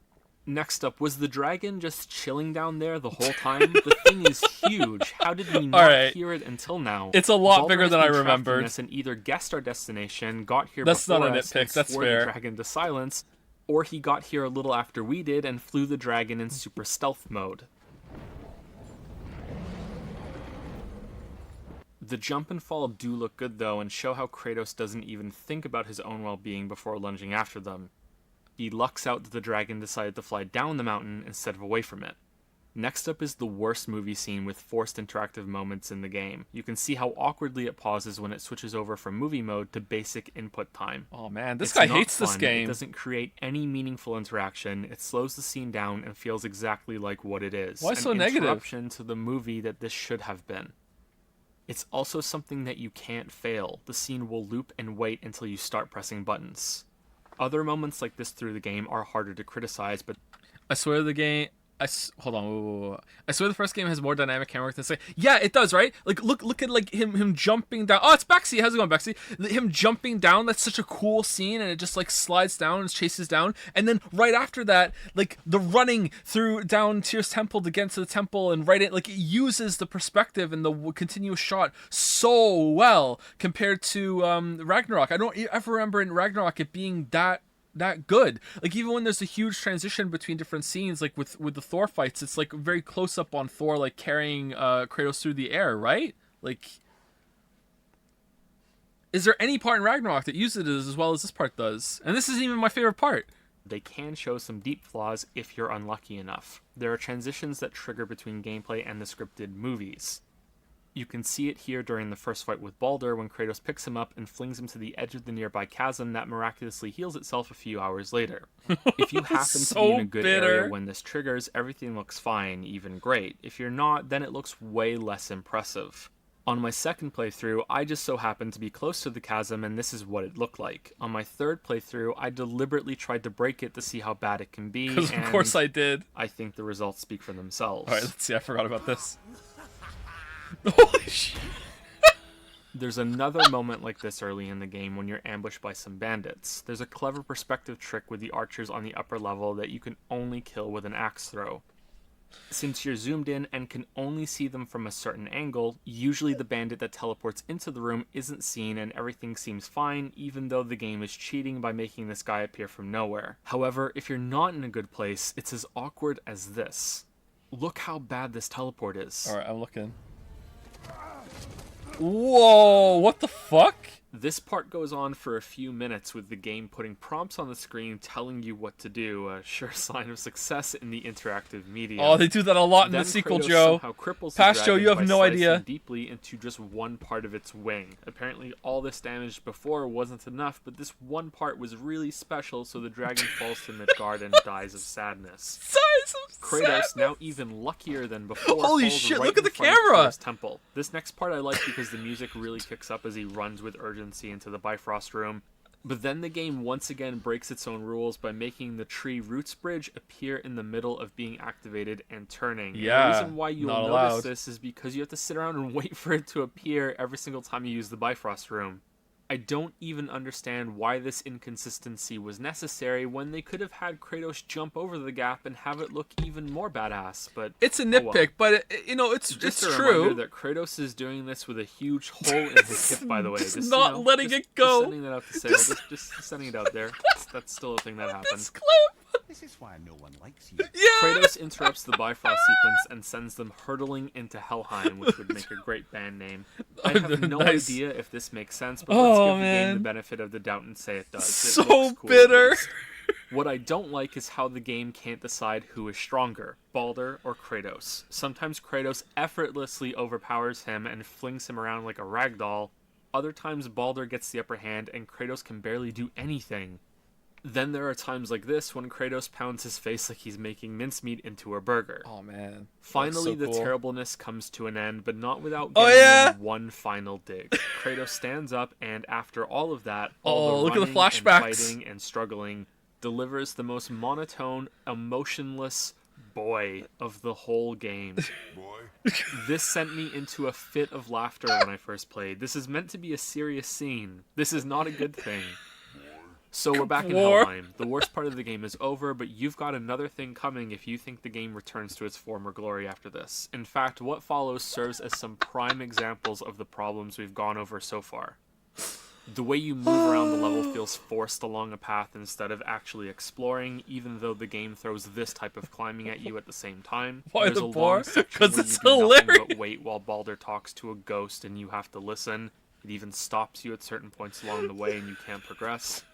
Next up, was the dragon just chilling down there the whole time? The thing is huge. How did we not hear it until now? It's a lot Balder bigger has than I been remembered. tracking us and either guessed our destination, got here That's before not a us, nitpick, and that's swore fair. the dragon to silence, or he got here a little after we did and flew the dragon in super stealth mode. The jump and fall do look good though, and show how Kratos doesn't even think about his own well-being before lunging after them. He lucks out that the dragon decided to fly down the mountain instead of away from it. Next up is the worst movie scene with forced interactive moments in the game. You can see how awkwardly it pauses when it switches over from movie mode to basic input time. Oh man, this It's guy not hates this fun, game. It doesn't create any meaningful interaction, it slows the scene down and feels exactly like what it is. Why so An negative? interruption to the movie that this should have been. It's also something that you can't fail. The scene will loop and wait until you start pressing buttons. Other moments like this through the game are harder to criticize, but I swear the game. Hold on. Whoa. I swear the first game has more dynamic camera work than say. Yeah, it does, right? Like look at like him jumping down. Oh, it's Bexy. How's it going, Bexy? Him jumping down. That's such a cool scene, and it just like slides down and chases down. And then right after that, like the running through down Tyr's temple to get to the temple, and right it like it uses the perspective and the continuous shot so well compared to Ragnarok. I don't ever remember in Ragnarok it being that good. Like even when there's a huge transition between different scenes, like with the Thor fights, it's like very close up on Thor like carrying Kratos through the air, right? Like, is there any part in Ragnarok that uses it as well as this part does? And this isn't even my favorite part. they can show some deep flaws if you're unlucky enough. There are transitions that trigger between gameplay and the scripted movies. You can see it here during the first fight with Balder when Kratos picks him up and flings him to the edge of the nearby chasm that miraculously heals itself a few hours later. If you happen to be in a good area when this triggers, everything looks fine, even great. If you're not, then it looks way less impressive. On my second playthrough, I just so happened to be close to the chasm and this is what it looked like. On my third playthrough, I deliberately tried to break it to see how bad it can be. Because of course I did. I think the results speak for themselves. Alright, let's see, I forgot about this. Holy shit. There's another moment like this early in the game when you're ambushed by some bandits. There's a clever perspective trick with the archers on the upper level that you can only kill with an axe throw. Since you're zoomed in and can only see them from a certain angle, usually the bandit that teleports into the room isn't seen and everything seems fine, even though the game is cheating by making this guy appear from nowhere. However, if you're not in a good place, it's as awkward as this. Look how bad this teleport is. Alright, I'm looking. Whoa, what the fuck? This part goes on for a few minutes with the game putting prompts on the screen telling you what to do, a sure sign of success in the interactive medium. Oh, they do that a lot in Then the sequel, Kratos Joe. somehow cripples the Past Joe, dragon you have by no slicing idea. deeply into just one part of its wing. Apparently all this damage before wasn't enough, but this one part was really special, so the dragon falls to Midgard and dies of sadness. Kratos, now even luckier than before, Holy falls shit, right look at in the front of camera! Thor's temple. This next part I like because the music really kicks up as he runs with urgency into the Bifrost room. But then the game once again breaks its own rules by making the tree roots bridge appear in the middle of being activated and turning. Yeah, and the reason why you'll not notice allowed. this is because you have to sit around and wait for it to appear every single time you use the Bifrost room. I don't even understand why this inconsistency was necessary when they could have had Kratos jump over the gap and have it look even more badass, but It's a oh nitpick, well. but it's Just a true. reminder that Kratos is doing this with a huge hole in his hip, by the way. Just Just, not letting it go. Just sending that out to say, just sending it out there. That's still a thing that happened. This is why no one likes you. Kratos interrupts the Bifrost sequence and sends them hurtling into Helheim, which would make a great band name. I have no Nice. idea if this makes sense, but Oh, let's give the game man. the benefit of the doubt and say it does. It So looks cool, at bitter. least. What I don't like is how the game can't decide who is stronger, Baldur or Kratos. Sometimes Kratos effortlessly overpowers him and flings him around like a ragdoll. Other times Baldur gets the upper hand and Kratos can barely do anything. Then there are times like this when Kratos pounds his face like he's making mincemeat into a burger. Oh man. Finally, That's so the cool. terribleness comes to an end, but not without Oh, getting yeah? in one final dig. Kratos stands up, and after all of that, Oh, all the look at the running flashbacks. and fighting and struggling, delivers the most monotone, emotionless boy of the whole game. Boy? This sent me into a fit of laughter when I first played. This is meant to be a serious scene. This is not a good thing. So we're back in War. Helheim. The worst part of the game is over, but you've got another thing coming if you think the game returns to its former glory after this. In fact, what follows serves as some prime examples of the problems we've gone over so far. The way you move around the level feels forced along a path instead of actually exploring, even though the game throws this type of climbing at you at the same time. Why There's the a bar? long section 'Cause where it's you do nothing hilarious. but wait while Baldur talks to a ghost and you have to listen. It even stops you at certain points along the way and you can't progress.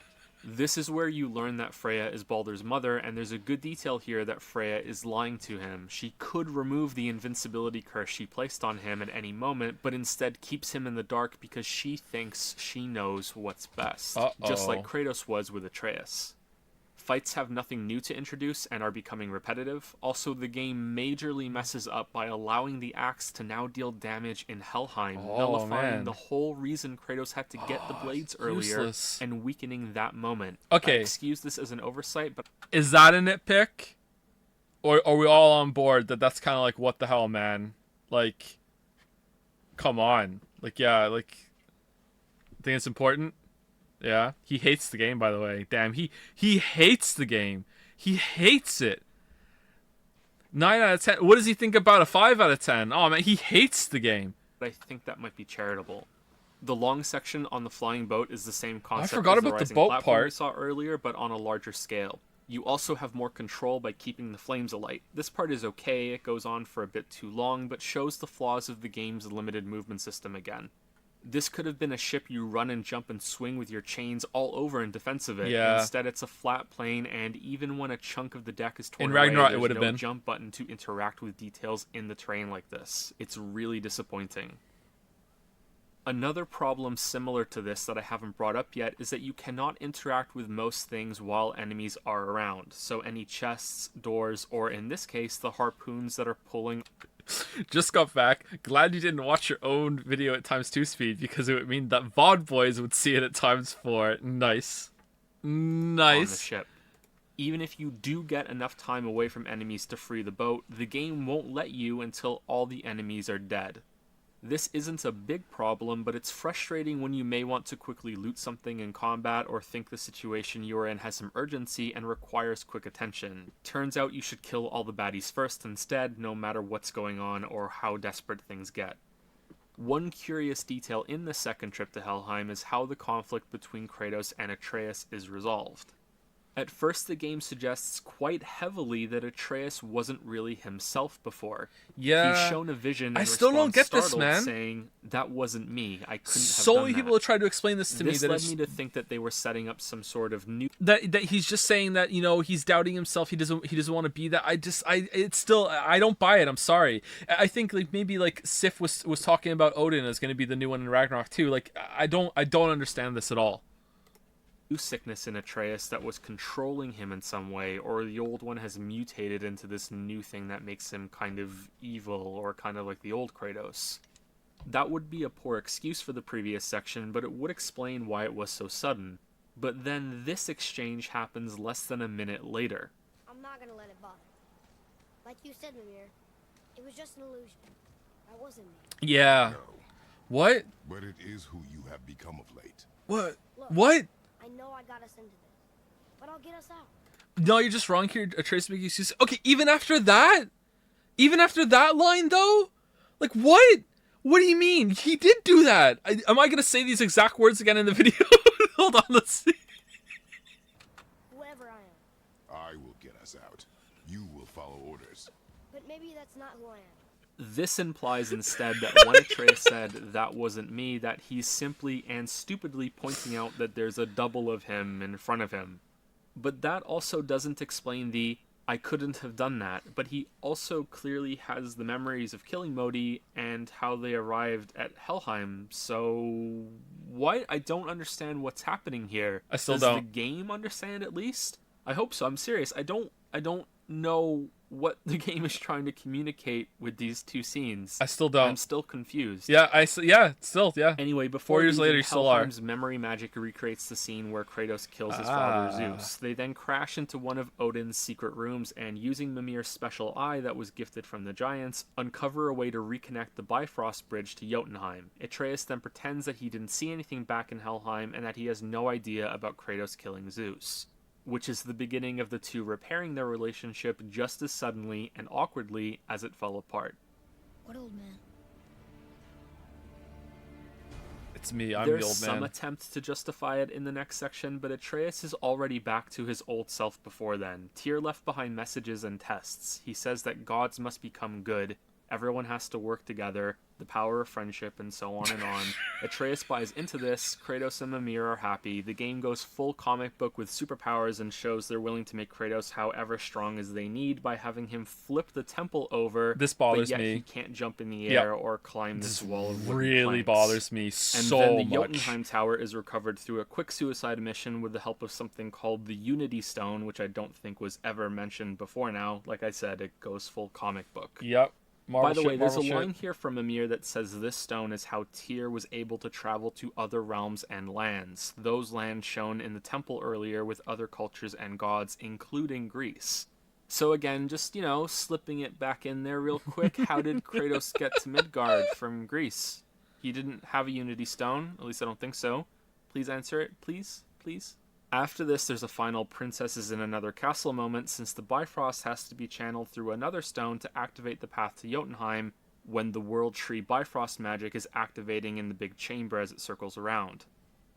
This is where you learn that Freya is Baldur's mother, and there's a good detail here that Freya is lying to him. She could remove the invincibility curse she placed on him at any moment, but instead keeps him in the dark because she thinks she knows what's best. Just like Kratos was with Atreus. Fights have nothing new to introduce and are becoming repetitive. Also, the game majorly messes up by allowing the axe to now deal damage in Helheim, nullifying man. the whole reason Kratos had to get the blades earlier useless. and weakening that moment. Okay. I excuse this as an oversight, but Is that a nitpick? Or are we all on board that that's kind of like, what the hell, man? Like, come on. Like, yeah, like, think it's important? Yeah. He hates the game, by the way. Damn, he hates the game. He hates it. 9 out of 10. What does he think about a 5 out of 10? Oh, man, he hates the game. I think that might be charitable. The long section on the flying boat is the same concept forgot as the about the rising boat platform we part. saw earlier, but on a larger scale. You also have more control by keeping the flames alight. This part is okay, it goes on for a bit too long, but shows the flaws of the game's limited movement system again. This could have been a ship you run and jump and swing with your chains all over in defense of it. Yeah. Instead, it's a flat plane, and even when a chunk of the deck is torn In Ragnarok, away, it would there's have no been. jump button to interact with details in the terrain like this. It's really disappointing. Another problem similar to this that I haven't brought up yet is that you cannot interact with most things while enemies are around. So any chests, doors, or in this case, the harpoons that are pulling... Just got back. Glad you didn't watch your own video at ×2 speed, because it would mean that VOD boys would see it at ×4. Nice. on the Nice. ship. Even if you do get enough time away from enemies to free the boat, the game won't let you until all the enemies are dead. This isn't a big problem, but it's frustrating when you may want to quickly loot something in combat or think the situation you are in has some urgency and requires quick attention. Turns out you should kill all the baddies first instead, no matter what's going on or how desperate things get. One curious detail in the second trip to Helheim is how the conflict between Kratos and Atreus is resolved. At first, the game suggests quite heavily that Atreus wasn't really himself before. Yeah. He's shown a vision and I still don't responds get this, startled, man. saying, "That wasn't me. I couldn't have So done many that." people have tried to explain this to me This that led it's me to think that they were setting up some sort of new... that he's just saying that, you know, he's doubting himself. He doesn't want to be that. It's still, I don't buy it. I'm sorry. I think like maybe like Sif was talking about Odin as going to be the new one in Ragnarok too. Like I don't understand this at all. new sickness in Atreus that was controlling him in some way, or the old one has mutated into this new thing that makes him kind of evil, or kind of like the old Kratos. That would be a poor excuse for the previous section, but it would explain why it was so sudden. But then this exchange happens less than a minute later. I'm not gonna let it bother. Like you said, Mimir, it was just an illusion. That wasn't me. Yeah. No, What? but it is who you have become of late. What? Look, What? I know I got us into this, but I'll get us out. No, you're just wrong here. Trace making excuses. Okay, even after that? Even after that line, though? Like, what? What do you mean? He did do that. Am I going to say these exact words again in the video? Hold on, let's see. Whoever I am. I will get us out. You will follow orders. But maybe that's not who I am. This implies instead that when Atreus said, "That wasn't me," that he's simply and stupidly pointing out that there's a double of him in front of him. But that also doesn't explain the "I couldn't have done that," but he also clearly has the memories of killing Modi and how they arrived at Helheim, so what? I don't understand what's happening here. I still Does don't. the game understand at least? I hope so, I'm serious. I don't know what the game is trying to communicate with these two scenes. I still don't. I'm still confused. Yeah, still. Anyway, before 4 years later, leaving, you still are. Helheim's memory magic recreates the scene where Kratos kills his father Zeus. They then crash into one of Odin's secret rooms and, using Mimir's special eye that was gifted from the giants, uncover a way to reconnect the Bifrost bridge to Jotunheim. Atreus then pretends that he didn't see anything back in Helheim and that he has no idea about Kratos killing Zeus, which is the beginning of the two repairing their relationship just as suddenly and awkwardly as it fell apart. What old man? It's me, I'm There's the old some man. attempt to justify it in the next section, but Atreus is already back to his old self before then. Tyr left behind messages and tests. He says that gods must become good, everyone has to work together, the power of friendship, and so on and on. Atreus buys into this, Kratos and Mimir are happy, the game goes full comic book with superpowers and shows they're willing to make Kratos however strong as they need by having him flip the temple over, This bothers but yet me. he can't jump in the air or climb this wall of wooden Really planks. bothers me And so then the much. Jotunheim Tower is recovered through a quick suicide mission with the help of something called the Unity Stone, which I don't think was ever mentioned before now. Like I said, it goes full comic book. Yep. By the way, there's a line here from Mimir that says this stone is how Tyr was able to travel to other realms and lands. Those lands shown in the temple earlier with other cultures and gods, including Greece. So again, just, slipping it back in there real quick, how did Kratos get to Midgard from Greece? He didn't have a Unity Stone, at least I don't think so. Please answer it, please, please. After this, there's a final princesses in another castle moment, since the Bifrost has to be channeled through another stone to activate the path to Jotunheim when the World Tree Bifrost magic is activating in the big chamber as it circles around.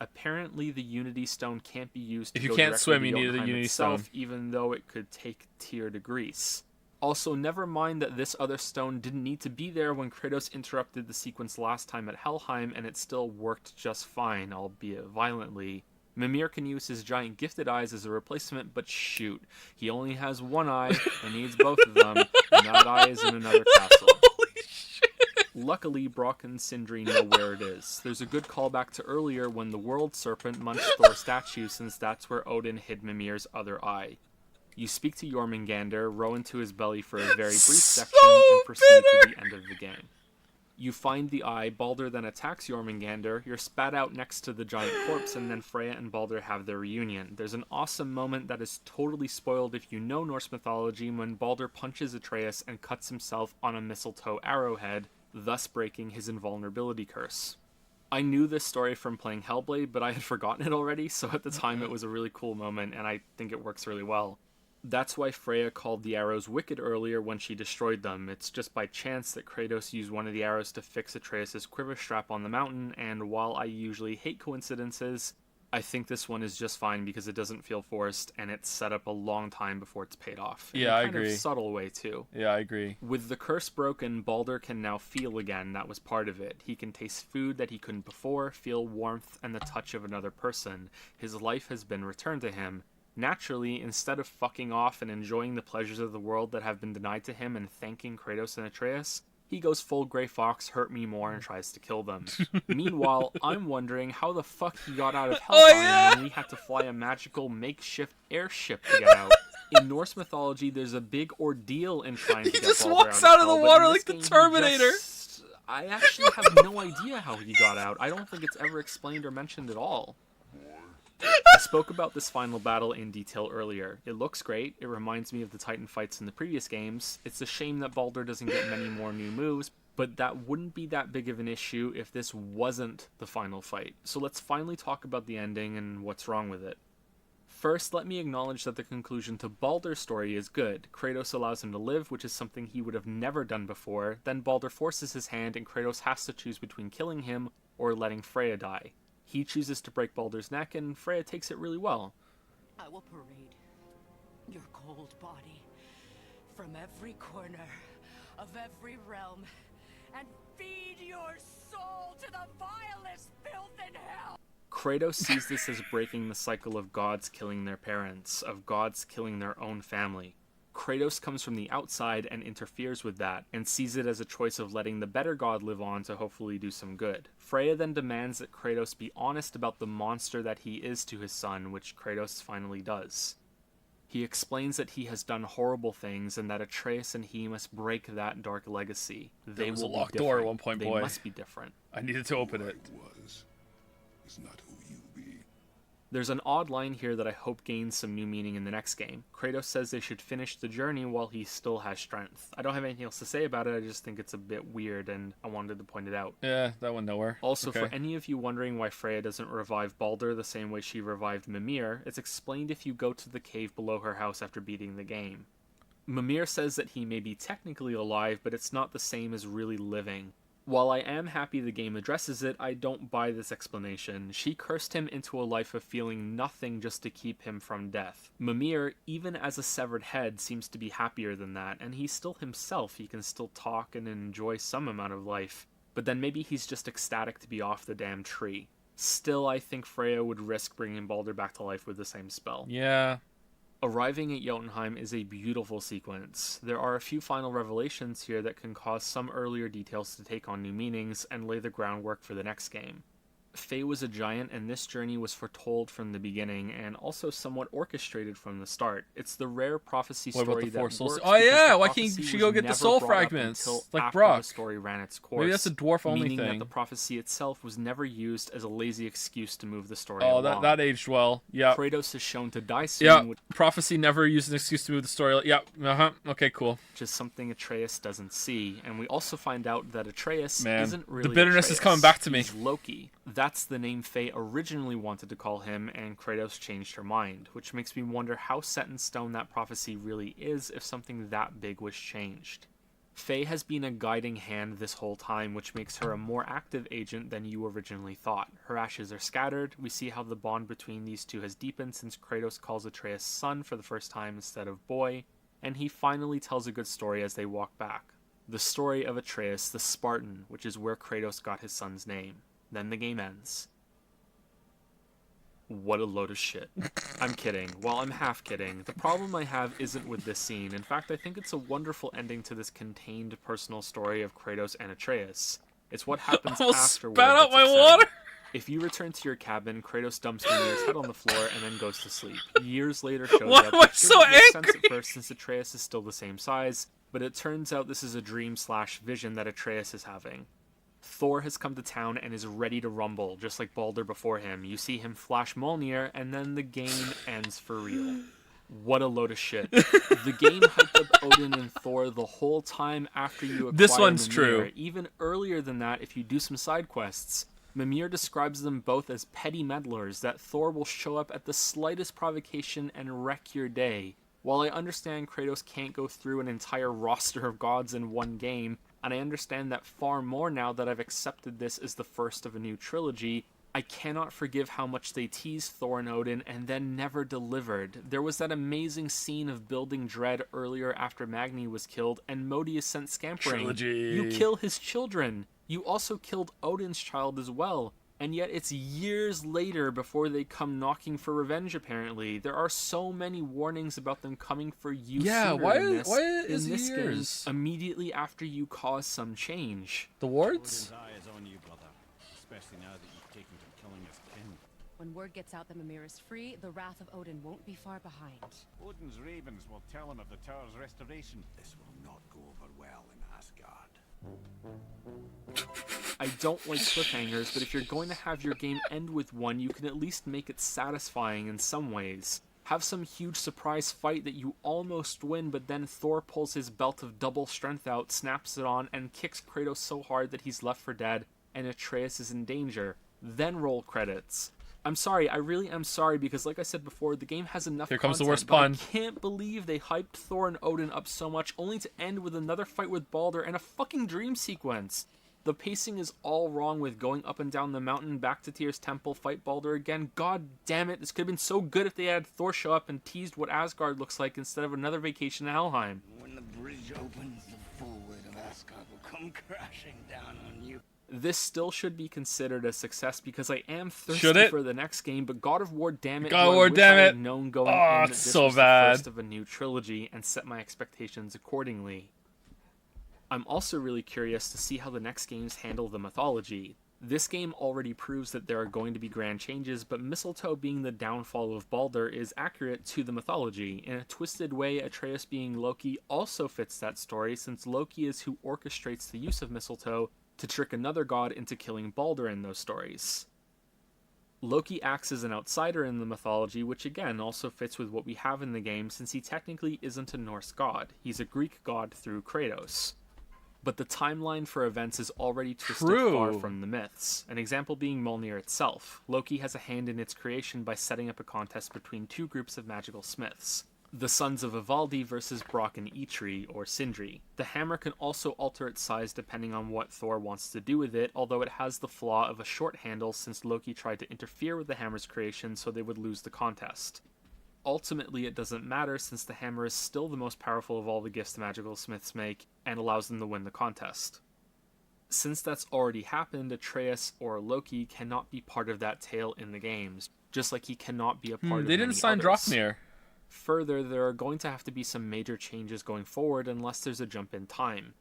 Apparently, the Unity Stone can't be used to If you go can't directly swim, to you need the Jotunheim Unity itself, Stone. even though it could take Tyr to Greece. Also, never mind that this other stone didn't need to be there when Kratos interrupted the sequence last time at Helheim, and it still worked just fine, albeit violently. Mimir can use his giant gifted eyes as a replacement, but shoot, he only has one eye and needs both of them, and that eye is in another castle. Holy shit! Luckily, Brock and Sindri know where it is. There's a good callback to earlier when the World Serpent munched Thor's statue, since that's where Odin hid Mimir's other eye. You speak to Jormungandr, row into his belly for a very brief section, and proceed to the end of the game. You find the eye, Baldur then attacks Jormungandr, you're spat out next to the giant corpse, and then Freya and Baldur have their reunion. There's an awesome moment that is totally spoiled if you know Norse mythology when Baldur punches Atreus and cuts himself on a mistletoe arrowhead, thus breaking his invulnerability curse. I knew this story from playing Hellblade, but I had forgotten it already, so at the time it was a really cool moment, and I think it works really well. That's why Freya called the arrows wicked earlier when she destroyed them. It's just by chance that Kratos used one of the arrows to fix Atreus' quiver strap on the mountain, and while I usually hate coincidences, I think this one is just fine because it doesn't feel forced, and it's set up a long time before it's paid off. In Yeah, a I kind agree. of subtle way, too. Yeah, I agree. With the curse broken, Baldur can now feel again. That was part of it. He can taste food that he couldn't before, feel warmth and the touch of another person. His life has been returned to him. Naturally, instead of fucking off and enjoying the pleasures of the world that have been denied to him and thanking Kratos and Atreus, he goes full Grey Fox, hurt me more, and tries to kill them. Meanwhile, I'm wondering how the fuck he got out of Helheim when we had to fly a magical makeshift airship to get out. In Norse mythology, there's a big ordeal in trying to get just Baldur walks out out of the hell, but water in like this the game, he Terminator. I actually have no idea how he got out. I don't think it's ever explained or mentioned at all. I spoke about this final battle in detail earlier. It looks great, it reminds me of the Titan fights in the previous games. It's a shame that Baldur doesn't get many more new moves, but that wouldn't be that big of an issue if this wasn't the final fight. So let's finally talk about the ending and what's wrong with it. First, let me acknowledge that the conclusion to Baldur's story is good. Kratos allows him to live, which is something he would have never done before. Then Baldur forces his hand and Kratos has to choose between killing him or letting Freya die. He chooses to break Baldur's neck and Freya takes it really well. I will parade your cold body from every corner of every realm and feed your soul to the vilest filth in hell. Kratos sees this as breaking the cycle of gods killing their parents, of gods killing their own family. Kratos comes from the outside and interferes with that, and sees it as a choice of letting the better god live on to hopefully do some good. Freya then demands that Kratos be honest about the monster that he is to his son, which Kratos finally does. He explains that he has done horrible things and that Atreus and he must break that dark legacy. There was a will be locked door at different. one point, They boy. must be different. I needed to open it. Is not who you be. There's an odd line here that I hope gains some new meaning in the next game. Kratos says they should finish the journey while he still has strength. I don't have anything else to say about it, I just think it's a bit weird and I wanted to point it out. Yeah, that went nowhere. Also, Okay. for any of you wondering why Freya doesn't revive Baldur the same way she revived Mimir, it's explained if you go to the cave below her house after beating the game. Mimir says that he may be technically alive, but it's not the same as really living. While I am happy the game addresses it, I don't buy this explanation. She cursed him into a life of feeling nothing just to keep him from death. Mimir, even as a severed head, seems to be happier than that, and he's still himself. He can still talk and enjoy some amount of life. But then maybe he's just ecstatic to be off the damn tree. Still, I think Freya would risk bringing Baldur back to life with the same spell. Yeah. Arriving at Jotunheim is a beautiful sequence. There are a few final revelations here that can cause some earlier details to take on new meanings and lay the groundwork for the next game. Faye was a giant, and this journey was foretold from the beginning, and also somewhat orchestrated from the start. It's the rare prophecy What about story the that four works souls? because Oh yeah, the why can't prophecy she was go get the never soul brought up fragments until like after Brock? the story ran its course. Maybe that's a dwarf only meaning thing. that the prophecy itself was never used as a lazy excuse to move the story Oh, along. that aged well. Yeah. Kratos is shown to die soon, Yeah. which Prophecy never used an excuse to move the story. Yeah. Okay, cool. is something Atreus doesn't see, and we also find out that Atreus Man, isn't really the bitterness is Atreus. coming back to me. He's Loki. That's the name Faye originally wanted to call him, and Kratos changed her mind, which makes me wonder how set in stone that prophecy really is if something that big was changed. Faye has been a guiding hand this whole time, which makes her a more active agent than you originally thought. Her ashes are scattered. We see how the bond between these two has deepened since Kratos calls Atreus son for the first time instead of boy, and he finally tells a good story as they walk back. The story of Atreus the Spartan, which is where Kratos got his son's name. Then the game ends. What a load of shit. I'm kidding. Well, I'm half kidding. The problem I have isn't with this scene. In fact, I think it's a wonderful ending to this contained personal story of Kratos and Atreus. It's what happens Almost afterward. spat out that's my upsetting. water. If you return to your cabin, Kratos dumps Mimir's head on the floor and then goes to sleep. Years later shows Why up, am I which so didn't make sense angry? at first since Atreus is still the same size, but it turns out this is a dream/vision that Atreus is having. Thor has come to town and is ready to rumble, just like Baldur before him. You see him flash Mjolnir, and then the game ends for real. What a load of shit. The game hyped up Odin and Thor the whole time after you acquire This one's Mimir. true. Even earlier than that, if you do some side quests, Mimir describes them both as petty meddlers, that Thor will show up at the slightest provocation and wreck your day. While I understand Kratos can't go through an entire roster of gods in one game, and I understand that far more now that I've accepted this as the first of a new trilogy, I cannot forgive how much they teased Thor and Odin and then never delivered. There was that amazing scene of building Dread earlier after Magni was killed, and Modi is sent scampering. Trilogy. You kill his children. You also killed Odin's child as well. And yet it's years later before they come knocking for revenge, apparently. There are so many warnings about them coming for you sooner why in is- this, why in is this years? game, immediately after you cause some change. The wards? Odin's eye is on you, brother. Especially now that you've taken to killing his kin. When word gets out that Mimir is free, the wrath of Odin won't be far behind. Odin's ravens will tell him of the tower's restoration. This will not go over well in Asgard. I don't like cliffhangers, but if you're going to have your game end with one, you can at least make it satisfying in some ways. Have some huge surprise fight that you almost win, but then Thor pulls his belt of double strength out, snaps it on, and kicks Kratos so hard that he's left for dead, and Atreus is in danger. Then roll credits. I'm sorry, I really am sorry, because like I said before, the game has enough Here comes the content, worst but pun. I can't believe they hyped Thor and Odin up so much, only to end with another fight with Baldur and a fucking dream sequence. The pacing is all wrong with going up and down the mountain, back to Tyr's temple, fight Baldur again. God damn it, this could have been so good if they had Thor show up and teased what Asgard looks like instead of another vacation to Helheim. When the bridge opens, the full weight of Asgard will come crashing down on you. This still should be considered a success because I am Should thirsty it? for the next game, but God of War, damn it, God of do I War, wish damn I had it. known going Oh, in that it's this so was bad. the first of a new trilogy and set my expectations accordingly. I'm also really curious to see how the next games handle the mythology. This game already proves that there are going to be grand changes, but Mistletoe being the downfall of Baldur is accurate to the mythology. In a twisted way, Atreus being Loki also fits that story, since Loki is who orchestrates the use of Mistletoe to trick another god into killing Baldur in those stories. Loki acts as an outsider in the mythology, which again also fits with what we have in the game, since he technically isn't a Norse god. He's a Greek god through Kratos. But the timeline for events is already twisted far from the myths. An example being Mjolnir itself. Loki has a hand in its creation by setting up a contest between two groups of magical smiths. The sons of Ivaldi versus Brock and Eitri, or Sindri. The hammer can also alter its size depending on what Thor wants to do with it, although it has the flaw of a short handle since Loki tried to interfere with the hammer's creation so they would lose the contest. Ultimately, it doesn't matter since the hammer is still the most powerful of all the gifts the magical smiths make and allows them to win the contest. Since that's already happened, Atreus or Loki cannot be part of that tale in the games, just like he cannot be a part of They didn't many sign others. Dropnir. Further, there are going to have to be some major changes going forward unless there's a jump in time.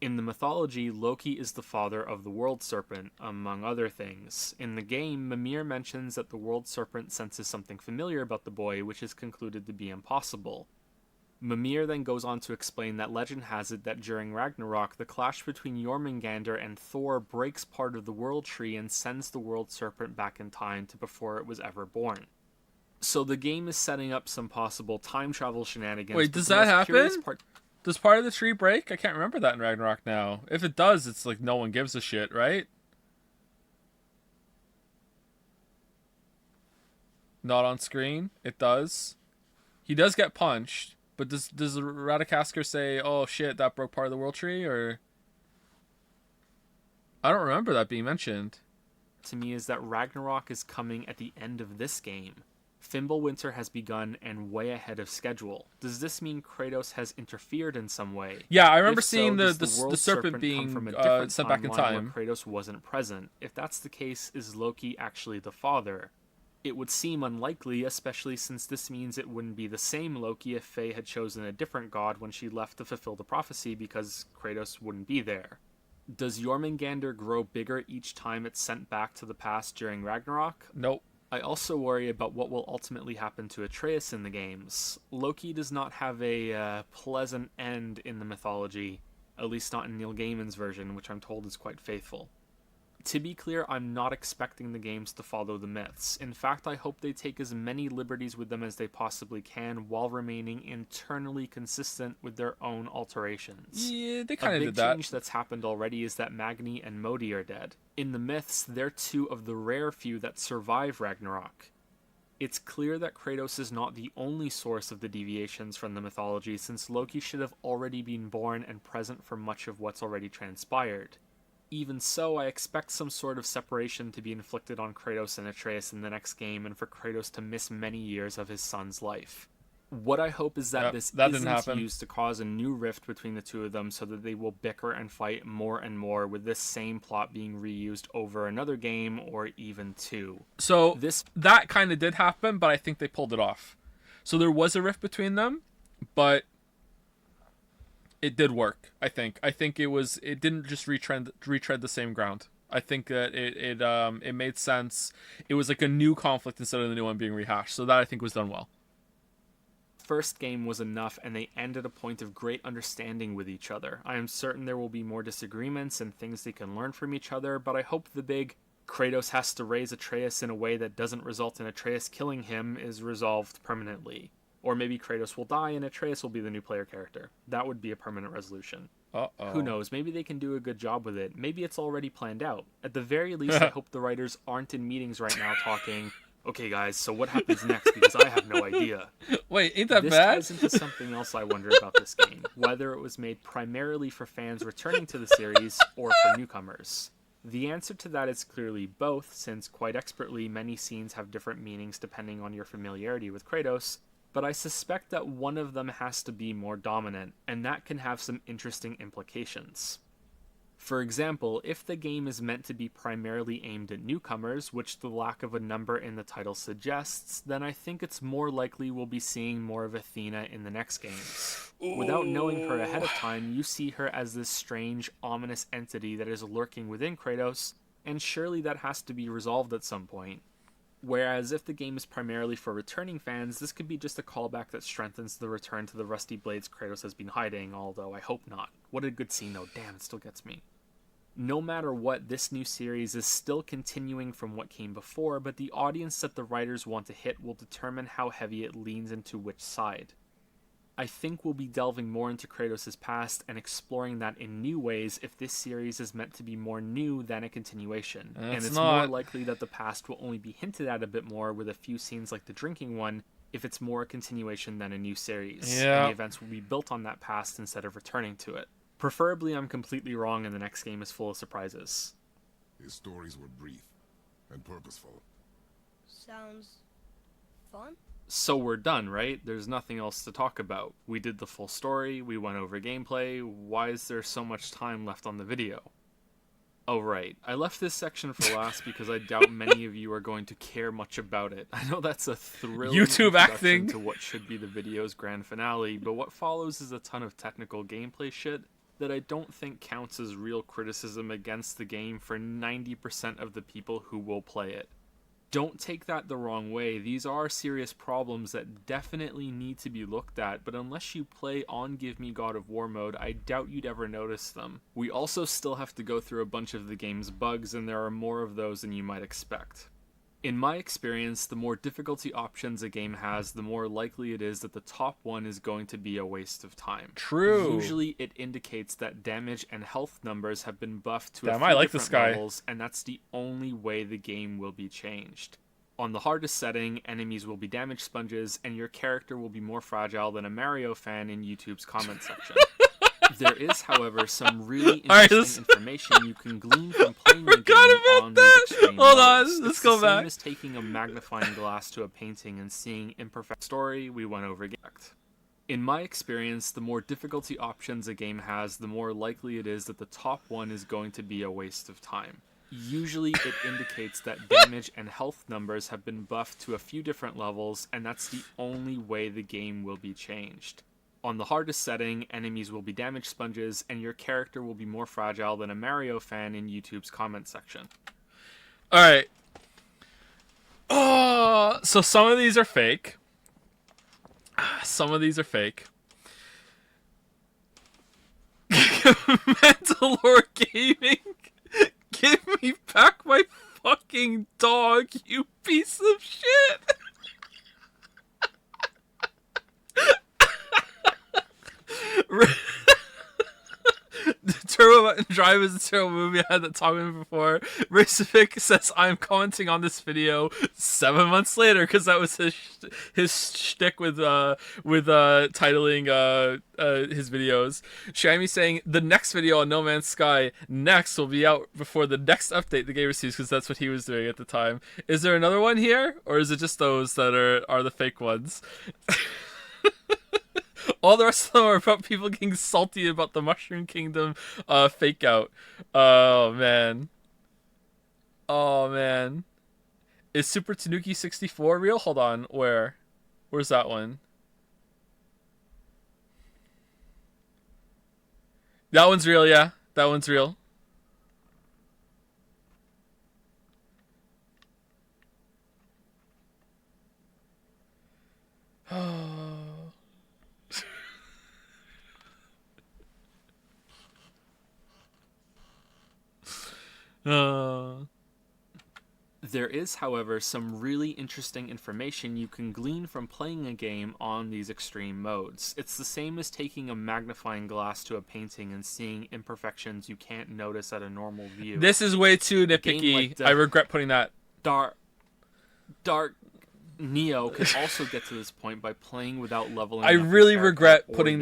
In the mythology, Loki is the father of the World Serpent, among other things. In the game, Mimir mentions that the World Serpent senses something familiar about the boy, which is concluded to be impossible. Mimir then goes on to explain that legend has it that during Ragnarok, the clash between Jormungandr and Thor breaks part of the World Tree and sends the World Serpent back in time to before it was ever born. So the game is setting up some possible time travel shenanigans. Wait, but does the that most curious happen? part- Does part of the tree break? I can't remember that in Ragnarok now. If it does, it's like no one gives a shit, right? Not on screen. It does. He does get punched, but does Radikasker say, "Oh shit, that broke part of the world tree," or I don't remember that being mentioned. to me is that Ragnarok is coming at the end of this game. Fimbulwinter has begun and way ahead of schedule. Does this mean Kratos has interfered in some way? Yeah, I remember If so, seeing does the World serpent come being from a different sent back in timeline time. where Kratos wasn't present. If that's the case, is Loki actually the father? It would seem unlikely, especially since this means it wouldn't be the same Loki if Faye had chosen a different god when she left to fulfill the prophecy because Kratos wouldn't be there. Does Jormungandr grow bigger each time it's sent back to the past during Ragnarok? Nope. I also worry about what will ultimately happen to Atreus in the games. Loki does not have a pleasant end in the mythology, at least not in Neil Gaiman's version, which I'm told is quite faithful. To be clear, I'm not expecting the games to follow the myths. In fact, I hope they take as many liberties with them as they possibly can while remaining internally consistent with their own alterations. Yeah, they kind of A did big that. change that's happened already is that Magni and Modi are dead. In the myths, they're two of the rare few that survive Ragnarok. It's clear that Kratos is not the only source of the deviations from the mythology, since Loki should have already been born and present for much of what's already transpired. Even so, I expect some sort of separation to be inflicted on Kratos and Atreus in the next game, and for Kratos to miss many years of his son's life. What I hope is that this that didn't isn't happen. used to cause a new rift between the two of them so that they will bicker and fight more and more, with this same plot being reused over another game or even two. So that kind of did happen, but I think they pulled it off. So there was a rift between them, but it did work. I think it didn't just retread the same ground. I think that it made sense. It was like a new conflict instead of the new one being rehashed. So that I think was done well. first game was enough and they end at a point of great understanding with each other. I am certain there will be more disagreements and things they can learn from each other, but I hope the big Kratos has to raise Atreus in a way that doesn't result in Atreus killing him is resolved permanently. Or maybe Kratos will die and Atreus will be the new player character. That would be a permanent resolution. Uh-oh. Who knows, maybe they can do a good job with it. Maybe it's already planned out. At the very least, I hope the writers aren't in meetings right now talking, okay guys, so what happens next, because I have no idea. Wait, ain't that this bad? This ties into something else I wonder about this game, whether it was made primarily for fans returning to the series or for newcomers. The answer to that is clearly both, since quite expertly many scenes have different meanings depending on your familiarity with Kratos, but I suspect that one of them has to be more dominant, and that can have some interesting implications. For example, if the game is meant to be primarily aimed at newcomers, which the lack of a number in the title suggests, then I think it's more likely we'll be seeing more of Athena in the next games. Without knowing her ahead of time, you see her as this strange, ominous entity that is lurking within Kratos, and surely that has to be resolved at some point. Whereas if the game is primarily for returning fans, this could be just a callback that strengthens the return to the rusty blades Kratos has been hiding, although I hope not. What a good scene though, damn, it still gets me. No matter what, this new series is still continuing from what came before, but the audience that the writers want to hit will determine how heavy it leans into which side. I think we'll be delving more into Kratos' past and exploring that in new ways if this series is meant to be more new than a continuation. And it's more likely that the past will only be hinted at a bit more with a few scenes like the drinking one if it's more a continuation than a new series. Yeah. And the events will be built on that past instead of returning to it. Preferably I'm completely wrong and the next game is full of surprises. His stories were brief and purposeful. Sounds fun? So we're done, right? There's nothing else to talk about. We did the full story, we went over gameplay. Why is there so much time left on the video? Oh right, I left this section for last because I doubt many of you are going to care much about it. I know that's a thrilling YouTube acting to what should be the video's grand finale, but what follows is a ton of technical gameplay shit that I don't think counts as real criticism against the game for 90% of the people who will play it. Don't take that the wrong way, these are serious problems that definitely need to be looked at, but unless you play on Give Me God of War mode, I doubt you'd ever notice them. We also still have to go through a bunch of the game's bugs, and there are more of those than you might expect. In my experience, the more difficulty options a game has, the more likely it is that the top one is going to be a waste of time. True. Usually it indicates that damage and health numbers have been buffed to Damn, a I few like this different guy. levels, and that's the only way the game will be changed. On the hardest setting, enemies will be damage sponges, and your character will be more fragile than a Mario fan in YouTube's comment section. There is, however, some really interesting information you can glean from playing the game on these extreme Hold on, modes. let's It's go the same back. as taking a magnifying glass to a painting and seeing imperfect story we went over. In my experience, the more difficulty options a game has, the more likely it is that the top one is going to be a waste of time. Usually it indicates that damage and health numbers have been buffed to a few different levels, and that's the only way the game will be changed. On the hardest setting, enemies will be damage sponges, and your character will be more fragile than a Mario fan in YouTube's comment section. Alright. Oh, so some of these are fake. Some of these are fake. Mandalore Gaming, give me back my fucking dog, you piece of shit. Turbo Drive is a terrible movie. I had that talk with him before. Racific says I'm commenting on this video 7 months later because that was his shtick with titling his videos. Shammy saying the next video on No Man's Sky next will be out before the next update the game receives because that's what he was doing at the time. Is there another one here, or is it just those that are the fake ones? All the rest of them are about people getting salty about the Mushroom Kingdom fake out. Oh, man. Oh, man. Is Super Tanuki 64 real? Hold on. Where? Where's that one? That one's real, yeah. That one's real. There is, however, some really interesting information you can glean from playing a game on these extreme modes. It's the same as taking a magnifying glass to a painting and seeing imperfections you can't notice at a normal view. This is way too nitpicky. I regret putting that. Dark Neo can also get to this point by playing without leveling. I really regret putting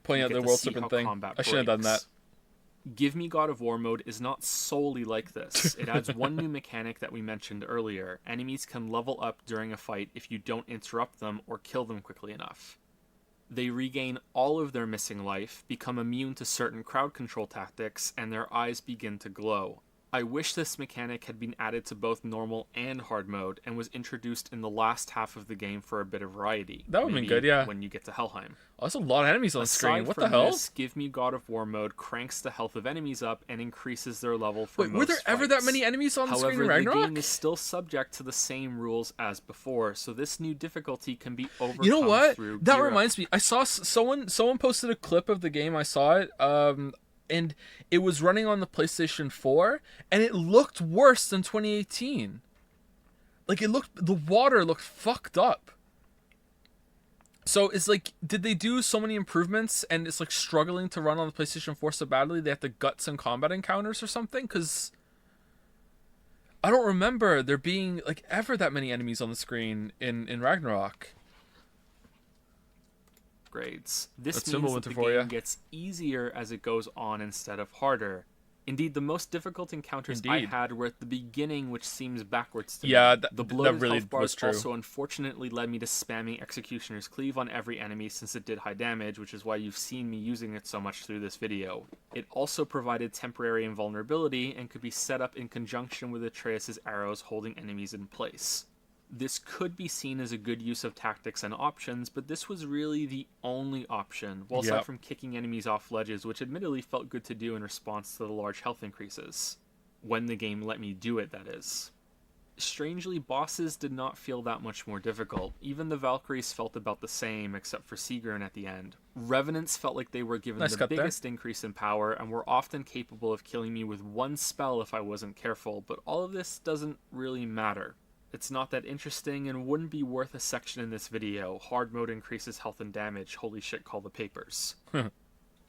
pointing out the World Serpent thing. I should have done that. Give Me God of War mode is not solely like this. It adds one new mechanic that we mentioned earlier. Enemies can level up during a fight if you don't interrupt them or kill them quickly enough. They regain all of their missing life, become immune to certain crowd control tactics, and their eyes begin to glow. I wish this mechanic had been added to both normal and hard mode and was introduced in the last half of the game for a bit of variety. That would have been good, yeah. When you get to Helheim. Oh, there's a lot of enemies on the screen. What the hell? This, Give Me God of War mode cranks the health of enemies up and increases their level for most were there ever that many enemies on the screen in Ragnarok? The game is still subject to the same rules as before, so this new difficulty can be overcome. You know what? Through That reminds me. I saw someone posted a clip of the game. I saw it. And it was running on the PlayStation 4, and it looked worse than 2018. Like, the water looked fucked up. So it's like, did they do so many improvements, and it's like struggling to run on the PlayStation 4 so badly they have to gut some combat encounters or something? Because I don't remember there being like ever that many enemies on the screen in Ragnarok. Grades. This means that the game gets easier as it goes on instead of harder. Indeed, the most difficult encounters I had were at the beginning, which seems backwards to me. The bloated really health bars true. Also unfortunately led me to spamming Executioner's Cleave on every enemy since it did high damage, which is why you've seen me using it so much through this video. It also provided temporary invulnerability and could be set up in conjunction with Atreus' arrows holding enemies in place. This could be seen as a good use of tactics and options, but this was really the only option, well, aside from kicking enemies off ledges, which admittedly felt good to do in response to the large health increases. When the game let me do it, that is. Strangely, bosses did not feel that much more difficult. Even the Valkyries felt about the same, except for Sigrun at the end. Revenants felt like they were given the biggest increase in power, and were often capable of killing me with one spell if I wasn't careful, but all of this doesn't really matter. It's not that interesting and wouldn't be worth a section in this video. Hard mode increases health and damage. Holy shit, call the papers.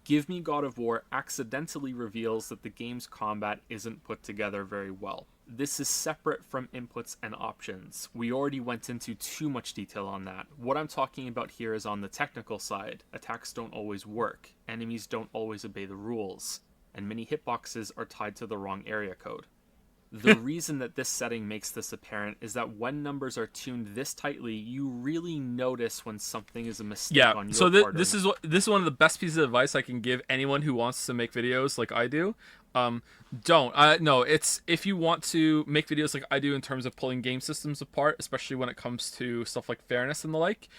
Give Me God of War accidentally reveals that the game's combat isn't put together very well. This is separate from inputs and options. We already went into too much detail on that. What I'm talking about here is on the technical side. Attacks don't always work. Enemies don't always obey the rules. And many hitboxes are tied to the wrong area code. The reason that this setting makes this apparent is that when numbers are tuned this tightly, you really notice when something is a mistake on your part. This is one of the best pieces of advice I can give anyone who wants to make videos like I do. It's if you want to make videos like I do in terms of pulling game systems apart, especially when it comes to stuff like fairness and the like,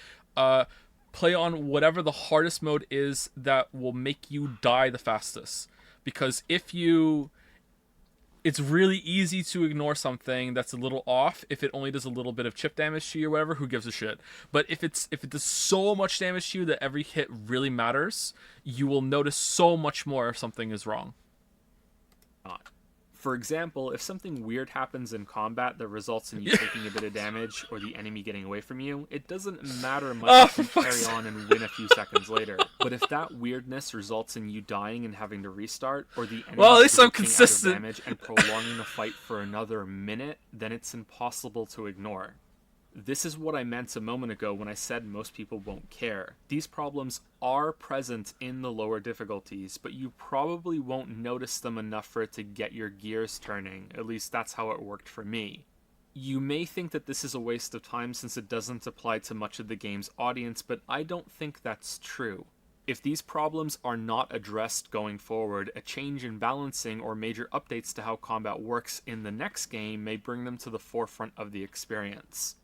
play on whatever the hardest mode is that will make you die the fastest. Because it's really easy to ignore something that's a little off if it only does a little bit of chip damage to you or whatever. Who gives a shit? But if it does so much damage to you that every hit really matters, you will notice so much more if something is wrong. For example, if something weird happens in combat that results in you taking a bit of damage or the enemy getting away from you, it doesn't matter much if you carry on and win a few seconds later. But if that weirdness results in you dying and having to restart, or the enemy at least I'm consistent. damage and prolonging the fight for another minute, then it's impossible to ignore. This is what I meant a moment ago when I said most people won't care. These problems are present in the lower difficulties, but you probably won't notice them enough for it to get your gears turning. At least that's how it worked for me. You may think that this is a waste of time since it doesn't apply to much of the game's audience, but I don't think that's true. If these problems are not addressed going forward, a change in balancing or major updates to how combat works in the next game may bring them to the forefront of the experience.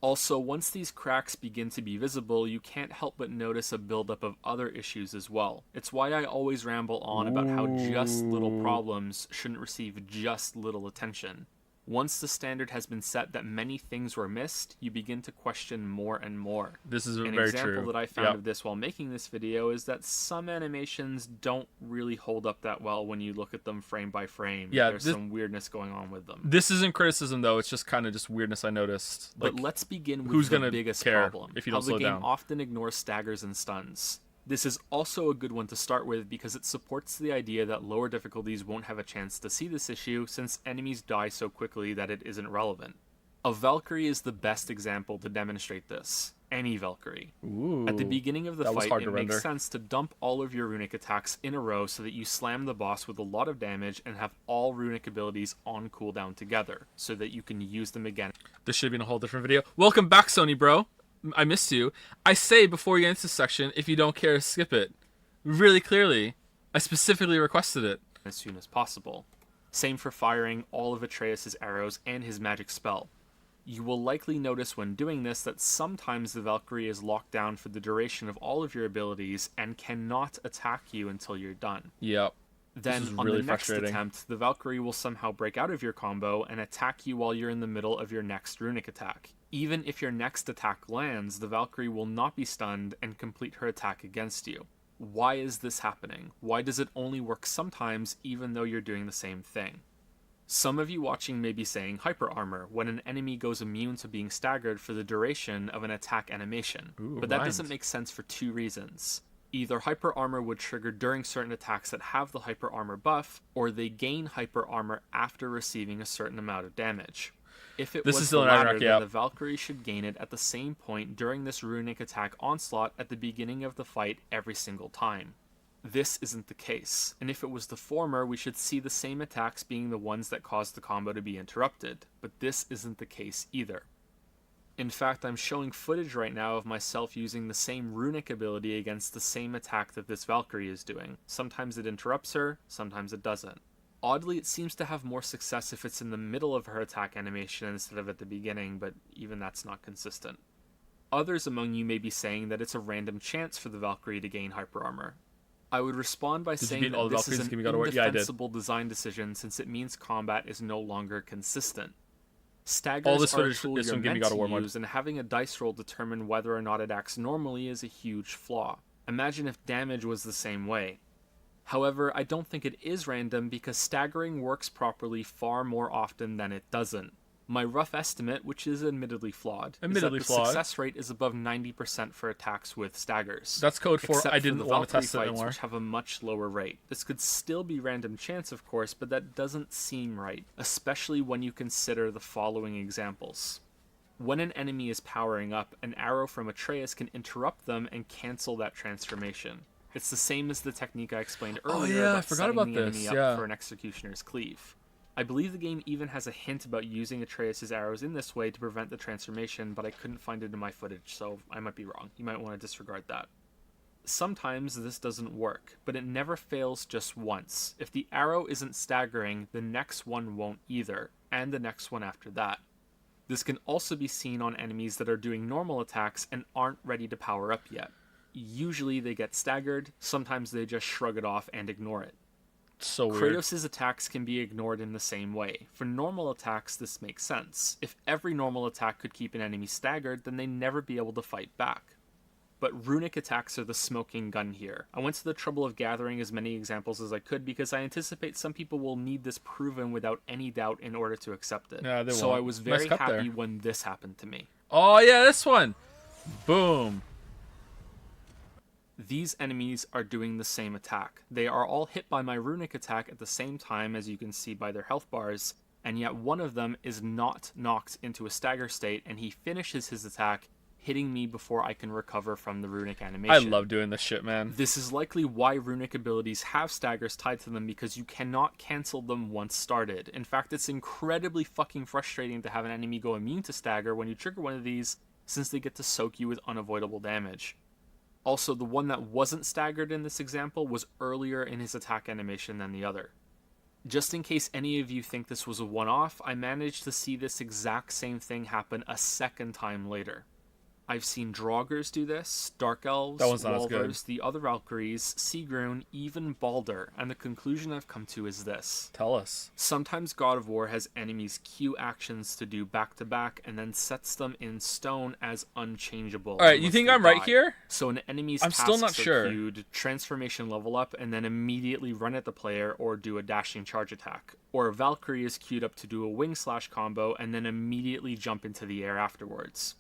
Also, once these cracks begin to be visible, you can't help but notice a buildup of other issues as well. It's why I always ramble on about how just little problems shouldn't receive just little attention. Once the standard has been set that many things were missed, you begin to question more and more. This is An very example true. that I found Yep. of this while making this video is that some animations don't really hold up that well when you look at them frame by frame. Yeah, There's some weirdness going on with them. This isn't criticism, though. It's just kind of just weirdness I noticed. But let's begin with who's the gonna biggest care problem, if you how don't the slow game down? often ignores staggers and stuns. This is also a good one to start with because it supports the idea that lower difficulties won't have a chance to see this issue since enemies die so quickly that it isn't relevant. A Valkyrie is the best example to demonstrate this. Any Valkyrie. Ooh, At the beginning of the that was fight, hard it to makes render. sense to dump all of your runic attacks in a row so that you slam the boss with a lot of damage and have all runic abilities on cooldown together, so that you can use them again. This should have been a whole different video. Welcome back, Sony bro. I missed you. I say before you get into this section, if you don't care, skip it. Really clearly. I specifically requested it. As soon as possible. Same for firing all of Atreus' arrows and his magic spell. You will likely notice when doing this that sometimes the Valkyrie is locked down for the duration of all of your abilities and cannot attack you until you're done. Yep. Then, This is on really the next frustrating. attempt, the Valkyrie will somehow break out of your combo and attack you while you're in the middle of your next runic attack. Even if your next attack lands, the Valkyrie will not be stunned and complete her attack against you. Why is this happening? Why does it only work sometimes even though you're doing the same thing? Some of you watching may be saying hyper armor, when an enemy goes immune to being staggered for the duration of an attack animation. Ooh, but that rhymed. doesn't make sense for two reasons. Either hyper armor would trigger during certain attacks that have the hyper armor buff, or they gain hyper armor after receiving a certain amount of damage. If it This was is still the an latter, ironic, then yeah. the Valkyrie should gain it at the same point during this runic attack onslaught at the beginning of the fight every single time. This isn't the case, and if it was the former, we should see the same attacks being the ones that caused the combo to be interrupted, but this isn't the case either. In fact, I'm showing footage right now of myself using the same runic ability against the same attack that this Valkyrie is doing. Sometimes it interrupts her, sometimes it doesn't. Oddly, it seems to have more success if it's in the middle of her attack animation instead of at the beginning, but even that's not consistent. Others among you may be saying that it's a random chance for the Valkyrie to gain hyper armor. I would respond by Did you saying beat all that the this is Valkyries an in Give Me God of War? Yeah, I did. indefensible design decision since it means combat is no longer consistent. Staggers All this are a footage tool is you're from Give Me meant God to of War mode. use, and having a dice roll determine whether or not it acts normally is a huge flaw. Imagine if damage was the same way. However, I don't think it is random because staggering works properly far more often than it doesn't. My rough estimate, which is admittedly flawed, Admittedly is that flawed. the success rate is above 90% for attacks with staggers. That's code for Except I for didn't the want to Valkyrie test it fights, anymore. which have a much lower rate. This could still be random chance, of course, but that doesn't seem right, especially when you consider the following examples. When an enemy is powering up, an arrow from Atreus can interrupt them and cancel that transformation. It's the same as the technique I explained earlier yeah, I about forgot setting about the this, enemy up yeah. for an executioner's cleave. I believe the game even has a hint about using Atreus' arrows in this way to prevent the transformation, but I couldn't find it in my footage, so I might be wrong. You might want to disregard that. Sometimes this doesn't work, but it never fails just once. If the arrow isn't staggering, the next one won't either, and the next one after that. This can also be seen on enemies that are doing normal attacks and aren't ready to power up yet. Usually they get staggered, sometimes they just shrug it off and ignore it. So weird. Kratos' attacks can be ignored in the same way. For normal attacks, this makes sense. If every normal attack could keep an enemy staggered, then they'd never be able to fight back. But runic attacks are the smoking gun here. I went to the trouble of gathering as many examples as I could because I anticipate some people will need this proven without any doubt in order to accept it. Yeah, they so won't. I was Nice very cut happy there. when this happened to me. Oh yeah, this one. Boom. These enemies are doing the same attack. They are all hit by my runic attack at the same time, as you can see by their health bars, and yet one of them is not knocked into a stagger state, and he finishes his attack, hitting me before I can recover from the runic animation. I love doing this shit, man. This is likely why runic abilities have staggers tied to them, because you cannot cancel them once started. In fact, it's incredibly fucking frustrating to have an enemy go immune to stagger when you trigger one of these, since they get to soak you with unavoidable damage. Also, the one that wasn't staggered in this example was earlier in his attack animation than the other. Just in case any of you think this was a one-off, I managed to see this exact same thing happen a second time later. I've seen Draugrs do this, Dark Elves, That one's not as good. Walvers, the other Valkyries, Sigrun, even Baldur, and the conclusion I've come to is this. Tell us. Sometimes God of War has enemies queue actions to do back-to-back and then sets them in stone as unchangeable. Alright, you unless think they I'm right die. here? So an enemy's I'm still not tasks are sure. queued, transformation level up, and then immediately run at the player or do a dashing charge attack. Or a Valkyrie is queued up to do a wing slash combo and then immediately jump into the air afterwards.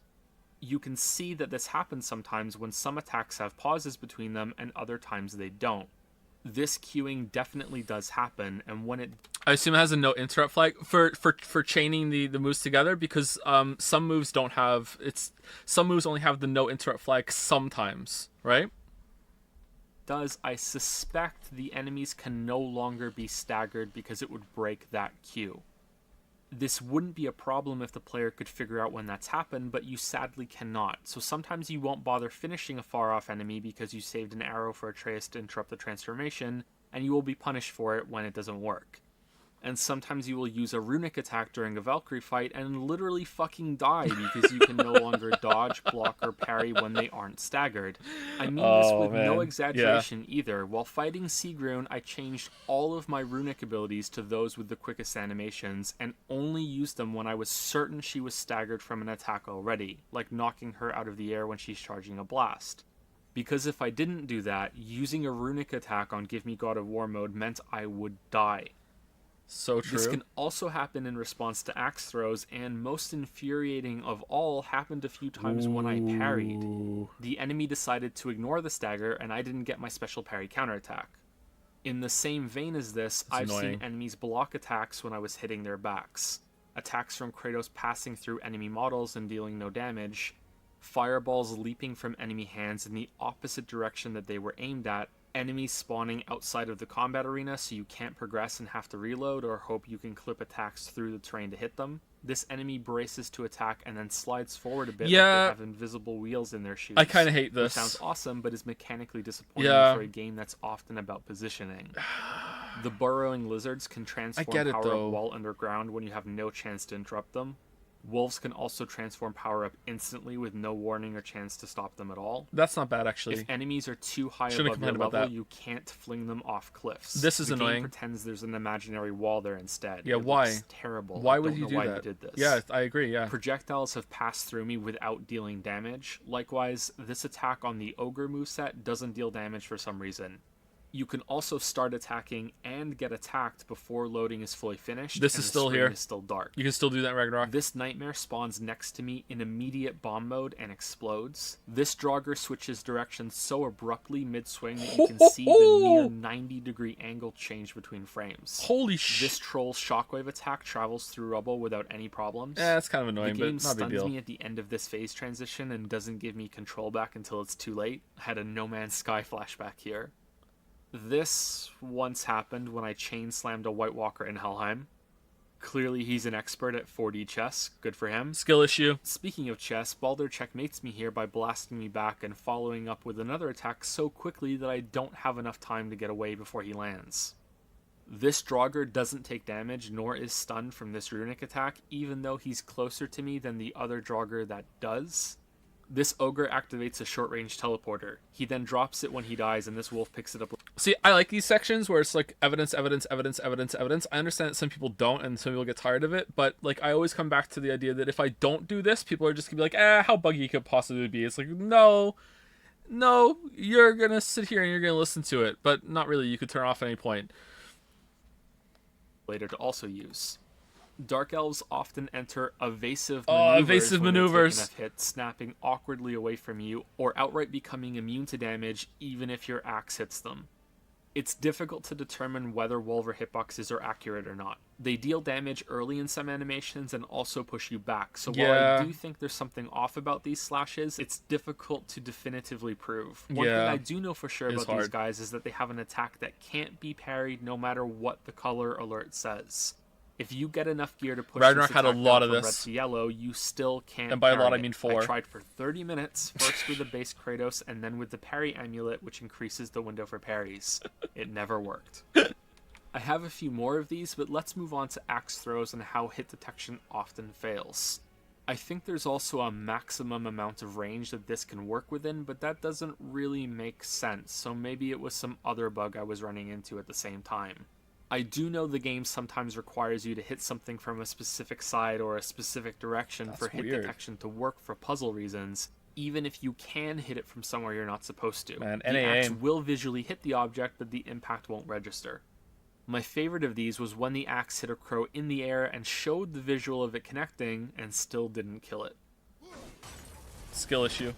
You can see that this happens sometimes when some attacks have pauses between them and other times they don't. This queuing definitely does happen, and when it... I assume it has a no interrupt flag for chaining the moves together, because some moves don't have... Some moves only have the no interrupt flag sometimes, right? does, I suspect the enemies can no longer be staggered because it would break that queue. This wouldn't be a problem if the player could figure out when that's happened, but you sadly cannot. So sometimes you won't bother finishing a far-off enemy because you saved an arrow for Atreus to interrupt the transformation, and you will be punished for it when it doesn't work. And sometimes you will use a runic attack during a Valkyrie fight and literally fucking die because you can no longer dodge, block, or parry when they aren't staggered. I mean this with no exaggeration either. While fighting Sigrun, I changed all of my runic abilities to those with the quickest animations and only used them when I was certain she was staggered from an attack already, like knocking her out of the air when she's charging a blast. Because if I didn't do that, using a runic attack on Give Me God of War mode meant I would die. So true. This can also happen in response to axe throws, and most infuriating of all happened a few times when I parried. The enemy decided to ignore the stagger, and I didn't get my special parry counterattack. In the same vein as this, I've seen enemies block attacks when I was hitting their backs. Attacks from Kratos passing through enemy models and dealing no damage. Fireballs leaping from enemy hands in the opposite direction that they were aimed at. Enemies spawning outside of the combat arena so you can't progress and have to reload or hope you can clip attacks through the terrain to hit them. This enemy braces to attack and then slides forward a bit like they have invisible wheels in their shoes. I kind of hate this. Which sounds awesome, but is mechanically disappointing for a game that's often about positioning. The burrowing lizards can transform power up while underground when you have no chance to interrupt them. Wolves can also transform power up instantly with no warning or chance to stop them at all. That's not bad, actually. If enemies are too high above your level, you can't fling them off cliffs. This is annoying. The game pretends there's an imaginary wall there instead. Yeah, it why? Looks terrible. Why would you do why that? You did this. Yeah, I agree, yeah. Projectiles have passed through me without dealing damage. Likewise, this attack on the Ogre moveset doesn't deal damage for some reason. You can also start attacking and get attacked before loading is fully finished. This is still here. Is still dark. You can still do that in Ragnarok. This nightmare spawns next to me in immediate bomb mode and explodes. This Draugr switches direction so abruptly mid-swing that you can see the near 90-degree angle change between frames. Holy shit. This troll's shockwave attack travels through rubble without any problems. Yeah, that's kind of annoying, but not a big deal. The game stuns me at the end of this phase transition and doesn't give me control back until it's too late. I had a No Man's Sky flashback here. This once happened when I chain slammed a White Walker in Helheim. Clearly he's an expert at 4D chess. Good for him. Skill issue. Speaking of chess, Baldur checkmates me here by blasting me back and following up with another attack so quickly that I don't have enough time to get away before he lands. This Draugr doesn't take damage nor is stunned from this runic attack, even though he's closer to me than the other Draugr that does. This ogre activates a short-range teleporter. He then drops it when he dies, and this wolf picks it up. See, I like these sections where it's like evidence, evidence, evidence, evidence, evidence. I understand that some people don't, and some people get tired of it, but like I always come back to the idea that if I don't do this, people are just gonna be like, how buggy could it possibly be? It's like, no, you're gonna sit here and you're gonna listen to it, but not really. You could turn off at any point. Later to also use. Dark Elves often enter evasive maneuvers. Enough hits, snapping awkwardly away from you, or outright becoming immune to damage even if your axe hits them. It's difficult to determine whether Wolver hitboxes are accurate or not. They deal damage early in some animations and also push you back, so while I do think there's something off about these slashes, it's difficult to definitively prove. One thing I do know for sure about these guys is that they have an attack that can't be parried no matter what the color alert says. If you get enough gear to push Ragnarok this had a attack lot down of from this. red to yellow, you still can't. And by a lot, parry I mean it. 4. I tried for 30 minutes, first with the base Kratos, and then with the parry amulet, which increases the window for parries. It never worked. I have a few more of these, but let's move on to axe throws and how hit detection often fails. I think there's also a maximum amount of range that this can work within, but that doesn't really make sense, so maybe it was some other bug I was running into at the same time. I do know the game sometimes requires you to hit something from a specific side or a specific direction for hit detection to work for puzzle reasons, even if you can hit it from somewhere you're not supposed to. Man, the axe will visually hit the object, but the impact won't register. My favorite of these was when the axe hit a crow in the air and showed the visual of it connecting and still didn't kill it. Skill issue.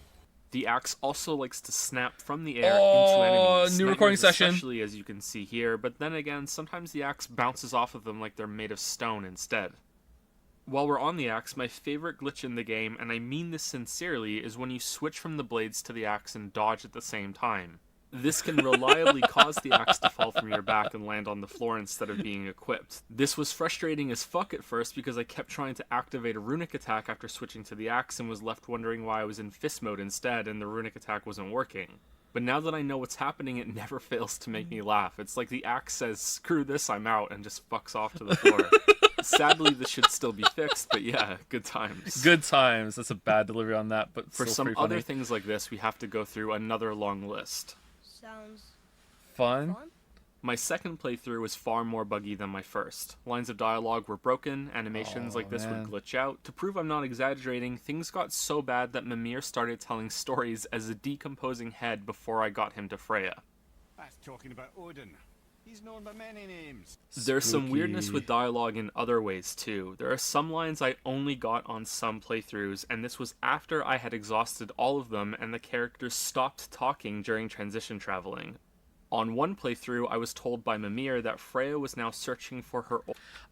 The axe also likes to snap from the air into enemies. New recording session. Especially as you can see here, but then again, sometimes the axe bounces off of them like they're made of stone instead. While we're on the axe, my favorite glitch in the game, and I mean this sincerely, is when you switch from the blades to the axe and dodge at the same time. This can reliably cause the axe to fall from your back and land on the floor instead of being equipped. This was frustrating as fuck at first because I kept trying to activate a runic attack after switching to the axe and was left wondering why I was in fist mode instead and the runic attack wasn't working. But now that I know what's happening, it never fails to make me laugh. It's like the axe says, screw this, I'm out, and just fucks off to the floor. Sadly, this should still be fixed, but yeah, good times. Good times. That's a bad delivery on that, but for some other things like this, we have to go through another long list. Sounds fun. My second playthrough was far more buggy than my first. Lines of dialogue were broken, animations like this would glitch out. To prove I'm not exaggerating, things got so bad that Mimir started telling stories as a decomposing head before I got him to Freya. That's talking about Odin. He's known by many names. There's some weirdness with dialogue in other ways too. There are some lines I only got on some playthroughs, and this was after I had exhausted all of them and the characters stopped talking during transition traveling. On one playthrough, I was told by Mimir that Freya was now searching for her...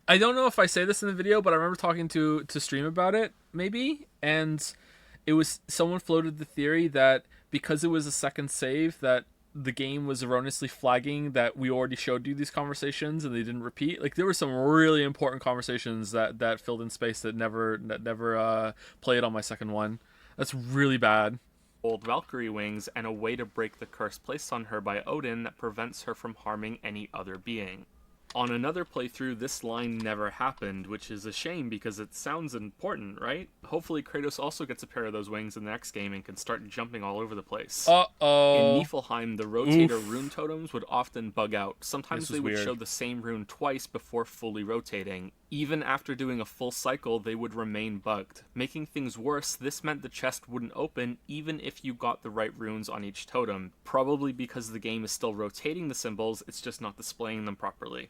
I don't know if I say this in the video, but I remember talking to Stream about it, maybe, and it was... Someone floated the theory that because it was a second save, that the game was erroneously flagging that we already showed you these conversations and they didn't repeat. Like, there were some really important conversations that filled in space that never played on my second one. That's really bad. Old Valkyrie wings and a way to break the curse placed on her by Odin that prevents her from harming any other being. On another playthrough, this line never happened, which is a shame because it sounds important, right? Hopefully Kratos also gets a pair of those wings in the next game and can start jumping all over the place. Uh-oh. In Niflheim, the rotator rune totems would often bug out. Sometimes they would show the same rune twice before fully rotating. Even after doing a full cycle, they would remain bugged. Making things worse, this meant the chest wouldn't open even if you got the right runes on each totem. Probably because the game is still rotating the symbols, it's just not displaying them properly.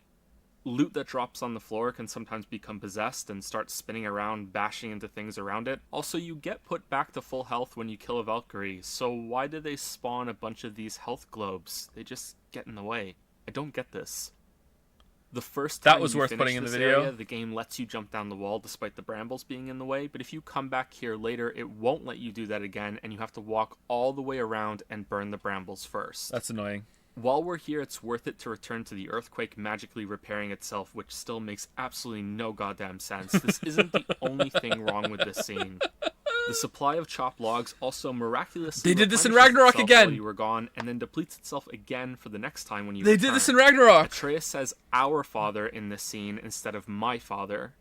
Loot that drops on the floor can sometimes become possessed and start spinning around, bashing into things around it. Also, you get put back to full health when you kill a Valkyrie, so why did they spawn a bunch of these health globes? They just get in the way. I don't get this. The first time that was you worth finish putting in the this video. area, the game lets you jump down the wall despite the brambles being in the way, but if you come back here later, it won't let you do that again, and you have to walk all the way around and burn the brambles first. That's annoying. While we're here, it's worth it to return to the earthquake magically repairing itself, which still makes absolutely no goddamn sense. This isn't the only thing wrong with this scene. The supply of chopped logs also miraculously they did this in replenishes Ragnarok itself again while you were gone, and then depletes itself again for the next time when you They return. did this in Ragnarok! Atreus says our father in this scene instead of my father.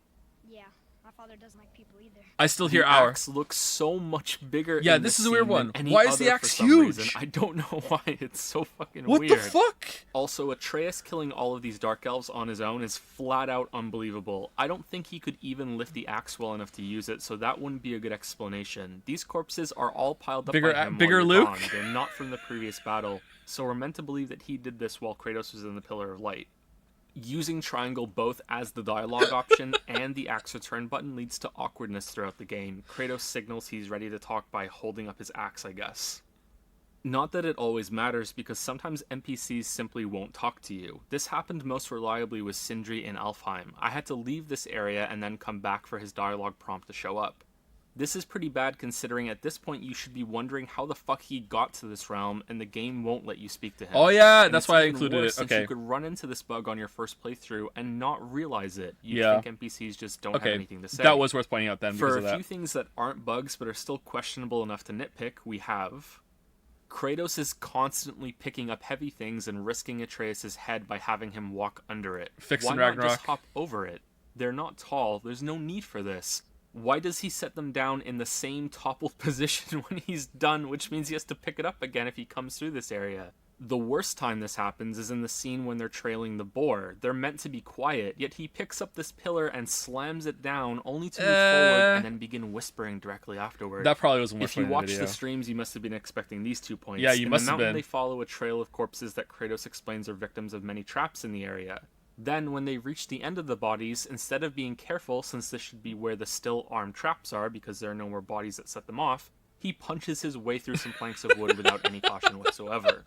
Yeah, my father doesn't like people either. I still hear the our. axe looks so much bigger. Yeah, in this is a scene weird than one. any Why is the other axe for some huge? reason. I don't know why. It's so fucking What weird. the fuck? Also, Atreus killing all of these dark elves on his own is flat out unbelievable. I don't think he could even lift the axe well enough to use it, so that wouldn't be a good explanation. These corpses are all piled up by him bigger while Luke? you're gone. They're not from the previous battle, so we're meant to believe that he did this while Kratos was in the Pillar of Light. Using triangle both as the dialogue option and the axe return button leads to awkwardness throughout the game. Kratos signals he's ready to talk by holding up his axe, I guess. Not that it always matters, because sometimes NPCs simply won't talk to you. This happened most reliably with Sindri in Alfheim. I had to leave this area and then come back for his dialogue prompt to show up. This is pretty bad considering at this point you should be wondering how the fuck he got to this realm and the game won't let you speak to him. Oh yeah, And that's it's why I even included worse it. since Okay. you could run into this bug on your first playthrough and not realize it. You Yeah. think NPCs just don't have Okay, anything to say. that was worth pointing out then because For of a that. few things that aren't bugs but are still questionable enough to nitpick, we have... Kratos is constantly picking up heavy things and risking Atreus' head by having him walk under it. Fixed Why in not Ragnarok. just hop over it? They're not tall, there's no need for this. Why does he set them down in the same toppled position when he's done, which means he has to pick it up again if he comes through this area? The worst time this happens is in the scene when they're trailing the boar. They're meant to be quiet, yet he picks up this pillar and slams it down, only to move forward and then begin whispering directly afterward. That probably wasn't If you watch the streams, you must have been expecting these 2 points. Yeah, you must have been. They follow a trail of corpses that Kratos explains are victims of many traps in the area. Then, when they reach the end of the bodies, instead of being careful, since this should be where the still armed traps are, because there are no more bodies that set them off, he punches his way through some planks of wood without any caution whatsoever.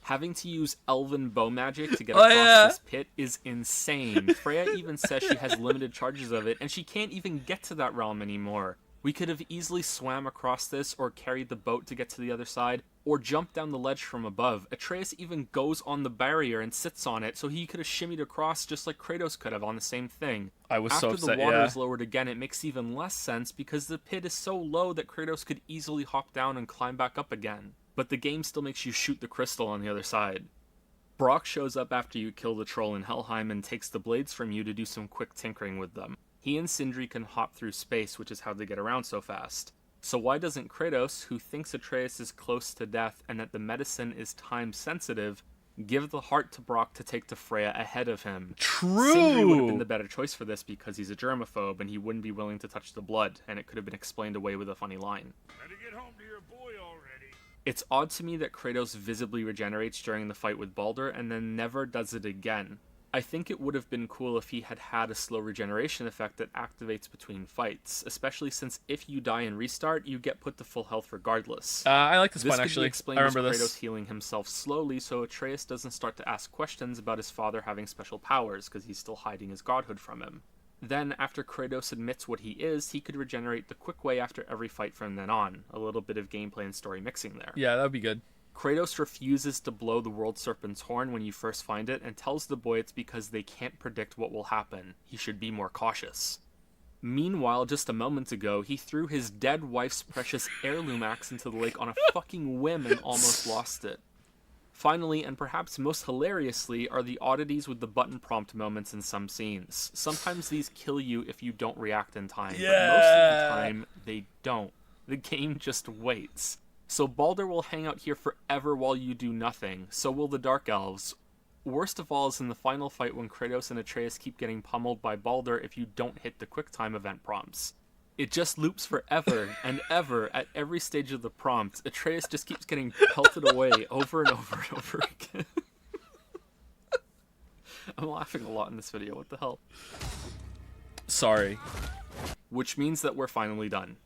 Having to use elven bow magic to get across this pit is insane. Freya even says she has limited charges of it, and she can't even get to that realm anymore. We could have easily swam across this, or carried the boat to get to the other side, or jumped down the ledge from above. Atreus even goes on the barrier and sits on it, so he could have shimmied across just like Kratos could have on the same thing. I was so upset, After the water is lowered again, it makes even less sense because the pit is so low that Kratos could easily hop down and climb back up again. But the game still makes you shoot the crystal on the other side. Brock shows up after you kill the troll in Helheim and takes the blades from you to do some quick tinkering with them. He and Sindri can hop through space, which is how they get around so fast. So why doesn't Kratos, who thinks Atreus is close to death and that the medicine is time sensitive, give the heart to Brock to take to Freya ahead of him? True! Sindri would have been the better choice for this because he's a germaphobe and he wouldn't be willing to touch the blood, and it could have been explained away with a funny line. Better get home to your boy already. It's odd to me that Kratos visibly regenerates during the fight with Baldur and then never does it again. I think it would have been cool if he had had a slow regeneration effect that activates between fights, especially since if you die and restart, you get put to full health regardless. I like this one, could actually. Be explained I remember as Kratos this. healing himself slowly so Atreus doesn't start to ask questions about his father having special powers, because he's still hiding his godhood from him. Then, after Kratos admits what he is, he could regenerate the quick way after every fight from then on. A little bit of gameplay and story mixing there. Yeah, that would be good. Kratos refuses to blow the World Serpent's horn when you first find it and tells the boy it's because they can't predict what will happen. He should be more cautious. Meanwhile, just a moment ago, he threw his dead wife's precious heirloom axe into the lake on a fucking whim and almost lost it. Finally, and perhaps most hilariously, are the oddities with the button prompt moments in some scenes. Sometimes these kill you if you don't react in time, but most of the time, they don't. The game just waits. So Baldur will hang out here forever while you do nothing, so will the Dark Elves. Worst of all is in the final fight when Kratos and Atreus keep getting pummeled by Baldur if you don't hit the QuickTime event prompts. It just loops forever and ever at every stage of the prompt. Atreus just keeps getting pelted away over and over and over again. I'm laughing a lot in this video, what the hell? Sorry. Which means that we're finally done.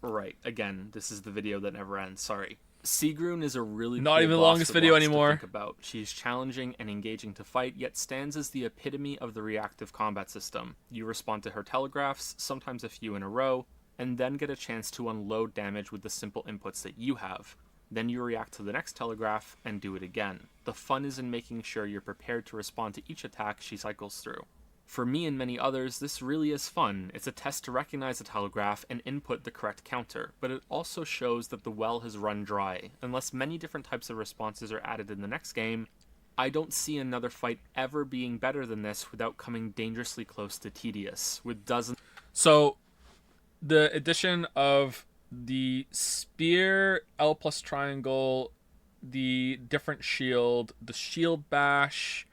Right, again, this is the video that never ends, sorry. Sigrun is a really not cool even the boss longest with video lots to anymore. think about. She's challenging and engaging to fight, yet stands as the epitome of the reactive combat system. You respond to her telegraphs, sometimes a few in a row, and then get a chance to unload damage with the simple inputs that you have. Then you react to the next telegraph and do it again. The fun is in making sure you're prepared to respond to each attack she cycles through. For me and many others, this really is fun. It's a test to recognize a telegraph and input the correct counter, but it also shows that the well has run dry. Unless many different types of responses are added in the next game, I don't see another fight ever being better than this without coming dangerously close to tedious, with dozens... So, the addition of the spear, L plus triangle, the different shield, the shield bash,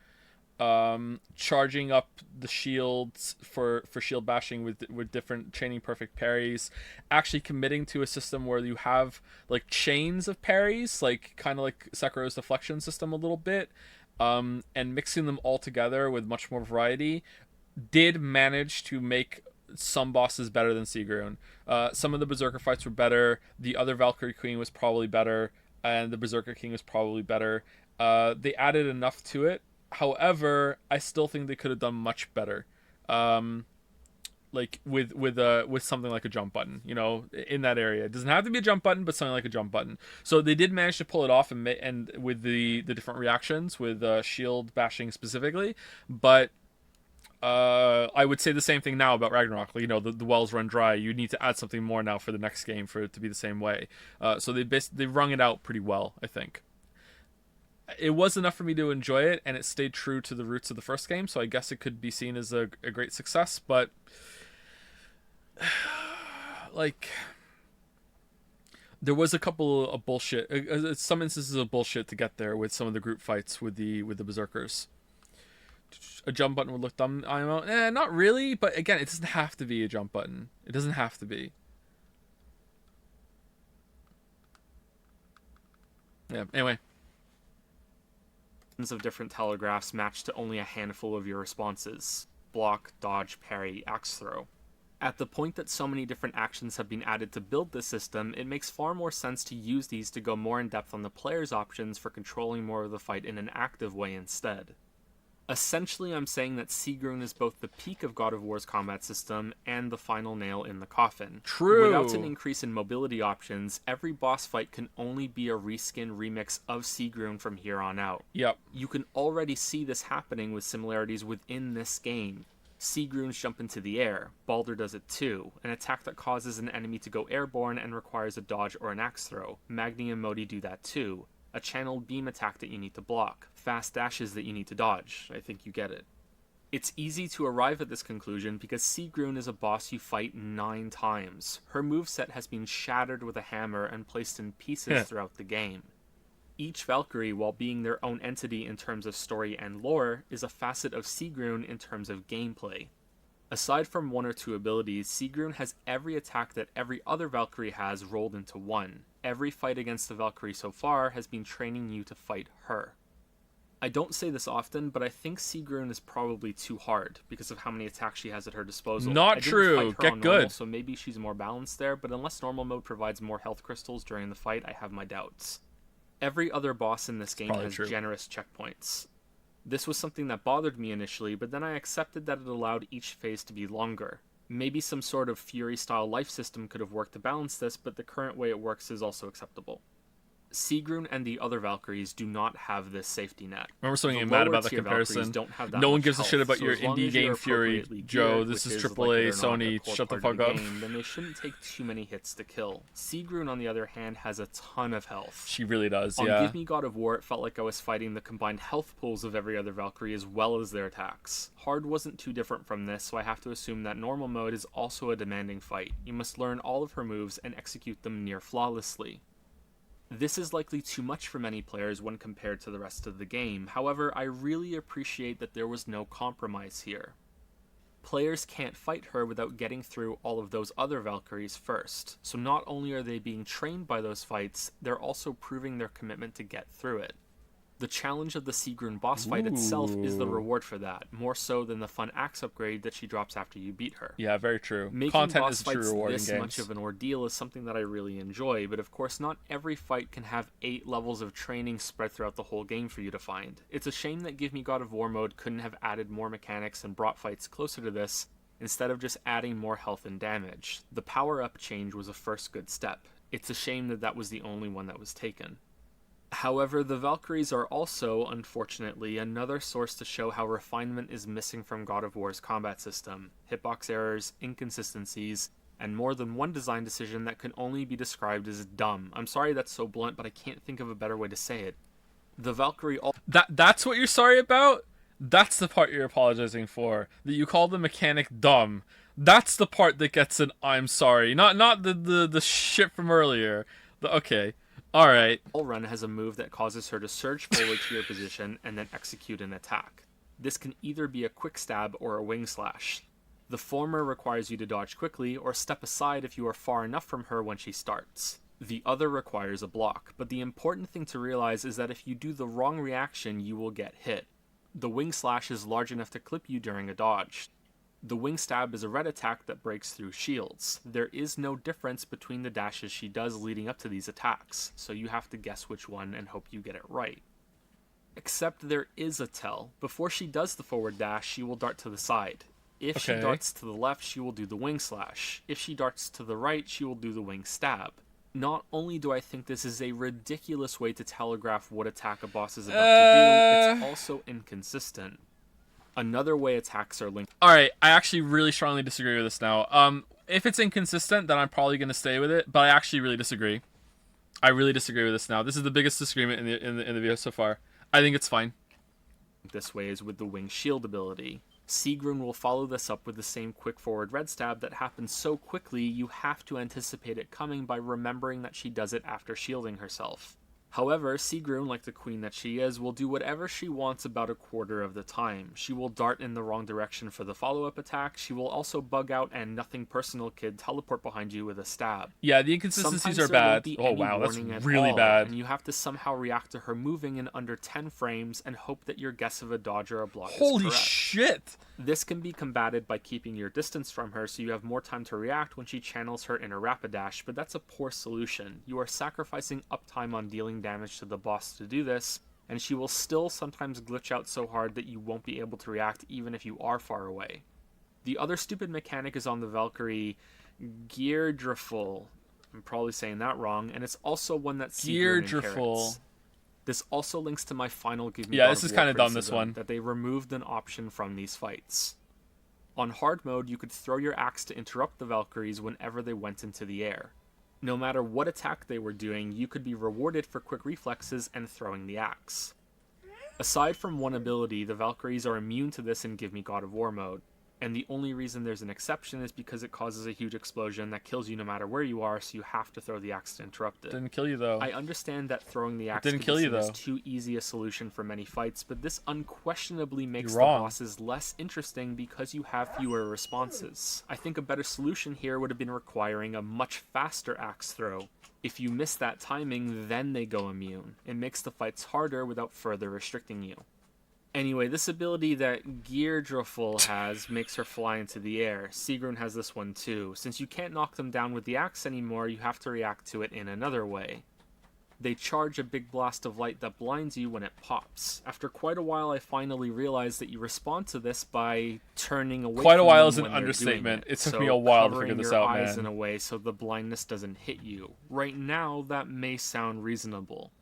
charging up the shields for shield bashing with different chaining perfect parries, actually committing to a system where you have like chains of parries, like kind of like Sekiro's deflection system a little bit, and mixing them all together with much more variety, did manage to make some bosses better than Sigrun. Some of the Berserker fights were better, the other Valkyrie Queen was probably better, and the Berserker King was probably better. They added enough to it. However, I still think they could have done much better, like with something like a jump button, you know, in that area. It doesn't have to be a jump button, but something like a jump button. So they did manage to pull it off, and with the different reactions with shield bashing specifically. But I would say the same thing now about Ragnarok. You know, the wells run dry. You need to add something more now for the next game for it to be the same way. So they wrung it out pretty well, I think. it was enough for me to enjoy it, and it stayed true to the roots of the first game, so I guess it could be seen as a great success, but like, there was a couple of bullshit, some instances of bullshit to get there with some of the group fights with the berserkers. A jump button would look dumb. Not really, but again, it doesn't have to be a jump button. It doesn't have to be. Yeah, anyway. Of different telegraphs match to only a handful of your responses. Block, dodge, parry, axe throw. At the point that so many different actions have been added to build this system, it makes far more sense to use these to go more in depth on the player's options for controlling more of the fight in an active way instead. Essentially, I'm saying that Sigrun is both the peak of God of War's combat system and the final nail in the coffin. True. Without an increase in mobility options, every boss fight can only be a reskin remix of Sigrun from here on out. Yep. You can already see this happening with similarities within this game. Sigrun's jump into the air. Baldur does it too. An attack that causes an enemy to go airborne and requires a dodge or an axe throw. Magni and Modi do that too. A channeled beam attack that you need to block. Fast dashes that you need to dodge. I think you get it. It's easy to arrive at this conclusion because Sigrun is a boss you fight 9 times. Her moveset has been shattered with a hammer and placed in pieces throughout the game. Each Valkyrie, while being their own entity in terms of story and lore, is a facet of Sigrun in terms of gameplay. Aside from 1 or 2 abilities, Sigrun has every attack that every other Valkyrie has rolled into one. Every fight against the Valkyrie so far has been training you to fight her. I don't say this often, but I think Sigrun is probably too hard because of how many attacks she has at her disposal. Not true. Get good. Normal, so maybe she's more balanced there, but unless normal mode provides more health crystals during the fight, I have my doubts. Every other boss in this game has generous checkpoints. This was something that bothered me initially, but then I accepted that it allowed each phase to be longer. Maybe some sort of Fury-style life system could have worked to balance this, but the current way it works is also acceptable. Sigrun and the other Valkyries do not have this safety net. Remember something mad about that comparison? No one gives a shit about your indie game Fury, Joe. This is AAA, Sony. Shut the fuck up. Then they shouldn't take too many hits to kill. Sigrun, on the other hand, has a ton of health. She really does, yeah. On Give Me God of War, it felt like I was fighting the combined health pools of every other Valkyrie as well as their attacks. Hard wasn't too different from this, so I have to assume that normal mode is also a demanding fight. You must learn all of her moves and execute them near flawlessly. This is likely too much for many players when compared to the rest of the game. However, I really appreciate that there was no compromise here. Players can't fight her without getting through all of those other Valkyries first, so not only are they being trained by those fights, they're also proving their commitment to get through it. The challenge of the Sigrun boss fight itself is the reward for that, more so than the fun axe upgrade that she drops after you beat her. Yeah, very true. Making Content boss is a true fights reward this in games. much of an ordeal is something that I really enjoy, but of course not every fight can have 8 levels of training spread throughout the whole game for you to find. It's a shame that Give Me God of War mode couldn't have added more mechanics and brought fights closer to this, instead of just adding more health and damage. The power-up change was a first good step. It's a shame that that was the only one that was taken. However, the Valkyries are also, unfortunately, another source to show how refinement is missing from God of War's combat system. Hitbox errors, inconsistencies, and more than one design decision that can only be described as dumb. I'm sorry that's so blunt, but I can't think of a better way to say it. The Valkyrie... That's what you're sorry about? That's the part you're apologizing for. That you call the mechanic dumb. That's the part that gets an I'm sorry. Not the shit from earlier. Okay. Alright. All Run has a move that causes her to surge forward to your position and then execute an attack. This can either be a quick stab or a wing slash. The former requires you to dodge quickly or step aside if you are far enough from her when she starts. The other requires a block, but the important thing to realize is that if you do the wrong reaction, you will get hit. The wing slash is large enough to clip you during a dodge. The wing stab is a red attack that breaks through shields. There is no difference between the dashes she does leading up to these attacks, so you have to guess which one and hope you get it right. Except there is a tell. Before she does the forward dash, she will dart to the side. If she darts to the left, she will do the wing slash. If she darts to the right, she will do the wing stab. Not only do I think this is a ridiculous way to telegraph what attack a boss is about to do, it's also inconsistent. Another way attacks are linked. Alright, I actually really strongly disagree with this now. If it's inconsistent, then I'm probably going to stay with it, but I actually really disagree. I really disagree with this now. This is the biggest disagreement in the video so far. I think it's fine. This way is with the wing shield ability. Sigrun will follow this up with the same quick forward red stab that happens so quickly you have to anticipate it coming by remembering that she does it after shielding herself. However, Sigrun, like the queen that she is, will do whatever she wants about a quarter of the time. She will dart in the wrong direction for the follow-up attack, she will also bug out and Nothing Personal Kid teleport behind you with a stab. Yeah, the inconsistencies Sometimes are there won't bad. be Oh any wow, that's warning at really all, bad. and you have to somehow react to her moving in under 10 frames and hope that your guess of a dodge or a block Holy is correct. shit! This can be combated by keeping your distance from her so you have more time to react when she channels her inner Rapidash, but that's a poor solution. You are sacrificing uptime on dealing damage to the boss to do this, and she will still sometimes glitch out so hard that you won't be able to react even if you are far away. The other stupid mechanic is on the Valkyrie Geardriful. I'm probably saying that wrong, and it's also one that Sigrun inherits. This also links to my final Give Me God this of is War kind of dumb, this criticism, one. that they removed an option from these fights. On hard mode, you could throw your axe to interrupt the Valkyries whenever they went into the air. No matter what attack they were doing, you could be rewarded for quick reflexes and throwing the axe. Aside from one ability, the Valkyries are immune to this in Give Me God of War mode, and the only reason there's an exception is because it causes a huge explosion that kills you no matter where you are, so you have to throw the axe to interrupt it. Didn't kill you though. I understand that throwing the axe didn't can kill be you, seen as though. too easy a solution for many fights, but this unquestionably makes the You're wrong. bosses less interesting because you have fewer responses. I think a better solution here would have been requiring a much faster axe throw. If you miss that timing, then they go immune. It makes the fights harder without further restricting you. Anyway, this ability that Geardriful has makes her fly into the air. Sigrun has this one too. Since you can't knock them down with the axe anymore, you have to react to it in another way. They charge a big blast of light that blinds you when it pops. After quite a while, I finally realized that you respond to this by turning away Quite a from while them is an when they're doing understatement. It took So me a while to covering figure this your out, eyes man. in a way so the blindness doesn't hit you. Right now, that may sound reasonable.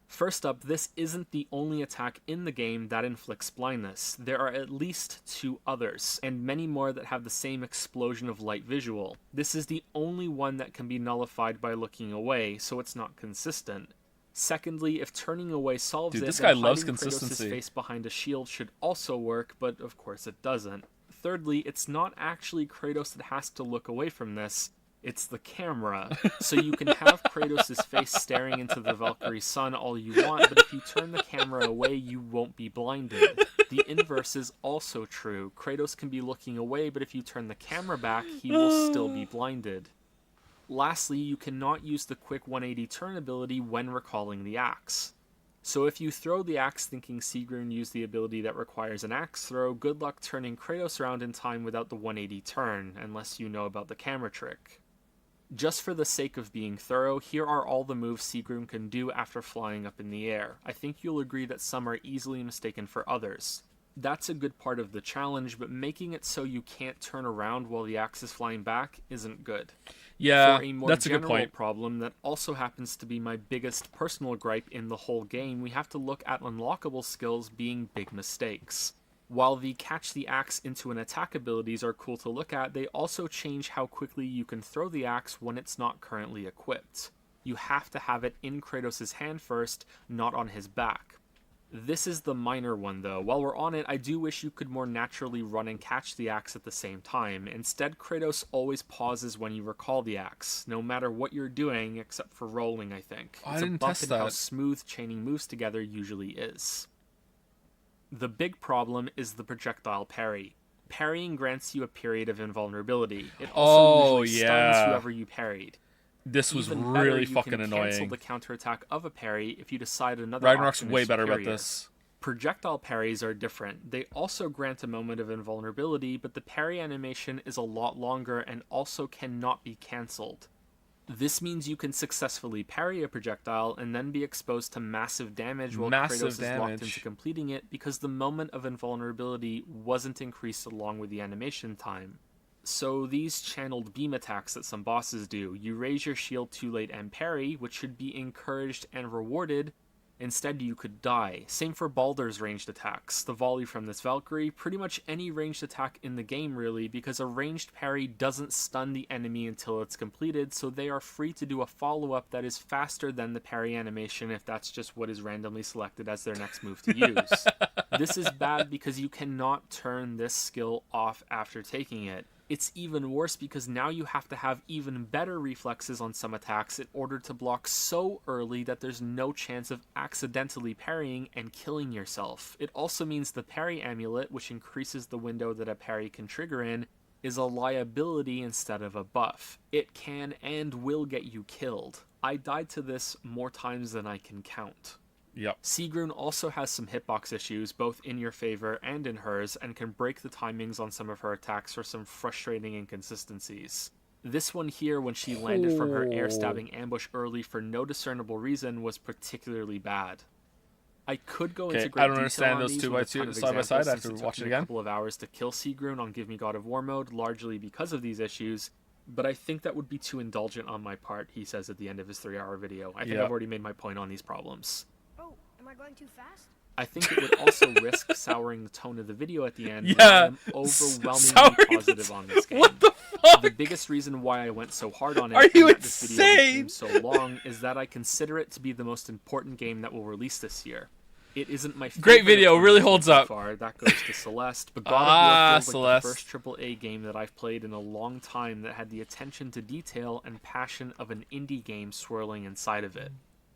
First up, this isn't the only attack in the game that inflicts blindness. There are at least 2 others, and many more that have the same explosion of light visual. This is the only one that can be nullified by looking away, so it's not consistent. Secondly, if turning away solves Dude, it, this then guy loves hiding Kratos' consistency. face behind a shield should also work, but of course it doesn't. Thirdly, it's not actually Kratos that has to look away from this. It's the camera. So you can have Kratos' face staring into the Valkyrie sun all you want, but if you turn the camera away, you won't be blinded. The inverse is also true. Kratos can be looking away, but if you turn the camera back, he will still be blinded. Lastly, you cannot use the quick 180 turn ability when recalling the axe. So if you throw the axe thinking Sigrun used the ability that requires an axe throw, good luck turning Kratos around in time without the 180 turn, unless you know about the camera trick. Just for the sake of being thorough, here are all the moves Sigrun can do after flying up in the air. I think you'll agree that some are easily mistaken for others. That's a good part of the challenge, but making it so you can't turn around while the axe is flying back isn't good. Yeah, For a more that's a good general point. problem that also happens to be my biggest personal gripe in the whole game, we have to look at unlockable skills being big mistakes. While the catch the axe into an attack abilities are cool to look at, they also change how quickly you can throw the axe when it's not currently equipped. You have to have it in Kratos' hand first, not on his back. This is the minor one though. While we're on it, I do wish you could more naturally run and catch the axe at the same time. Instead, Kratos always pauses when you recall the axe, no matter what you're doing, except for rolling, I think. I It's a didn't buff test in how that. smooth chaining moves together usually is. The big problem is the projectile parry. Parrying grants you a period of invulnerability. It also usually stuns yeah. whoever you parried. This was Even better, really you fucking can cancel annoying. the counterattack of a parry if you decide another Ragnarok's option way is better about superior. this. Projectile parries are different. They also grant a moment of invulnerability, but the parry animation is a lot longer and also cannot be cancelled. This means you can successfully parry a projectile and then be exposed to massive damage while Massive Kratos is locked damage. into completing it because the moment of invulnerability wasn't increased along with the animation time. So these channeled beam attacks that some bosses do, you raise your shield too late and parry, which should be encouraged and rewarded. Instead, you could die. Same for Baldur's ranged attacks, the volley from this Valkyrie, pretty much any ranged attack in the game really, because a ranged parry doesn't stun the enemy until it's completed, so they are free to do a follow-up that is faster than the parry animation if that's just what is randomly selected as their next move to use. This is bad because you cannot turn this skill off after taking it. It's even worse because now you have to have even better reflexes on some attacks in order to block so early that there's no chance of accidentally parrying and killing yourself. It also means the parry amulet, which increases the window that a parry can trigger in, is a liability instead of a buff. It can and will get you killed. I died to this more times than I can count. Yep. Sigrun also has some hitbox issues, both in your favor and in hers, and can break the timings on some of her attacks for some frustrating inconsistencies. This one here, when she landed from her air stabbing ambush early for no discernible reason, was particularly bad. I could go into great I don't detail understand on those these 2 with by a ton 2 of side by side. I have examples, to watch since it took me a again. couple of hours to kill Sigrun on Give Me God of War mode, largely because of these issues, but I think that would be too indulgent on my part, he says at the end of his 3-hour video. I think I've already made my point on these problems. Oh, am I going too fast? I think it would also risk souring the tone of the video at the end. Yeah, But I am overwhelmingly positive on this game. What the fuck? The biggest reason why I went so hard on it Are you and that this video insane? became so long is that I consider it to be the most important game that will release this year. It isn't my favorite. Great video, really holds so up. far. That goes to Celeste, but God of War feels like the Celeste. first AAA game that I've played in a long time that had the attention to detail and passion of an indie game swirling inside of it.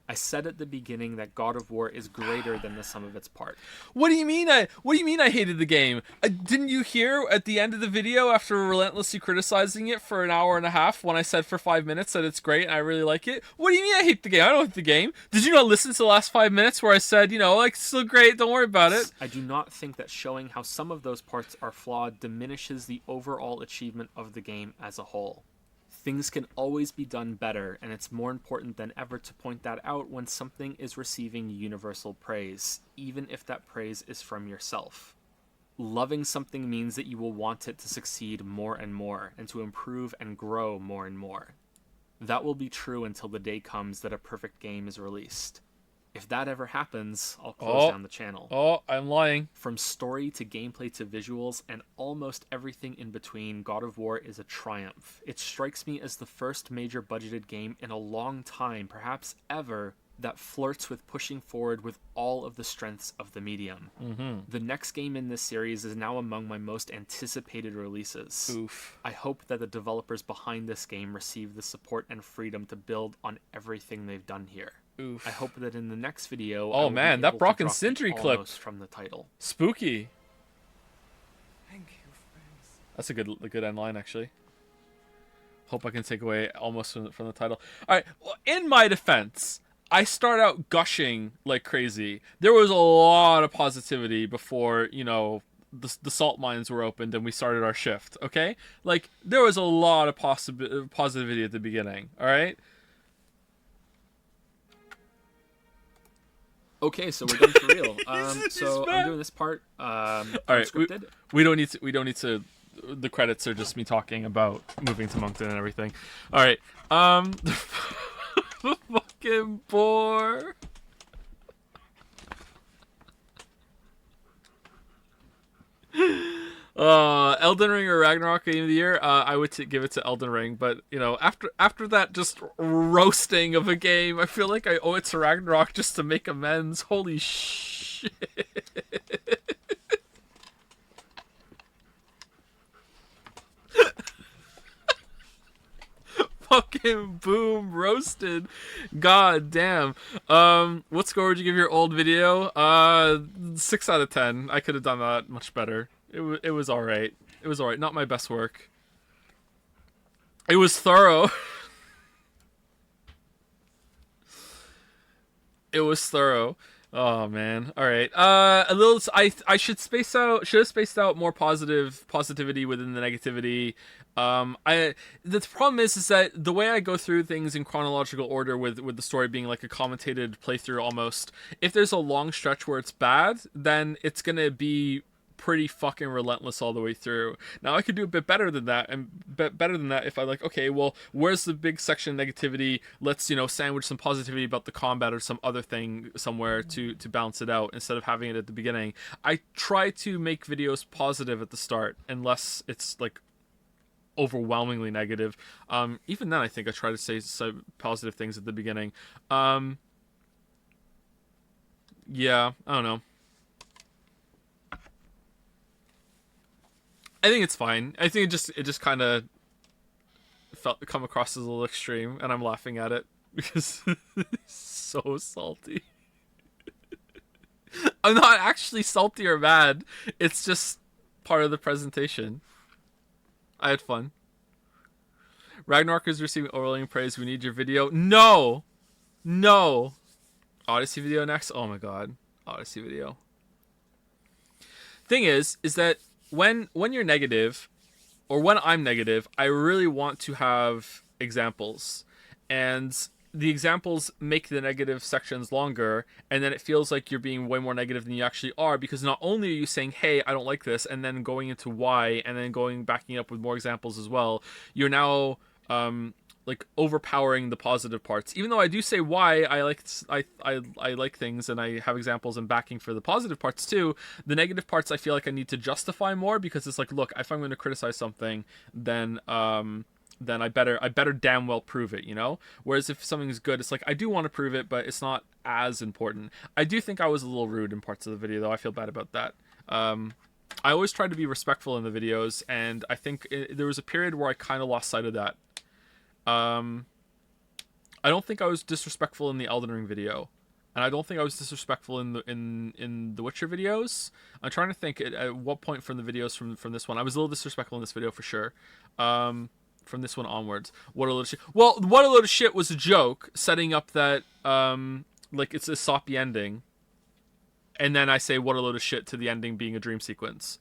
I said at the beginning that God of War is greater than the sum of its parts. What do you mean? What do you mean I hated the game? Didn't you hear at the end of the video after relentlessly criticizing it for an hour and a half when I said for 5 minutes that it's great and I really like it? What do you mean I hate the game? I don't hate the game. Did you not listen to the last 5 minutes where I said, like, it's still great, don't worry about it? I do not think that showing how some of those parts are flawed diminishes the overall achievement of the game as a whole. Things can always be done better, and it's more important than ever to point that out when something is receiving universal praise, even if that praise is from yourself. Loving something means that you will want it to succeed more and more, and to improve and grow more and more. That will be true until the day comes that a perfect game is released. If that ever happens, I'll close down the channel. Oh, I'm lying. From story to gameplay to visuals and almost everything in between, God of War is a triumph. It strikes me as the first major budgeted game in a long time, perhaps ever, that flirts with pushing forward with all of the strengths of the medium. Mm-hmm. The next game in this series is now among my most anticipated releases. Oof. I hope that the developers behind this game receive the support and freedom to build on everything they've done here. Oof. I hope that in the next video, Oh, I will man, be that able to Brock and drop the Sindri clip. almost from the title. Spooky. Thank you, friends. That's a good end line, actually. Hope I can take away almost from the title. All right, well, in my defense, I start out gushing like crazy. There was a lot of positivity before, the salt mines were opened and we started our shift, okay? Like, there was a lot of positivity at the beginning, all right? Okay, so we're done for real. So I'm doing this part. All right, unscripted. we don't need to. The credits are just me talking about moving to Moncton and everything. All right, the fucking bore. Elden Ring or Ragnarok Game of the Year? I would give it to Elden Ring, but after that just roasting of a game, I feel like I owe it to Ragnarok just to make amends. Holy shit! Fucking boom, roasted. God damn. What score would you give your old video? 6 out of 10. I could have done that much better. It was alright. It was alright. Not my best work. It was thorough. It was thorough. Oh man. All right. A little. I should have spaced out more positivity within the negativity. The problem is that the way I go through things in chronological order with the story being like a commentated playthrough almost. If there's a long stretch where it's bad, then it's gonna be pretty fucking relentless all the way through. Now I could do a bit better than that, and better than that if I like, okay, well, where's the big section of negativity? Let's, sandwich some positivity about the combat or some other thing somewhere to balance it out instead of having it at the beginning. I try to make videos positive at the start unless it's like overwhelmingly negative. Even then I think I try to say some positive things at the beginning. Yeah, I don't know. I think it's fine. I think it just kind of come across as a little extreme, and I'm laughing at it because it's so salty. I'm not actually salty or mad. It's just part of the presentation. I had fun. Ragnarok is receiving overwhelming praise. We need your video. No! Odyssey video next? Oh my god. Odyssey video. Thing is that when you're negative, or when I'm negative, I really want to have examples. And the examples make the negative sections longer, and then it feels like you're being way more negative than you actually are, because not only are you saying, hey, I don't like this, and then going into why, and then backing up with more examples as well, you're now like overpowering the positive parts. Even though I do say why I like things, and I have examples and backing for the positive parts too, the negative parts I feel like I need to justify more, because it's like, look, if I'm going to criticize something, then I better damn well prove it, Whereas if something's good, it's like, I do want to prove it, but it's not as important. I do think I was a little rude in parts of the video, though. I feel bad about that. I always try to be respectful in the videos, and I think there was a period where I kind of lost sight of that. I don't think I was disrespectful in the Elden Ring video, and I don't think I was disrespectful in the Witcher videos. I'm trying to think at what point from the videos from this one I was a little disrespectful in this video for sure. From this one onwards, what a load of shit. Well, what a load of shit was a joke setting up that like it's a soppy ending, and then I say what a load of shit to the ending being a dream sequence.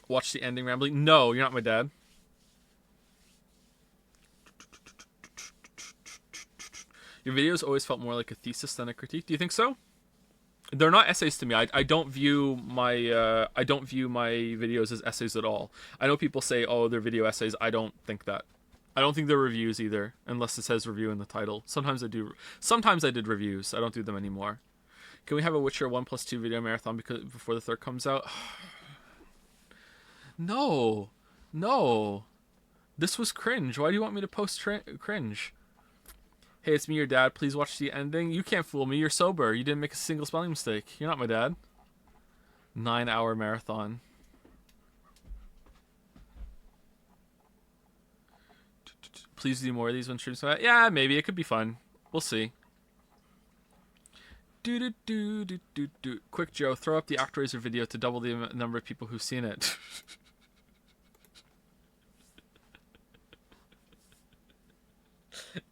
Watch the ending rambling. No, you're not my dad. Your videos always felt more like a thesis than a critique. Do you think so? They're not essays to me. I don't view my videos as essays at all. I know people say, oh, they're video essays. I don't think that. I don't think they're reviews either, unless it says review in the title. Sometimes I do. Sometimes I did reviews. I don't do them anymore. Can we have a Witcher 1+2 video marathon before the third comes out? No. This was cringe. Why do you want me to post cringe? Hey, it's me, your dad. Please watch the ending. You can't fool me. You're sober. You didn't make a single spelling mistake. You're not my dad. 9-hour marathon. Please do more of these when streams come out. Yeah, maybe. It could be fun. We'll see. Quick, Joe. Throw up the ActRaiser video to double the number of people who've seen it.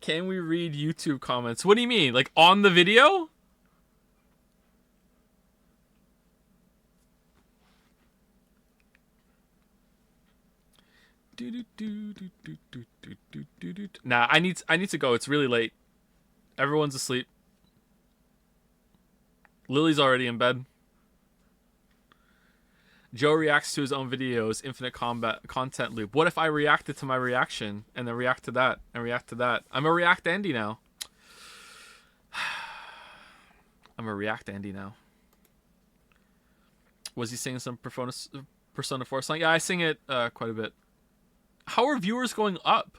Can we read YouTube comments? What do you mean? Like on the video? Nah, I need to go. It's really late. Everyone's asleep. Lily's already in bed. Joe reacts to his own videos, infinite content loop. What if I reacted to my reaction and then react to that and react to that? I'm a React Andy now. I'm a React Andy now. Was he singing some Persona 4 song? Yeah, I sing it quite a bit. How are viewers going up?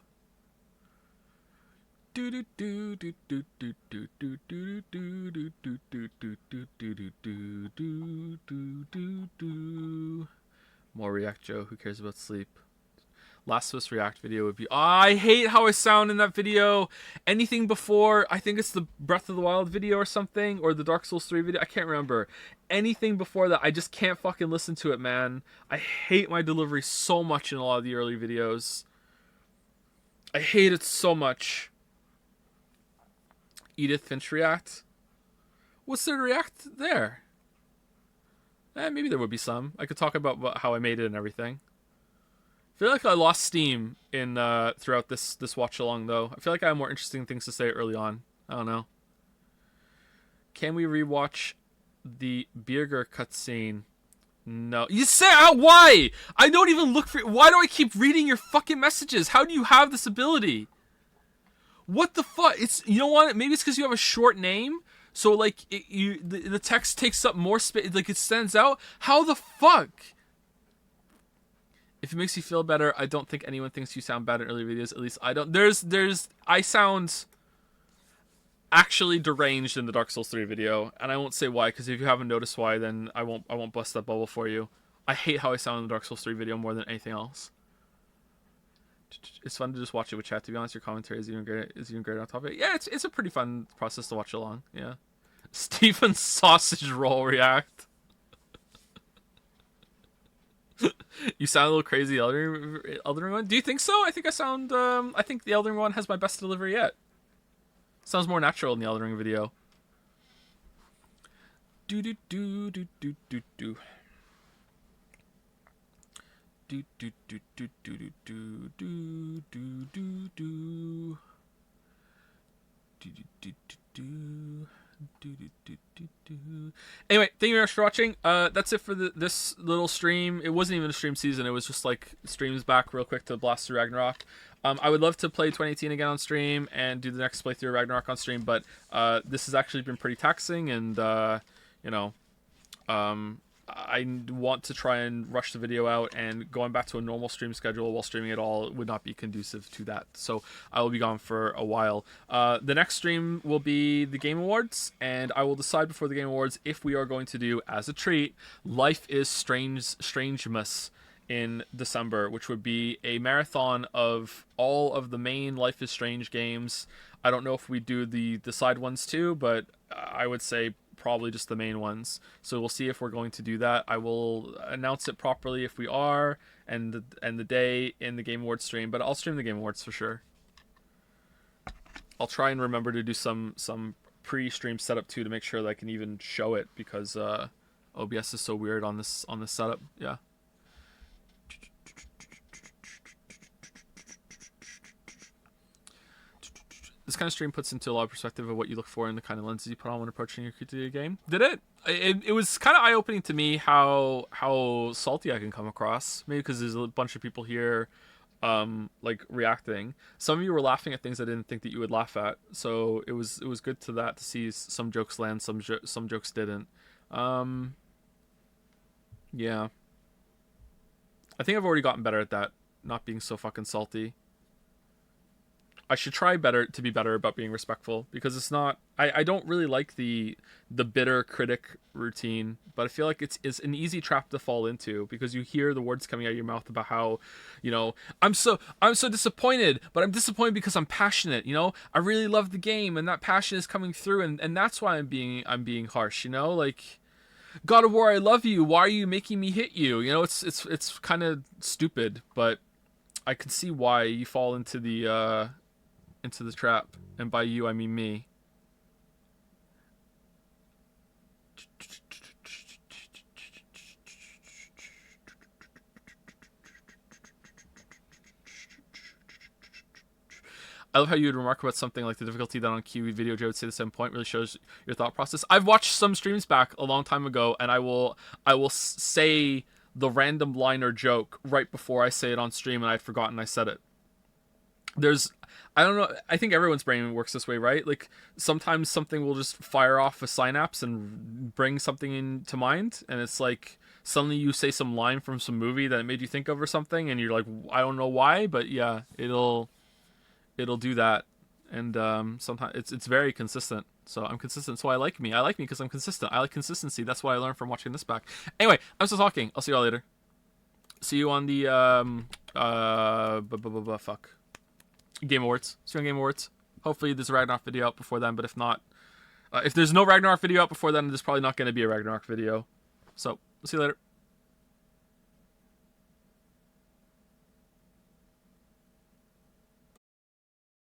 More React Joe. Who cares about sleep? Last of Us React video would be... Oh, I hate how I sound in that video. Anything before... I think it's the Breath of the Wild video or something. Or the Dark Souls 3 video. I can't remember. Anything before that, I just can't fucking listen to it, man. I hate my delivery so much in a lot of the early videos. I hate it so much. Edith Finch React? What's there to react there? Maybe there would be some. I could talk about how I made it and everything. I feel like I lost steam in throughout this watch along though. I feel like I have more interesting things to say early on. I don't know. Can we rewatch the Birger cutscene? No. You say why? I don't even look for. Why do I keep reading your fucking messages? How do you have this ability? What the fuck? It's, you know what? Maybe it's because you have a short name, so like the text takes up more space. Like it stands out. How the fuck? If it makes you feel better, I don't think anyone thinks you sound bad in early videos. At least I don't. I sound actually deranged in the Dark Souls 3 video, and I won't say why, because if you haven't noticed why, then I won't bust that bubble for you. I hate how I sound in the Dark Souls 3 video more than anything else. It's fun to just watch it with chat. To be honest, your commentary is even great on topic. Yeah, it's a pretty fun process to watch along. Yeah, Stephen's sausage roll react. You sound a little crazy, Elden Ring one. Do you think so? I think I sound. I think the Elden Ring one has my best delivery yet. Sounds more natural in the Elden Ring video. Do do do do do do do. Do do do do do do do do do do do. Do do do do do. Anyway, thank you very much for watching. That's it for this little stream. It wasn't even a stream season. It was just like streams back real quick to blast through Ragnarok. I would love to play 2018 again on stream and do the next playthrough of Ragnarok on stream, but this has actually been pretty taxing, and you know, I want to try and rush the video out, and going back to a normal stream schedule while streaming it all would not be conducive to that. So I will be gone for a while. The next stream will be the Game Awards, and I will decide before the Game Awards if we are going to do, as a treat, Life is Strangemas in December, which would be a marathon of all of the main Life is Strange games. I don't know if we do the side ones too, but I would say probably just the main ones. So we'll see if we're going to do that. I will announce it properly if we are, and the day in the Game Awards stream, but I'll stream the Game Awards for sure. I'll try and remember to do some pre-stream setup too, to make sure that I can even show it, because OBS is so weird on this setup. Yeah. This kind of stream puts into a lot of perspective of what you look for and the kind of lenses you put on when approaching your critique of a game. Did it? It was kind of eye-opening to me how salty I can come across. Maybe because there's a bunch of people here like reacting. Some of you were laughing at things I didn't think that you would laugh at. So it was good to see some jokes land, some jokes didn't. Yeah. I think I've already gotten better at that, not being so fucking salty. I should try to be better about being respectful, because it's not. I don't really like the bitter critic routine, but I feel like it's an easy trap to fall into, because you hear the words coming out of your mouth about how, you know, I'm so disappointed, but I'm disappointed because I'm passionate. You know, I really love the game, and that passion is coming through, and that's why I'm being harsh. You know, like, God of War, I love you. Why are you making me hit you? You know, it's kind of stupid, but I can see why you fall into the trap, and by you I mean me. I love how you would remark about something like the difficulty that on Kiwi video Joe would say the same point really shows your thought process. I've watched some streams back a long time ago, and I will say the random line or joke right before I say it on stream, and I'd forgotten I said it. I don't know, I think everyone's brain works this way, right? Like, sometimes something will just fire off a synapse and bring something into mind, and it's like suddenly you say some line from some movie that it made you think of or something, and you're like, I don't know why, but yeah, it'll do that. And sometimes it's very consistent. So I'm consistent. So I like me because I'm consistent. I like consistency. That's what I learned from watching this back. Anyway, I'm still talking. I'll see y'all later. See you on the fuck. Game Awards. See you on Game Awards. Hopefully there's a Ragnarok video out before then, but if not, if there's no Ragnarok video out before then, there's probably not going to be a Ragnarok video. So, we'll see you later.